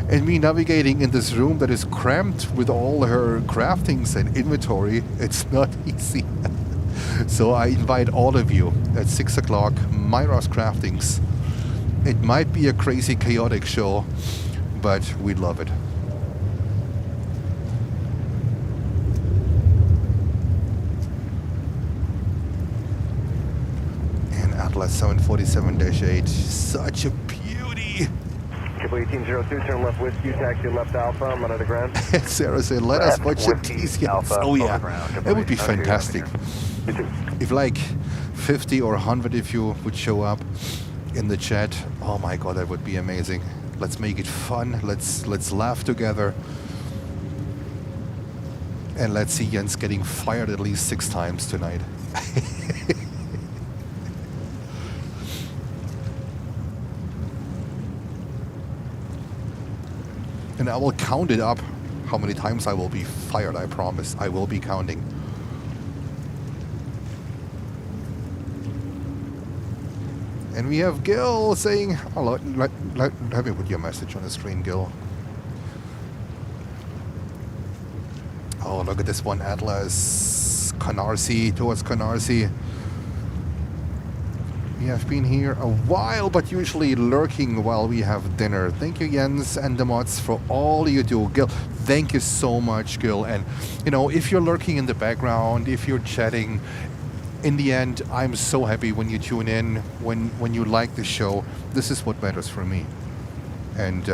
and me navigating in this room that is cramped with all her craftings and inventory, it's not easy. So I invite all of you at 6 o'clock, Myra's Craftings. It might be a crazy, chaotic show, but we love it. And Atlas 747-8, such a beauty. 1802, turn left whiskey, taxi left Alpha, I'm under the ground. Sarah said, let us watch the TCS. Oh yeah, that would be fantastic. If like 50 or 100 if you would show up in the chat, oh my god, that would be amazing. Let's make it fun. Let's laugh together. And let's see Jens getting fired at least 6 times tonight. And I will count it up how many times I will be fired, I promise. I will be counting. And we have Gil saying, oh, let me put your message on the screen, Gil. Oh, look at this one, Atlas. Canarsie, towards Canarsie. We have been here a while, but usually lurking while we have dinner. Thank you, Jens and the mods, for all you do. Gil, thank you so much, Gil. And, you know, if you're lurking in the background, if you're chatting, in the end, I'm so happy when you tune in, when you like the show. This is what matters for me. And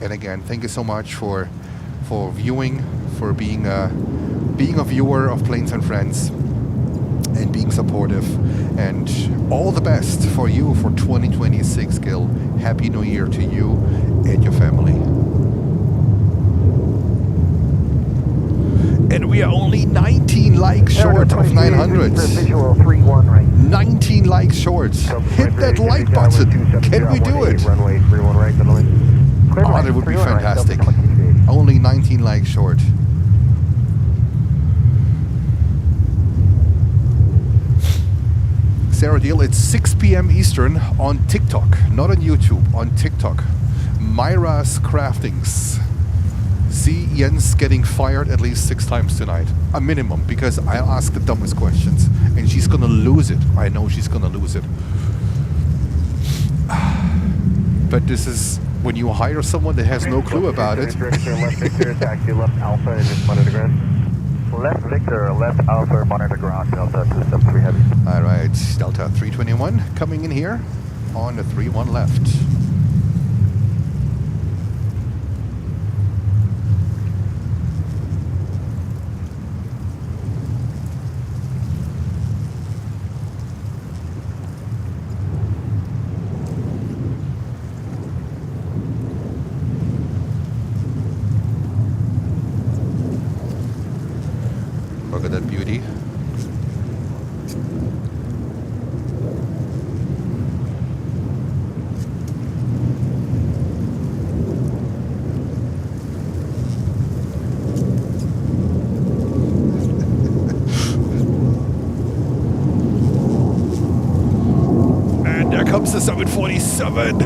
again, thank you so much for viewing, for being a viewer of Planes and Friends, and being supportive. And all the best for you for 2026, Gil. Happy New Year to you and your family. And we are only 19 likes short of 900. Visual 3-1 right. 19 likes short. Hit that like button. Can we do it? Runway 31 right, Oh, that would be fantastic. Only 19 likes short. Sarah Deal, it's 6 p.m. Eastern on TikTok, not on YouTube, on TikTok. Myra's Craftings. See Jens getting fired at least 6 times tonight. A minimum, because I ask the dumbest questions. And she's gonna lose it. I know she's gonna lose it. But this is when you hire someone that has no clue about it. Left Victor, taxi left Alpha and just monitor ground. Left Victor, left Alpha, monitor ground, Delta 273 heavy. Alright, Delta 321 coming in here on the 31 left. Look at that beauty. And there comes the 747.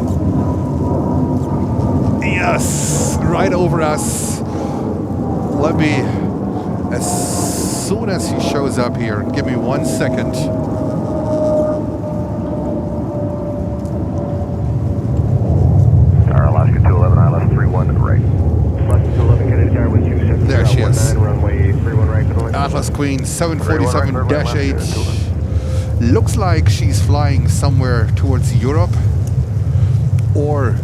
Yes, right over us. Let me, as soon as he shows up here, give me 1 second. Our Alaska 211, ILS 31 right. Alaska 211, Kennedy Tower with 27. There she is. Runway 31 right. Atlas Queen 747-8. Looks like she's flying somewhere towards Europe or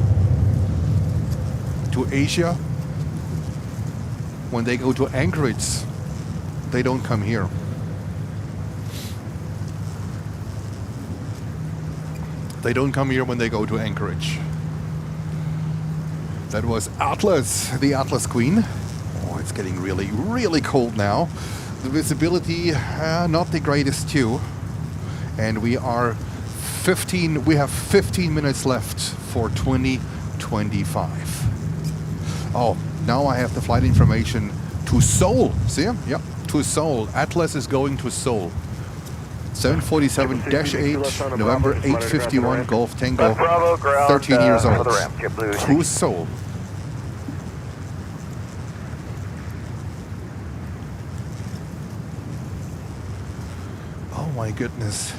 to Asia. When they go to Anchorage, they don't come here. They don't come here when they go to Anchorage. That was Atlas, the Atlas Queen. Oh, it's getting really, really cold now. The visibility, not the greatest too. And we have 15 minutes left for 2025. Oh, now I have the flight information to Seoul. See? Yep, to Seoul. Atlas is going to Seoul. 747-8, November 851, Golf Tango, 13 years old. To Seoul. Oh my goodness.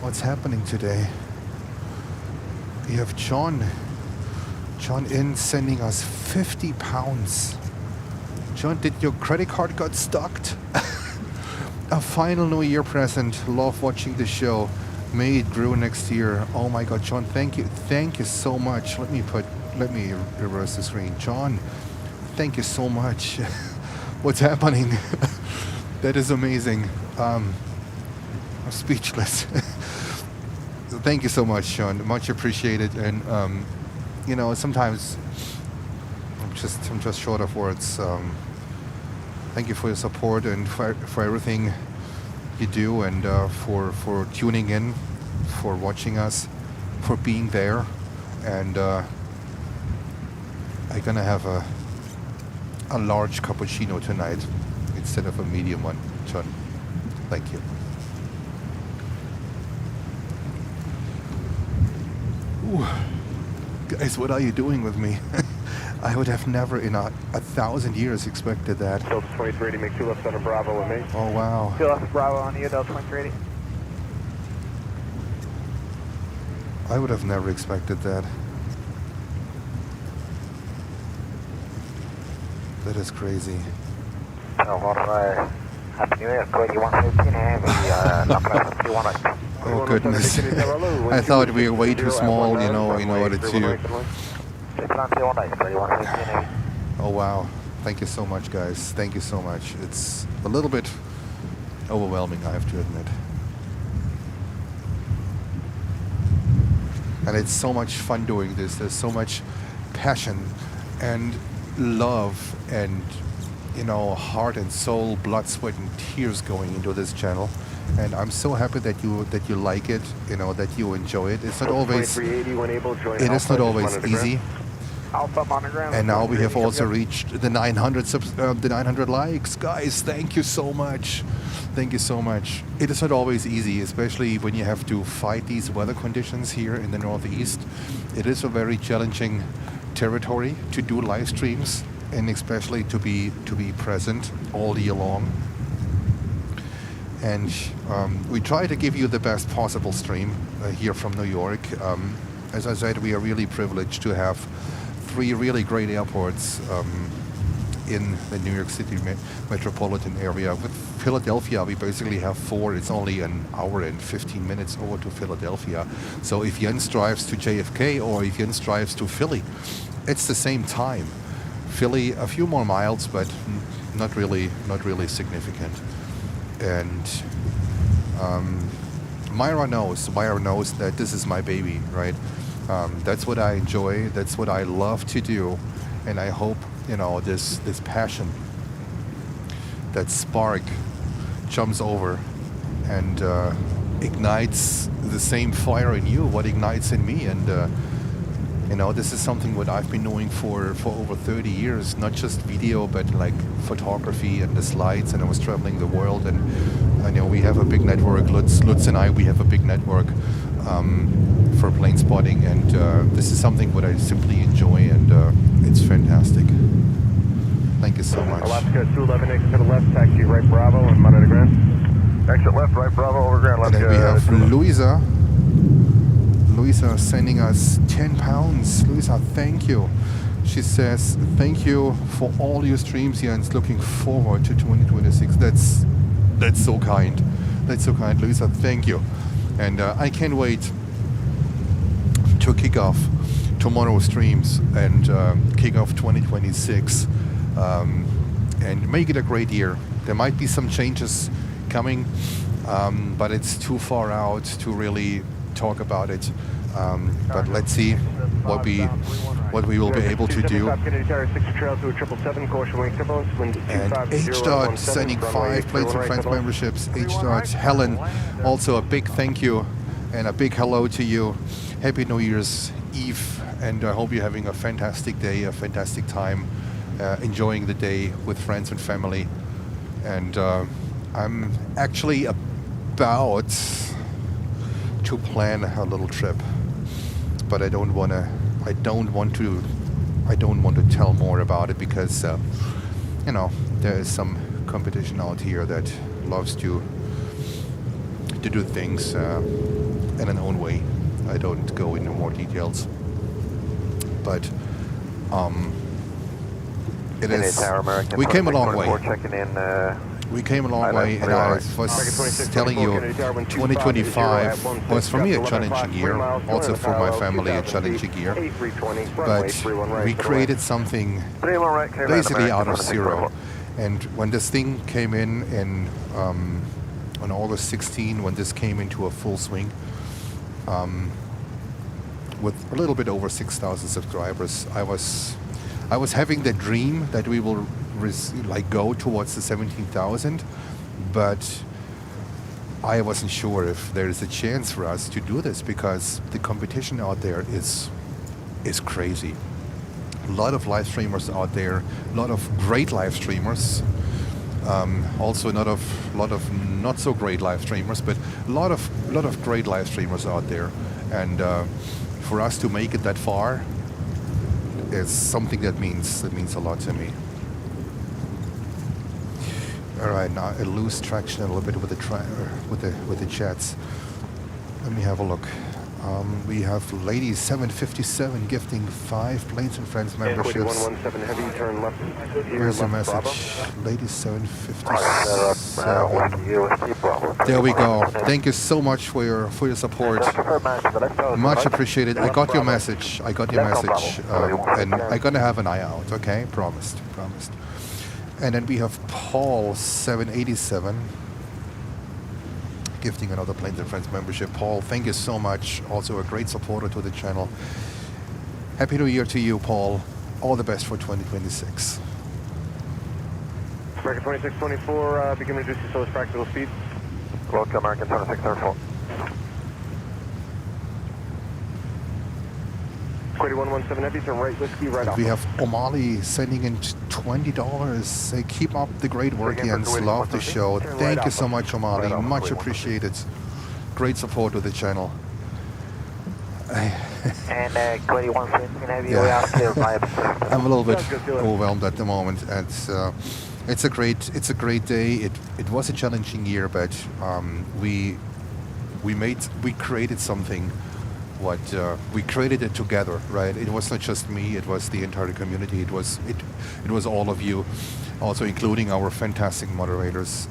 What's happening today? We have John in sending us 50 pounds. John, did your credit card got stuck? A final New Year present. Love watching the show. May it grow next year. Oh my God, John, thank you so much. Let me reverse the screen. John, thank you so much. What's happening? That is amazing. I'm speechless. Thank you so much, Sean. Much appreciated. And you know, sometimes I'm just short of words. Thank you for your support and for everything you do, and for tuning in, for watching us, for being there. And I'm gonna have a large cappuccino tonight instead of a medium one, John. Thank you. Ooh. Guys, what are you doing with me? I would have never in 1,000 years expected that. Delta 2380, make 2 left on a Bravo with me. Oh wow. 2 left Bravo on you, Delta 2380. I would have never expected that. That is crazy. Happy New Year, 2115 Heavy, Oh goodness. I thought we were way too small, you know, in order to... Oh wow. Thank you so much, guys. Thank you so much. It's a little bit overwhelming, I have to admit. And it's so much fun doing this. There's so much passion and love and, you know, heart and soul, blood, sweat and tears going into this channel. And I'm so happy that you like it, you know, that you enjoy it. It's not always, it is not always easy. Alpha monogram. And now we have also reached the 900 likes. Guys, thank you so much. Thank you so much. It is not always easy, especially when you have to fight these weather conditions here in the Northeast. It is a very challenging territory to do live streams, and especially to be present all year long. And we try to give you the best possible stream here from New York. As I said, we are really privileged to have 3 really great airports in the New York City metropolitan area. With Philadelphia, we basically have 4. It's only an hour and 15 minutes over to Philadelphia. So if Jens drives to JFK or if Jens drives to Philly, it's the same time. Philly, a few more miles, but not really significant. And Myra knows that this is my baby, right? That's what I enjoy. That's what I love to do. And I hope, you know, this passion, that spark jumps over and ignites the same fire in you, what ignites in me. And, you know, this is something what I've been doing for over 30 years, not just video, but like photography and the slides. And I was traveling the world, and I know we have a big network. Lutz and I, we have a big network for plane spotting, and this is something what I simply enjoy, and it's fantastic. Thank you so much. Alaska 211, exit to the left, taxi right Bravo and monitor ground. Exit left, right Bravo, over ground. And then we have Louisa. Louisa sending us 10 pounds. Louisa, thank you. She says, thank you for all your streams here, and it's looking forward to 2026. That's so kind. That's so kind, Louisa. Thank you. And I can't wait to kick off tomorrow's streams and kick off 2026 and make it a great year. There might be some changes coming, but it's too far out to really talk about it. But let's see what we will be able to do. And H. sending 5 planes and friends memberships. H. Helen, also a big thank you and a big hello to you. Happy New Year's Eve, and I hope you're having a fantastic day, a fantastic time, enjoying the day with friends and family. And I'm actually about to plan a little trip, but I don't want to tell more about it because you know, there is some competition out here that loves to do things in an own way. I don't go into more details, but it is. We came a long way. We came a long way, and I was telling you, 2025 was for me a challenging year, also for my family a challenging year. But we created something basically out of zero. And when this thing came in on August 16, when this came into a full swing, with a little bit over 6,000 subscribers, I was having the dream that we will like go towards the 17,000, but I wasn't sure if there is a chance for us to do this because the competition out there is crazy. A lot of live streamers out there, a lot of great live streamers. Also a lot of not so great live streamers, but a lot of great live streamers out there, and for us to make it that far is something that means a lot to me. All right, now I lose traction a little bit with the chats. Let me have a look. We have Lady 757 gifting 5 Planes and Friends memberships. 117 heavy, turn left. Here's a message. Lady 757. There we go. Thank you so much for your support. Much appreciated. I got your message. And I'm gonna have an eye out. Okay, promised. And then we have Paul 787. Gifting another Planes and Friends membership. Paul, thank you so much. Also a great supporter to the channel. Happy New Year to you, Paul. All the best for 2026. American 2624, begin reducing slowest practical speed. Welcome, American 2634. 117 heavy, turn right, whiskey, right off. We have O'Malley sending in $20. Say, keep up the great work, Jens. Love the show. Thank you so much, O'Malley. Much appreciated. Great support to the channel. And 2115 heavy, we Yeah. are clear via I'm a little bit overwhelmed at the moment. And it's a great day. It was a challenging year, but we created something. We created it together, right? It was not just me; it was the entire community. It was all of you, also including our fantastic moderators.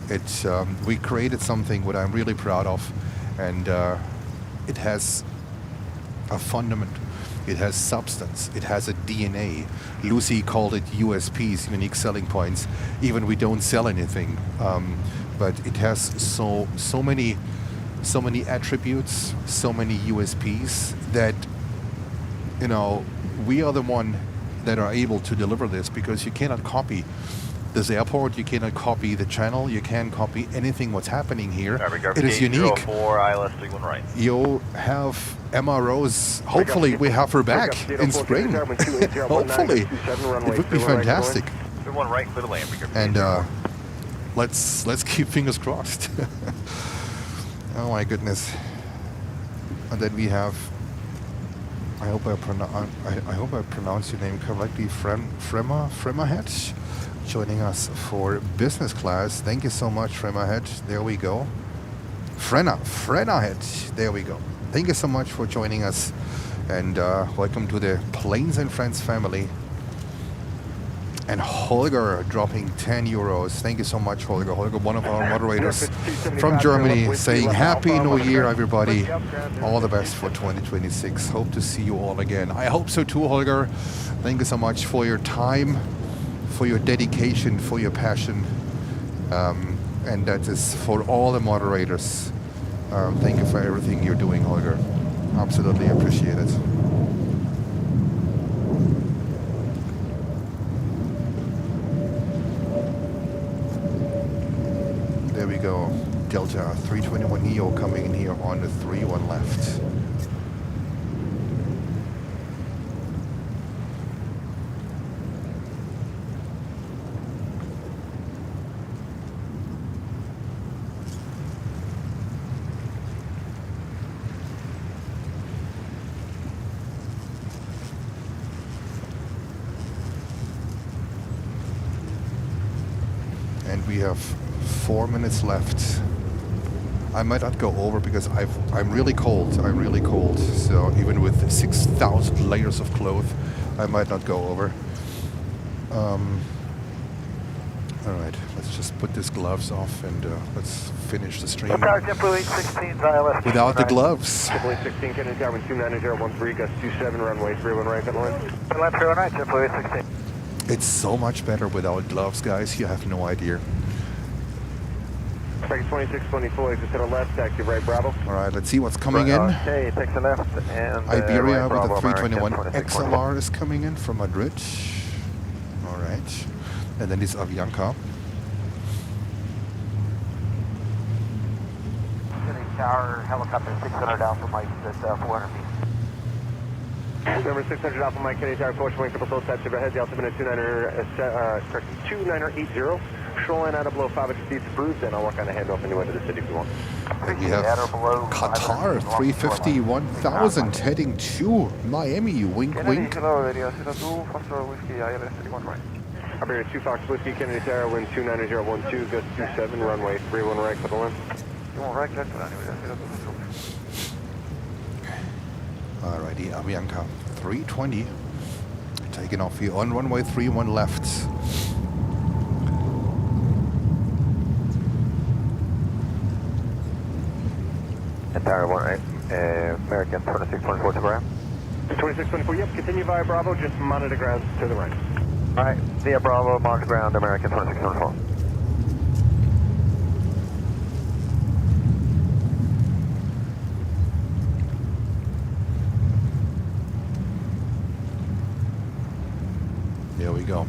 We created something what I'm really proud of, and it has a fundament. It has substance. It has a DNA. Lucy called it USPs, unique selling points. Even we don't sell anything, but it has so many attributes, so many USPs that, we are the one that are able to deliver this, because you cannot copy this airport, you cannot copy the channel, you can't copy anything what's happening here. It is unique. 04, ILS 31 right. You have Emma Rose, hopefully we have her back in spring. Hopefully. It would be fantastic. 31 right, clear the land. And let's keep fingers crossed. Oh my goodness. And then we have, I hope I pronounce your name correctly, Fremahead, joining us for business class. Thank you so much, Fremahead. There we go. Frenahead. There we go. Thank you so much for joining us, and welcome to the Planes and Friends family. And Holger dropping 10 euros. Thank you so much, Holger. Holger, one of our moderators from Germany, saying Happy New Year, everybody. All the best for 2026. Hope to see you all again. I hope so too, Holger. Thank you so much for your time, for your dedication, for your passion. And that is for all the moderators. Thank you for everything you're doing, Holger. Absolutely appreciate it. There we go. Delta 321 Neo coming in here on the 31 left. And we have 4 minutes left. I might not go over because I'm really cold. So even with 6,000 layers of clothes, I might not go over. All right, let's just put these gloves off and let's finish the stream without the gloves. JetBlue 16, Kennedy Tower 29013, gust 27, runway 31 right, cut line. Left 319, JetBlue 16. It's so much better without gloves, guys. You have no idea. American 2624, just to the left, taxi right, Bravo. All right, let's see what's coming in. Okay, takes the left. And Iberia right, with Bravo, the 321 American XLR is coming in from Madrid. All right. And then this Avianca. Tower, helicopter 600 Alpha Mike, that's 400 feet. Number 600 Alpha Mike, Kennedy Tower, approach wing, triple close, touch overhead, the altimeter 2980. Shoreline out of below 5 feet bruised, and I'll work on a handoff anyway to the city if you want. We have Qatar 350 1000 heading to Miami. Wink, wink. Hello, radio 02, Foster Whiskey, ILS 31 right. Operator 2 Fox Whiskey, Kennedy Tower, wind 29012, gust 27, runway 31 right, for the line. Alrighty, Avianca 320 taking off here on runway 31 left. Tower 1 right, American 2624 to ground. 2624, yep, continue via Bravo, just monitor ground to the right. Alright, via Bravo, monitor ground, American 2624. There we go.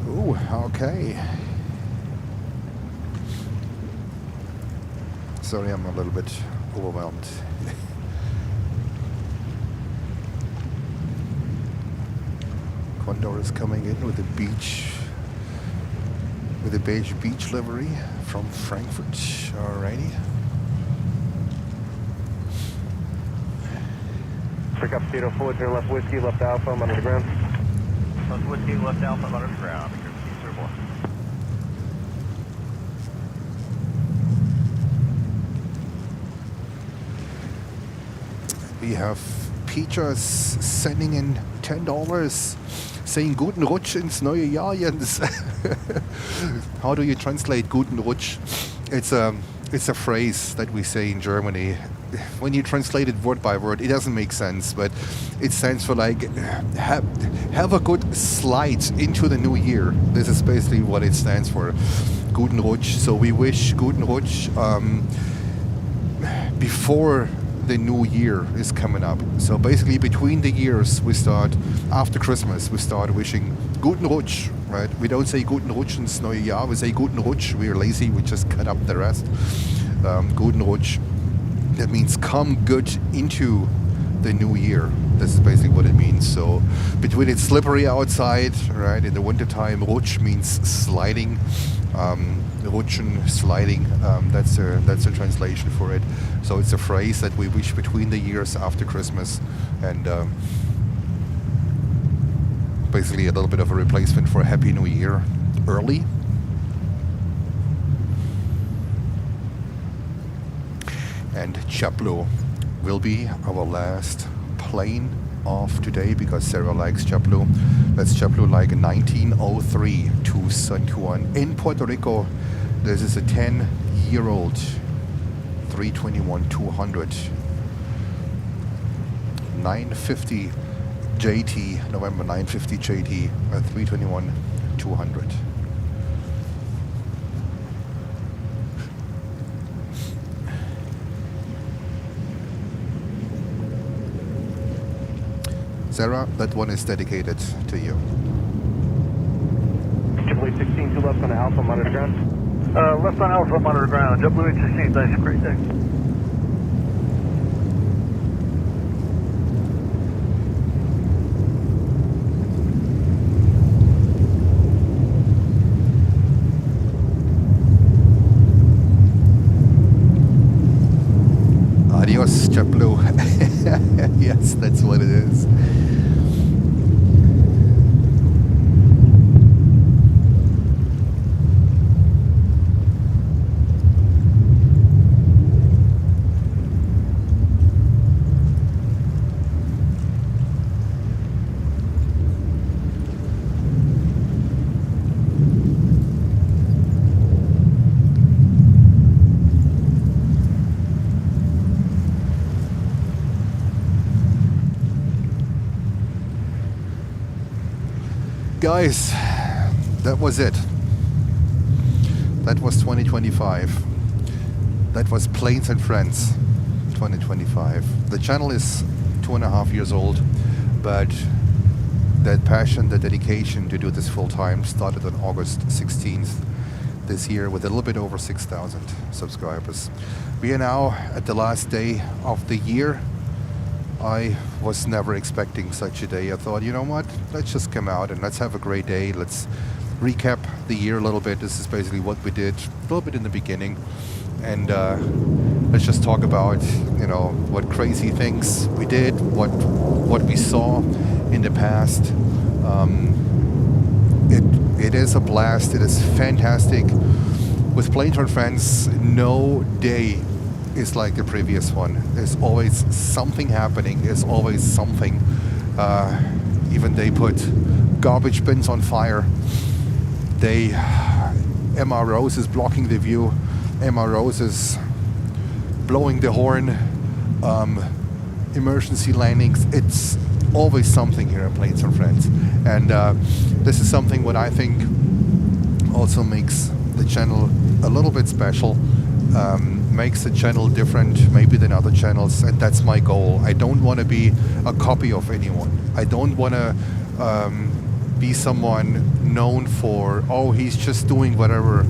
Ooh, okay. Sorry, I'm a little bit overwhelmed. Condor is coming in with a beige beach livery from Frankfurt. Alrighty. Pick up speed 04, turn left Whiskey, left Alpha, monitor the ground. Left Whiskey, left Alpha, monitor the ground. We have Peaches sending in $10, saying Guten Rutsch ins neue Jahr, Jens. How do you translate Guten Rutsch? It's a phrase that we say in Germany. When you translate it word by word, it doesn't make sense, but it stands for like have a good slide into the new year. This is basically what it stands for, Guten Rutsch. So we wish Guten Rutsch before the new year is coming up. So basically between the years we start, after Christmas, we start wishing Guten Rutsch, right? We don't say Guten Rutsch ins neue Jahr, we say Guten Rutsch. We're lazy, we just cut up the rest. Guten Rutsch. That means come good into the new year. This is basically what it means. So between it's slippery outside, right? In the wintertime, Rutsch means sliding. Rutschen, sliding. That's a translation for it. So it's a phrase that we wish between the years after Christmas, and basically a little bit of a replacement for a Happy New Year early. And JetBlue will be our last plane of today because Sarah likes JetBlue. That's JetBlue like 1903 to San Juan in Puerto Rico. This is a 10-year-old 321-200 950 JT, November 950 JT, 321-200. Sarah, that one is dedicated to you. JetBlue 16 to left on Alpha, monitor ground. Left on Alpha, monitor ground. JetBlue 16, thanks, great day. Adios, JetBlue. Yes, that's what it is. Guys, that was it. That was 2025. That was Planes and Friends 2025. The channel is 2.5 years old, but that passion, the dedication to do this full time started on August 16th this year with a little bit over 6,000 subscribers. We are now at the last day of the year. I was never expecting such a day. I thought, you know what, let's just come out and let's have a great day. Let's recap the year a little bit. This is basically what we did a little bit in the beginning. And let's just talk about, you know, what crazy things we did, what we saw in the past. It is a blast. It is fantastic. With Planes and Friends, no day is like the previous one. There's always something happening. There's always something. Even they put garbage bins on fire. Emma Rose is blocking the view. Emma Rose is blowing the horn. Emergency landings. It's always something here at Planes and Friends. And this is something what I think also makes the channel a little bit special. Makes the channel different maybe than other channels, and that's my goal. I don't want to be a copy of anyone. I don't want to be someone known for, oh, he's just doing whatever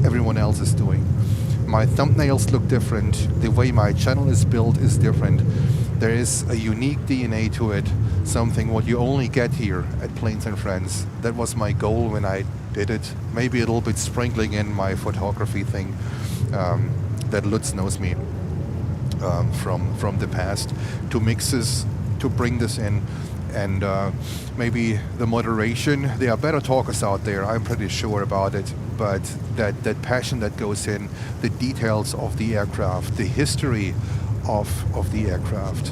everyone else is doing. My thumbnails look different. The way my channel is built is different. There is a unique DNA to it, something what you only get here at Planes and Friends. That was my goal when I did it. Maybe a little bit sprinkling in my photography thing. That Lutz knows me from the past, to mix this, to bring this in, and maybe the moderation. There are better talkers out there, I'm pretty sure about it, but that passion that goes in, the details of the aircraft, the history of the aircraft.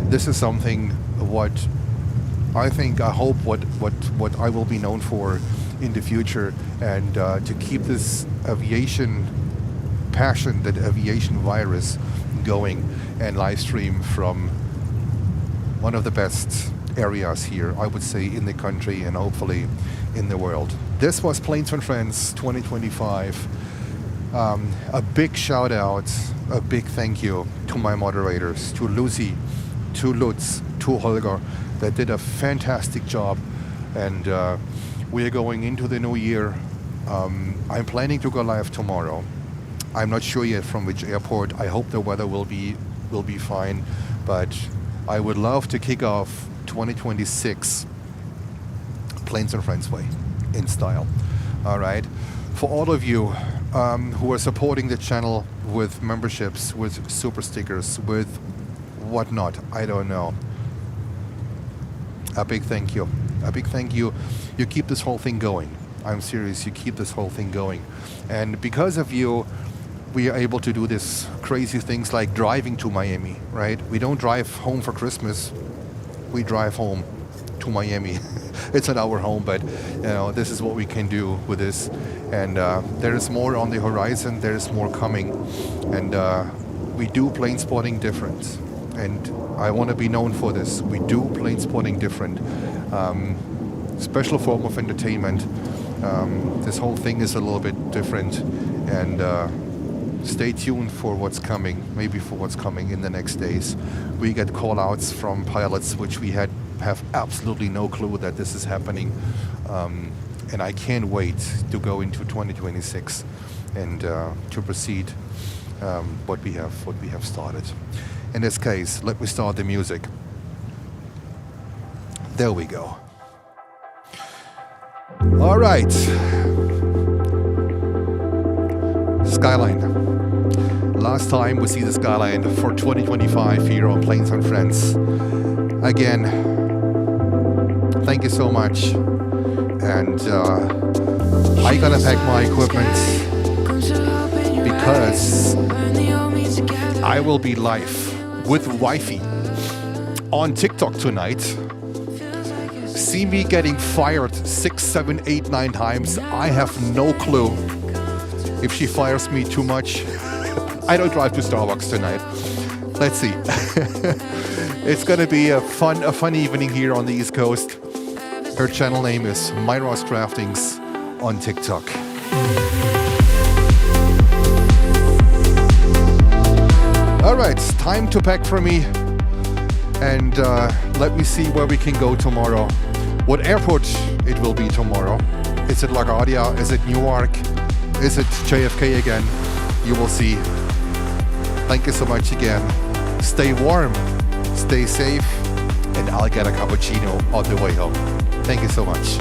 This is something what I think, I hope what I will be known for in the future, and to keep this aviation passion, that aviation virus going, and live stream from one of the best areas here, I would say, in the country and hopefully in the world. This was Planes and Friends 2025. A big shout out, a big thank you to my moderators, to Lucy, to Lutz, to Holger, that did a fantastic job. And we are going into the new year. I'm planning to go live tomorrow. I'm not sure yet from which airport. I hope the weather will be fine, but I would love to kick off 2026 Planes and Friends way, in style. All right. For all of you who are supporting the channel with memberships, with super stickers, with whatnot, I don't know. A big thank you. A big thank you. You keep this whole thing going. I'm serious. You keep this whole thing going. And because of you, we are able to do this crazy things like driving to Miami, right? We don't drive home for Christmas. We drive home to Miami. It's not our home, but you know, this is what we can do with this. And there is more on the horizon. There is more coming. And we do plane spotting different. And I want to be known for this. We do plane spotting different. Special form of entertainment. This whole thing is a little bit different. And stay tuned for what's coming, maybe for what's coming in the next days. We get call-outs from pilots which we have absolutely no clue that this is happening. And I can't wait to go into 2026 and to proceed what we have started. In this case, let me start the music. There we go. All right. Skyline. Last time we see the skyline for 2025 here on Planes and Friends. Again, thank you so much. And I'm gonna pack my equipment because I will be live with wifey on TikTok tonight. See me getting fired 6, 7, 8, 9 times. I have no clue if she fires me too much. I don't drive to Starbucks tonight. Let's see. It's gonna be a fun evening here on the East Coast. Her channel name is Myra's Craftings on TikTok. All right, time to pack for me, and let me see where we can go tomorrow. what airport it will be tomorrow. Is it LaGuardia? Is it Newark? Is it JFK again? You will see. Thank you so much again. Stay warm, stay safe, and I'll get a cappuccino on the way home. Thank you so much.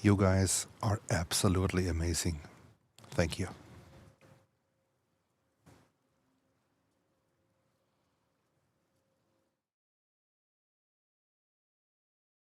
You guys are absolutely amazing. Thank you.